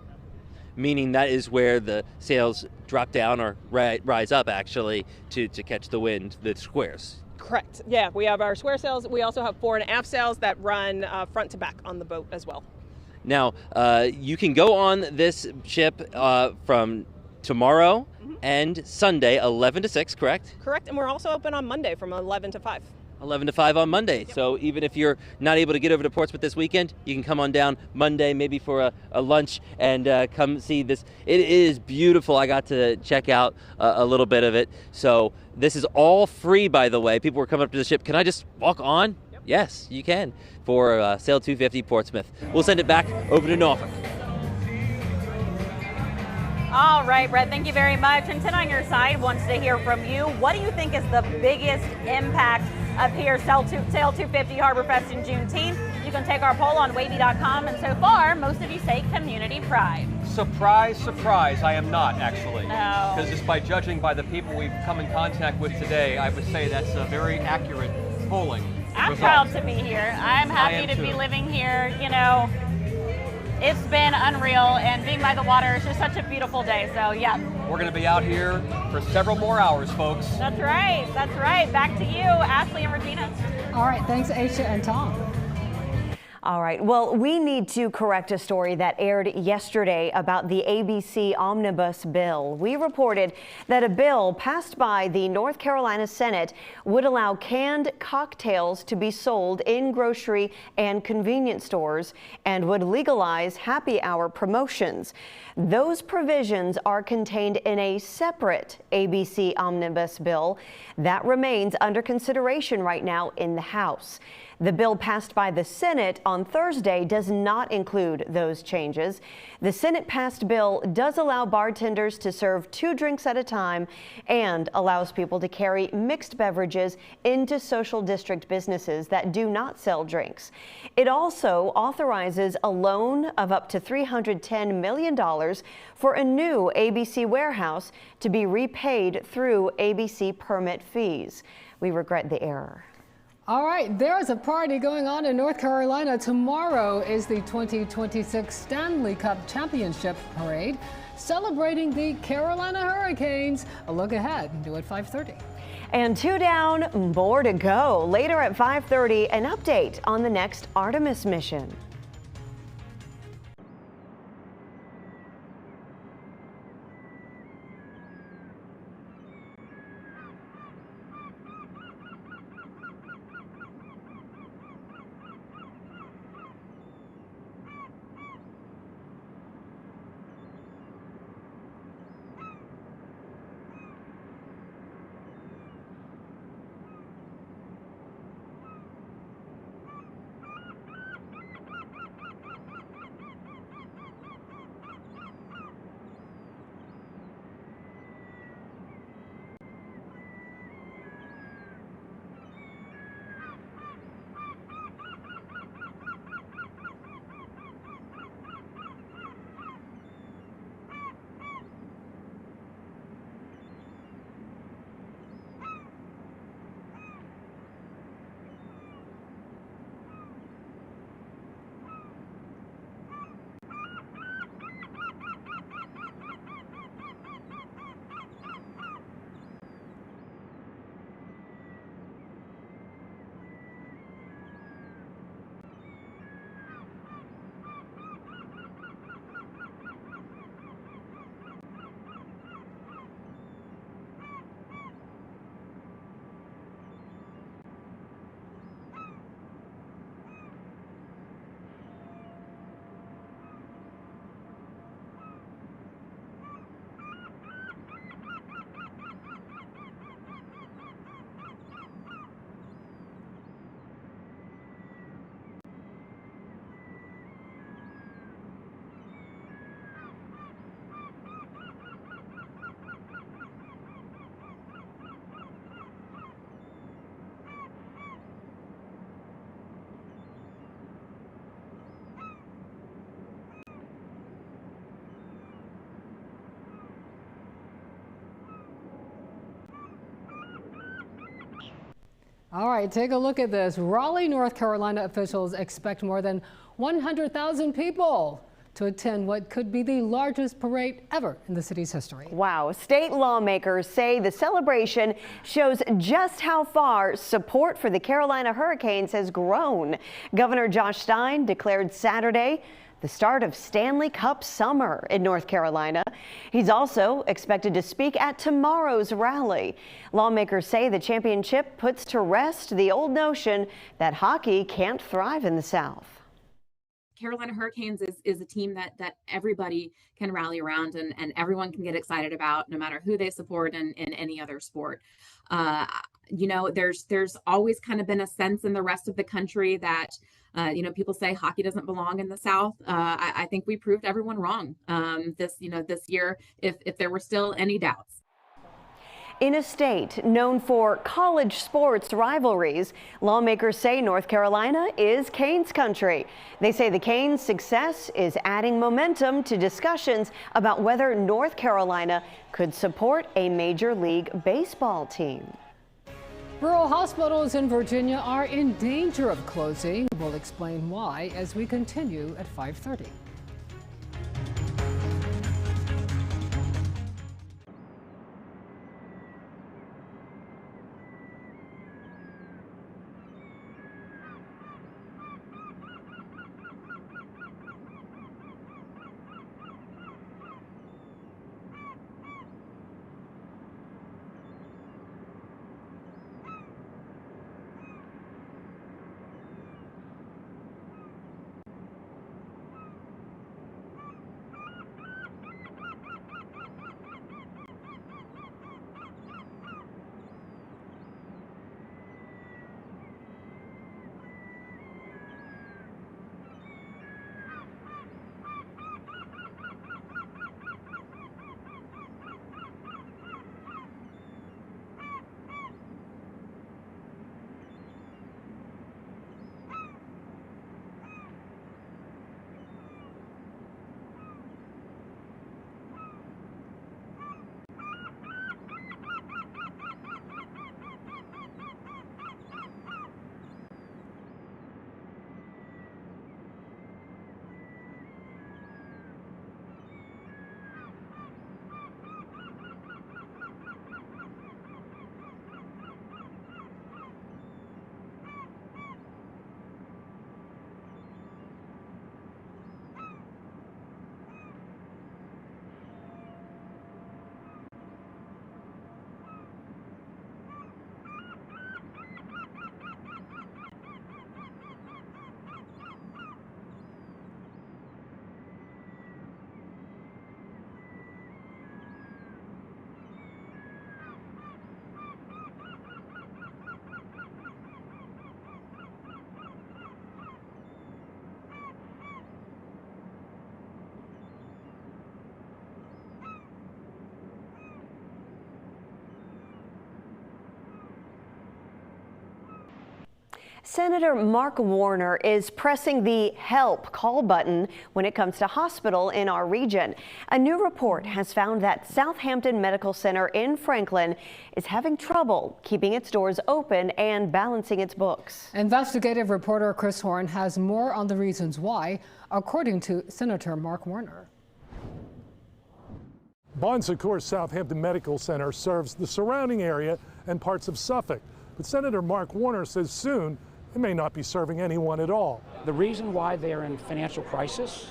Meaning that is where the sails drop down or rise up, actually, to catch the wind, the squares. Correct. Yeah, we have our square sails. We also have fore and aft sails that run front to back on the boat as well. Now, you can go on this ship from tomorrow and Sunday, 11 to 6, correct? Correct, and we're also open on Monday from 11 to 5. 11 to 5 on Monday. Yep. So even if you're not able to get over to Portsmouth this weekend, you can come on down Monday, maybe for a lunch, and come see this. It is beautiful. I got to check out a little bit of it. So this is all free, by the way. People were coming up to the ship. Can I just walk on? Yep. Yes, you can, for Sail250 Portsmouth. We'll send it back over to Norfolk. All right, Brett, thank you very much. And 10 on your side wants to hear from you. What do you think is the biggest impact of here, Sail250 Harborfest in Juneteenth? You can take our poll on WAVY.com, and so far, most of you say community pride. Surprise, surprise, I am not, actually. No. Because just by judging by the people we've come in contact with today, I would say that's a very accurate polling I'm result. proud to be here. I'm happy to be living here. It's been unreal, and being by the water is just such a beautiful day, so yeah. We're going to be out here for several more hours, folks. That's right, that's right. Back to you, Ashley and Regina. All right, thanks, Aisha and Tom. All right, well, we need to correct a story that aired yesterday about the ABC Omnibus bill. We reported that a bill passed by the North Carolina Senate would allow canned cocktails to be sold in grocery and convenience stores and would legalize happy hour promotions. Those provisions are contained in a separate ABC Omnibus bill that remains under consideration right now in the House. The bill passed by the Senate on Thursday does not include those changes. The Senate-passed bill does allow bartenders to serve 2 drinks at a time and allows people to carry mixed beverages into social district businesses that do not sell drinks. It also authorizes a loan of up to $310 million for a new ABC warehouse to be repaid through ABC permit fees. We regret the error. All right, there is a party going on in North Carolina. Tomorrow is the 2026 Stanley Cup Championship Parade, celebrating the Carolina Hurricanes. A look ahead, due at 5:30. And 2 down, more to go. Later at 5:30, an update on the next Artemis mission. All right, take a look at this. Raleigh, North Carolina officials expect more than 100,000 people to attend what could be the largest parade ever in the city's history. Wow. State lawmakers say the celebration shows just how far support for the Carolina Hurricanes has grown. Governor Josh Stein declared Saturday the start of Stanley Cup summer in North Carolina. He's also expected to speak at tomorrow's rally. Lawmakers say the championship puts to rest the old notion that hockey can't thrive in the South. Carolina Hurricanes is a team that everybody can rally around and everyone can get excited about, no matter who they support in any other sport. You know, there's always kind of been a sense in the rest of the country that, you know, people say hockey doesn't belong in the South. I think we proved everyone wrong this year, if there were still any doubts. In a state known for college sports rivalries, lawmakers say North Carolina is Canes country. They say the Canes' success is adding momentum to discussions about whether North Carolina could support a Major League Baseball team. Rural hospitals in Virginia are in danger of closing. We'll explain why as we continue at 5:30. Senator Mark Warner is pressing the help call button when it comes to hospital in our region. A new report has found that Southampton Medical Center in Franklin is having trouble keeping its doors open and balancing its books. Investigative reporter Chris Horn has more on the reasons why, according to Senator Mark Warner. Bon Secours Southampton Medical Center serves the surrounding area and parts of Suffolk, but Senator Mark Warner says soon it may not be serving anyone at all. The reason why they are in financial crisis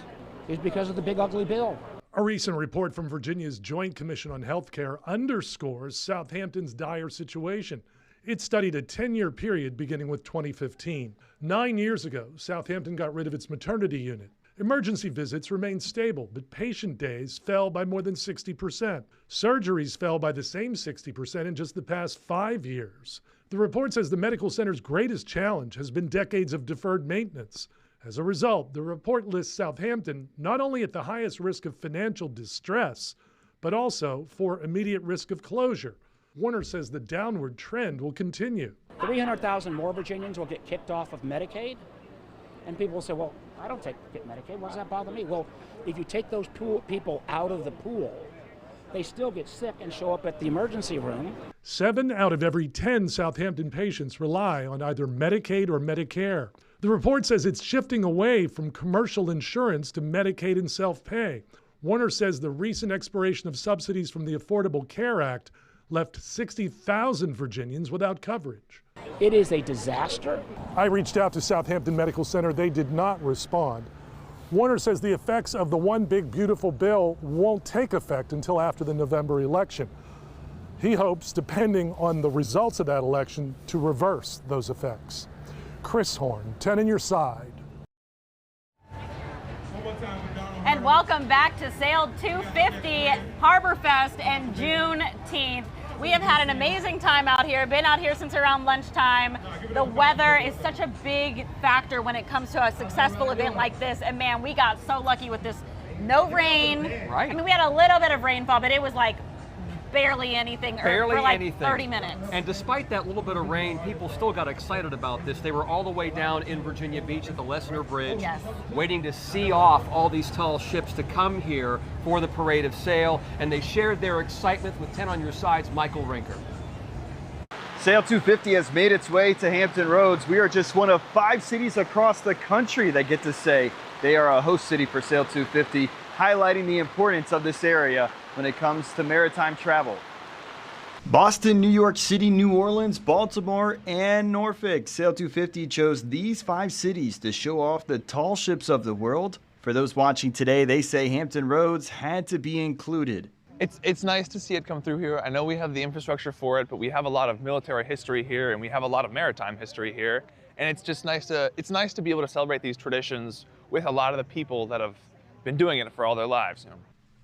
is because of the big ugly bill. A recent report from Virginia's Joint Commission on Healthcare underscores Southampton's dire situation. It studied a 10-year period beginning with 2015. 9 years ago, Southampton got rid of its maternity unit. Emergency visits remained stable, but patient days fell by more than 60%. Surgeries fell by the same 60% in just the past 5 years. The report says the medical center's greatest challenge has been decades of deferred maintenance. As a result, the report lists Southampton not only at the highest risk of financial distress, but also for immediate risk of closure. Warner says the downward trend will continue. 300,000 more Virginians will get kicked off of Medicaid, and people will say, well, I don't get Medicaid, why does that bother me? Well, if you take those people out of the pool, they still get sick and show up at the emergency room. 7 out of every 10 Southampton patients rely on either Medicaid or Medicare. The report says it's shifting away from commercial insurance to Medicaid and self-pay. Warner says the recent expiration of subsidies from the Affordable Care Act left 60,000 Virginians without coverage. It is a disaster. I reached out to Southampton Medical Center. They did not respond. Warner says the effects of the One Big Beautiful Bill won't take effect until after the November election. He hopes, depending on the results of that election, to reverse those effects. Chris Horn, 10 on your side. And welcome back to Sail250 Harborfest and Juneteenth. We have had an amazing time out here, been out here since around lunchtime. The weather is such a big factor when it comes to a successful event like this. And man, we got so lucky with this. No rain. Right. I mean, we had a little bit of rainfall, but it was like barely anything. Barely for like anything. 30 minutes. And despite that little bit of rain, people still got excited about this. They were all the way down in Virginia Beach at the Lessener Bridge, waiting to see off all these tall ships to come here for the Parade of Sail, and they shared their excitement with 10 on your side's Michael Rinker. Sail250 has made its way to Hampton Roads. We are just one of 5 cities across the country that get to say they are a host city for Sail250, highlighting the importance of this area when it comes to maritime travel. Boston, New York City, New Orleans, Baltimore, and Norfolk. Sail250 chose these 5 cities to show off the tall ships of the world. For those watching today, they say Hampton Roads had to be included. It's nice to see it come through here. I know we have the infrastructure for it, but we have a lot of military history here, and we have a lot of maritime history here. And it's just nice to be able to celebrate these traditions with a lot of the people that have been doing it for all their lives. You know?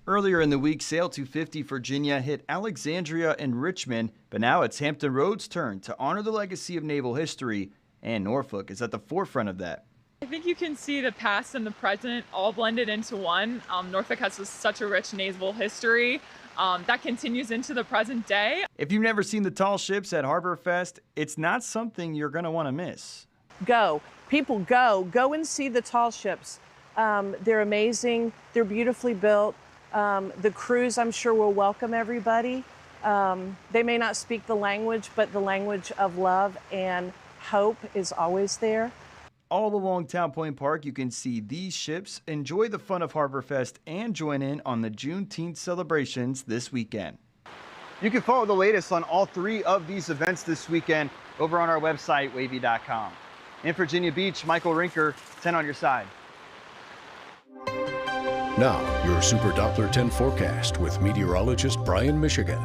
Earlier in the week, Sail250 Virginia hit Alexandria and Richmond, but now it's Hampton Roads' turn to honor the legacy of naval history, and Norfolk is at the forefront of that. I think you can see the past and the present all blended into one. Norfolk has such a rich naval history that continues into the present day. If you've never seen the tall ships at Harborfest, it's not something you're going to want to miss. Go. People go and see the tall ships. They're amazing. They're beautifully built. The crews, I'm sure, will welcome everybody. They may not speak the language, but the language of love and hope is always there. All along Town Point Park, you can see these ships, enjoy the fun of Harborfest, and join in on the Juneteenth celebrations this weekend. You can follow the latest on all 3 of these events this weekend over on our website, WAVY.com. In Virginia Beach, Michael Rinker, 10 on your side. Now, your Super Doppler 10 forecast with meteorologist Brian Michigan.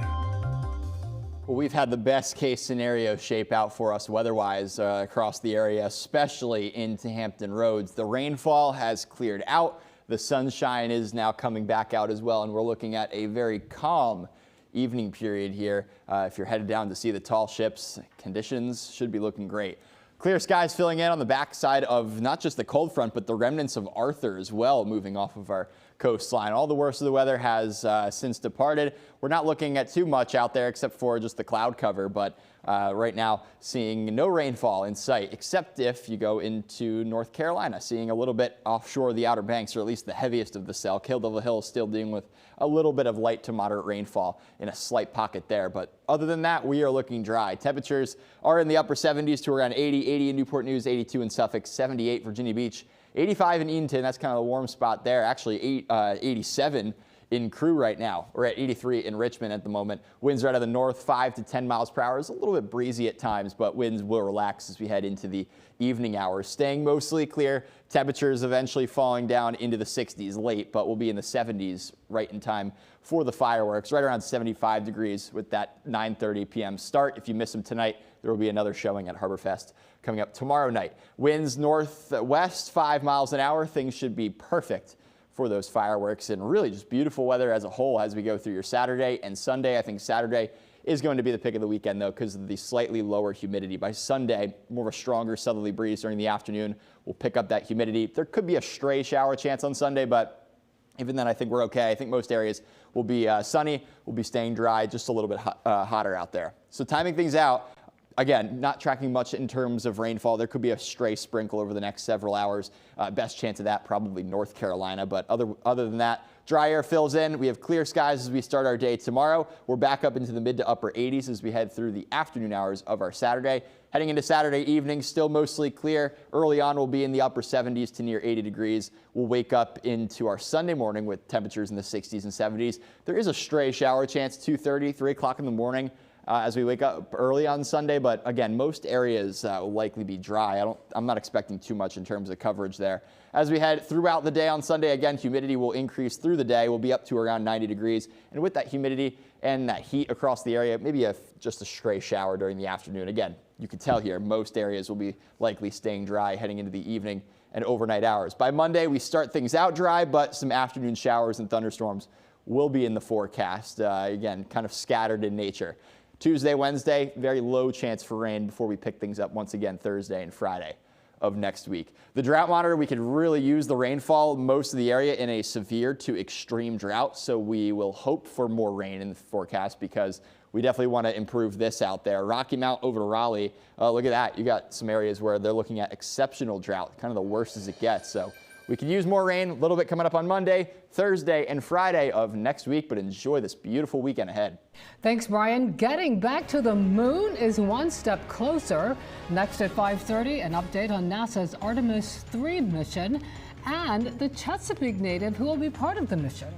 Well, we've had the best case scenario shape out for us weather-wise across the area, especially into Hampton Roads. The rainfall has cleared out. The sunshine is now coming back out as well, and we're looking at a very calm evening period here. If you're headed down to see the tall ships, conditions should be looking great. Clear skies filling in on the backside of not just the cold front, but the remnants of Arthur as well, moving off of our coastline. All the worst of the weather has since departed. We're not looking at too much out there except for just the cloud cover, but right now seeing no rainfall in sight, except if you go into North Carolina, seeing a little bit offshore the Outer Banks, or at least the heaviest of the cell. Kill Devil Hill is still dealing with a little bit of light to moderate rainfall in a slight pocket there, but other than that, we are looking dry. Temperatures are in the upper 70s to around 80 in Newport News, 82 in Suffolk, 78 Virginia Beach, 85 in Edenton. That's kind of the warm spot there. Actually 87 in Crew right now. We're at 83 in Richmond at the moment. Winds right out of the north, 5 to 10 miles per hour. It's a little bit breezy at times, but winds will relax as we head into the evening hours. Staying mostly clear. Temperatures eventually falling down into the 60s late, but we'll be in the 70s right in time for the fireworks. Right around 75 degrees with that 9:30 p.m. start. If you miss them tonight, there will be another showing at Harborfest coming up tomorrow night. Winds northwest, 5 miles an hour. Things should be perfect for those fireworks, and really just beautiful weather as a whole as we go through your Saturday and Sunday. I think Saturday is going to be the pick of the weekend, though, because of the slightly lower humidity. By Sunday, more of a stronger southerly breeze during the afternoon will pick up that humidity. There could be a stray shower chance on Sunday, but even then, I think we're okay. I think most areas will be sunny, will be staying dry, just a little bit hotter out there. So timing things out, again, not tracking much in terms of rainfall. There could be a stray sprinkle over the next several hours. Best chance of that probably North Carolina, but other than that, Dry air fills in. We have clear skies as we start our day tomorrow. We're back up into the mid to upper 80s as we head through the afternoon hours of our Saturday. Heading into Saturday evening, still mostly clear. Early on, we'll be in the upper 70s to near 80 degrees. We'll wake up into our Sunday morning with temperatures in the 60s and 70s. There is a stray shower chance, 2:30, 3 o'clock in the morning as we wake up early on Sunday. But again, most areas will likely be dry. I'm not expecting too much in terms of coverage there. As we head throughout the day on Sunday, again, humidity will increase through the day. We'll be up to around 90 degrees. And with that humidity and that heat across the area, maybe just a stray shower during the afternoon. Again, you can tell here, most areas will be likely staying dry heading into the evening and overnight hours. By Monday, we start things out dry, but some afternoon showers and thunderstorms will be in the forecast. Again, kind of scattered in nature. Tuesday, Wednesday, very low chance for rain before we pick things up once again Thursday and Friday of next week. The drought monitor, we could really use the rainfall, most of the area in a severe to extreme drought. So we will hope for more rain in the forecast because we definitely want to improve this out there. Rocky Mount over to Raleigh. Look at that. You got some areas where they're looking at exceptional drought, kind of the worst as it gets. So we could use more rain, a little bit coming up on Monday, Thursday, and Friday of next week, but enjoy this beautiful weekend ahead. Thanks, Brian. Getting back to the moon is one step closer. Next at 5:30, an update on NASA's Artemis 3 mission and the Chesapeake native who will be part of the mission.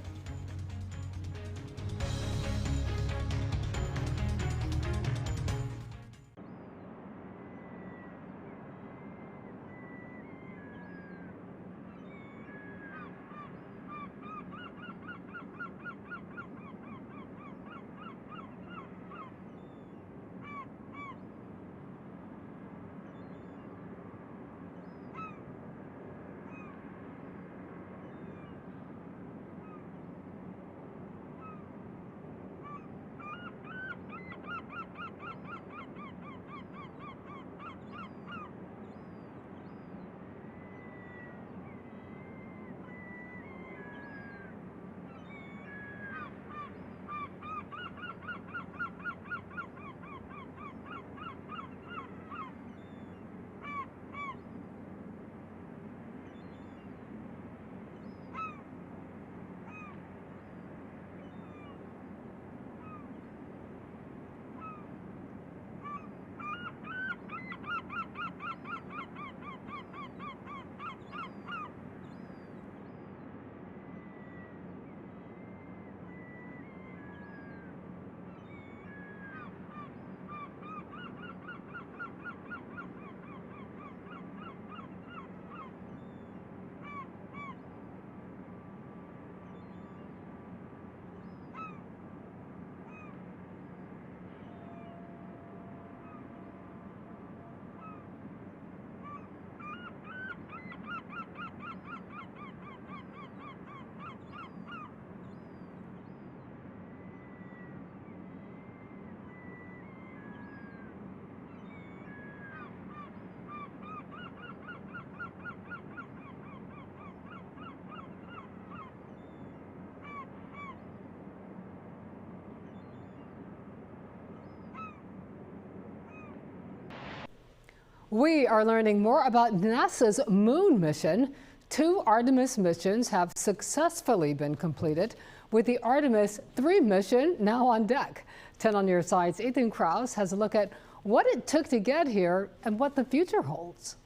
We are learning more about NASA's moon mission. 2 Artemis missions have successfully been completed, with the Artemis 3 mission now on deck. 10 on your side's Ethan Krause has a look at what it took to get here and what the future holds.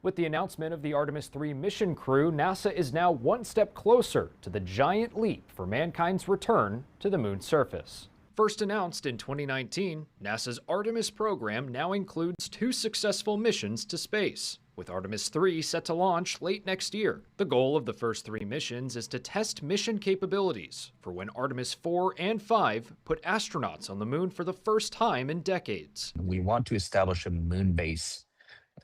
With the announcement of the Artemis 3 mission crew, NASA is now one step closer to the giant leap for mankind's return to the moon's surface. First announced in 2019, NASA's Artemis program now includes 2 successful missions to space, with Artemis 3 set to launch late next year. The goal of the first 3 missions is to test mission capabilities for when Artemis 4 and 5 put astronauts on the moon for the first time in decades. We want to establish a moon base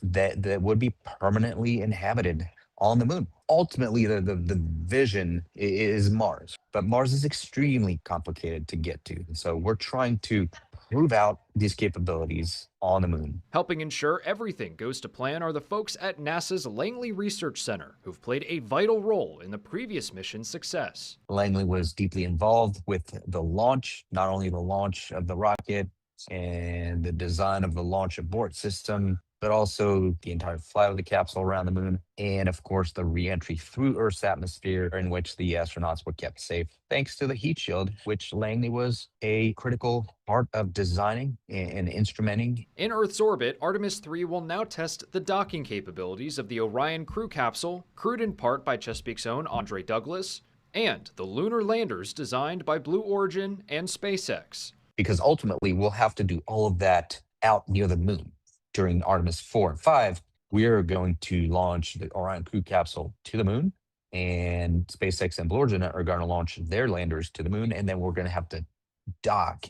that would be permanently inhabited on the moon. Ultimately, the vision is Mars, but Mars is extremely complicated to get to. And so we're trying to prove out these capabilities on the moon. Helping ensure everything goes to plan are the folks at NASA's Langley Research Center, who've played a vital role in the previous mission's success. Langley was deeply involved with the launch, not only the launch of the rocket and the design of the launch abort system, but also the entire flight of the capsule around the moon, and of course the re-entry through Earth's atmosphere, in which the astronauts were kept safe thanks to the heat shield, which Langley was a critical part of designing and instrumenting. In Earth's orbit, Artemis 3 will now test the docking capabilities of the Orion crew capsule, crewed in part by Chesapeake's own Andre Douglas, and the lunar landers designed by Blue Origin and SpaceX. Because ultimately we'll have to do all of that out near the moon. During Artemis 4 and 5, we are going to launch the Orion crew capsule to the moon, and SpaceX and Blue Origin are going to launch their landers to the moon, and then we're going to have to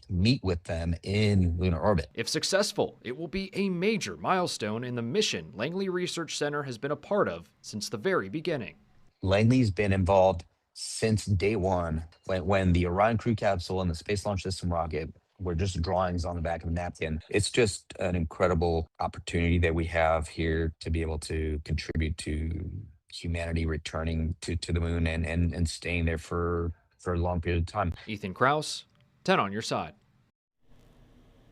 meet with them in lunar orbit. If successful, it will be a major milestone in the mission Langley Research Center has been a part of since the very beginning. Langley's been involved since day one, when the Orion crew capsule and the Space Launch System rocket were just drawings on the back of a napkin. It's just an incredible opportunity that we have here to be able to contribute to humanity returning to the moon and staying there for a long period of time. Ethan Krause, 10 on your side.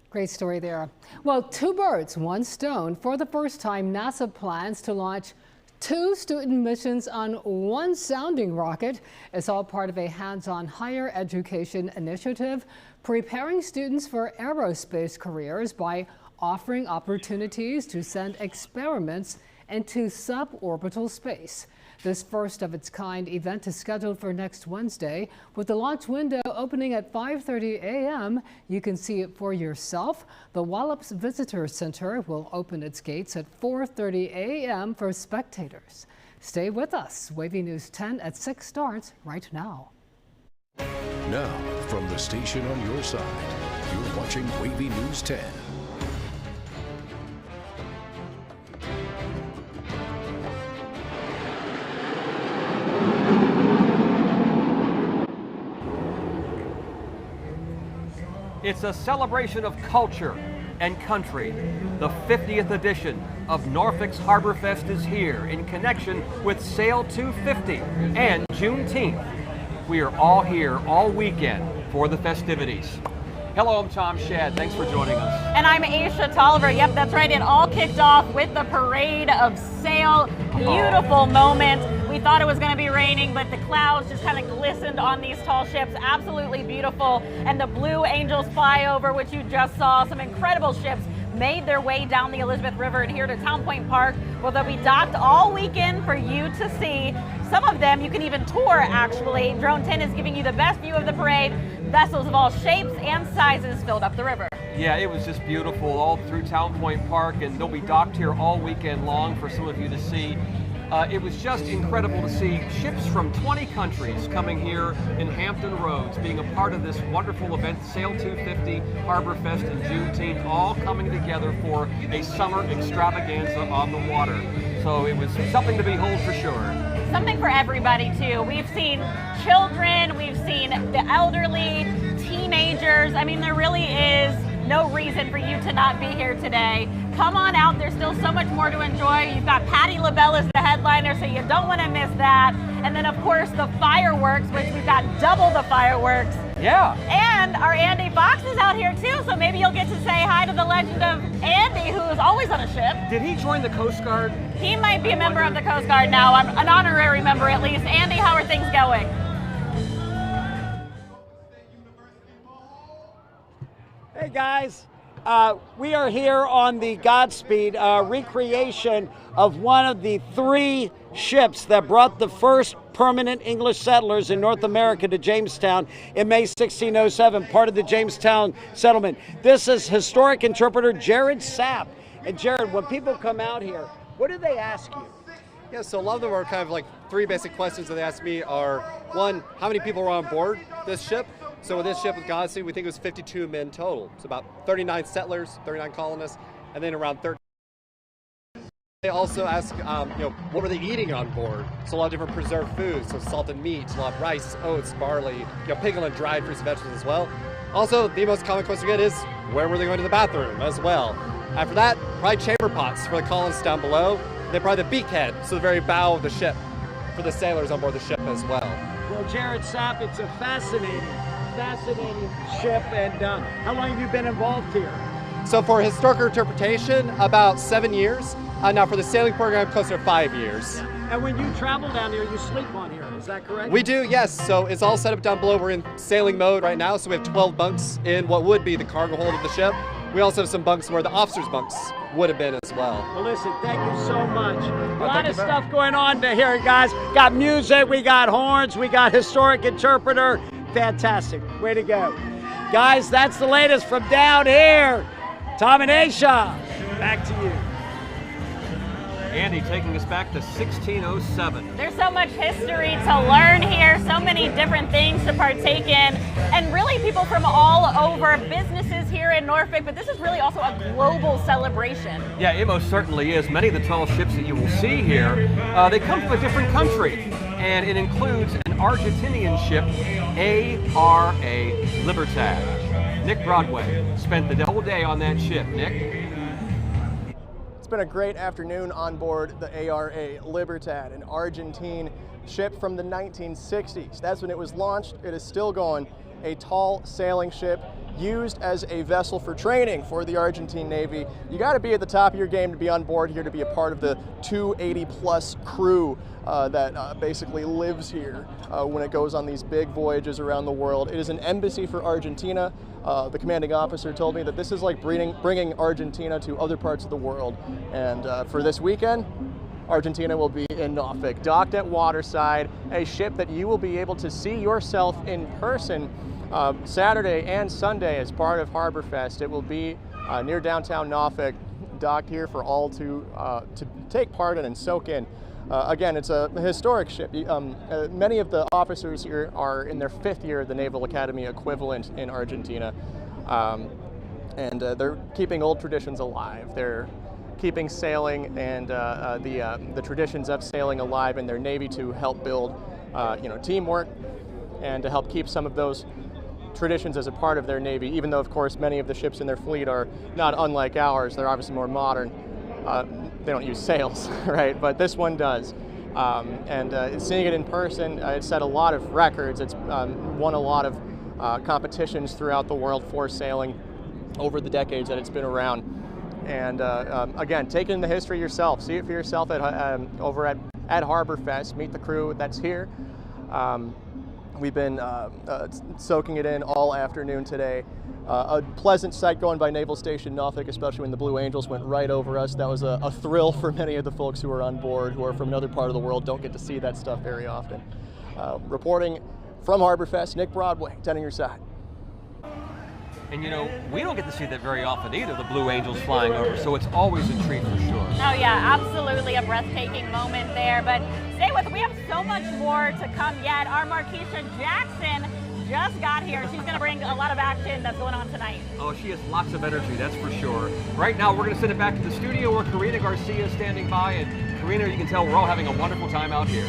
Great story there. Well, two birds, one stone. For the first time, NASA plans to launch 2 student missions on 1 sounding rocket. It's all part of a hands-on higher education initiative, preparing students for aerospace careers by offering opportunities to send experiments into suborbital space. This first of its kind event is scheduled for next Wednesday, with the launch window opening at 5:30 a.m. You can see it for yourself. The Wallops Visitor Center will open its gates at 4:30 a.m. for spectators. Stay with us. WAVY News 10 at 6 starts right now. Now, from the station on your side, you're watching WAVY News 10. It's a celebration of culture and country. The 50th edition of Norfolk's Harborfest is here in connection with Sail250 and Juneteenth. We are all here all weekend for the festivities. Hello, I'm Tom Shad. Thanks for joining us. And I'm Aisha Tolliver. Yep, that's right. It all kicked off with the parade of sail. Beautiful moment. We thought it was going to be raining, but the clouds just kind of glistened on these tall ships. Absolutely beautiful. And the Blue Angels flyover, which you just saw, some incredible ships made their way down the Elizabeth River and here to Town Point Park, where they'll be docked all weekend for you to see. Some of them you can even tour, actually. Drone 10 is giving you the best view of the parade. Vessels of all shapes and sizes filled up the river. Yeah, it was just beautiful all through Town Point Park, and they'll be docked here all weekend long for some of you to see. It was just incredible to see ships from 20 countries coming here in Hampton Roads, being a part of this wonderful event, Sail250, Harborfest, and Juneteenth, all coming together for a summer extravaganza on the water. So it was something to behold for sure. Something for everybody too. We've seen children, we've seen the elderly, teenagers. I mean, there really is no reason for you to not be here today. Come on out, there's still so much more to enjoy. You've got Patti LaBelle as the headliner, so you don't want to miss that. And then of course the fireworks, which we've got double the fireworks. Yeah. And our Andy Fox is out here too, so maybe you'll get to say hi to the legend of Andy, who is always on a ship. Did he join the Coast Guard? He might be a member of the Coast Guard now. I'm an honorary member at least. Andy, how are things going? Hey guys, we are here on the Godspeed recreation of one of the 3 ships that brought the first permanent English settlers in North America to Jamestown in May 1607, part of the Jamestown settlement. This is historic interpreter Jared Sapp. And Jared, when people come out here, what do they ask you? Yeah, so a lot of them are kind of like 3 basic questions that they ask me are, 1, how many people were on board this ship? So with this ship with Godspeed, we think it was 52 men total. It's about 39 settlers, 39 colonists, and then around 13. They also ask, what were they eating on board? So a lot of different preserved foods, so salted meat, a lot of rice, oats, barley, pickle and dried fruits and vegetables as well. Also, the most common question we get is, where were they going to the bathroom as well? After that, probably chamber pots for the colonists down below. Then probably the beakhead, so the very bow of the ship for the sailors on board the ship as well. Well, Jared Sapp, it's a fascinating ship. And how long have you been involved here? So for historical interpretation, about 7 years. Now for the sailing program, closer to 5 years. And when you travel down here, you sleep on here, is that correct? We do, yes. So it's all set up down below. We're in sailing mode right now, so we have 12 bunks in what would be the cargo hold of the ship. We also have some bunks where the officers' bunks would have been as well. Well, listen, thank you so much. A lot of stuff going on here, guys. Got music, we got horns, we got historic interpreter. Fantastic. Way to go. Guys, that's the latest from down here. Tom and Aisha, back to you. Andy taking us back to 1607. There's so much history to learn here, so many different things to partake in, and really people from all over, businesses here in Norfolk, but this is really also a global celebration. Yeah, it most certainly is. Many of the tall ships that you will see here, they come from a different country, and it includes an Argentinian ship, ARA Libertad. Nick Broadway spent the whole day on that ship. Nick? It's been a great afternoon on board the ARA Libertad, an Argentine ship from the 1960s. That's when it was launched. It is still going. A tall sailing ship used as a vessel for training for the Argentine Navy. You got to be at the top of your game to be on board here, to be a part of the 280-plus crew that basically lives here when it goes on these big voyages around the world. It is an embassy for Argentina. The commanding officer told me that this is like bringing Argentina to other parts of the world. And for this weekend, Argentina will be in Norfolk, docked at Waterside, a ship that you will be able to see yourself in person Saturday and Sunday as part of Harborfest. It will be near downtown Norfolk, docked here for all to take part in and soak in. Again, it's a historic ship. Many of the officers here are in their 5th year of the Naval Academy equivalent in Argentina. And they're keeping old traditions alive. They're keeping sailing and the traditions of sailing alive in their Navy to help build teamwork and to help keep some of those traditions as a part of their Navy, even though, of course, many of the ships in their fleet are not unlike ours. They're obviously more modern. They don't use sails, right? But this one does. Seeing it in person, it set a lot of records. It's won a lot of competitions throughout the world for sailing over the decades that it's been around. And again, take in the history yourself. See it for yourself over at Harborfest. Meet the crew that's here. We've been soaking it in all afternoon today. A pleasant sight going by Naval Station Norfolk, especially when the Blue Angels went right over us. That was a thrill for many of the folks who are on board, who are from another part of the world, don't get to see that stuff very often. Reporting from Harborfest, Nick Broadway, 10 on your side. And we don't get to see that very often either, the Blue Angels flying over, so it's always a treat for sure. Oh yeah, absolutely a breathtaking moment there, but stay with us, we have so much more to come yet. Our Markeisha Jackson just got here. She's going to bring a lot of action that's going on tonight. Oh, she has lots of energy, that's for sure. Right now, we're going to send it back to the studio where Karina Garcia is standing by, and Karina, you can tell we're all having a wonderful time out here.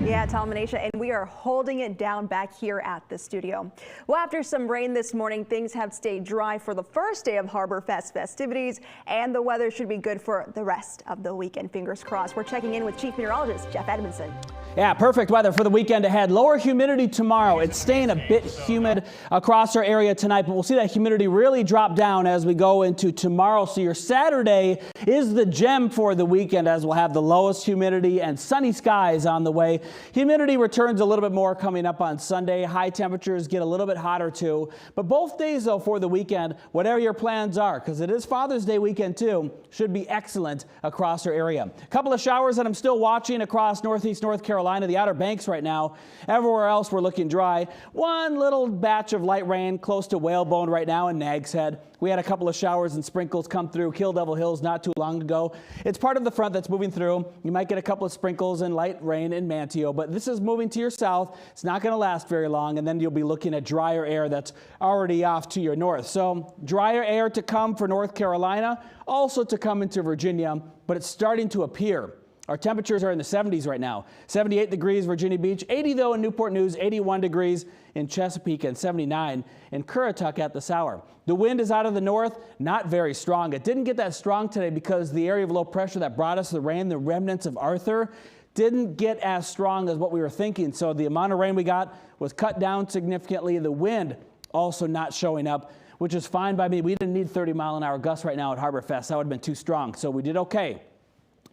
Yeah, Tom and Aisha, and we are holding it down back here at the studio. Well, after some rain this morning, things have stayed dry for the first day of Harborfest festivities, and the weather should be good for the rest of the weekend. Fingers crossed. We're checking in with Chief Meteorologist Jeff Edmondson. Yeah, perfect weather for the weekend ahead. Lower humidity tomorrow. It's staying a bit humid across our area tonight, but we'll see that humidity really drop down as we go into tomorrow. So your Saturday is the gem for the weekend, as we'll have the lowest humidity and sunny skies on the way. Humidity returns a little bit more coming up on Sunday. High temperatures get a little bit hotter too. But both days, though, for the weekend, whatever your plans are, because it is Father's Day weekend too, should be excellent across our area. A couple of showers that I'm still watching across northeast North Carolina, the Outer Banks right now. Everywhere else we're looking dry. One little batch of light rain close to Whalebone right now in Nags Head. We had a couple of showers and sprinkles come through Kill Devil Hills not too long ago. It's part of the front that's moving through. You might get a couple of sprinkles and light rain in Manteo, but this is moving to your south. It's not going to last very long, and then you'll be looking at drier air that's already off to your north. So drier air to come for North Carolina, also to come into Virginia, but it's starting to appear. Our temperatures are in the 70s right now. 78 degrees Virginia Beach, 80 though in Newport News, 81 degrees in Chesapeake, and 79 in Currituck at this hour. The wind is out of the north, not very strong. It didn't get that strong today because the area of low pressure that brought us the rain, the remnants of Arthur, didn't get as strong as what we were thinking. So the amount of rain we got was cut down significantly. The wind also not showing up which is fine by me. We didn't need 30-mile-an-hour gusts right now at Harborfest. That would have been too strong, so we did okay.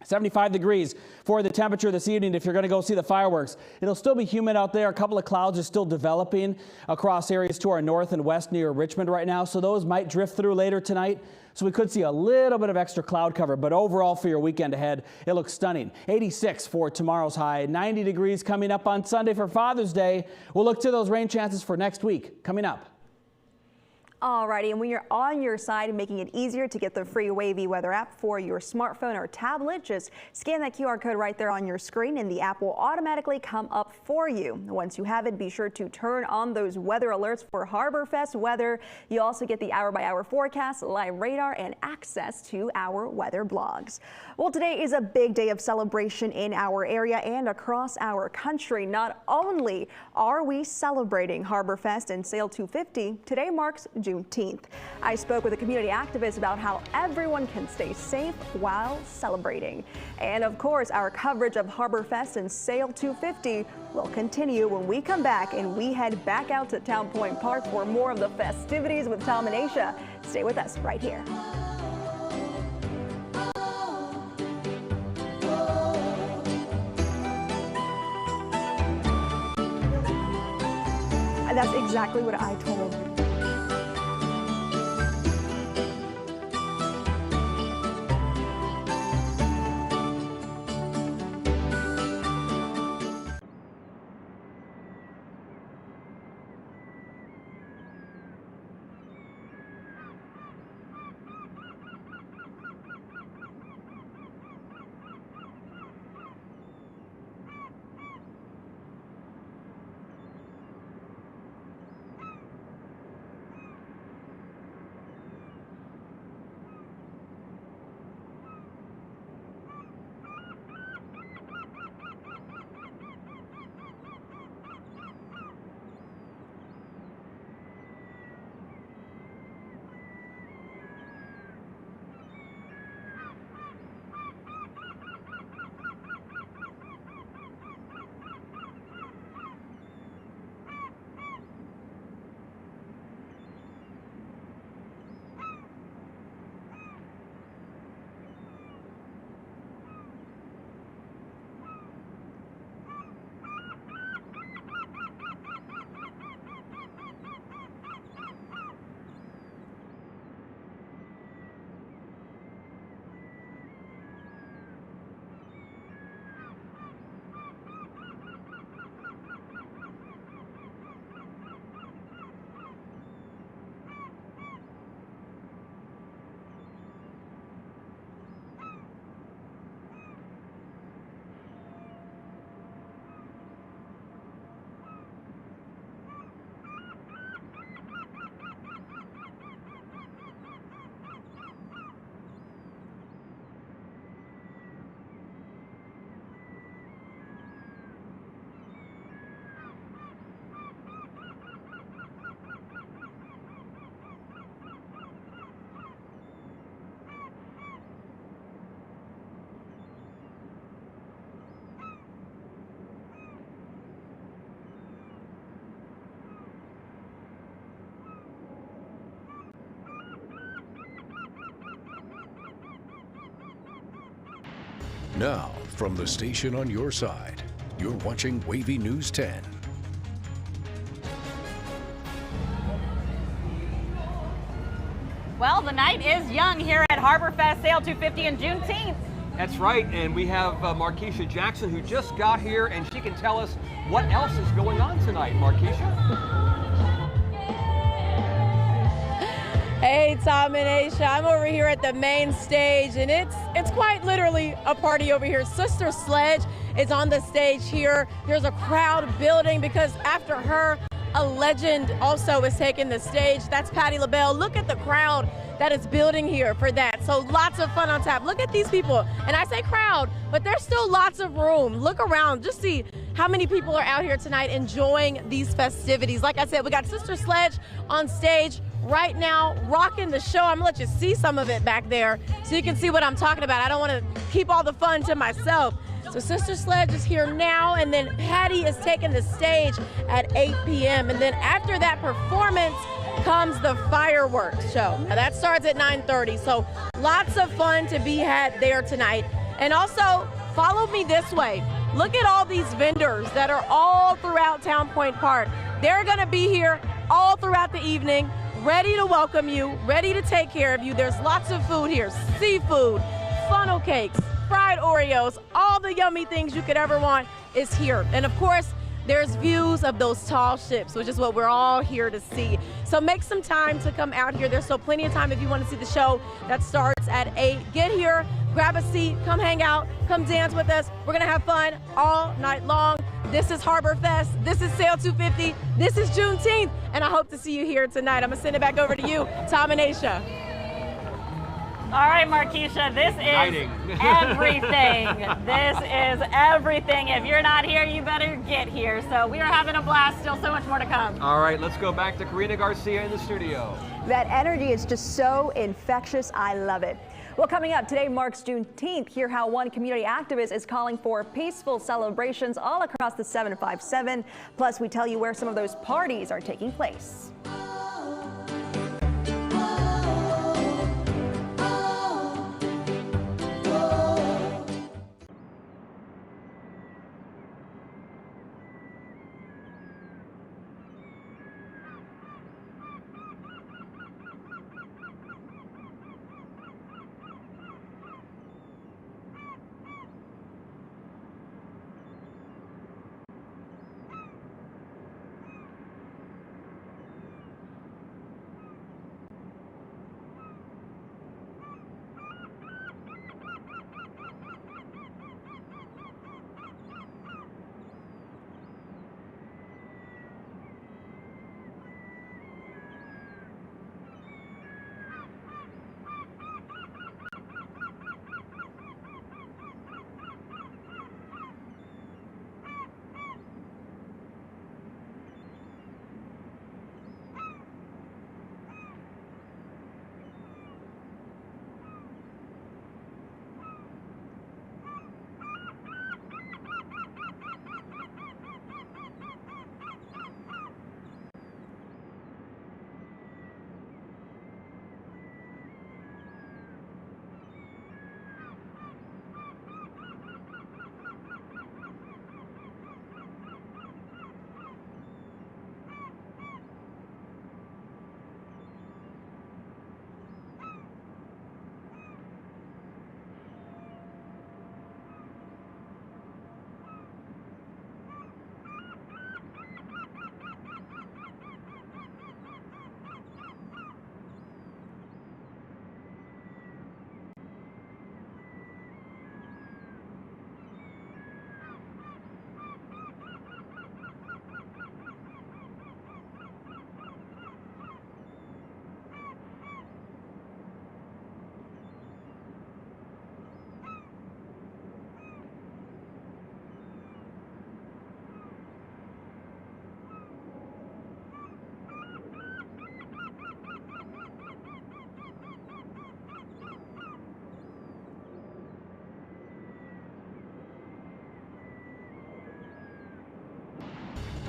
75 degrees for the temperature this evening if you're going to go see the fireworks. It'll still be humid out there. A couple of clouds are still developing across areas to our north and west near Richmond right now, so those might drift through later tonight. So we could see a little bit of extra cloud cover, but overall for your weekend ahead, it looks stunning. 86 for tomorrow's high, 90 degrees coming up on Sunday for Father's Day. We'll look to those rain chances for next week coming up. Alrighty, and when you're on your side, making it easier to get the free WAVY weather app for your smartphone or tablet, just scan that QR code right there on your screen and the app will automatically come up for you. Once you have it, be sure to turn on those weather alerts for Harborfest weather. You also get the hour-by-hour forecast, live radar, and access to our weather blogs. Well, today is a big day of celebration in our area and across our country. Not only are we celebrating Harborfest and Sail250, today marks Juneteenth. I spoke with a community activist about how everyone can stay safe while celebrating. And of course, our coverage of Harborfest and Sail250 will continue when we come back and we head back out to Town Point Park for more of the festivities with Tom and Aisha. Stay with us right here. That's exactly what I told him. Now, from the station on your side, you're watching WAVY News 10. Well, the night is young here at Harborfest, Sail250 and Juneteenth. That's right, and we have Markeisha Jackson who just got here, and she can tell us what else is going on tonight. Markeisha? Hey, Tom and Aisha, I'm over here at the main stage, and it's quite literally a party over here. Sister Sledge is on the stage here. There's a crowd building because after her, a legend also is taking the stage. That's Patti LaBelle. Look at the crowd that is building here for that. So lots of fun on tap. Look at these people. And I say crowd, but there's still lots of room. Look around, just see how many people are out here tonight enjoying these festivities. Like I said, we got Sister Sledge on stage right now, rocking the show. I'm gonna let you see some of it back there so you can see what I'm talking about. I don't wanna keep all the fun to myself. So Sister Sledge is here now, and then Patti is taking the stage at 8 p.m. And then after that performance, comes the fireworks show. Now that starts at 9:30, so lots of fun to be had there tonight. And also, follow me this way. Look at all these vendors that are all throughout Town Point Park. They're gonna be here all throughout the evening, ready to welcome you, ready to take care of you. There's lots of food here, seafood, funnel cakes, fried Oreos, all the yummy things you could ever want is here. And of course, there's views of those tall ships, which is what we're all here to see. So make some time to come out here. There's still plenty of time if you want to see the show that starts at 8. Get here, grab a seat, come hang out, come dance with us. We're gonna have fun all night long. This is Harborfest, this is Sail250, this is Juneteenth, and I hope to see you here tonight. I'm gonna send it back over to you, Tom and Aisha. All right, Markeisha, this is everything. This is everything. If you're not here, you better get here. So we are having a blast. Still so much more to come. All right, let's go back to Karina Garcia in the studio. That energy is just so infectious. I love it. Well, coming up, today marks Juneteenth. Hear how one community activist is calling for peaceful celebrations all across the 757. Plus, we tell you where some of those parties are taking place.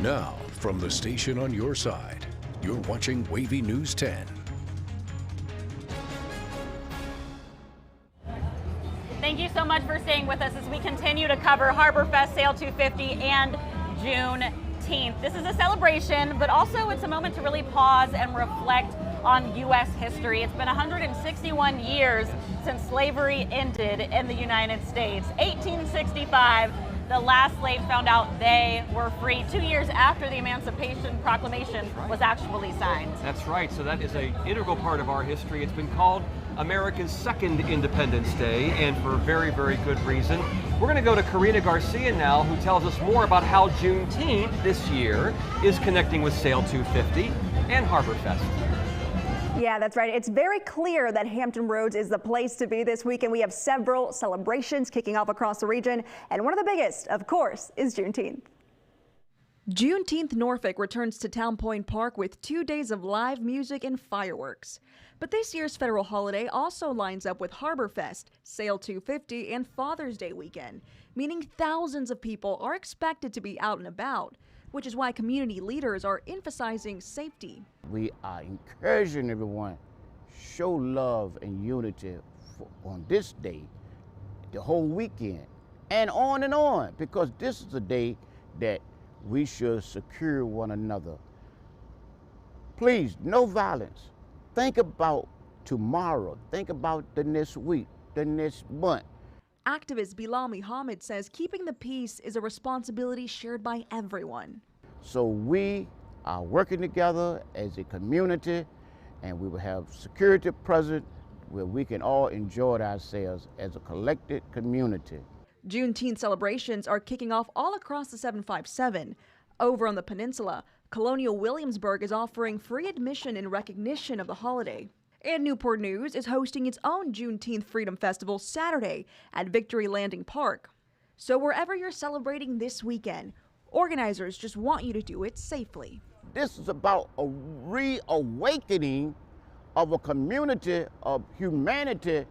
Now, from the station on your side, you're watching WAVY News 10. Thank you so much for staying with us as we continue to cover Harborfest, Sail250, and Juneteenth. This is a celebration, but also it's a moment to really pause and reflect on U.S. history. It's been 161 years since slavery ended in the United States. 1865, the last slaves found out they were free 2 years after the Emancipation Proclamation was actually signed. That's right, so that is an integral part of our history. It's been called America's second Independence Day, and for very, very good reason. We're going to go to Karina Garcia now, who tells us more about how Juneteenth this year is connecting with Sail250 and Harborfest. Yeah, that's right. It's very clear that Hampton Roads is the place to be this weekend. We have several celebrations kicking off across the region, and one of the biggest, of course, is Juneteenth. Juneteenth Norfolk returns to Town Point Park with 2 days of live music and fireworks. But this year's federal holiday also lines up with Harborfest, Sail250, and Father's Day weekend, meaning thousands of people are expected to be out and about. which is why community leaders are emphasizing safety. We are encouraging everyone, show love and unity on this day, the whole weekend, and on, because this is a day that we should secure one another. Please, no violence. Think about tomorrow. Think about the next week, the next month. Activist Bilal Muhammad says keeping the peace is a responsibility shared by everyone. So we are working together as a community, and we will have security present where we can all enjoy ourselves as a collected community. Juneteenth celebrations are kicking off all across the 757. Over on the peninsula, Colonial Williamsburg is offering free admission in recognition of the holiday. And Newport News is hosting its own Juneteenth Freedom Festival Saturday at Victory Landing Park. So wherever you're celebrating this weekend, organizers just want you to do it safely. This is about a reawakening of a community of humanity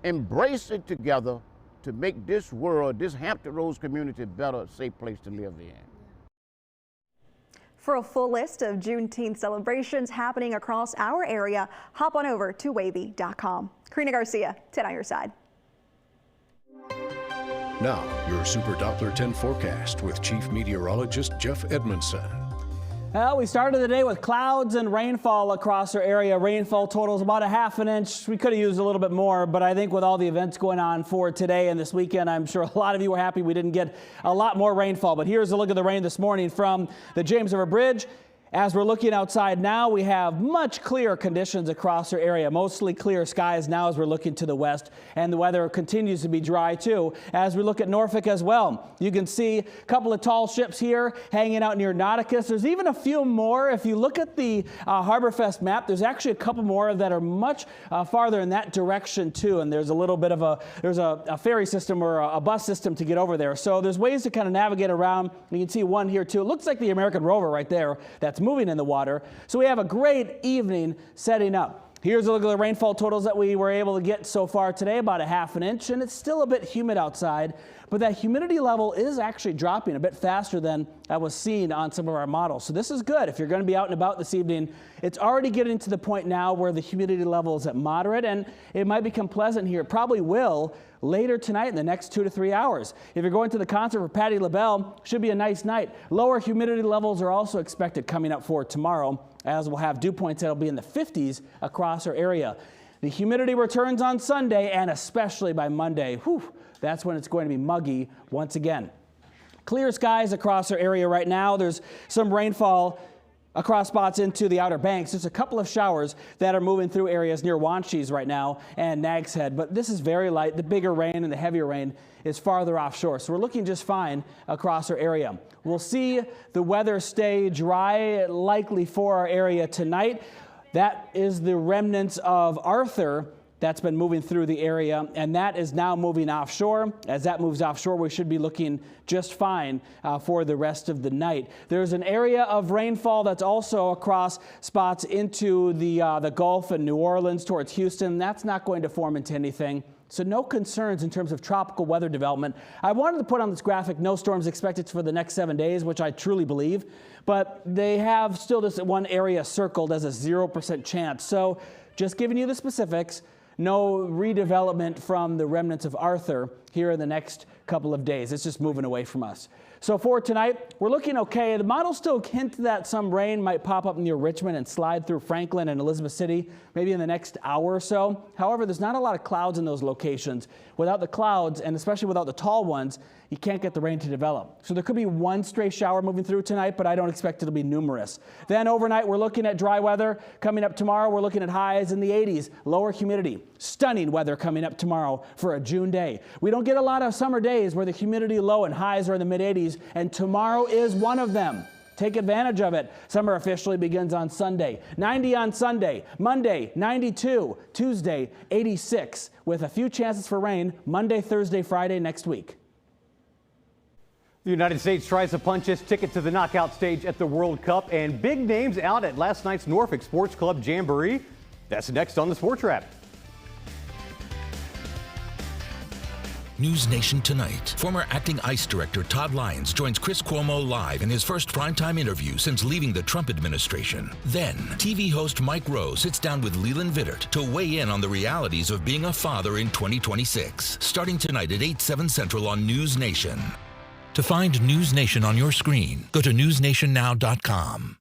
embracing together to make this world, this Hampton Roads community, a better, safe place to live in. For a full list of Juneteenth celebrations happening across our area, hop on over to WAVY.com. Karina Garcia, 10 on your side. Now, your Super Doppler 10 forecast with Chief Meteorologist Jeff Edmondson. Well, we started the day with clouds and rainfall across our area. Rainfall totals about a ½ inch. We could have used a little bit more, but I think with all the events going on for today and this weekend, I'm sure a lot of you were happy we didn't get a lot more rainfall. But here's a look at the rain this morning from the James River Bridge. As we're looking outside now, we have much clearer conditions across our area, mostly clear skies now as we're looking to the west, and the weather continues to be dry too. As we look at Norfolk as well, you can see a couple of tall ships here hanging out near Nauticus. There's even a few more. If you look at the Harborfest map, there's actually a couple more that are much farther in that direction too, and there's a little bit of a ferry system or a bus system to get over there. So there's ways to kind of navigate around. You can see one here too. It looks like the American rover right there that's moving in the water. So we have a great evening setting up. Here's a look at the rainfall totals that we were able to get so far today, about a ½ inch, and it's still a bit humid outside, but that humidity level is actually dropping a bit faster than I was seen on some of our models. So this is good. If you're going to be out and about this evening, it's already getting to the point now where the humidity level is at moderate, and it might become pleasant here. It probably will later tonight in the next 2 to 3 hours. If you're going to the concert for Patti LaBelle, should be a nice night. Lower humidity levels are also expected coming up for tomorrow, as we'll have dew points that'll be in the 50s across our area. The humidity returns on Sunday, and especially by Monday. Whew, that's when it's going to be muggy once again. Clear skies across our area right now. There's some rainfall across spots into the Outer Banks. There's a couple of showers that are moving through areas near Wanchese right now and Nags Head, but this is very light. The bigger rain and the heavier rain is farther offshore, so we're looking just fine across our area. We'll see the weather stay dry, likely for our area tonight. That is the remnants of Arthur that's been moving through the area, and that is now moving offshore. As that moves offshore, we should be looking just fine for the rest of the night. There's an area of rainfall that's also across spots into the Gulf and New Orleans towards Houston. That's not going to form into anything. So no concerns in terms of tropical weather development. I wanted to put on this graphic no storms expected for the next 7 days, which I truly believe, but they have still this one area circled as a 0% chance. So just giving you the specifics. No redevelopment from the remnants of Arthur here in the next couple of days. It's just moving away from us. So for tonight, we're looking okay. The models still hint that some rain might pop up near Richmond and slide through Franklin and Elizabeth City, maybe in the next hour or so. However, there's not a lot of clouds in those locations. Without the clouds, and especially without the tall ones, you can't get the rain to develop. So there could be one stray shower moving through tonight, but I don't expect it to be numerous. Then overnight, we're looking at dry weather. Coming up tomorrow, we're looking at highs in the 80s, lower humidity. Stunning weather coming up tomorrow for a June day. We don't get a lot of summer days where the humidity low and highs are in the mid-80s, and tomorrow is one of them. Take advantage of it. Summer officially begins on Sunday. 90 on Sunday. Monday, 92. Tuesday, 86, with a few chances for rain Monday, Thursday, Friday next week. The United States tries to punch its ticket to the knockout stage at the World Cup, and big names out at last night's Norfolk Sports Club Jamboree. That's next on the Sports Wrap. News Nation Tonight. Former acting ICE director Todd Lyons joins Chris Cuomo live in his first primetime interview since leaving the Trump administration. Then, TV host Mike Rowe sits down with Leland Vittert to weigh in on the realities of being a father in 2026. Starting tonight at 8/7 Central on News Nation. To find News Nation on your screen, go to newsnationnow.com.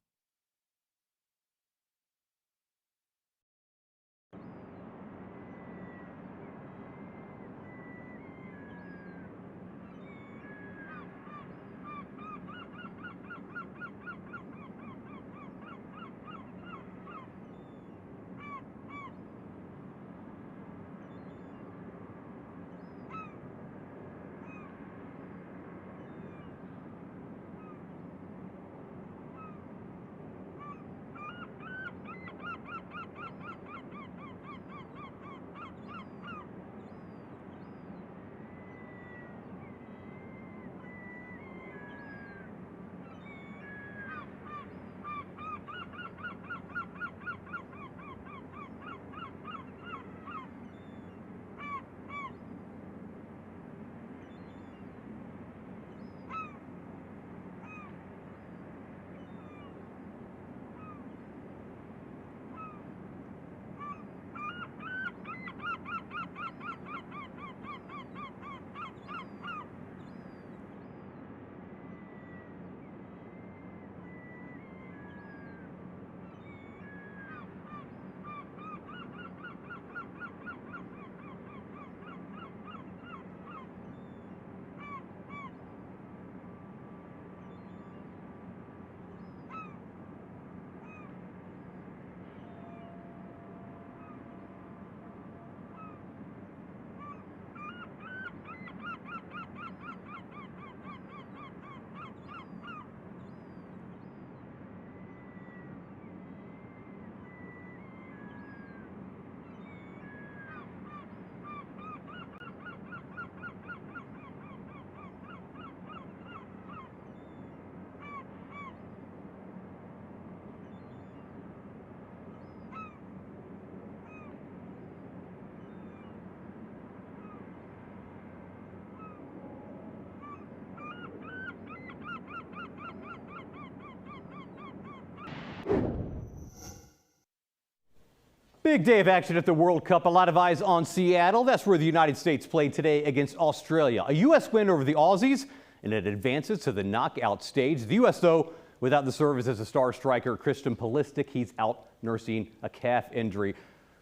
Big day of action at the World Cup. A lot of eyes on Seattle. That's where the United States played today against Australia. A U.S. win over the Aussies, and it advances to the knockout stage. The U.S., though, without the services of star striker Christian Pulisic. He's out nursing a calf injury.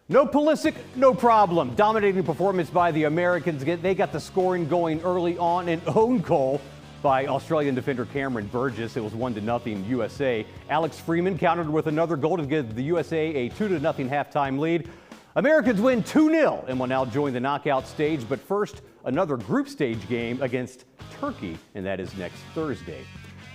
No Pulisic, no problem. Dominating performance by the Americans. They got the scoring going early on. An own goal by Australian defender Cameron Burgess. It was 1-0 USA. Alex Freeman countered with another goal to give the USA a 2-0 halftime lead. Americans win 2-0 and will now join the knockout stage. But first, another group stage game against Turkey, and that is next Thursday.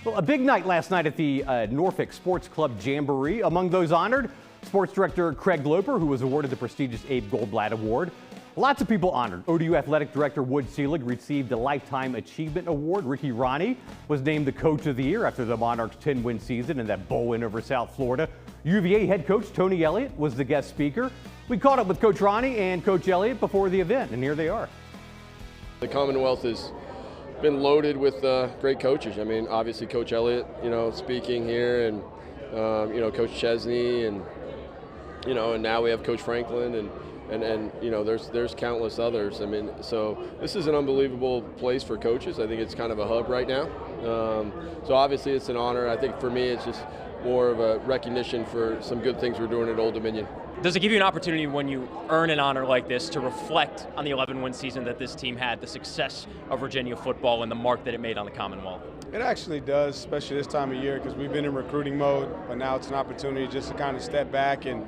Well, a big night last night at the Norfolk Sports Club Jamboree. Among those honored, Sports Director Craig Loper, who was awarded the prestigious Abe Goldblatt Award. Lots of people honored. ODU Athletic Director Wood Selig received the Lifetime Achievement Award. Ricky Ronnie was named the Coach of the Year after the Monarchs' 10-win season and that bowl win over South Florida. UVA head coach Tony Elliott was the guest speaker. We caught up with Coach Ronnie and Coach Elliott before the event, and here they are. The Commonwealth has been loaded with great coaches. I mean, obviously Coach Elliott, speaking here, and Coach Chesney, and and now we have Coach Franklin, and there's countless others. I mean, so this is an unbelievable place for coaches. I think it's kind of a hub right now. So obviously it's an honor. I think for me it's just more of a recognition for some good things we're doing at Old Dominion. Does it give you an opportunity when you earn an honor like this to reflect on the 11-win season that this team had, the success of Virginia football and the mark that it made on the Commonwealth? It actually does, especially this time of year, because we've been in recruiting mode, but now it's an opportunity just to kind of step back and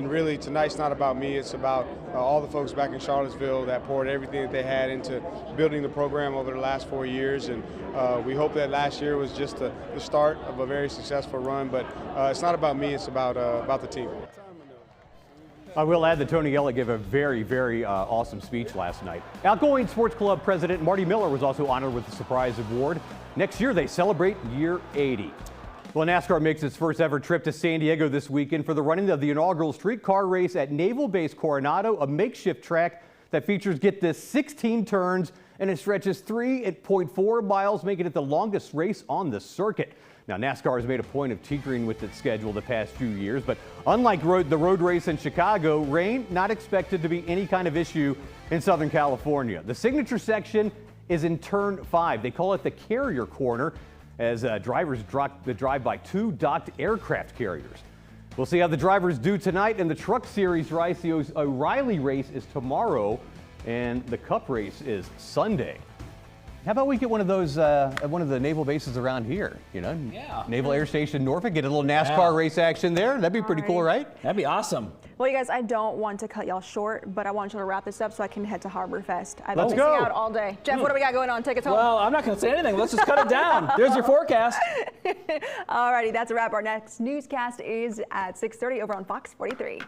really tonight's not about me, it's about all the folks back in Charlottesville that poured everything that they had into building the program over the last 4 years, and we hope that last year was just the start of a very successful run, but it's not about me, it's about the team. I will add that Tony Elliott gave a very, very awesome speech last night. Outgoing Sports Club President Marty Miller was also honored with the surprise award. Next year, they celebrate year 80. Well, NASCAR makes its first ever trip to San Diego this weekend for the running of the inaugural streetcar race at Naval Base Coronado, a makeshift track that features, get this, 16 turns and it stretches 3.4 miles, making it the longest race on the circuit. Now, NASCAR has made a point of tinkering with its schedule the past few years, but unlike the road race in Chicago, rain not expected to be any kind of issue in Southern California. The signature section is in turn 5. They call it the carrier corner, as drivers drive by 2 docked aircraft carriers. We'll see how the drivers do tonight, and the Truck Series race, the O'Reilly race is tomorrow, and the Cup race is Sunday. How about we get one of those at one of the naval bases around here, you know? Yeah. Naval Air Station Norfolk, get a little NASCAR race action there. That'd be pretty cool, right? That'd be awesome. Well, you guys, I don't want to cut y'all short, but I want you to wrap this up so I can head to Harborfest. I've been missing out all day. Jeff, what do we got going on? Take us home. Well, I'm not going to say anything. Let's just cut it down. There's your forecast. Alrighty, that's a wrap. Our next newscast is at 6:30 over on Fox 43.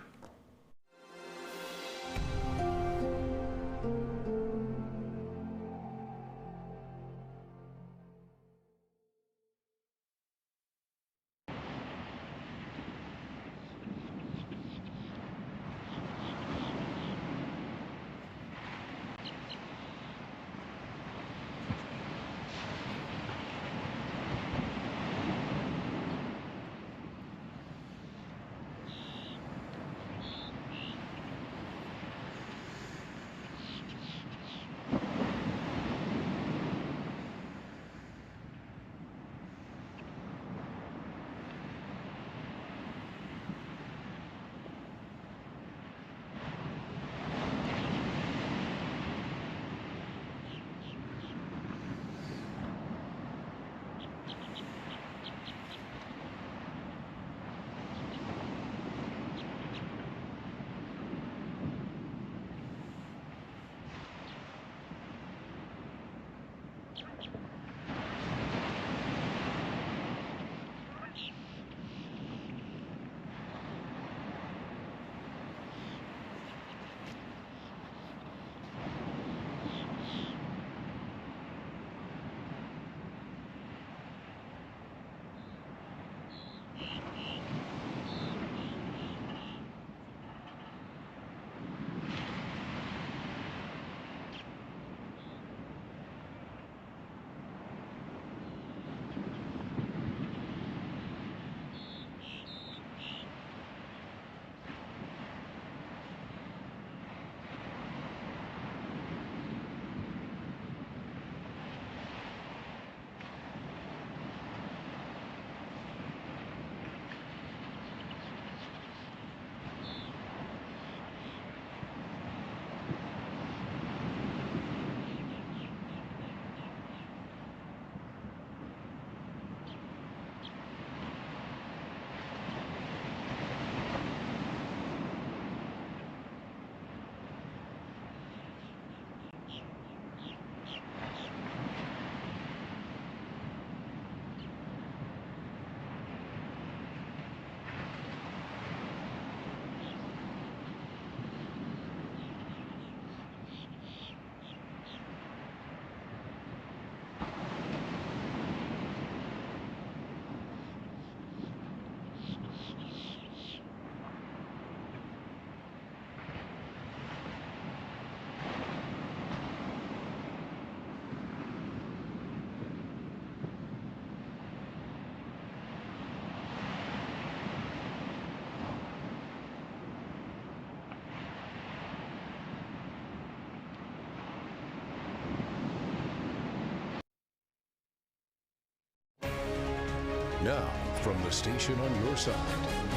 Now, from the station on your side,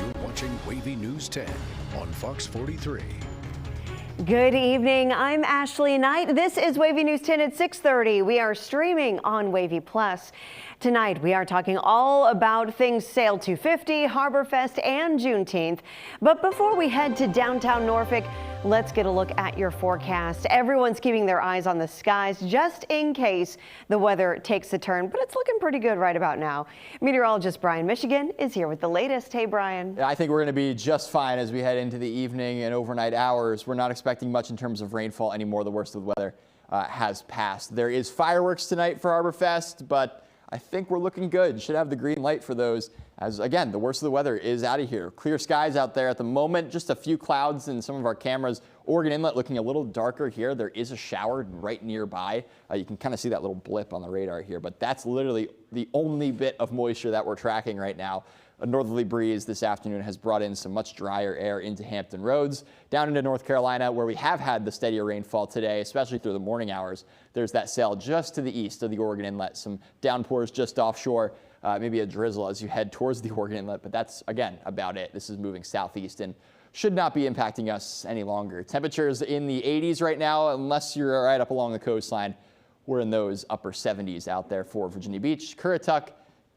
you're watching WAVY News 10 on Fox 43. Good evening. I'm Ashley Knight. This is WAVY News 10 at 6:30. We are streaming on WAVY Plus. Tonight, we are talking all about things Sail250, Harborfest, and Juneteenth. But before we head to downtown Norfolk, let's get a look at your forecast. Everyone's keeping their eyes on the skies just in case the weather takes a turn, but it's looking pretty good right about now. Meteorologist Brian Michigan is here with the latest. Hey, Brian. I think we're going to be just fine as we head into the evening and overnight hours. We're not expecting much in terms of rainfall anymore. The worst of the weather has passed. There is fireworks tonight for Harborfest, but I think we're looking good. Should have the green light for those, as again, the worst of the weather is out of here. Clear skies out there at the moment, just a few clouds in some of our cameras. Oregon Inlet looking a little darker here. There is a shower right nearby. You can kind of see that little blip on the radar here, but that's literally the only bit of moisture that we're tracking right now. A northerly breeze this afternoon has brought in some much drier air into Hampton Roads. Down into North Carolina, where we have had the steadier rainfall today, especially through the morning hours, there's that sail just to the east of the Oregon Inlet. Some downpours just offshore, maybe a drizzle as you head towards the Oregon Inlet, but that's, again, about it. This is moving southeast and should not be impacting us any longer. Temperatures in the 80s right now, unless you're right up along the coastline. We're in those upper 70s out there for Virginia Beach, Currituck,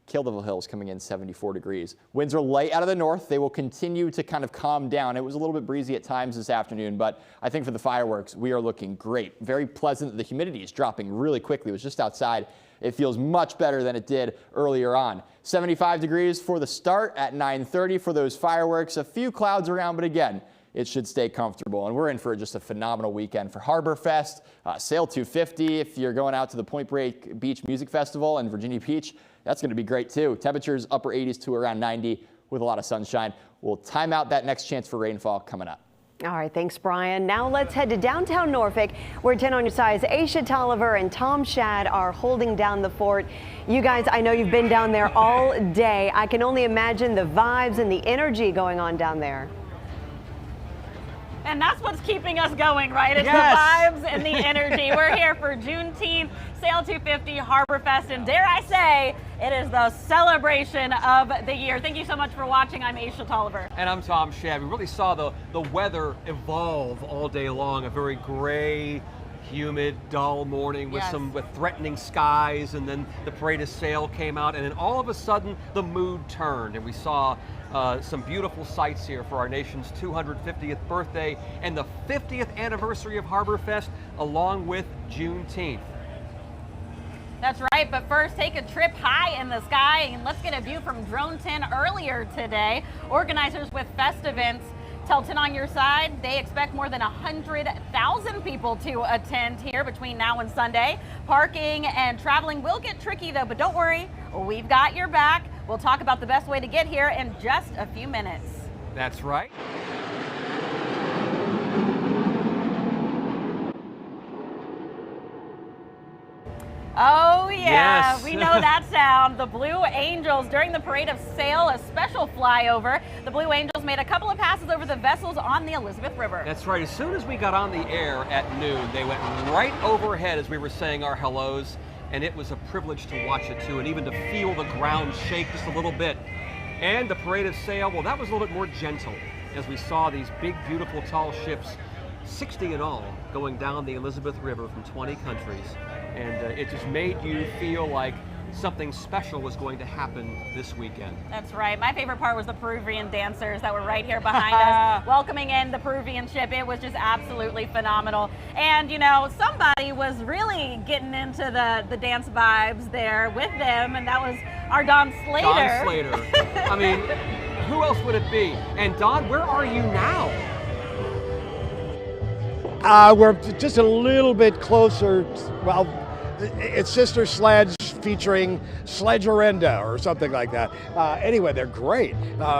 Kill Devil Hills coming in 74 degrees. Winds are light out of the north. They will continue to kind of calm down. It was a little bit breezy at times this afternoon, but I think for the fireworks, we are looking great. Very pleasant. The humidity is dropping really quickly. It was just outside. It feels much better than it did earlier on. 75 degrees for the start at 9:30 for those fireworks. A few clouds around, but again, it should stay comfortable. And we're in for just a phenomenal weekend for Harborfest, Sail250. If you're going out to the Point Break Beach Music Festival in Virginia Beach, that's going to be great too. Temperatures upper 80s to around 90 with a lot of sunshine. We'll time out that next chance for rainfall coming up. All right, thanks, Brian. Now let's head to downtown Norfolk, where 10 on your side's Aisha Tolliver and Tom Shad are holding down the fort. You guys, I know you've been down there all day. I can only imagine the vibes and the energy going on down there. And that's what's keeping us going, right? It's Yes. the vibes and the energy. We're here for Juneteenth, Sail250, Harborfest, and dare I say, it is the celebration of the year. Thank you so much for watching. I'm Aisha Tolliver. And I'm Tom Shad. We really saw the weather evolve all day long. A very gray, humid, dull morning with with threatening skies, and then the parade of sail came out, and then all of a sudden the mood turned, and we saw some beautiful sights here for our nation's 250th birthday and the 50th anniversary of Harborfest, along with Juneteenth. That's right, but first take a trip high in the sky and let's get a view from Drone 10 earlier today. Organizers with Festivities tell 10 on your side they expect more than 100,000 people to attend here between now and Sunday. Parking and traveling will get tricky though, but don't worry, we've got your back. We'll talk about the best way to get here in just a few minutes. That's right. Oh yeah, Yes. we know that sound. The Blue Angels during the Parade of Sail, a special flyover. The Blue Angels made a couple of passes over the vessels on the Elizabeth River. That's right. As soon as we got on the air at noon, they went right overhead as we were saying our hellos, and it was a privilege to watch it too, and even to feel the ground shake just a little bit. And the Parade of Sail, well, that was a little bit more gentle as we saw these big, beautiful, tall ships, 60 in all, going down the Elizabeth River from 20 countries. And it just made you feel like something special was going to happen this weekend. That's right. My favorite part was the Peruvian dancers that were right here behind us, welcoming in the Peruvian ship. It was just absolutely phenomenal. And, you know, somebody was really getting into the dance vibes there with them, and that was our Don Slater. Don Slater. I mean, who else would it be? And Don, where are you now? We're just a little bit closer. Well, it's Sister Sledge featuring Sledgerenda or something like that. Anyway, they're great.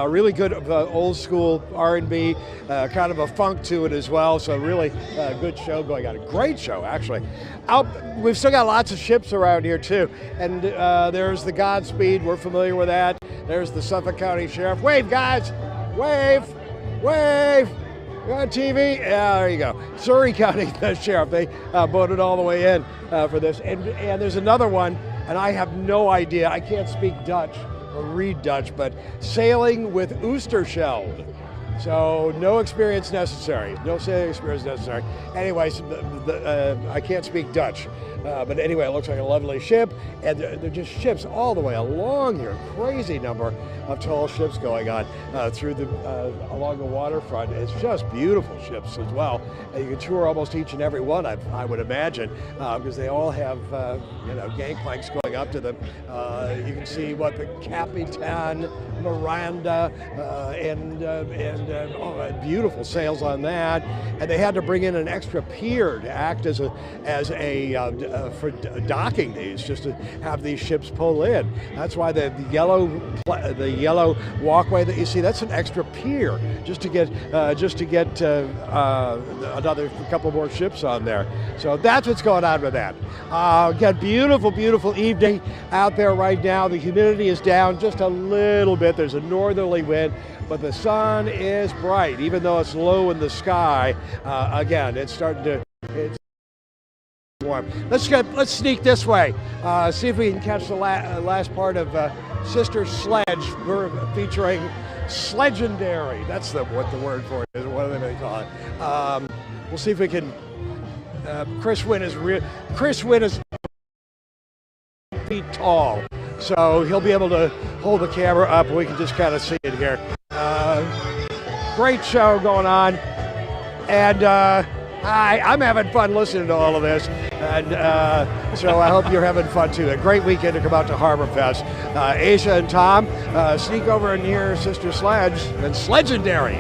Really good old school R&B, kind of a funk to it as well. So really good show going on. A great show, actually. We've still got lots of ships around here too. And there's the Godspeed. We're familiar with that. There's the Suffolk County Sheriff. Wave, guys! Wave! Wave! You're on TV? Yeah, there you go. Surrey County Sheriff, they boated all the way in for this. And there's another one, and I have no idea. I can't speak Dutch or read Dutch, but sailing with Oosterschelde. So no experience necessary. No sailing experience necessary. Anyways, I can't speak Dutch. But anyway, it looks like a lovely ship, and they're just ships all the way along here. Crazy number of tall ships going on through along the waterfront. It's just beautiful ships as well. And you can tour almost each and every one, I would imagine, because they all have gangplanks going nothing up to them. You can see what the Capitan Miranda and beautiful sails on that. And they had to bring in an extra pier to act as a for docking these, just to have these ships pull in. That's why the yellow walkway that you see, that's an extra pier just to get another couple more ships on there. So that's what's going on with that. Again, beautiful evening out there right now. The humidity is down just a little bit. There's a northerly wind, but the sun is bright, even though it's low in the sky. Again, it's starting to. It's warm. Let's sneak this way. See if we can catch the last part of Sister Sledge. We're featuring Sledgendary. That's what the word for it is. What do they call it? We'll see if we can. Chris Wynn is feet tall, so he'll be able to hold the camera up and we can just kind of see it here. Great show going on, and I'm having fun listening to all of this, and so I hope you're having fun too. A great weekend to come out to Harborfest. Aisha and Tom, sneak over near Sister Sledge and Sledgendary.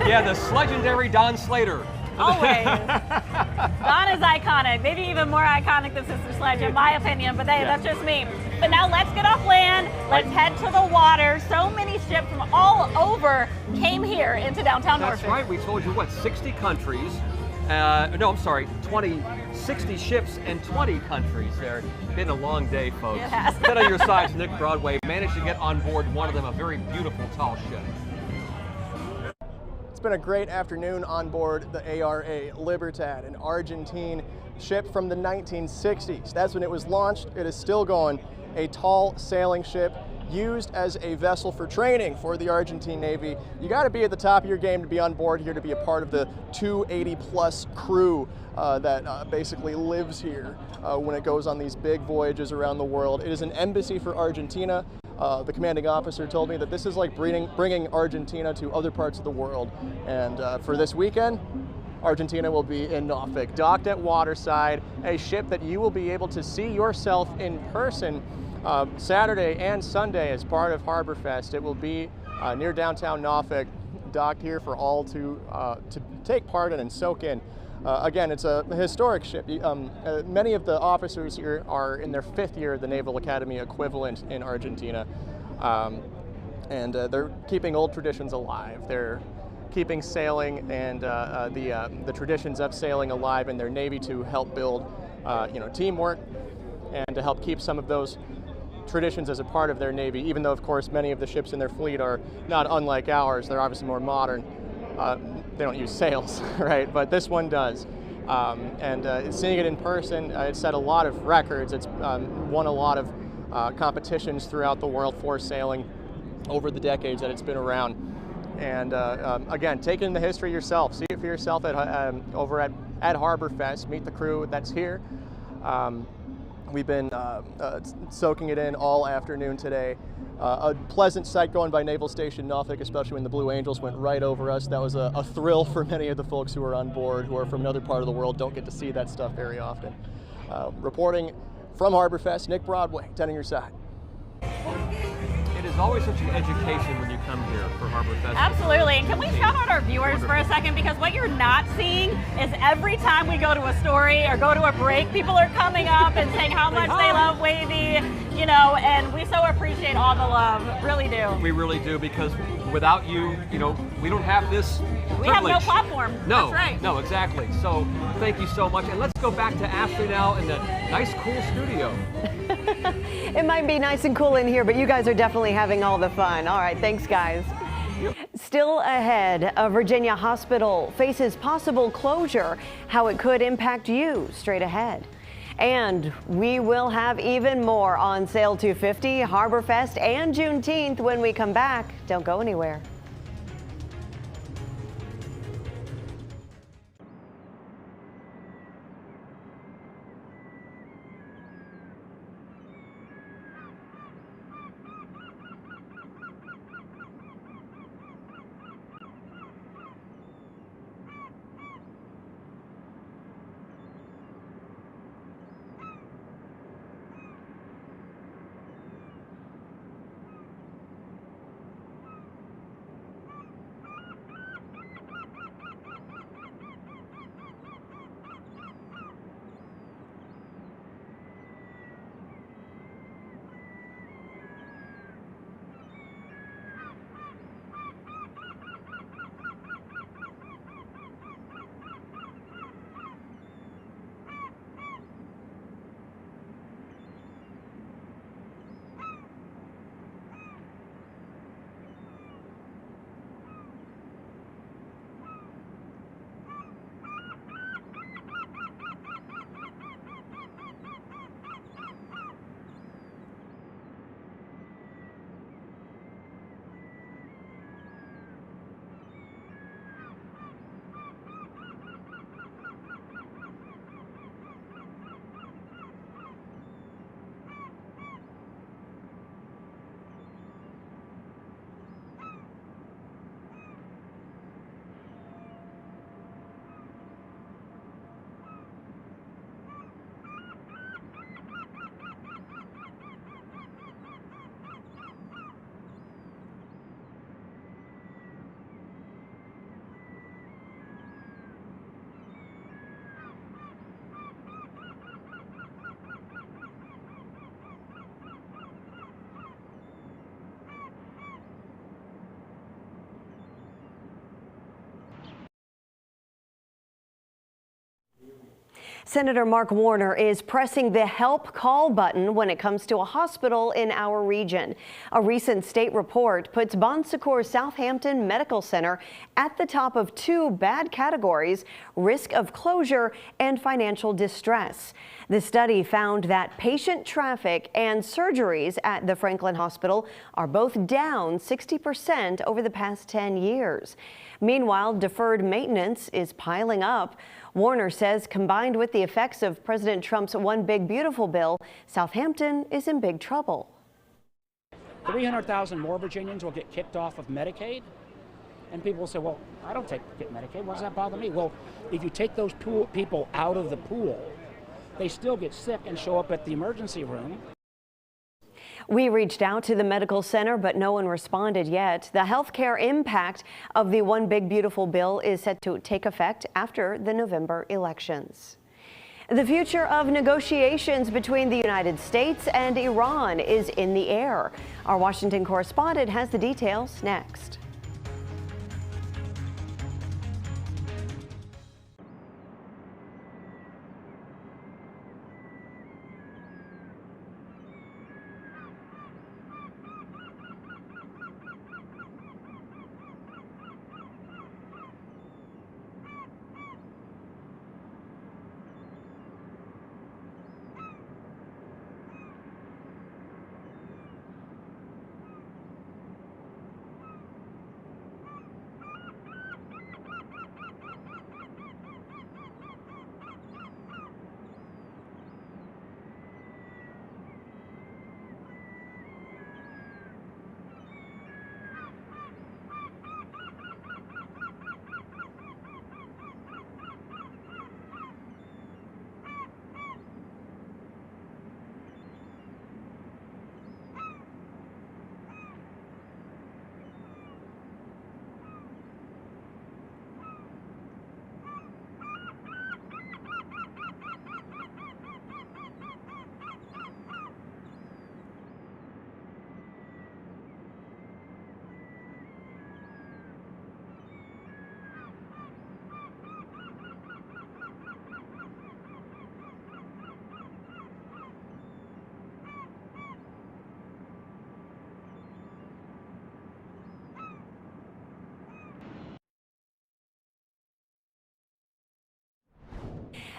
Yeah, the Sledgendary Don Slater. Always. Don is iconic, maybe even more iconic than Sister Sledge in my opinion, but that's just me. But now let's get off land, let's head to the water. So many ships from all over came here into downtown Norfolk. That's right, we told you, 60 countries? No, I'm sorry, 60 ships and 20 countries there. It's been a long day, folks. It has. Sit on your sides, Nick Broadway managed to get on board one of them, a very beautiful tall ship. It's been a great afternoon on board the ARA Libertad, an Argentine ship from the 1960s. That's when it was launched. It is still going. A tall sailing ship used as a vessel for training for the Argentine Navy. You got to be at the top of your game to be on board here, to be a part of the 280-plus crew that basically lives here when it goes on these big voyages around the world. It is an embassy for Argentina. The commanding officer told me that this is like bringing Argentina to other parts of the world. And for this weekend, Argentina will be in Norfolk, docked at Waterside, a ship that you will be able to see yourself in person Saturday and Sunday as part of Harborfest. It will be near downtown Norfolk, docked here for all to take part in and soak in. Again, it's a historic ship. Many of the officers here are in their 5th year of the Naval Academy equivalent in Argentina. And they're keeping old traditions alive. They're keeping sailing and the traditions of sailing alive in their Navy to help build teamwork and to help keep some of those traditions as a part of their Navy, even though, of course, many of the ships in their fleet are not unlike ours. They're obviously more modern. They don't use sails, right? But this one does. Seeing it in person, it's set a lot of records. It's won a lot of competitions throughout the world for sailing over the decades that it's been around. And again, take in the history yourself. See it for yourself over at Harborfest. Meet the crew that's here. We've been soaking it in all afternoon today. A pleasant sight going by Naval Station Norfolk, especially when the Blue Angels went right over us. That was a thrill for many of the folks who are on board, who are from another part of the world, don't get to see that stuff very often. Reporting from Harborfest, Nick Broadway, tending your side. It is always such an education when you come here for Harborfest. Absolutely, and can we shout out our viewers for a second, because what you're not seeing is every time we go to a story or go to a break, people are coming up and saying how much they love WAVY, and we so appreciate all the love, really do. We really do, because without you, we don't have this We privilege. have no platform. No, That's right. no, exactly. So thank you so much, and let's go back to Ashley now in the nice, cool studio. It might be nice and cool in here, but you guys are definitely having all the fun. All right, thanks, guys. Still ahead, a Virginia hospital faces possible closure, how it could impact you straight ahead. And we will have even more on Sail250, Harborfest, and Juneteenth when we come back. Don't go anywhere. Senator Mark Warner is pressing the help call button when it comes to a hospital in our region. A recent state report puts Bon Secours Southampton Medical Center at the top of two bad categories: risk of closure and financial distress. The study found that patient traffic and surgeries at the Franklin Hospital are both down 60% over the past 10 years. Meanwhile, deferred maintenance is piling up. Warner says combined with the effects of President Trump's One Big Beautiful bill, Southampton is in big trouble. 300,000 more Virginians will get kicked off of Medicaid. And people will say, well, I don't get Medicaid. Why does that bother me? Well, if you take those people out of the pool, they still get sick and show up at the emergency room. We reached out to the medical center, but no one responded yet. The health care impact of the One Big Beautiful bill is set to take effect after the November elections. The future of negotiations between the United States and Iran is in the air. Our Washington correspondent has the details next.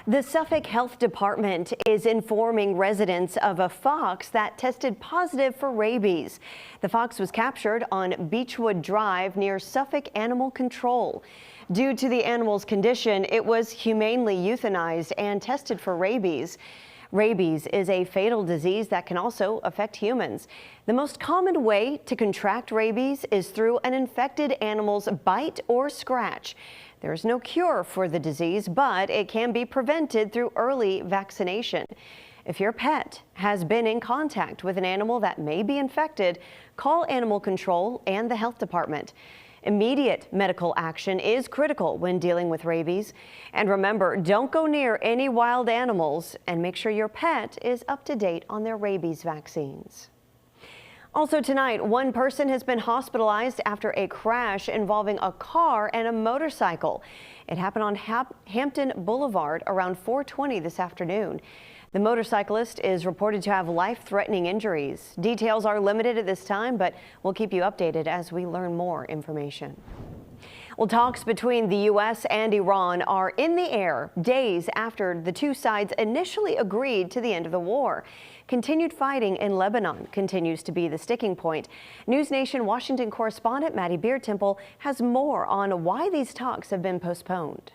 The Suffolk Health Department is informing residents of a fox that tested positive for rabies. The fox was captured on Beechwood Drive near Suffolk Animal Control. Due to the animal's condition, it was humanely euthanized and tested for rabies. Rabies is a fatal disease that can also affect humans. The most common way to contract rabies is through an infected animal's bite or scratch. There is no cure for the disease, but it can be prevented through early vaccination. If your pet has been in contact with an animal that may be infected, call Animal Control and the Health Department. Immediate medical action is critical when dealing with rabies. And remember, don't go near any wild animals, and make sure your pet is up to date on their rabies vaccines. Also tonight, one person has been hospitalized after a crash involving a car and a motorcycle. It happened on Hampton Boulevard around 4:20 this afternoon. The motorcyclist is reported to have life-threatening injuries. Details are limited at this time, but we'll keep you updated as we learn more information. Well, talks between the U.S. and Iran are in the air days after the two sides initially agreed to the end of the war. Continued fighting in Lebanon continues to be the sticking point. News Nation Washington correspondent Maddie Beartemple has more on why these talks have been postponed.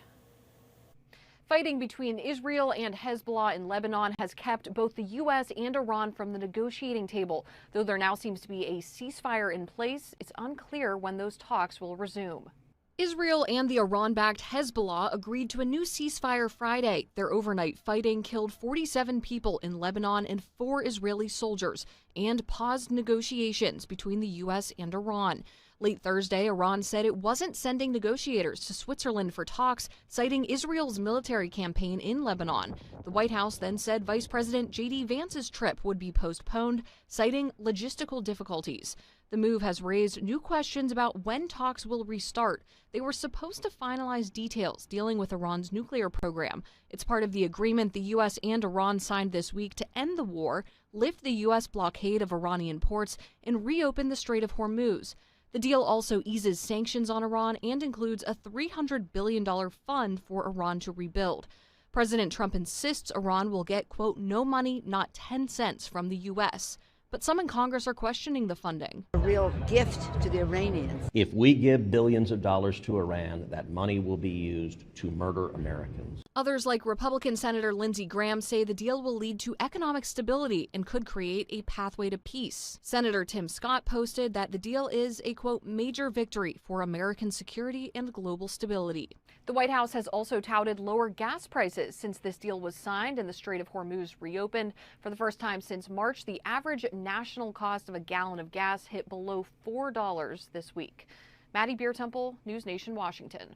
Fighting between Israel and Hezbollah in Lebanon has kept both the U.S. and Iran from the negotiating table. Though there now seems to be a ceasefire in place, it's unclear when those talks will resume. Israel and the Iran-backed Hezbollah agreed to a new ceasefire Friday. Their overnight fighting killed 47 people in Lebanon and 4 Israeli soldiers and paused negotiations between the U.S. and Iran. Late Thursday, Iran said it wasn't sending negotiators to Switzerland for talks, citing Israel's military campaign in Lebanon. The White House then said Vice President J.D. Vance's trip would be postponed, citing logistical difficulties. The move has raised new questions about when talks will restart. They were supposed to finalize details dealing with Iran's nuclear program. It's part of the agreement the U.S. and Iran signed this week to end the war, lift the U.S. blockade of Iranian ports, and reopen the Strait of Hormuz. The deal also eases sanctions on Iran and includes a $300 billion fund for Iran to rebuild. President Trump insists Iran will get, quote, no money, not 10 cents from the U.S., but some in Congress are questioning the funding. A real gift to the Iranians. If we give billions of dollars to Iran, that money will be used to murder Americans. Others, like Republican Senator Lindsey Graham, say the deal will lead to economic stability and could create a pathway to peace. Senator Tim Scott posted that the deal is a, quote, major victory for American security and global stability. The White House has also touted lower gas prices since this deal was signed and the Strait of Hormuz reopened. For the first time since March, the average national cost of a gallon of gas hit below $4 this week. Maddie Beertemple, News Nation, Washington.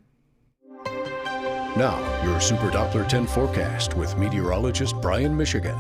Now, your Super Doppler 10 forecast with meteorologist Brian Michigan.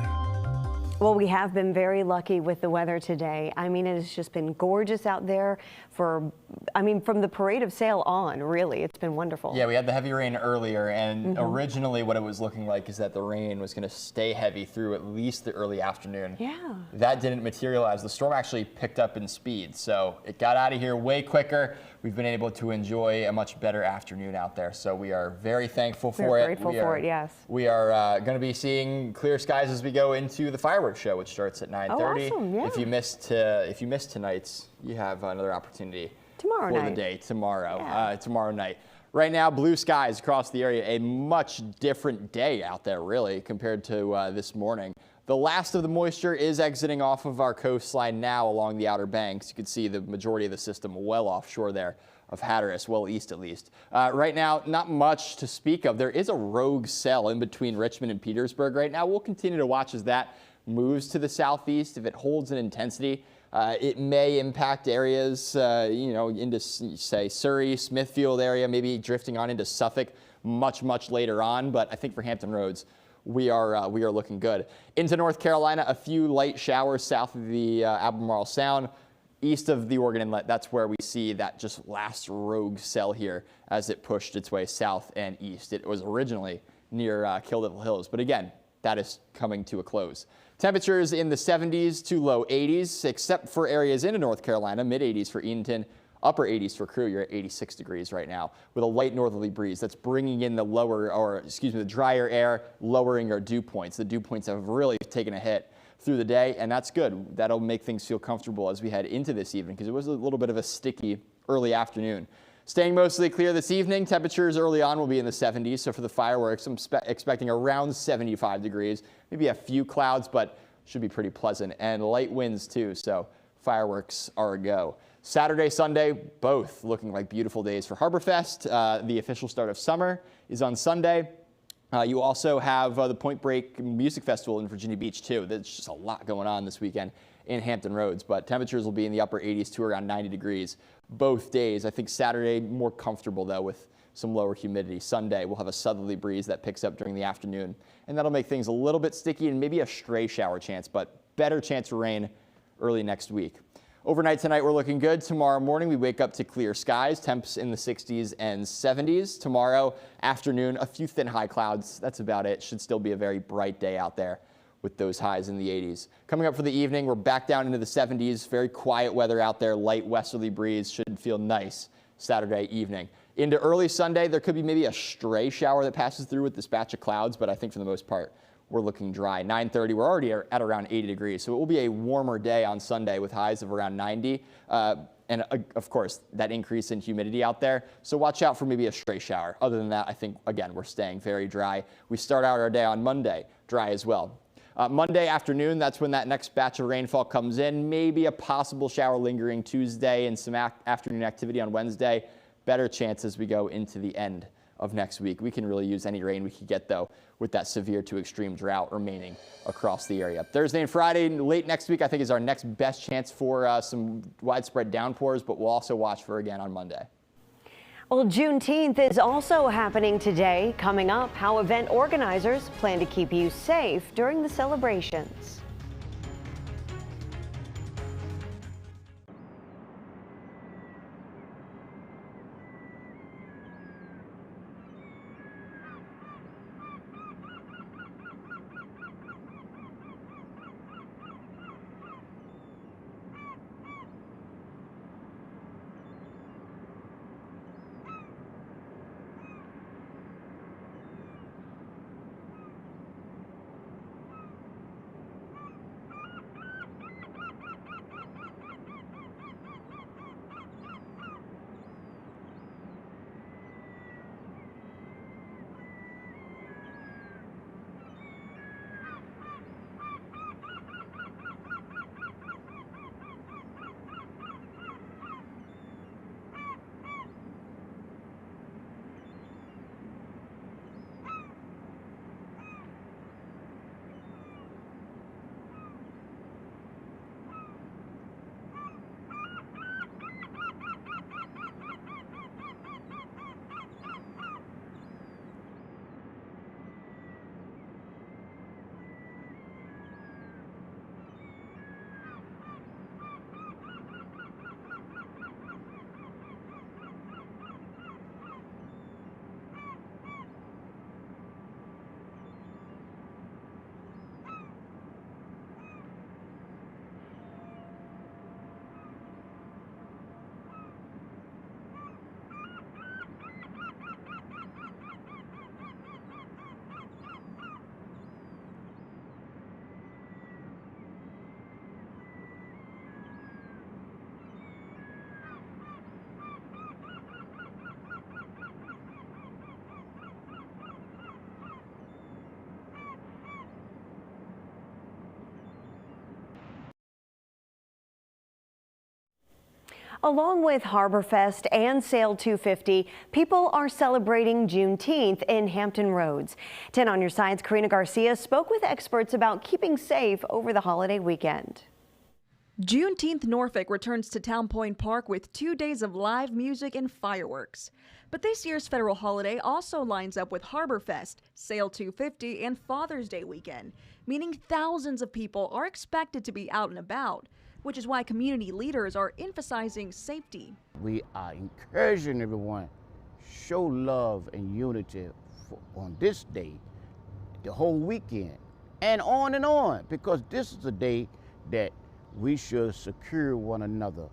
Well, we have been very lucky with the weather today. I mean, it has just been gorgeous out there from the parade of Sail on, really. It's been wonderful. Yeah, we had the heavy rain earlier, and originally what it was looking like is that the rain was going to stay heavy through at least the early afternoon. Yeah. That didn't materialize. The storm actually picked up in speed, so it got out of here way quicker. We've been able to enjoy a much better afternoon out there, so we are very thankful for it. We're grateful for it, yes. We are going to be seeing clear skies as we go into the fireworks show, which starts at 9:30. Oh, awesome, yeah. If you missed tonight's, you have another opportunity tomorrow for the day tomorrow. Tomorrow night. Right now, blue skies across the area. A much different day out there, really, compared to this morning. The last of the moisture is exiting off of our coastline now along the Outer Banks. You can see the majority of the system well offshore there of Hatteras, well east at least. Right now, not much to speak of. There is a rogue cell in between Richmond and Petersburg right now. We'll continue to watch as that moves to the southeast. If it holds in intensity, it may impact areas, into, say, Surrey, Smithfield area, maybe drifting on into Suffolk much later on. But I think for Hampton Roads, we are looking good. Into North Carolina, a few light showers south of the Albemarle Sound. East of the Oregon Inlet, that's where we see that just last rogue cell here as it pushed its way south and east. It was originally near Kill Devil Hills, but again, that is coming to a close. Temperatures in the 70s to low 80s, except for areas into North Carolina, mid 80s for Eatonton, upper 80s for Crew. You're at 86 degrees right now with a light northerly breeze that's bringing in the drier air, lowering our dew points. The dew points have really taken a hit through the day, and that's good. That'll make things feel comfortable as we head into this evening because it was a little bit of a sticky early afternoon. Staying mostly clear this evening. Temperatures early on will be in the 70s. So for the fireworks, I'm expecting around 75 degrees, maybe a few clouds, but should be pretty pleasant, and light winds too. So fireworks are a go. Saturday, Sunday, both looking like beautiful days for Harborfest. The official start of summer is on Sunday. You also have the Point Break Music Festival in Virginia Beach too. There's just a lot going on this weekend in Hampton Roads, but temperatures will be in the upper 80s to around 90 degrees both days. I think Saturday more comfortable though with some lower humidity. Sunday we'll have a southerly breeze that picks up during the afternoon, and that'll make things a little bit sticky and maybe a stray shower chance, but better chance for rain early next week. Overnight tonight we're looking good. Tomorrow morning we wake up to clear skies, temps in the 60s and 70s. Tomorrow afternoon a few thin high clouds. That's about it. Should still be a very bright day out there with those highs in the 80s. Coming up for the evening, we're back down into the 70s. Very quiet weather out there. Light westerly breeze. Should feel nice Saturday evening. Into early Sunday, there could be maybe a stray shower that passes through with this batch of clouds, but I think for the most part, we're looking dry. 9:30, we're already at around 80 degrees, so it will be a warmer day on Sunday with highs of around 90. And of course, that increase in humidity out there. So watch out for maybe a stray shower. Other than that, I think, again, we're staying very dry. We start out our day on Monday, dry as well. Monday afternoon, that's when that next batch of rainfall comes in. Maybe a possible shower lingering Tuesday and some afternoon activity on Wednesday. Better chance as we go into the end of next week. We can really use any rain we could get, though, with that severe to extreme drought remaining across the area. Thursday and Friday, late next week, I think is our next best chance for some widespread downpours, but we'll also watch for again on Monday. Well, Juneteenth is also happening today. Coming up, how event organizers plan to keep you safe during the celebrations. Along with Harborfest and Sail250, people are celebrating Juneteenth in Hampton Roads. 10 on your side's Karina Garcia spoke with experts about keeping safe over the holiday weekend. Juneteenth Norfolk returns to Town Point Park with 2 days of live music and fireworks. But this year's federal holiday also lines up with Harborfest, Sail250, and Father's Day weekend, meaning thousands of people are expected to be out and about, which is why community leaders are emphasizing safety. We are encouraging everyone, show love and unity on this day, the whole weekend, and on, because this is a day that we should secure one another.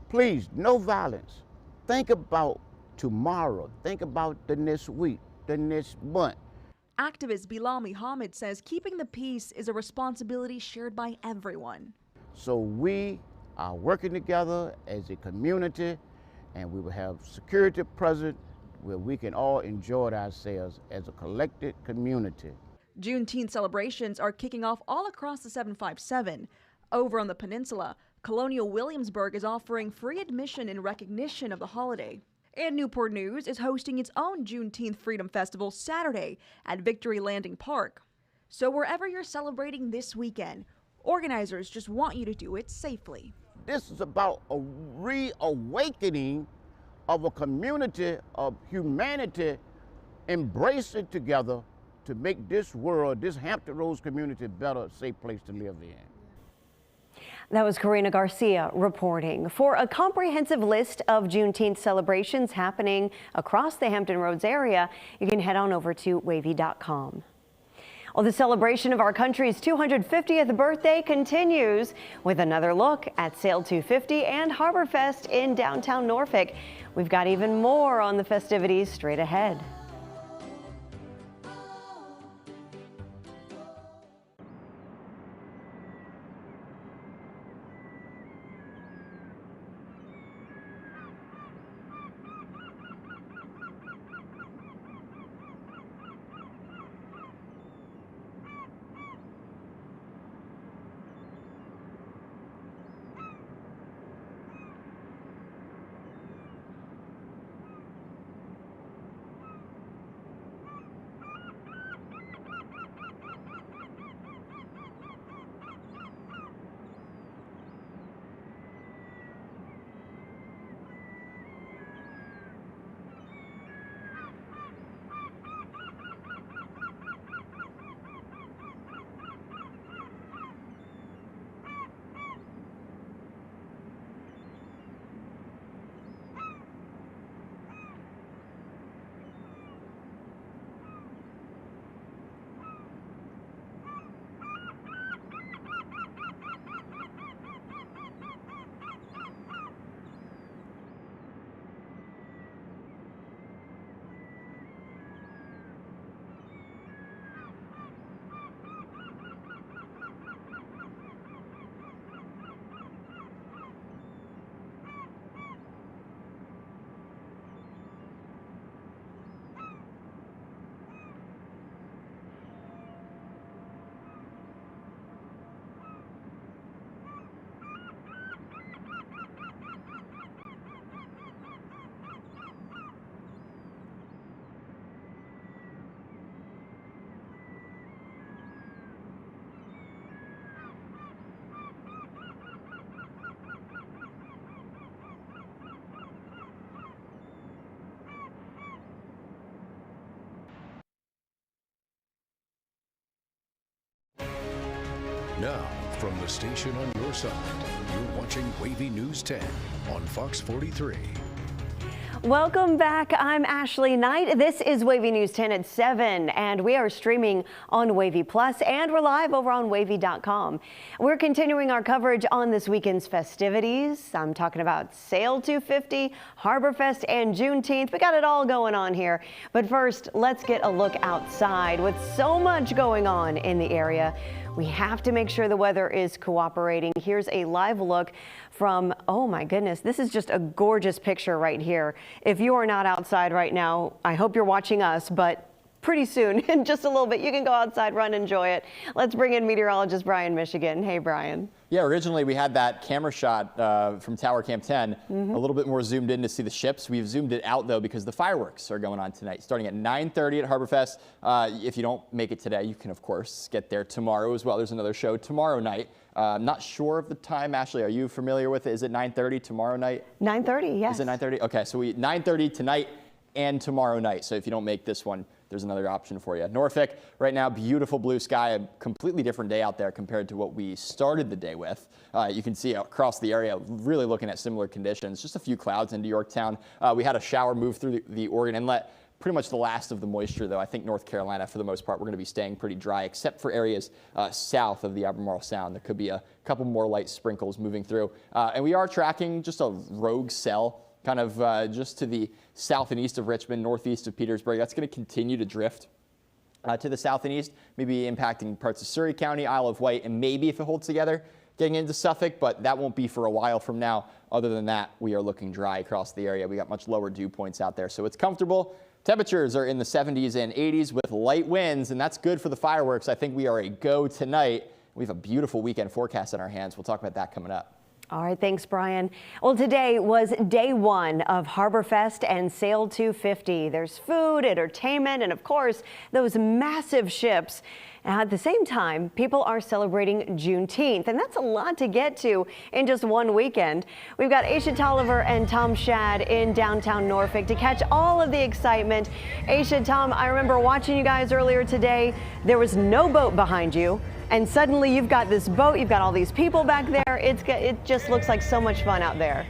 Please, no violence. Think about tomorrow. Think about the next week, the next month. Activist Bilal Muhammad says keeping the peace is a responsibility shared by everyone. So we are working together as a community, and we will have security present where we can all enjoy ourselves as a collected community. Juneteenth celebrations are kicking off all across the 757. Over on the peninsula, Colonial Williamsburg is offering free admission in recognition of the holiday. And Newport News is hosting its own Juneteenth Freedom Festival Saturday at Victory Landing Park. So wherever you're celebrating this weekend, organizers just want you to do it safely. This is about a reawakening of a community of humanity embracing together to make this world, this Hampton Roads community, a better, safe place to live in. That was Karina Garcia reporting. For a comprehensive list of Juneteenth celebrations happening across the Hampton Roads area, you can head on over to wavy.com. Well, the celebration of our country's 250th birthday continues with another look at Sail250 and Harborfest in downtown Norfolk. We've got even more on the festivities straight ahead. Now, from the station on your side, you're watching WAVY News 10 on Fox 43. Welcome back. I'm Ashley Knight. This is WAVY News 10 at 7, and we are streaming on WAVY Plus, and we're live over on wavy.com. We're continuing our coverage on this weekend's festivities. I'm talking about Sail250, Harborfest, and Juneteenth. We got it all going on here. But first, let's get a look outside. With so much going on in the area, we have to make sure the weather is cooperating. Here's a live look from, oh my goodness, this is just a gorgeous picture right here. If you are not outside right now, I hope you're watching us, but pretty soon, in just a little bit, you can go outside, run, enjoy it. Let's bring in meteorologist Brian Michigan. Hey, Brian. Yeah, originally we had that camera shot from Tower Camp 10, a little bit more zoomed in to see the ships. We've zoomed it out though because the fireworks are going on tonight, starting at 9:30 at Harborfest. If you don't make it today, you can of course get there tomorrow as well. There's another show tomorrow night. I'm not sure of the time. Ashley, are you familiar with it? Is it 9:30 tomorrow night? 9:30, yes. Is it 9:30? Okay, so 9:30 tonight and tomorrow night. So if you don't make this one, there's another option for you. Norfolk, right now, beautiful blue sky, a completely different day out there compared to what we started the day with. You can see across the area, really looking at similar conditions. Just a few clouds into Yorktown. We had a shower move through the Oregon Inlet. Pretty much the last of the moisture, though. I think North Carolina, for the most part, we're going to be staying pretty dry, except for areas south of the Albemarle Sound. There could be a couple more light sprinkles moving through. And we are tracking just a rogue cell, kind of just to the south and east of Richmond, northeast of Petersburg. That's going to continue to drift to the south and east, maybe impacting parts of Surrey County, Isle of Wight, and maybe if it holds together, getting into Suffolk, but that won't be for a while from now. Other than that, we are looking dry across the area. We got much lower dew points out there, so it's comfortable. Temperatures are in the 70s and 80s with light winds, and that's good for the fireworks. I think we are a go tonight. We have a beautiful weekend forecast in our hands. We'll talk about that coming up. All right, thanks, Brian. Well, today was day one of Harborfest and Sail250. There's food, entertainment, and of course, those massive ships. Now, at the same time, people are celebrating Juneteenth, and that's a lot to get to in just one weekend. We've got Aisha Tolliver and Tom Shad in downtown Norfolk to catch all of the excitement. Aisha, Tom, I remember watching you guys earlier today. There was no boat behind you, and suddenly you've got this boat, you've got all these people back there. It just looks like so much fun out there.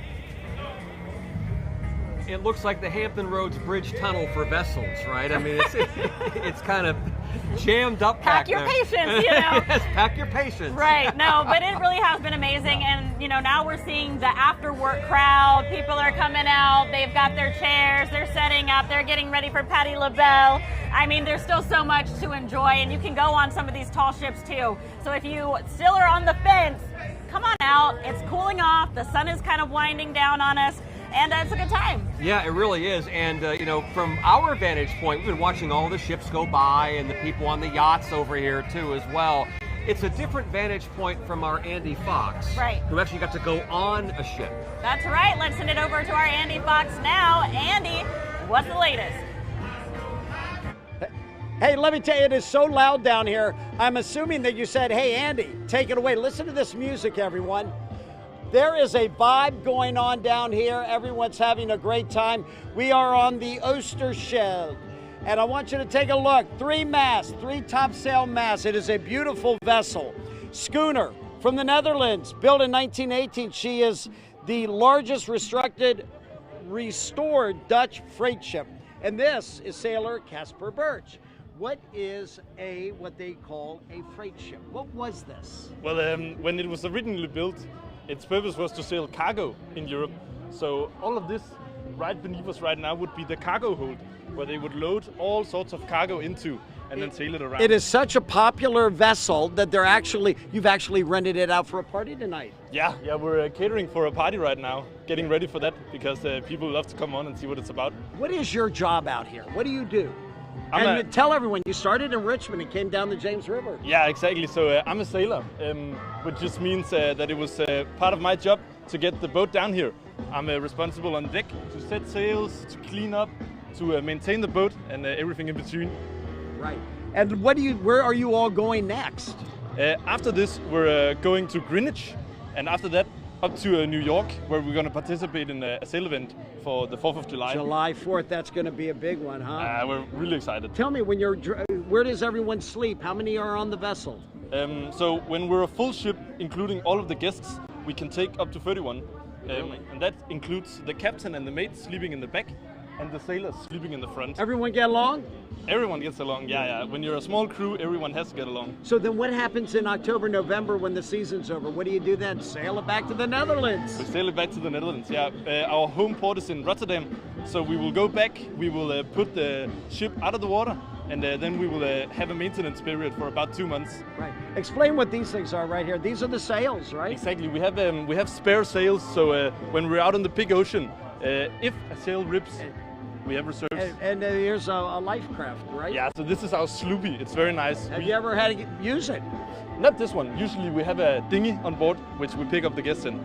It looks like the Hampton Roads Bridge Tunnel for vessels, right? I mean, it's kind of jammed up back there. Pack your patience, you know. Yes, pack your patience. Right, no, but it really has been amazing. And, you know, now we're seeing the after work crowd. People are coming out. They've got their chairs. They're setting up. They're getting ready for Patti LaBelle. I mean, there's still so much to enjoy. And you can go on some of these tall ships, too. So if you still are on the fence, come on out. It's cooling off. The sun is kind of winding down on us. And it's a good time. Yeah, it really is. And, you know, from our vantage point, we've been watching all the ships go by and the people on the yachts over here, too, as well. It's a different vantage point from our Andy Fox, right, who actually got to go on a ship. That's right. Let's send it over to our Andy Fox now. Andy, what's the latest? Hey, let me tell you, it is so loud down here. I'm assuming that you said, hey, Andy, take it away. Listen to this music, everyone. There is a vibe going on down here. Everyone's having a great time. We are on the Oosterschelde, and I want you to take a look. 3 masts, 3 topsail masts. It is a beautiful vessel. Schooner from the Netherlands, built in 1918. She is the largest restored Dutch freight ship. And this is sailor Casper Birch. What is what they call a freight ship? What was this? Well, when it was originally built, its purpose was to sail cargo in Europe. So all of this right beneath us right now would be the cargo hold, where they would load all sorts of cargo into and then sail it around. It is such a popular vessel that you've actually rented it out for a party tonight. Yeah, we're catering for a party right now, getting ready for that because people love to come on and see what it's about. What is your job out here? What do you do? Tell everyone, you started in Richmond and came down the James River. Yeah, exactly. So I'm a sailor, which just means that it was part of my job to get the boat down here. I'm responsible on deck to set sails, to clean up, to maintain the boat and everything in between. Right. And where are you all going next? After this, we're going to Greenwich, and after that, up to New York, where we're going to participate in a sail event for the 4th of July. July 4th, that's going to be a big one, huh? We're really excited. Tell me, where does everyone sleep? How many are on the vessel? So when we're a full ship, including all of the guests, we can take up to 31. Really? And that includes the captain and the mate sleeping in the back, and the sailors sleeping in the front. Everyone get along? Everyone gets along, yeah. When you're a small crew, everyone has to get along. So then what happens in October, November when the season's over? What do you do then? Sail it back to the Netherlands? We sail it back to the Netherlands, yeah. Our home port is in Rotterdam, so we will go back, we will put the ship out of the water, and then we will have a maintenance period for about 2 months. Right. Explain what these things are right here. These are the sails, right? Exactly. We have spare sails, so when we're out on the big ocean, if a sail rips, We have reserves. And here's a life craft, right? Yeah, so this is our sloopy. It's very nice. Have you ever had to use it? Not this one. Usually we have a dinghy on board, which we pick up the guests in.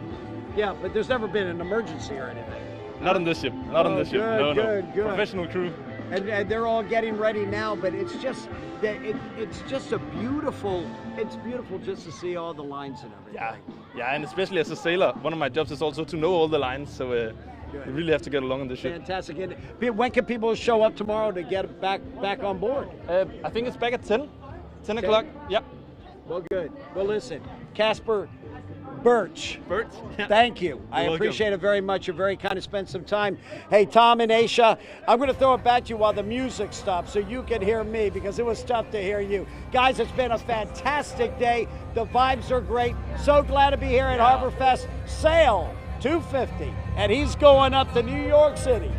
Yeah, but there's never been an emergency or anything. Not on this ship. Not on this ship. No, Good. Professional crew. And they're all getting ready now, but it's just it's just a beautiful. It's beautiful just to see all the lines and everything. Yeah, and especially as a sailor, one of my jobs is also to know all the lines. So you really have to get along on the ship. Fantastic. And when can people show up tomorrow to get back on board? I think it's back at 10 o'clock. Yeah. Well, good. Well, listen, Casper Birch. Yeah. Thank you. I appreciate it very much. You're very kind to spend some time. Hey, Tom and Aisha, I'm going to throw it back to you while the music stops so you can hear me, because it was tough to hear you. Guys, it's been a fantastic day. The vibes are great. So glad to be here at Harborfest. Sail250, and he's going up to New York City.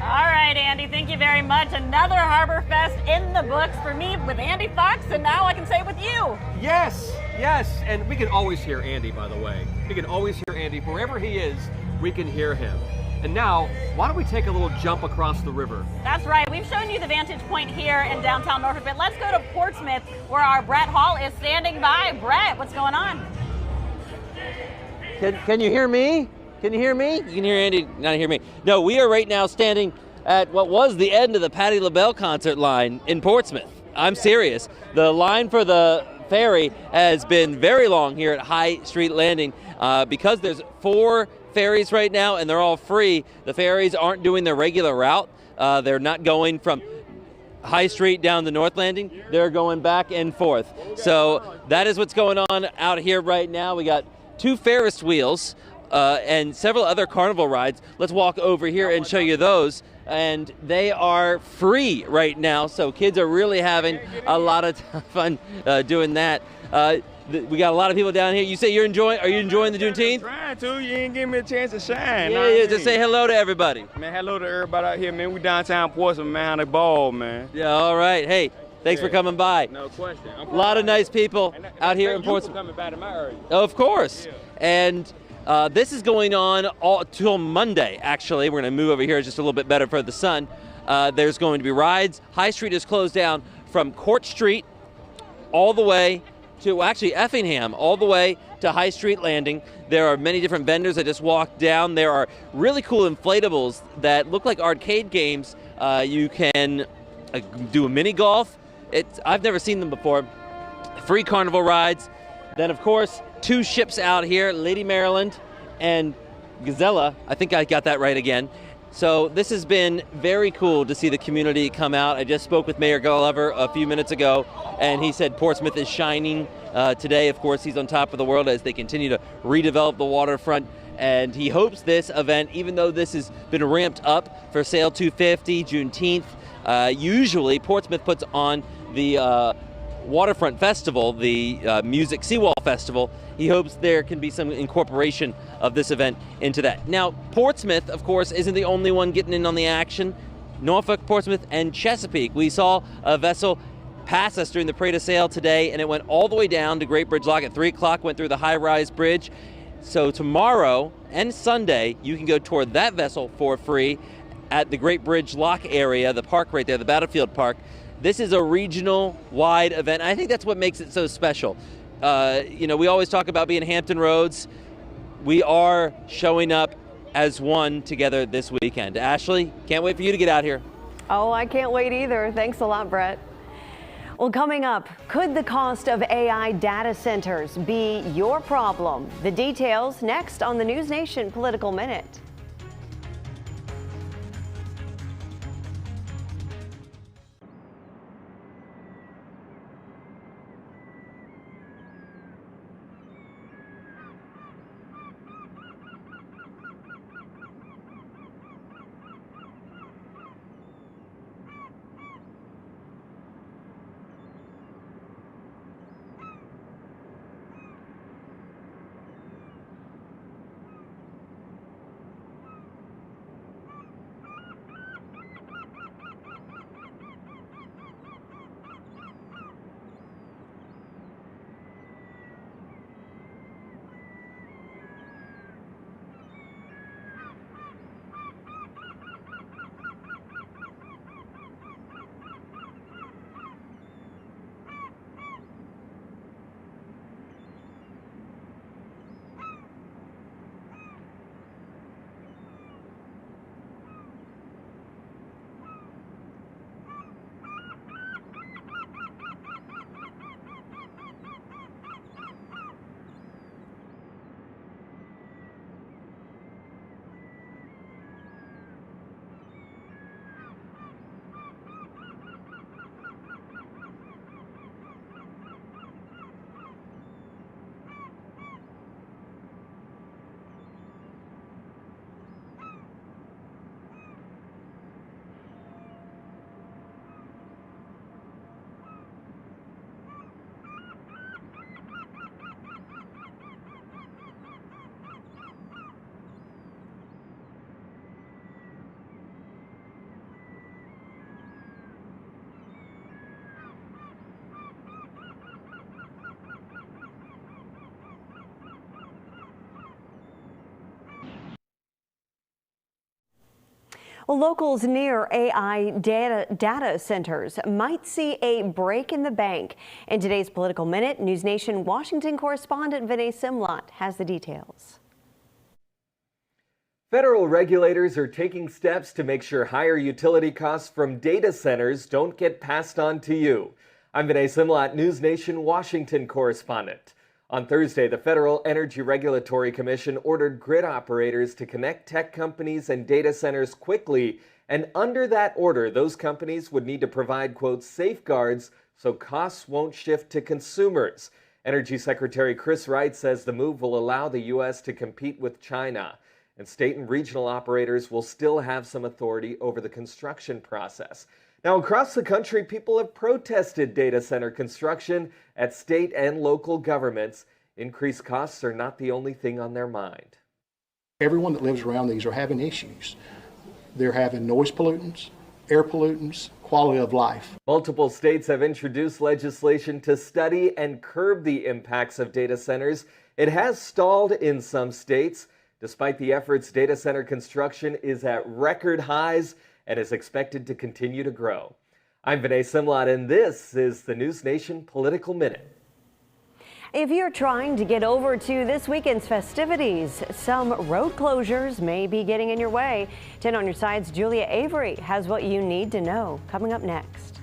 All right, Andy, thank you very much. Another Harborfest in the books for me with Andy Fox, and now I can say it with you. Yes, and we can always hear Andy, by the way. We can always hear Andy. Wherever he is, we can hear him. And now, why don't we take a little jump across the river? That's right. We've shown you the vantage point here in downtown Norfolk, but let's go to Portsmouth, where our Brett Hall is standing by. Brett, what's going on? Can you hear me? Can you hear me? You can hear Andy, not hear me. No, we are right now standing at what was the end of the Patti LaBelle concert line in Portsmouth. I'm serious. The line for the ferry has been very long here at High Street Landing because there's 4 ferries right now and they're all free. The ferries aren't doing their regular route. They're not going from High Street down to North Landing. They're going back and forth. So that is what's going on out here right now. We got 2 Ferris wheels and several other carnival rides. Let's walk over here and show you those. And they are free right now, so kids are really having a lot of fun doing that. We got a lot of people down here. You say you're enjoying? Are you enjoying the Juneteenth? Trying to. You ain't give me a chance to shine. Yeah. Just say hello to everybody. Man, hello to everybody out here, man. We downtown Portsmouth, man. The ball, man. Yeah. All right. Hey. Thanks for coming by. No question. A lot of nice people out here in Portsmouth. Coming by to my area. Of course. Yeah. And this is going on all till Monday, actually. We're going to move over here just a little bit better for the sun. There's going to be rides. High Street is closed down from Court Street all the way to, actually, Effingham, all the way to High Street Landing. There are many different vendors. I just walked down. There are really cool inflatables that look like arcade games. You can do a mini golf. I've never seen them before. Free carnival rides. Then, of course, 2 ships out here, Lady Maryland and Gazella. I think I got that right again. So this has been very cool to see the community come out. I just spoke with Mayor Gulliver a few minutes ago, and he said Portsmouth is shining today. Of course, he's on top of the world as they continue to redevelop the waterfront. And he hopes this event, even though this has been ramped up for Sail250, Juneteenth, usually Portsmouth puts on the Waterfront Festival, the Music Seawall Festival. He hopes there can be some incorporation of this event into that. Now, Portsmouth, of course, isn't the only one getting in on the action. Norfolk, Portsmouth, and Chesapeake. We saw a vessel pass us during the Parade of Sail today, and it went all the way down to Great Bridge Lock at 3 o'clock, went through the high-rise bridge. So tomorrow and Sunday, you can go toward that vessel for free at the Great Bridge Lock area, the park right there, the Battlefield Park. This is a regional-wide event. I think that's what makes it so special. We always talk about being Hampton Roads. We are showing up as one together this weekend. Ashley, can't wait for you to get out here. Oh, I can't wait either. Thanks a lot, Brett. Well, coming up, could the cost of AI data centers be your problem? The details next on the News Nation Political Minute. Well, locals near AI data centers might see a break in the bank. In today's Political Minute, News Nation Washington correspondent Vinay Simlot has the details. Federal regulators are taking steps to make sure higher utility costs from data centers don't get passed on to you. I'm Vinay Simlot, News Nation Washington correspondent. On Thursday, the Federal Energy Regulatory Commission ordered grid operators to connect tech companies and data centers quickly, and under that order, those companies would need to provide, quote, safeguards so costs won't shift to consumers. Energy Secretary Chris Wright says the move will allow the U.S. to compete with China, and state and regional operators will still have some authority over the construction process. Now, across the country, people have protested data center construction at state and local governments. Increased costs are not the only thing on their mind. Everyone that lives around these are having issues. They're having noise pollutants, air pollutants, quality of life. Multiple states have introduced legislation to study and curb the impacts of data centers. It has stalled in some states. Despite the efforts, data center construction is at record highs and is expected to continue to grow. I'm Vinay Simlot, and this is the News Nation Political Minute. If you're trying to get over to this weekend's festivities, some road closures may be getting in your way. 10 on your side's Julia Avery has what you need to know coming up next.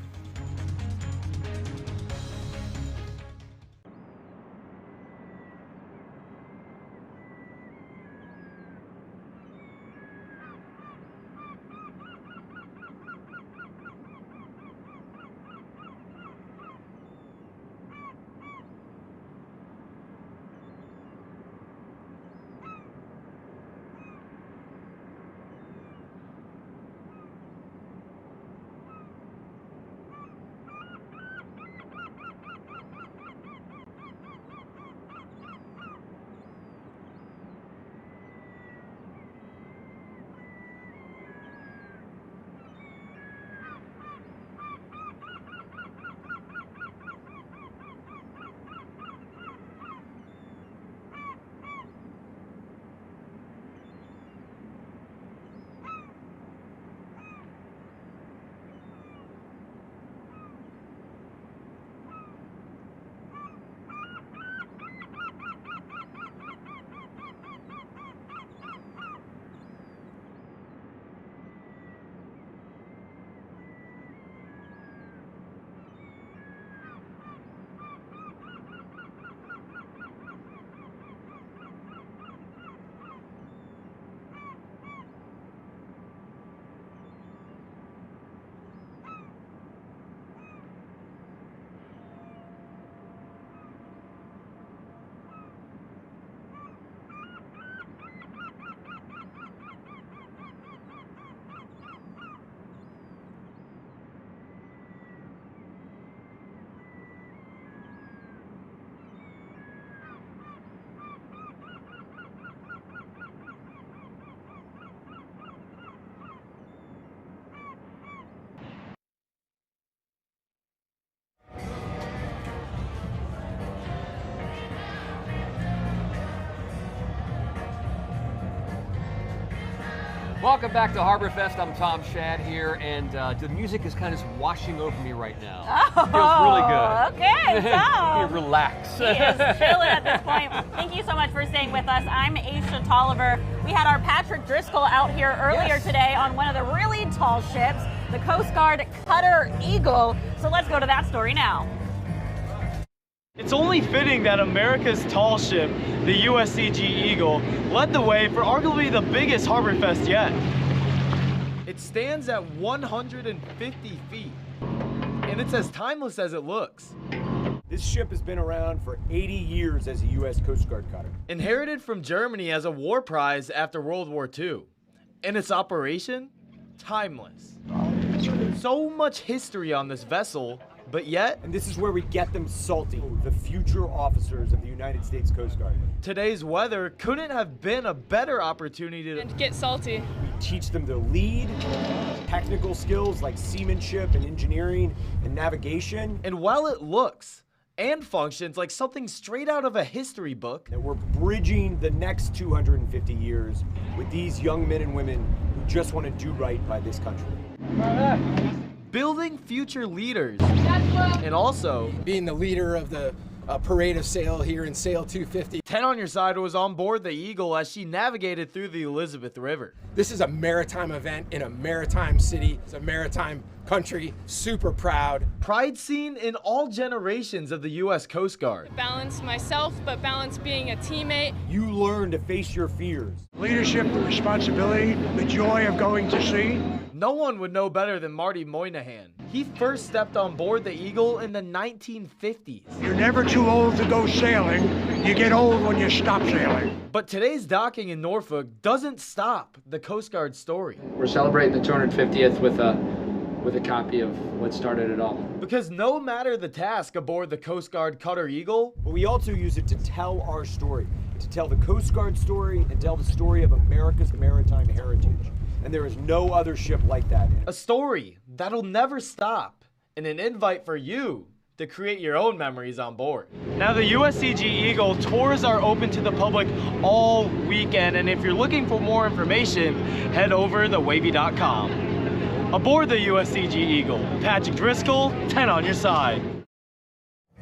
Welcome back to Harborfest. I'm Tom Shad here, and the music is kind of washing over me right now. Oh, feels really good. Okay, so relax. He is chilling at this point. Thank you so much for staying with us. I'm Aisha Tolliver. We had our Patrick Driscoll out here earlier today on one of the really tall ships, the Coast Guard Cutter Eagle. So let's go to that story now. It's only fitting that America's tall ship, the USCG Eagle, led the way for arguably the biggest Harborfest yet. It stands at 150 feet, and it's as timeless as it looks. This ship has been around for 80 years as a U.S. Coast Guard cutter. Inherited from Germany as a war prize after World War II. And its operation? Timeless. So much history on this vessel, but yet... And this is where we get them salty, the future officers of the United States Coast Guard. Today's weather couldn't have been a better opportunity to get salty. We teach them to lead, technical skills like seamanship and engineering and navigation. And while it looks and functions like something straight out of a history book, that we're bridging the next 250 years with these young men and women who just want to do right by this country. Building future leaders. And also being the leader of the parade of sail here in Sail250. 10 on Your Side was on board the Eagle as she navigated through the Elizabeth River. This is a maritime event in a maritime city. It's a maritime country, super proud. Pride seen in all generations of the U.S. Coast Guard. Balance myself, but balance being a teammate. You learn to face your fears. Leadership, the responsibility, the joy of going to sea. No one would know better than Marty Moynihan. He first stepped on board the Eagle in the 1950s. You're never too old to go sailing. You get old when you stop sailing. But today's docking in Norfolk doesn't stop the Coast Guard story. We're celebrating the 250th with a copy of what started it all. Because no matter the task aboard the Coast Guard Cutter Eagle, but we also use it to tell our story, to tell the Coast Guard story and tell the story of America's maritime heritage. And there is no other ship like that. A story that'll never stop, and an invite for you to create your own memories on board. Now the USCG Eagle tours are open to the public all weekend, and if you're looking for more information, head over to WAVY.com. Aboard the USCG Eagle, Patrick Driscoll, 10 on your side.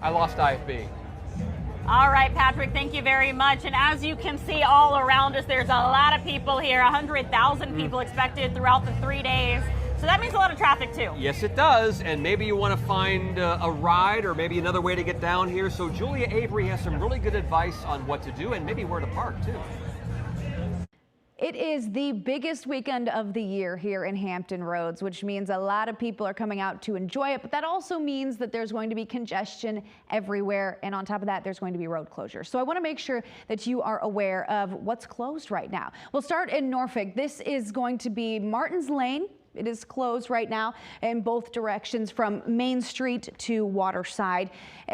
I lost IFB. All right, Patrick, thank you very much. And as you can see all around us, there's a lot of people here, 100,000 people expected throughout the 3 days. So that means a lot of traffic too. Yes, it does. And maybe you want to find a ride or maybe another way to get down here. So Julia Avery has some really good advice on what to do and maybe where to park too. It is the biggest weekend of the year here in Hampton Roads, which means a lot of people are coming out to enjoy it, but that also means that there's going to be congestion everywhere, and on top of that, there's going to be road closures. So I want to make sure that you are aware of what's closed right now. We'll start in Norfolk. This is going to be Martin's Lane. It is closed right now in both directions from Main Street to Waterside.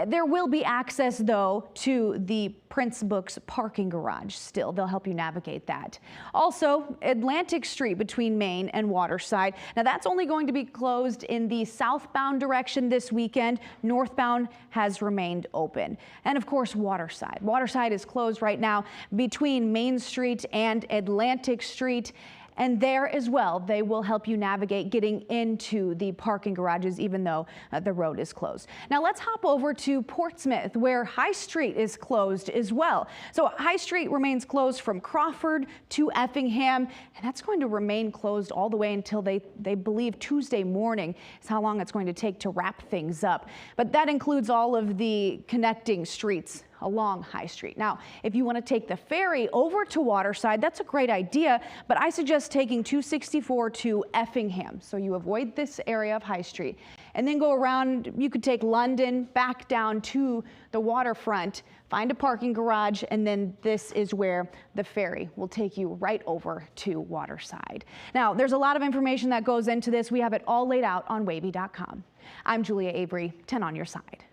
There will be access, though, to the Prince Books parking garage still. They'll help you navigate that. Also, Atlantic Street between Main and Waterside. Now, that's only going to be closed in the southbound direction this weekend. Northbound has remained open. And, of course, Waterside. Waterside is closed right now between Main Street and Atlantic Street. And there as well, they will help you navigate getting into the parking garages, even though the road is closed. Now let's hop over to Portsmouth, where High Street is closed as well. So High Street remains closed from Crawford to Effingham, and that's going to remain closed all the way until they believe Tuesday morning is how long it's going to take to wrap things up. But that includes all of the connecting streets along High Street. Now, if you want to take the ferry over to Waterside, that's a great idea, but I suggest taking 264 to Effingham, so you avoid this area of High Street. And then go around, you could take London back down to the waterfront, find a parking garage, and then this is where the ferry will take you right over to Waterside. Now, there's a lot of information that goes into this. We have it all laid out on WAVY.com. I'm Julia Avery, 10 on your side.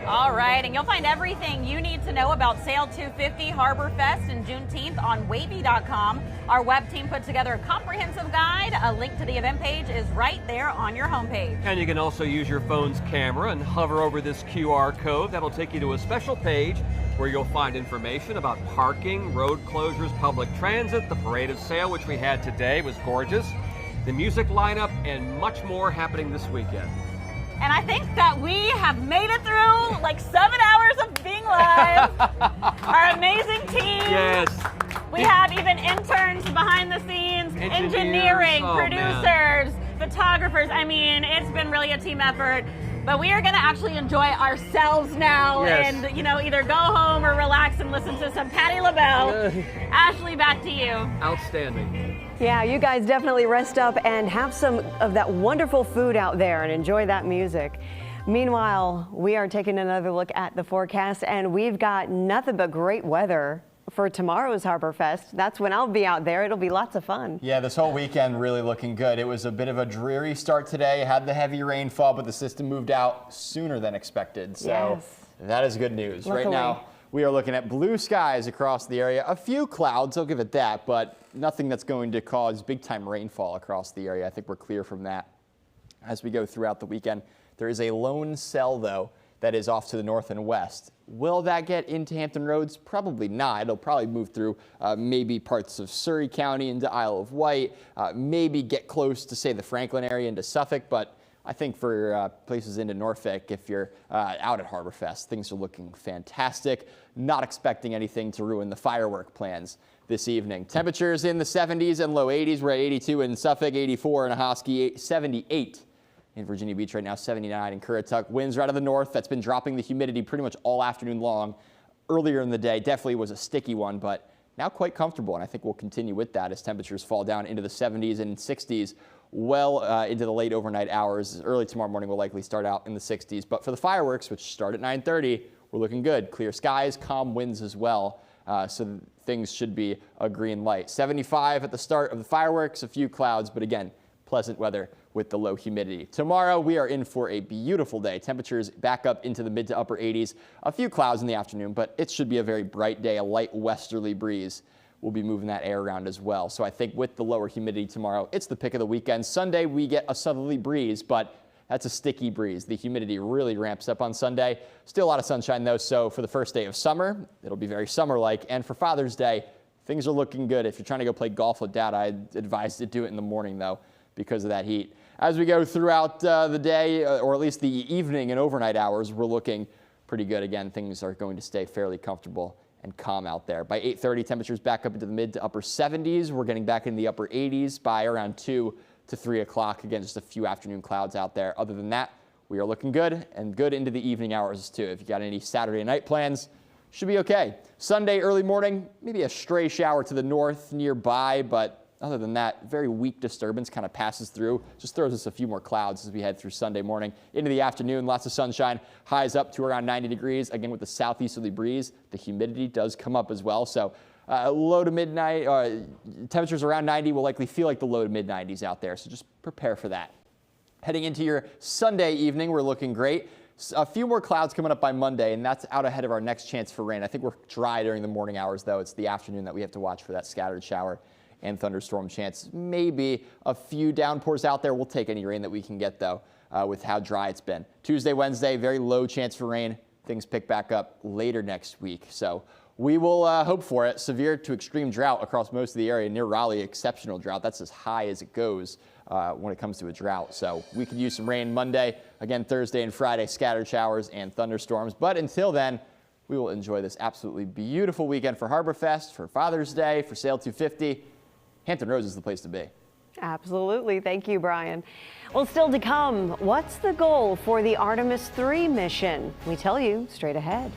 All right, and you'll find everything you need to know about Sail250, Harborfest, and Juneteenth on WAVY.com. Our web team put together a comprehensive guide. A link to the event page is right there on your homepage. And you can also use your phone's camera and hover over this QR code. That'll take you to a special page where you'll find information about parking, road closures, public transit, the Parade of Sail, which we had today, was gorgeous, the music lineup, and much more happening this weekend. And I think that we have made it through like 7 hours of being live. Our amazing team. Yes. We have even interns behind the scenes, engineering, producers, photographers. I mean, it's been really a team effort. But we are going to actually enjoy ourselves now and, you know, either go home or relax and listen to some Patti LaBelle. Ashley, back to you. Outstanding. Yeah, you guys definitely rest up and have some of that wonderful food out there and enjoy that music. Meanwhile, we are taking another look at the forecast, and we've got nothing but great weather for tomorrow's Harborfest. That's when I'll be out there. It'll be lots of fun. Yeah, this whole weekend really looking good. It was a bit of a dreary start today. Had the heavy rainfall, but the system moved out sooner than expected. So that is good news. Luckily. Right now, we are looking at blue skies across the area. A few clouds, I'll give it that, but nothing that's going to cause big time rainfall across the area. I think we're clear from that as we go throughout the weekend. There is a lone cell, though, that is off to the north and west. Will that get into Hampton Roads? Probably not. It'll probably move through maybe parts of Surrey County into Isle of Wight, maybe get close to, say, the Franklin area into Suffolk, but I think for places into Norfolk, if you're out at Harborfest, things are looking fantastic. Not expecting anything to ruin the firework plans this evening. Temperatures in the 70s and low 80s. We're at 82 in Suffolk, 84 in Ahoskie, 78 in Virginia Beach right now, 79 in Currituck. Winds right out of the north. That's been dropping the humidity pretty much all afternoon long. Earlier in the day, definitely was a sticky one, but now quite comfortable, and I think we'll continue with that as temperatures fall down into the 70s and 60s well into the late overnight hours. Early tomorrow morning will likely start out in the 60s, but for the fireworks, which start at 9:30, we're looking good. Clear skies, calm winds as well, so things should be a green light. 75 at the start of the fireworks, a few clouds, but again, pleasant weather with the low humidity. Tomorrow, we are in for a beautiful day. Temperatures back up into the mid to upper 80s. A few clouds in the afternoon, but it should be a very bright day. A light westerly breeze will be moving that air around as well. So I think with the lower humidity tomorrow, it's the pick of the weekend. Sunday, we get a southerly breeze, but that's a sticky breeze. The humidity really ramps up on Sunday. Still a lot of sunshine, though, so for the first day of summer, it'll be very summer-like. And for Father's Day, things are looking good. If you're trying to go play golf with Dad, I'd advise to do it in the morning, though, because of that heat. As we go throughout the day, or at least the evening and overnight hours, we're looking pretty good. Again, things are going to stay fairly comfortable and calm out there. By 8:30, temperatures back up into the mid to upper 70s. We're getting back in the upper 80s by around 2 to 3 o'clock. Again, just a few afternoon clouds out there. Other than that, we are looking good and good into the evening hours too. If you got any Saturday night plans, should be okay. Sunday early morning, maybe a stray shower to the north nearby, but other than that, very weak disturbance kind of passes through. Just throws us a few more clouds as we head through Sunday morning. Into the afternoon, lots of sunshine. Highs up to around 90 degrees. Again, with the southeasterly breeze, the humidity does come up as well. So low to midnight, temperatures around 90 will likely feel like the low to mid 90s out there. So just prepare for that. Heading into your Sunday evening, we're looking great. A few more clouds coming up by Monday, and that's out ahead of our next chance for rain. I think we're dry during the morning hours, though. It's the afternoon that we have to watch for that scattered shower and thunderstorm chance. Maybe a few downpours out there. We'll take any rain that we can get, though, with how dry it's been. Tuesday, Wednesday, very low chance for rain. Things pick back up later next week. So we will hope for it. Severe to extreme drought across most of the area. Near Raleigh, exceptional drought. That's as high as it goes when it comes to a drought. So we could use some rain Monday. Again, Thursday and Friday, scattered showers and thunderstorms. But until then, we will enjoy this absolutely beautiful weekend for Harborfest, for Father's Day, for Sail250. Hampton Roads is the place to be. Absolutely. Thank you, Brian. Well, still to come, what's the goal for the Artemis 3 mission? We tell you straight ahead.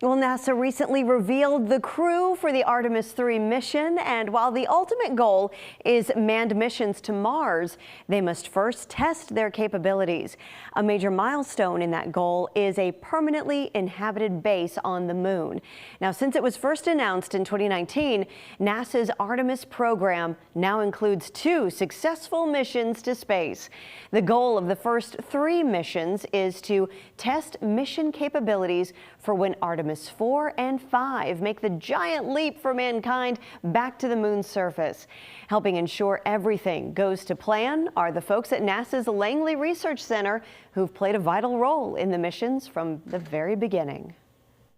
Well, NASA recently revealed the crew for the Artemis 3 mission, and while the ultimate goal is manned missions to Mars, they must first test their capabilities. A major milestone in that goal is a permanently inhabited base on the moon. Now, since it was first announced in 2019, NASA's Artemis program now includes 2 successful missions to space. The goal of the first 3 missions is to test mission capabilities for when Artemis 4 and 5 make the giant leap for mankind back to the moon's surface. Helping ensure everything goes to plan are the folks at NASA's Langley Research Center, who've played a vital role in the missions from the very beginning.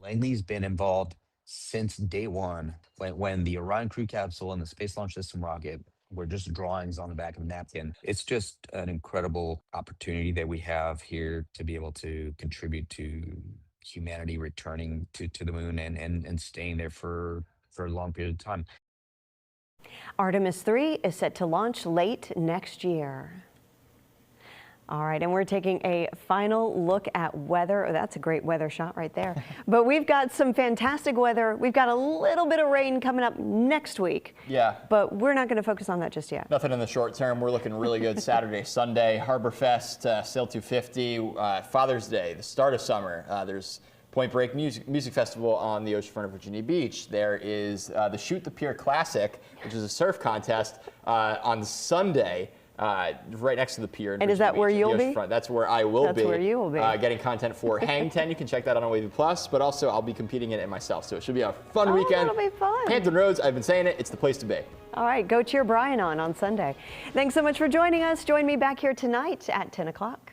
Langley's been involved since day one, when the Orion crew capsule and the Space Launch System rocket were just drawings on the back of a napkin. It's just an incredible opportunity that we have here to be able to contribute to humanity returning to the moon and staying there for a long period of time. Artemis 3 is set to launch late next year. All right, and we're taking a final look at weather. Oh, that's a great weather shot right there. But we've got some fantastic weather. We've got a little bit of rain coming up next week. Yeah. But we're not going to focus on that just yet. Nothing in the short term. We're looking really good Saturday, Sunday, Harborfest, Sail250, Father's Day, the start of summer. There's Point Break Music Festival on the oceanfront of Virginia Beach. There is the Shoot the Pier Classic, which is a surf contest on Sunday. Right next to the pier. And is that where you'll be? That's where I will be. That's where you will be. Getting content for Hang 10. You can check that out on WAVY Plus, but also I'll be competing in it myself. So it should be a fun weekend. That'll be fun. Hampton Roads, I've been saying it, it's the place to be. All right, go cheer Brian on Sunday. Thanks so much for joining us. Join me back here tonight at 10 o'clock.